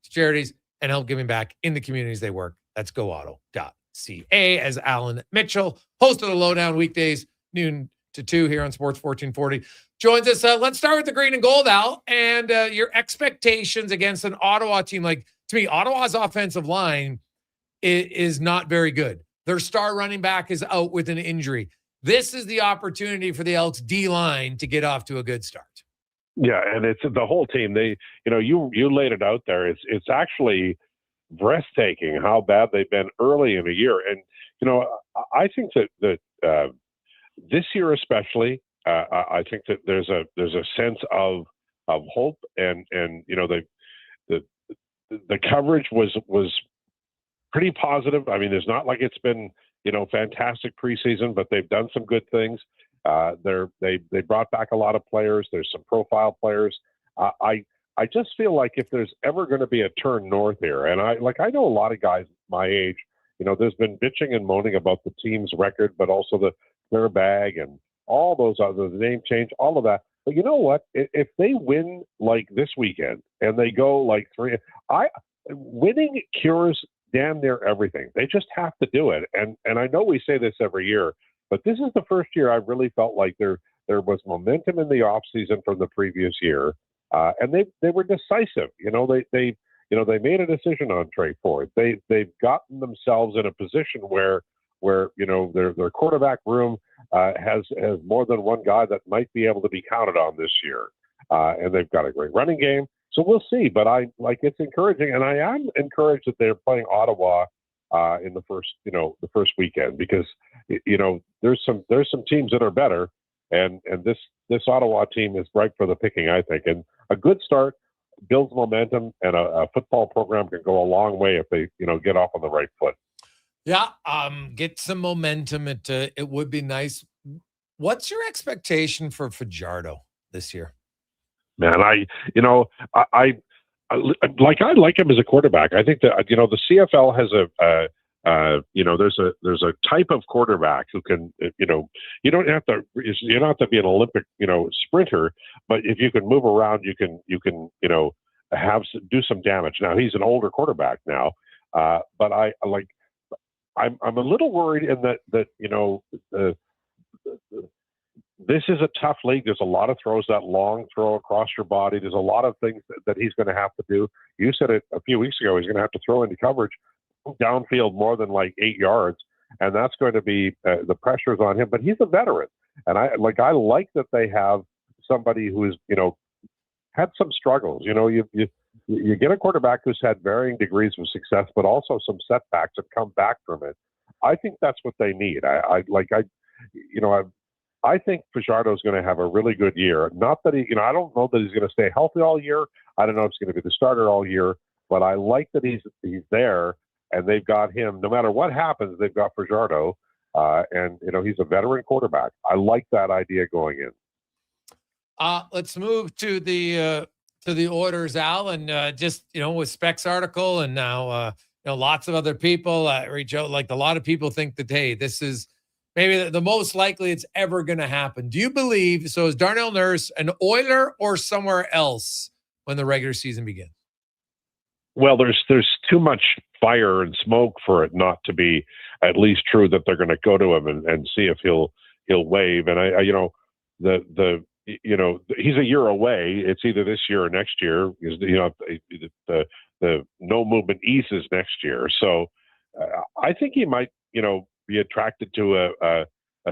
Speaker 5: charities and help giving back in the communities they work. That's goauto.ca. As Alan Mitchell, host of the Lowdown, weekdays, noon to 2 here on Sports 1440, joins us. Let's start with the green and gold, Al, and your expectations against an Ottawa team. Like, to me, Ottawa's offensive line is not very good. Their star running back is out with an injury. This is the opportunity for the Elks D-line to get off to a good start.
Speaker 18: Yeah, and it's the whole team. They, you laid it out there. It's actually breathtaking how bad they've been early in the year. And, I think that this year especially, I think that there's a sense of hope, and the coverage was pretty positive. I mean, there's not like it's been fantastic preseason, but they've done some good things. They brought back a lot of players. There's some profile players. I just feel like if there's ever going to be a turn north here, and I know a lot of guys my age, there's been bitching and moaning about the team's record, but also the clear bag and all those other, the name change, all of that. But you know what? If they win like this weekend and they go like 3, winning cures damn near everything. They just have to do it. And I know we say this every year, but this is the first year I really felt like there was momentum in the offseason from the previous year. And they were decisive. They made a decision on Trey Ford. They've gotten themselves in a position where their quarterback room has more than one guy that might be able to be counted on this year. And they've got a great running game. So we'll see, but it's encouraging, and I am encouraged that they're playing Ottawa in the first weekend, because there's some teams that are better, and this Ottawa team is ripe for the picking, I think. And a good start builds momentum, and a football program can go a long way if they, get off on the right foot.
Speaker 5: Yeah, get some momentum. It would be nice. What's your expectation for Fajardo this year?
Speaker 18: Man, I like him as a quarterback. I think that the CFL has there's a type of quarterback who can, you don't have to be an Olympic, sprinter, but if you can move around, you can do some damage. Now he's an older quarterback now, but I'm a little worried in that this is a tough league. There's a lot of throws, that long throw across your body. There's a lot of things that he's going to have to do. You said it a few weeks ago. He's going to have to throw into coverage downfield more than 8 yards, and that's going to be the pressure's on him. But he's a veteran, and I like that they have somebody who is had some struggles. You get a quarterback who's had varying degrees of success, but also some setbacks and come back from it. I think that's what they need. I think Fajardo is going to have a really good year. Not that I don't know that he's going to stay healthy all year. I don't know if he's going to be the starter all year, but I like that he's there, and they've got him. No matter what happens, they've got Fajardo, and he's a veteran quarterback. I like that idea going in.
Speaker 5: Let's move to the Oilers, Al, and just with Spec's article, and now lots of other people reach out. Like a lot of people think that, hey, this is maybe the most likely it's ever going to happen. Do you believe so? Is Darnell Nurse an Oiler or somewhere else when the regular season begins?
Speaker 18: Well, there's too much fire and smoke for it not to be at least true that they're going to go to him and see if he'll waive. And he's a year away. It's either this year or next year. The no movement eases next year. So I think he might, be attracted to a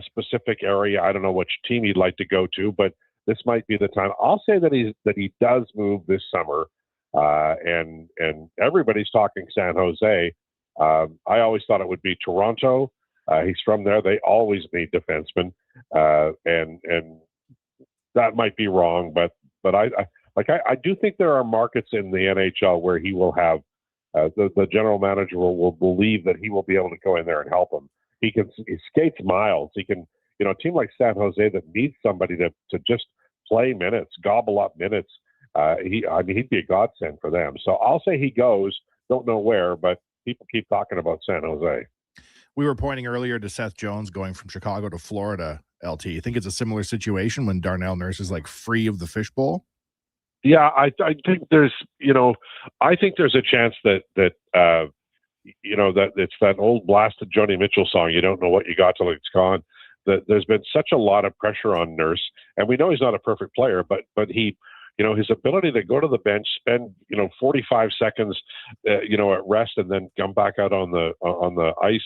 Speaker 18: specific area. I don't know which team he'd like to go to, but this might be the time. I'll say that he does move this summer, and everybody's talking San Jose. I always thought it would be Toronto. He's from there. They always need defensemen, and that might be wrong, but I do think there are markets in the NHL where he will have the general manager will believe that he will be able to go in there and help him. He skates miles. He can, a team like San Jose that needs somebody to just play minutes, gobble up minutes. He'd be a godsend for them. So I'll say he goes. Don't know where, but people keep talking about San Jose.
Speaker 20: We were pointing earlier to Seth Jones going from Chicago to Florida. LT, you think it's a similar situation when Darnell Nurse is free of the fishbowl?
Speaker 18: Yeah, I think there's, I think there's a chance that it's that old blasted Joni Mitchell song, you don't know what you got till it's gone. That there's been such a lot of pressure on Nurse, and we know he's not a perfect player, but he, his ability to go to the bench, spend 45 seconds, at rest, and then come back out on the ice.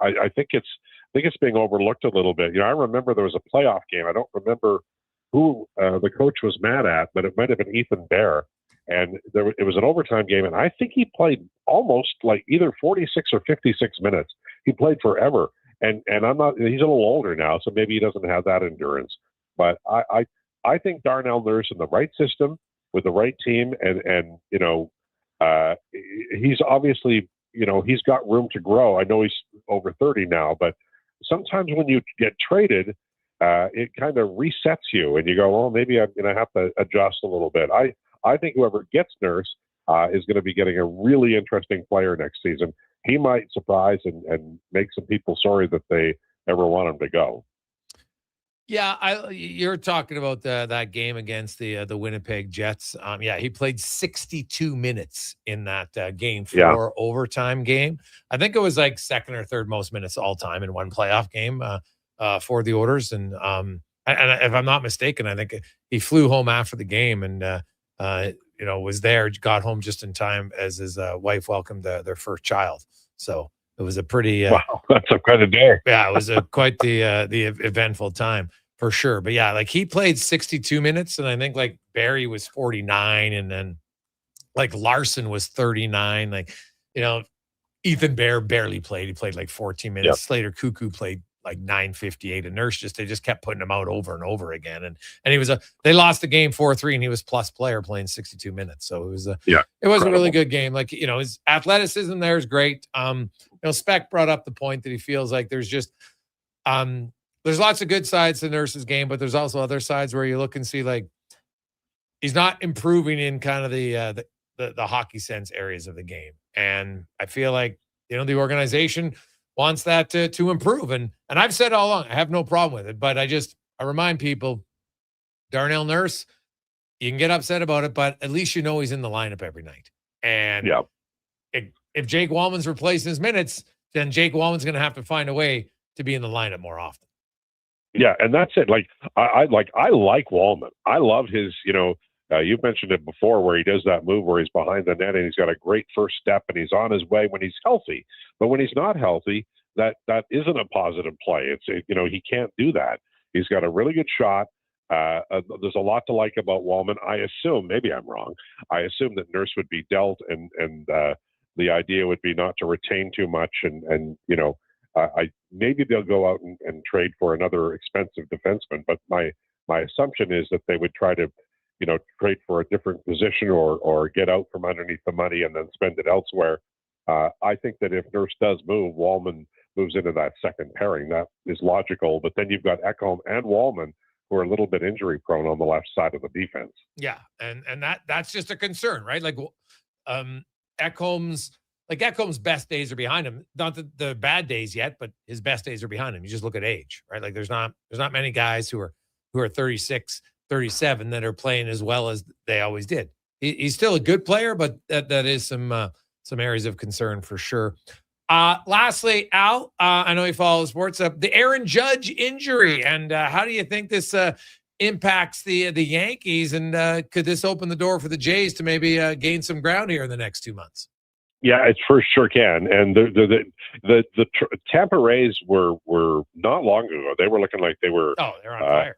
Speaker 18: I think it's being overlooked a little bit. I remember there was a playoff game. I don't remember who the coach was mad at, but it might have been Ethan Bear. And it was an overtime game, and I think he played almost either 46 or 56 minutes. He played forever, and he's a little older now, so maybe he doesn't have that endurance. But I think Darnell Nurse in the right system with the right team, and he's obviously he's got room to grow. I know he's over 30 now, but sometimes when you get traded, it kind of resets you, and you go, well, maybe I'm going to have to adjust a little bit. I think whoever gets Nurse is going to be getting a really interesting player next season. He might surprise and make some people sorry that they ever want him to go.
Speaker 5: Yeah, you're talking about that game against the Winnipeg Jets. He played 62 minutes in that game for overtime game. I think it was second or third most minutes all time in one playoff game for the Oilers. And if I'm not mistaken, I think he flew home after the game and was there, got home just in time as his wife welcomed their first child. So it was a pretty
Speaker 18: wow, that's quite a day.
Speaker 5: Yeah, it was quite the eventful time for sure. But yeah, he played 62 minutes, and I think Barry was 49, and then Larson was 39. Ethan Bear barely played. He played 14 minutes. Yep. Slater Cuckoo played like 958. And Nurse they just kept putting him out over and over again. And he was they lost the game 4-3, and he was plus player playing 62 minutes. So it was a really good game. Like, his athleticism there is great. Spec brought up the point that he feels like there's just there's lots of good sides to Nurse's game, but there's also other sides where you look and see like he's not improving in kind of the hockey sense areas of the game. And I feel like, the organization wants that to improve. And I've said all along, I have no problem with it, but I remind people, Darnell Nurse, you can get upset about it, but at least he's in the lineup every night. And if Jake Wallman's replacing his minutes, then Jake Wallman's going to have to find a way to be in the lineup more often.
Speaker 18: Yeah, and that's it. Like I like Wallman. I love his, you've mentioned it before where he does that move where he's behind the net and he's got a great first step and he's on his way when he's healthy. But when he's not healthy, that isn't a positive play. He can't do that. He's got a really good shot. There's a lot to like about Wallman. I assume, maybe I'm wrong, I assume that Nurse would be dealt and the idea would be not to retain too much and maybe they'll go out and trade for another expensive defenseman. But my assumption is that they would try to, trade for a different position or get out from underneath the money and then spend it elsewhere. I think that if Nurse does move, Wallman moves into that second pairing. That is logical. But then you've got Ekholm and Wallman who are a little bit injury prone on the left side of the defense.
Speaker 5: Yeah, and that's just a concern, right? Like Ekholm's best days are behind him. Not the bad days yet, but his best days are behind him. You just look at age, right? Like there's not many guys who are 36, 37 that are playing as well as they always did. He's still a good player, but that is some areas of concern for sure. Lastly, Al, I know you follow sports. The Aaron Judge injury, and how do you think this impacts the Yankees? And could this open the door for the Jays to maybe gain some ground here in the next 2 months?
Speaker 18: Yeah, it for sure can. And the Tampa Rays were not long ago. They were looking like they were.
Speaker 5: Oh, they're on fire.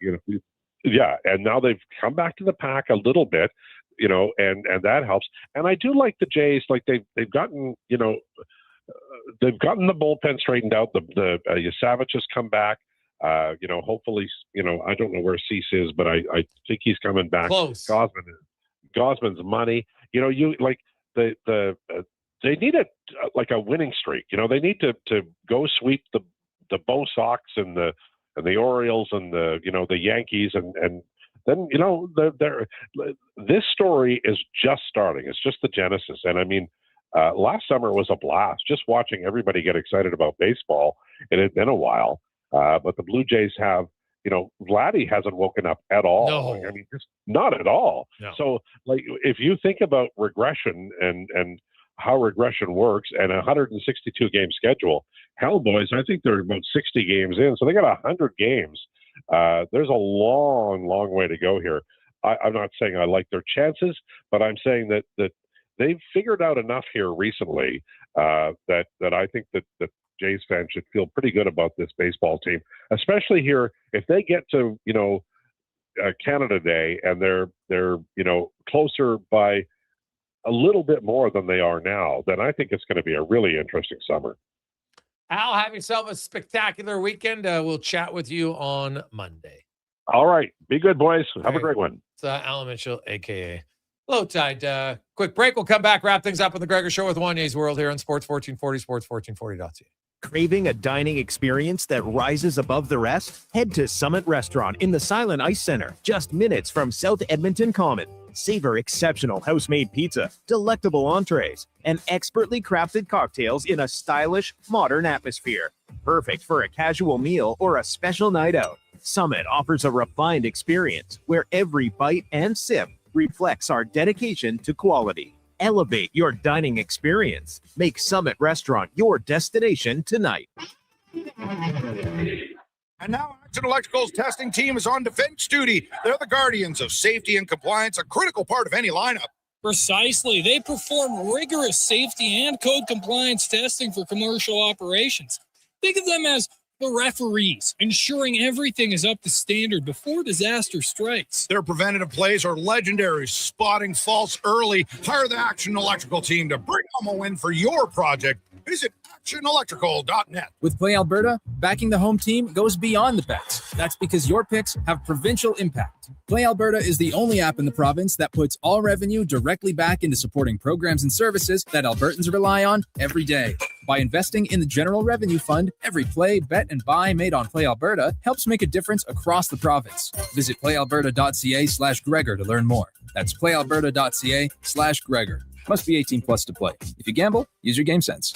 Speaker 18: Yeah, and now they've come back to the pack a little bit, and that helps. And I do like the Jays. Like they've gotten, they've gotten the bullpen straightened out. The Yasavich has come back. Hopefully, I don't know where Cease is, but I think he's coming back.
Speaker 5: Close.
Speaker 18: Gosman's money. You like they need a winning streak. They need to go sweep the Bo Sox and the Orioles and the Yankees and then this story is just starting. It's just the genesis. And I mean, last summer was a blast just watching everybody get excited about baseball. It had been a while, but the Blue Jays have, Vladdy hasn't woken up at all.
Speaker 5: No.
Speaker 18: I mean, just not at all.
Speaker 5: No.
Speaker 18: So like, if you think about regression and how regression works and a 162 game schedule, hell boys, I think they're about 60 games in. So they got 100 games. There's a long, long way to go here. I'm not saying I like their chances, but I'm saying that they've figured out enough here recently that I think that Jays fans should feel pretty good about this baseball team, especially here if they get to Canada Day and they're closer by a little bit more than they are now. Then I think it's going to be a really interesting summer.
Speaker 5: Al, have yourself a spectacular weekend. We'll chat with you on Monday.
Speaker 18: All right, be good, boys. Have a great one.
Speaker 5: It's Alan Mitchell, aka Low Tide. Quick break. We'll come back, wrap things up on the Gregor Show with Wanye's World here on Sports 1440, sports1440.ca.
Speaker 1: Craving a dining experience that rises above the rest? Head to Summit Restaurant in the Silent Ice Center, just minutes from South Edmonton Common. Savor exceptional house-made pizza, delectable entrees, and expertly crafted cocktails in a stylish, modern atmosphere. Perfect for a casual meal or a special night out. Summit offers a refined experience where every bite and sip reflects our dedication to quality. Elevate your dining experience. Make Summit Restaurant your destination tonight.
Speaker 21: And now Action Electrical's testing team is on defense duty. They're the guardians of safety and compliance, a critical part of any lineup.
Speaker 9: Precisely. They perform rigorous safety and code compliance testing for commercial operations. Think of them as the referees, ensuring everything is up to standard before disaster strikes.
Speaker 21: Their preventative plays are legendary, spotting faults early. Hire the Action Electrical team to bring home a win for your project. Visit actionelectrical.net.
Speaker 6: With Play Alberta, backing the home team goes beyond the bets. That's because your picks have provincial impact. Play Alberta is the only app in the province that puts all revenue directly back into supporting programs and services that Albertans rely on every day. By investing in the General Revenue Fund, every play, bet, and buy made on Play Alberta helps make a difference across the province. Visit playalberta.ca/Gregor to learn more. That's playalberta.ca/Gregor. Must be 18 plus to play. If you gamble, use your game sense.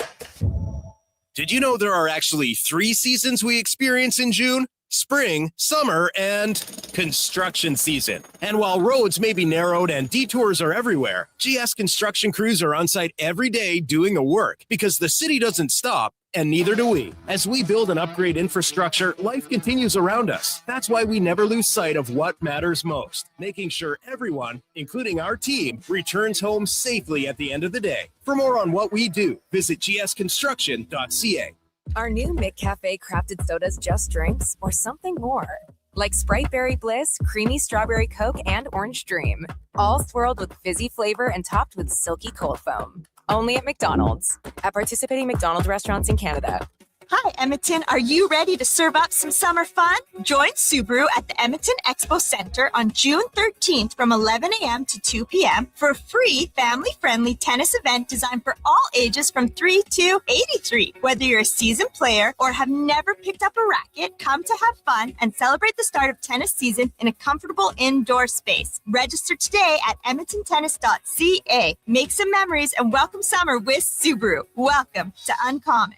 Speaker 8: Did you know there are actually 3 seasons we experience in June? Spring, summer, and construction season. And while roads may be narrowed and detours are everywhere, GS construction crews are on site every day doing the work because the city doesn't stop, and neither do we. As we build and upgrade infrastructure, life continues around us. That's why we never lose sight of what matters most, making sure everyone, including our team, returns home safely at the end of the day. For more on what we do, visit gsconstruction.ca.
Speaker 2: Are new McCafe crafted sodas just drinks or something more? Like Sprite Berry Bliss, Creamy Strawberry Coke, and Orange Dream. All swirled with fizzy flavor and topped with silky cold foam. Only at McDonald's. At participating McDonald's restaurants in Canada.
Speaker 19: Hi, Edmonton. Are you ready to serve up some summer fun? Join Subaru at the Edmonton Expo Center on June 13th from 11 a.m. to 2 p.m. for a free family-friendly tennis event designed for all ages from 3 to 83. Whether you're a seasoned player or have never picked up a racket, come to have fun and celebrate the start of tennis season in a comfortable indoor space. Register today at edmontontennis.ca. Make some memories and welcome summer with Subaru. Welcome to Uncommon.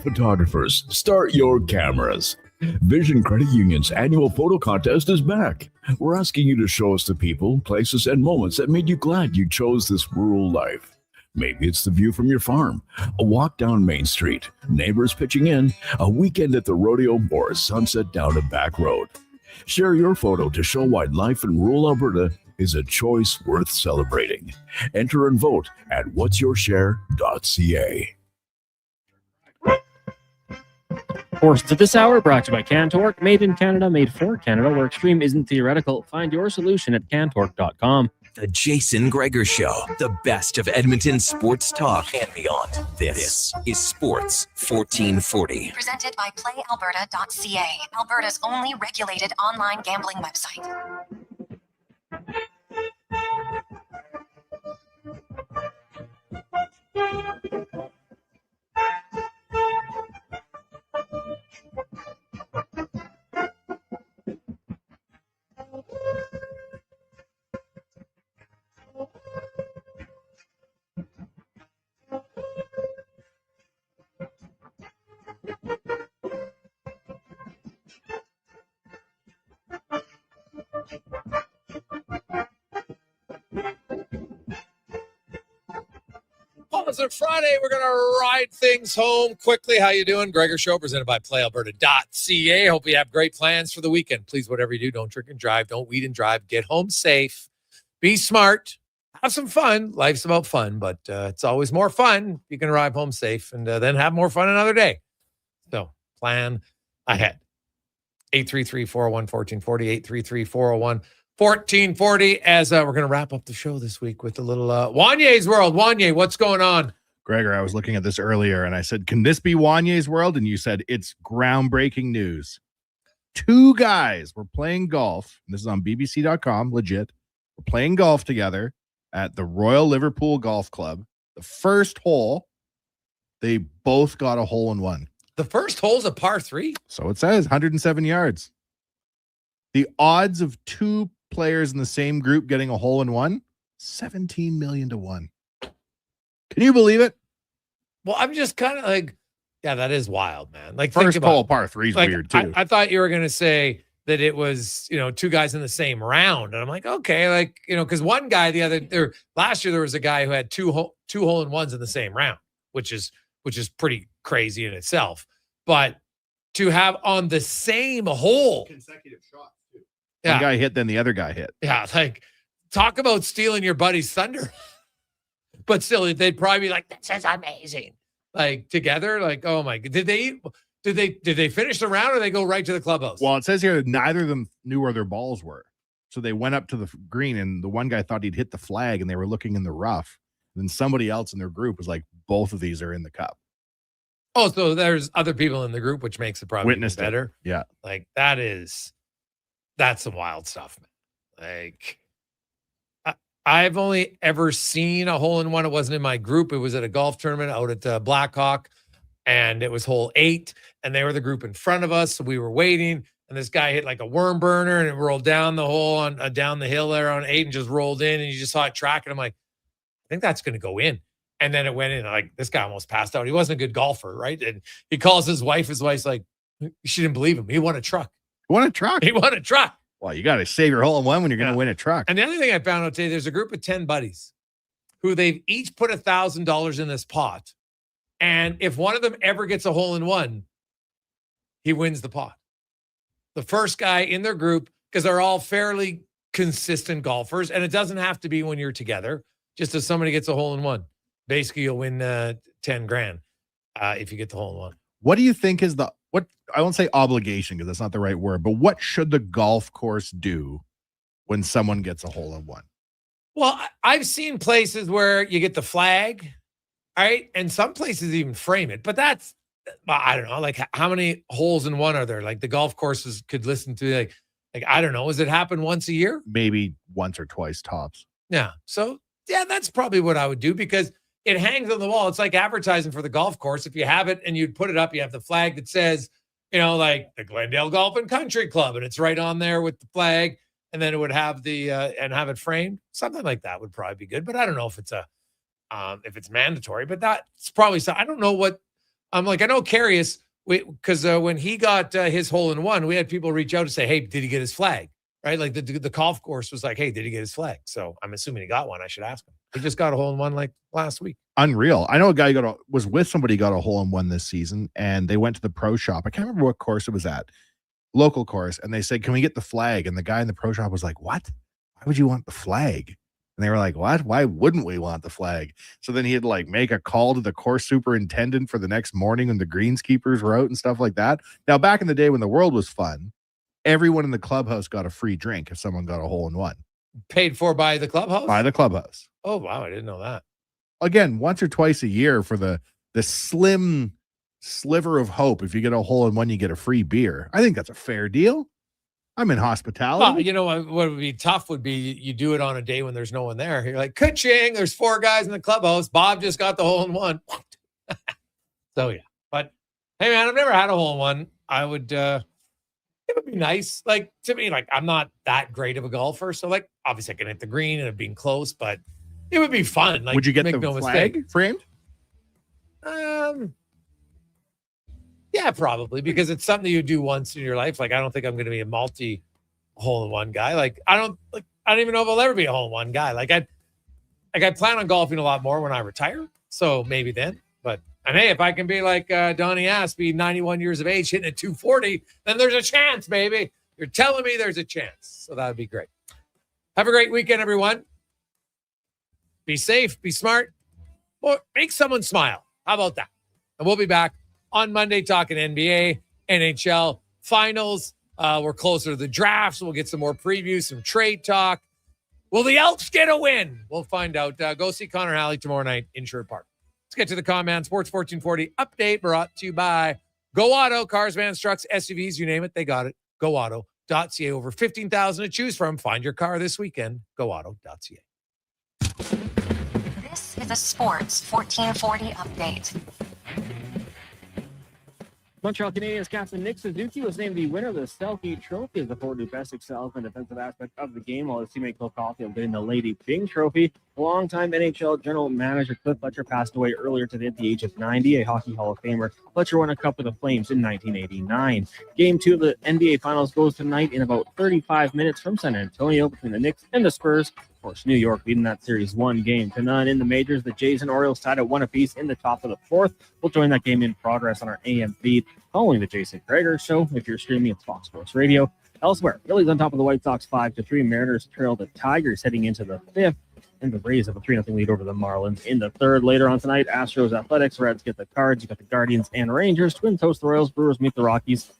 Speaker 22: Photographers, start your cameras. Vision Credit Union's annual photo contest is back. We're asking you to show us the people, places, and moments that made you glad you chose this rural life. Maybe it's the view from your farm, a walk down Main Street, neighbors pitching in, a weekend at the rodeo, or a sunset down a back road. Share your photo to show why life in rural Alberta is a choice worth celebrating. Enter and vote at whatsyourshare.ca.
Speaker 11: Portions of this hour brought to you by CanTorque. Made in Canada, made for Canada, where extreme isn't theoretical. Find your solution at CanTorque.com.
Speaker 3: The Jason Gregor Show, the best of Edmonton sports talk and beyond. This is Sports 1440.
Speaker 4: Presented by PlayAlberta.ca, Alberta's only regulated online gambling website.
Speaker 5: Positive Friday. We're going to ride things home quickly. How you doing? Gregor Show presented by PlayAlberta.ca. Hope you have great plans for the weekend. Please, whatever you do, don't drink and drive. Don't weed and drive. Get home safe. Be smart. Have some fun. Life's about fun, but it's always more fun if you can arrive home safe and then have more fun another day. So plan ahead. 833-401-1440, 833-401-1440. As we're going to wrap up the show this week with a little Wanye's World. Wanye, what's going on?
Speaker 20: Gregor, I was looking at this earlier and I said, can this be Wanye's World? And you said, it's groundbreaking news. 2 guys were playing golf. And this is on BBC.com, legit. We're playing golf together at the Royal Liverpool Golf Club. The first hole, they both got a hole-in-one.
Speaker 5: The first hole's a par 3?
Speaker 20: So it says, 107 yards. The odds of 2 players in the same group getting a hole-in-one, 17 million to 1. Can you believe it?
Speaker 5: Well, I'm just kind of like, yeah, that is wild, man. Like,
Speaker 20: first hole par 3 is weird too.
Speaker 5: I thought you were going to say that it was, 2 guys in the same round. And I'm like, okay, like, because one guy last year there was a guy who had two hole-in-ones in the same round, which is pretty crazy in itself. But to have on the same hole,
Speaker 20: consecutive shots too.
Speaker 5: Yeah.
Speaker 20: One guy hit, then the other guy hit.
Speaker 5: Yeah, like talk about stealing your buddy's thunder. But still, they'd probably be like, "This is amazing." Like together, like, oh my god, did they finish the round or they go right to the clubhouse?
Speaker 20: Well, it says here that neither of them knew where their balls were, so they went up to the green, and the one guy thought he'd hit the flag, and they were looking in the rough. And then somebody else in their group was like, "Both of these are in the cup."
Speaker 5: Oh, so there's other people in the group, which makes it probably
Speaker 20: Witnessed it.
Speaker 5: better.
Speaker 20: Yeah.
Speaker 5: Like that's some wild stuff, man. Like I've only ever seen a hole in one. It wasn't in my group. It was at a golf tournament out at Blackhawk, and it was hole 8, and they were the group in front of us. So we were waiting, and this guy hit like a worm burner, and it rolled down the hole on down the hill there on 8 and just rolled in, and you just saw it track. And I'm like, I think that's going to go in. And then it went in. Like, this guy almost passed out. He wasn't a good golfer, right? And he calls his wife. His wife's like, she didn't believe him. He won a truck.
Speaker 20: He won a truck.
Speaker 5: Well,
Speaker 20: you got to save your hole in one when you're going to win a truck.
Speaker 5: And the other thing I found out today, there's a group of 10 buddies who they've each put $1,000 in this pot. And if one of them ever gets a hole in one, he wins the pot. The first guy in their group, because they're all fairly consistent golfers, and it doesn't have to be when you're together. Just if somebody gets a hole in one, basically you'll win 10 grand if you get the hole in one.
Speaker 20: What do you think is I won't say obligation because that's not the right word, but what should the golf course do when someone gets a hole in one?
Speaker 5: Well, I've seen places where you get the flag, right? And some places even frame it, but that's, I don't know, like how many holes in one are there? Like the golf courses could listen to like, I don't know. Does it happen once a year?
Speaker 20: Maybe once or twice tops.
Speaker 5: Yeah. So yeah, that's probably what I would do because it hangs on the wall. It's like advertising for the golf course. If you have it and you'd put it up, you have the flag that says, like the Glendale Golf and Country Club, and it's right on there with the flag, and then it would have the and have it framed. Something like that would probably be good. But I don't know if it's if it's mandatory. But that's probably I don't know what I'm like. I know Carius, because when he got his hole in one, we had people reach out to say, "Hey, did he get his flag?" Right? Like the golf course was like, "Hey, did he get his flag?" So I'm assuming he got one. I should ask him. He just got a hole in one like last week.
Speaker 20: Unreal. I know a guy was with somebody got a hole in one this season, and they went to the pro shop. I can't remember what course it was at, local course, and they said, "Can we get the flag?" And the guy in the pro shop was like, "What? Why would you want the flag?" And they were like, "What? Why wouldn't we want the flag?" So then he'd like make a call to the course superintendent for the next morning when the greenskeepers were out and stuff like that. Now, back in the day when the world was fun, everyone in the clubhouse got a free drink if someone got a hole in one.
Speaker 5: Paid for by the clubhouse?
Speaker 20: By the clubhouse.
Speaker 5: Oh, wow. I didn't know that.
Speaker 20: Again, once or twice a year for the slim sliver of hope. If you get a hole in one, you get a free beer. I think that's a fair deal. I'm in hospitality.
Speaker 5: Well, what would be tough would be you do it on a day when there's no one there. You're like, ka-ching, there's 4 guys in the clubhouse. Bob just got the hole in one. So, yeah. But, hey, man, I've never had a hole in one. I would, it would be nice. Like, to me, like, I'm not that great of a golfer. So, like, obviously I can hit the green and it being close, but it would be fun. Like,
Speaker 20: would you get
Speaker 5: make
Speaker 20: the
Speaker 5: no
Speaker 20: flag
Speaker 5: mistake.
Speaker 20: framed?
Speaker 5: Yeah, probably, because it's something you do once in your life. Like, I don't think I'm going to be a multi hole in one guy. Like, I don't even know if I'll ever be a hole in one guy. I plan on golfing a lot more when I retire. So maybe then. And hey, if I can be like Donnie Ass, be 91 years of age, hitting at 240, then there's a chance, baby. You're telling me there's a chance. So that would be great. Have a great weekend, everyone. Be safe, be smart, or make someone smile. How about that? And we'll be back on Monday talking NBA, NHL finals. We're closer to the draft, so we'll get some more previews, some trade talk. Will the Elks get a win? We'll find out. Go see Connor Halley tomorrow night in Sherwood Park. Let's get to the Command Sports 1440 update brought to you by Go Auto. Cars, vans, trucks, SUVs, you name it, they got it. GoAuto.ca. Over 15,000 to choose from. Find your car this weekend. GoAuto.ca.
Speaker 4: This is a Sports 1440 update.
Speaker 11: Montreal Canadiens captain Nick Suzuki was named the winner of the Selkie Trophy as the forward who best excels in the defensive aspect of the game, while his teammate Cole Caulfield getting the Lady Byng Trophy. Longtime NHL general manager Cliff Fletcher passed away earlier today at the age of 90, a Hockey Hall of Famer. Fletcher won a cup with the Flames in 1989. Game 2 of the NBA Finals goes tonight in about 35 minutes from San Antonio between the Knicks and the Spurs. Of course, New York leading that series 1-0. In the majors, the Jays and Orioles tied at 1 apiece in the top of the 4th. We'll join that game in progress on our AM feed following the Jason Gregor Show. If you're streaming, it's Fox Sports Radio. Elsewhere, Phillies on top of the White Sox 5-3. Mariners trail the Tigers heading into the 5th. And the Rays have a 3-0 lead over the Marlins in the 3rd. Later on tonight, Astros, Athletics, Reds get the Cards. You got the Guardians and Rangers. Twins host the Royals. Brewers meet the Rockies.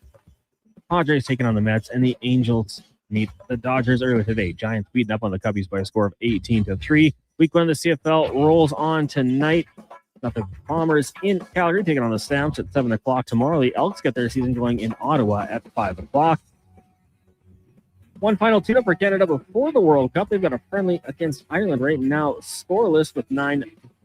Speaker 11: The Padres taking on the Mets, and the Angels meet the Dodgers earlier today. Giants beating up on the Cubbies by a score of 18-3. Week 1 of the CFL rolls on tonight. The Bombers in Calgary taking on the Stamps at 7 o'clock tomorrow. The Elks get their season going in Ottawa at 5 o'clock. One final tune-up for Canada before the World Cup. They've got a friendly against Ireland right now, scoreless with 9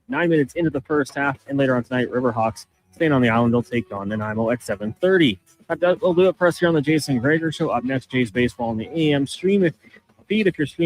Speaker 11: minutes into the first half. And later on tonight, Riverhawks staying on the island. They'll take on Nanaimo at 7:30. That will do it for us here on the Jason Gregor Show. Up next, Jay's Baseball on the AM feed if you're streaming.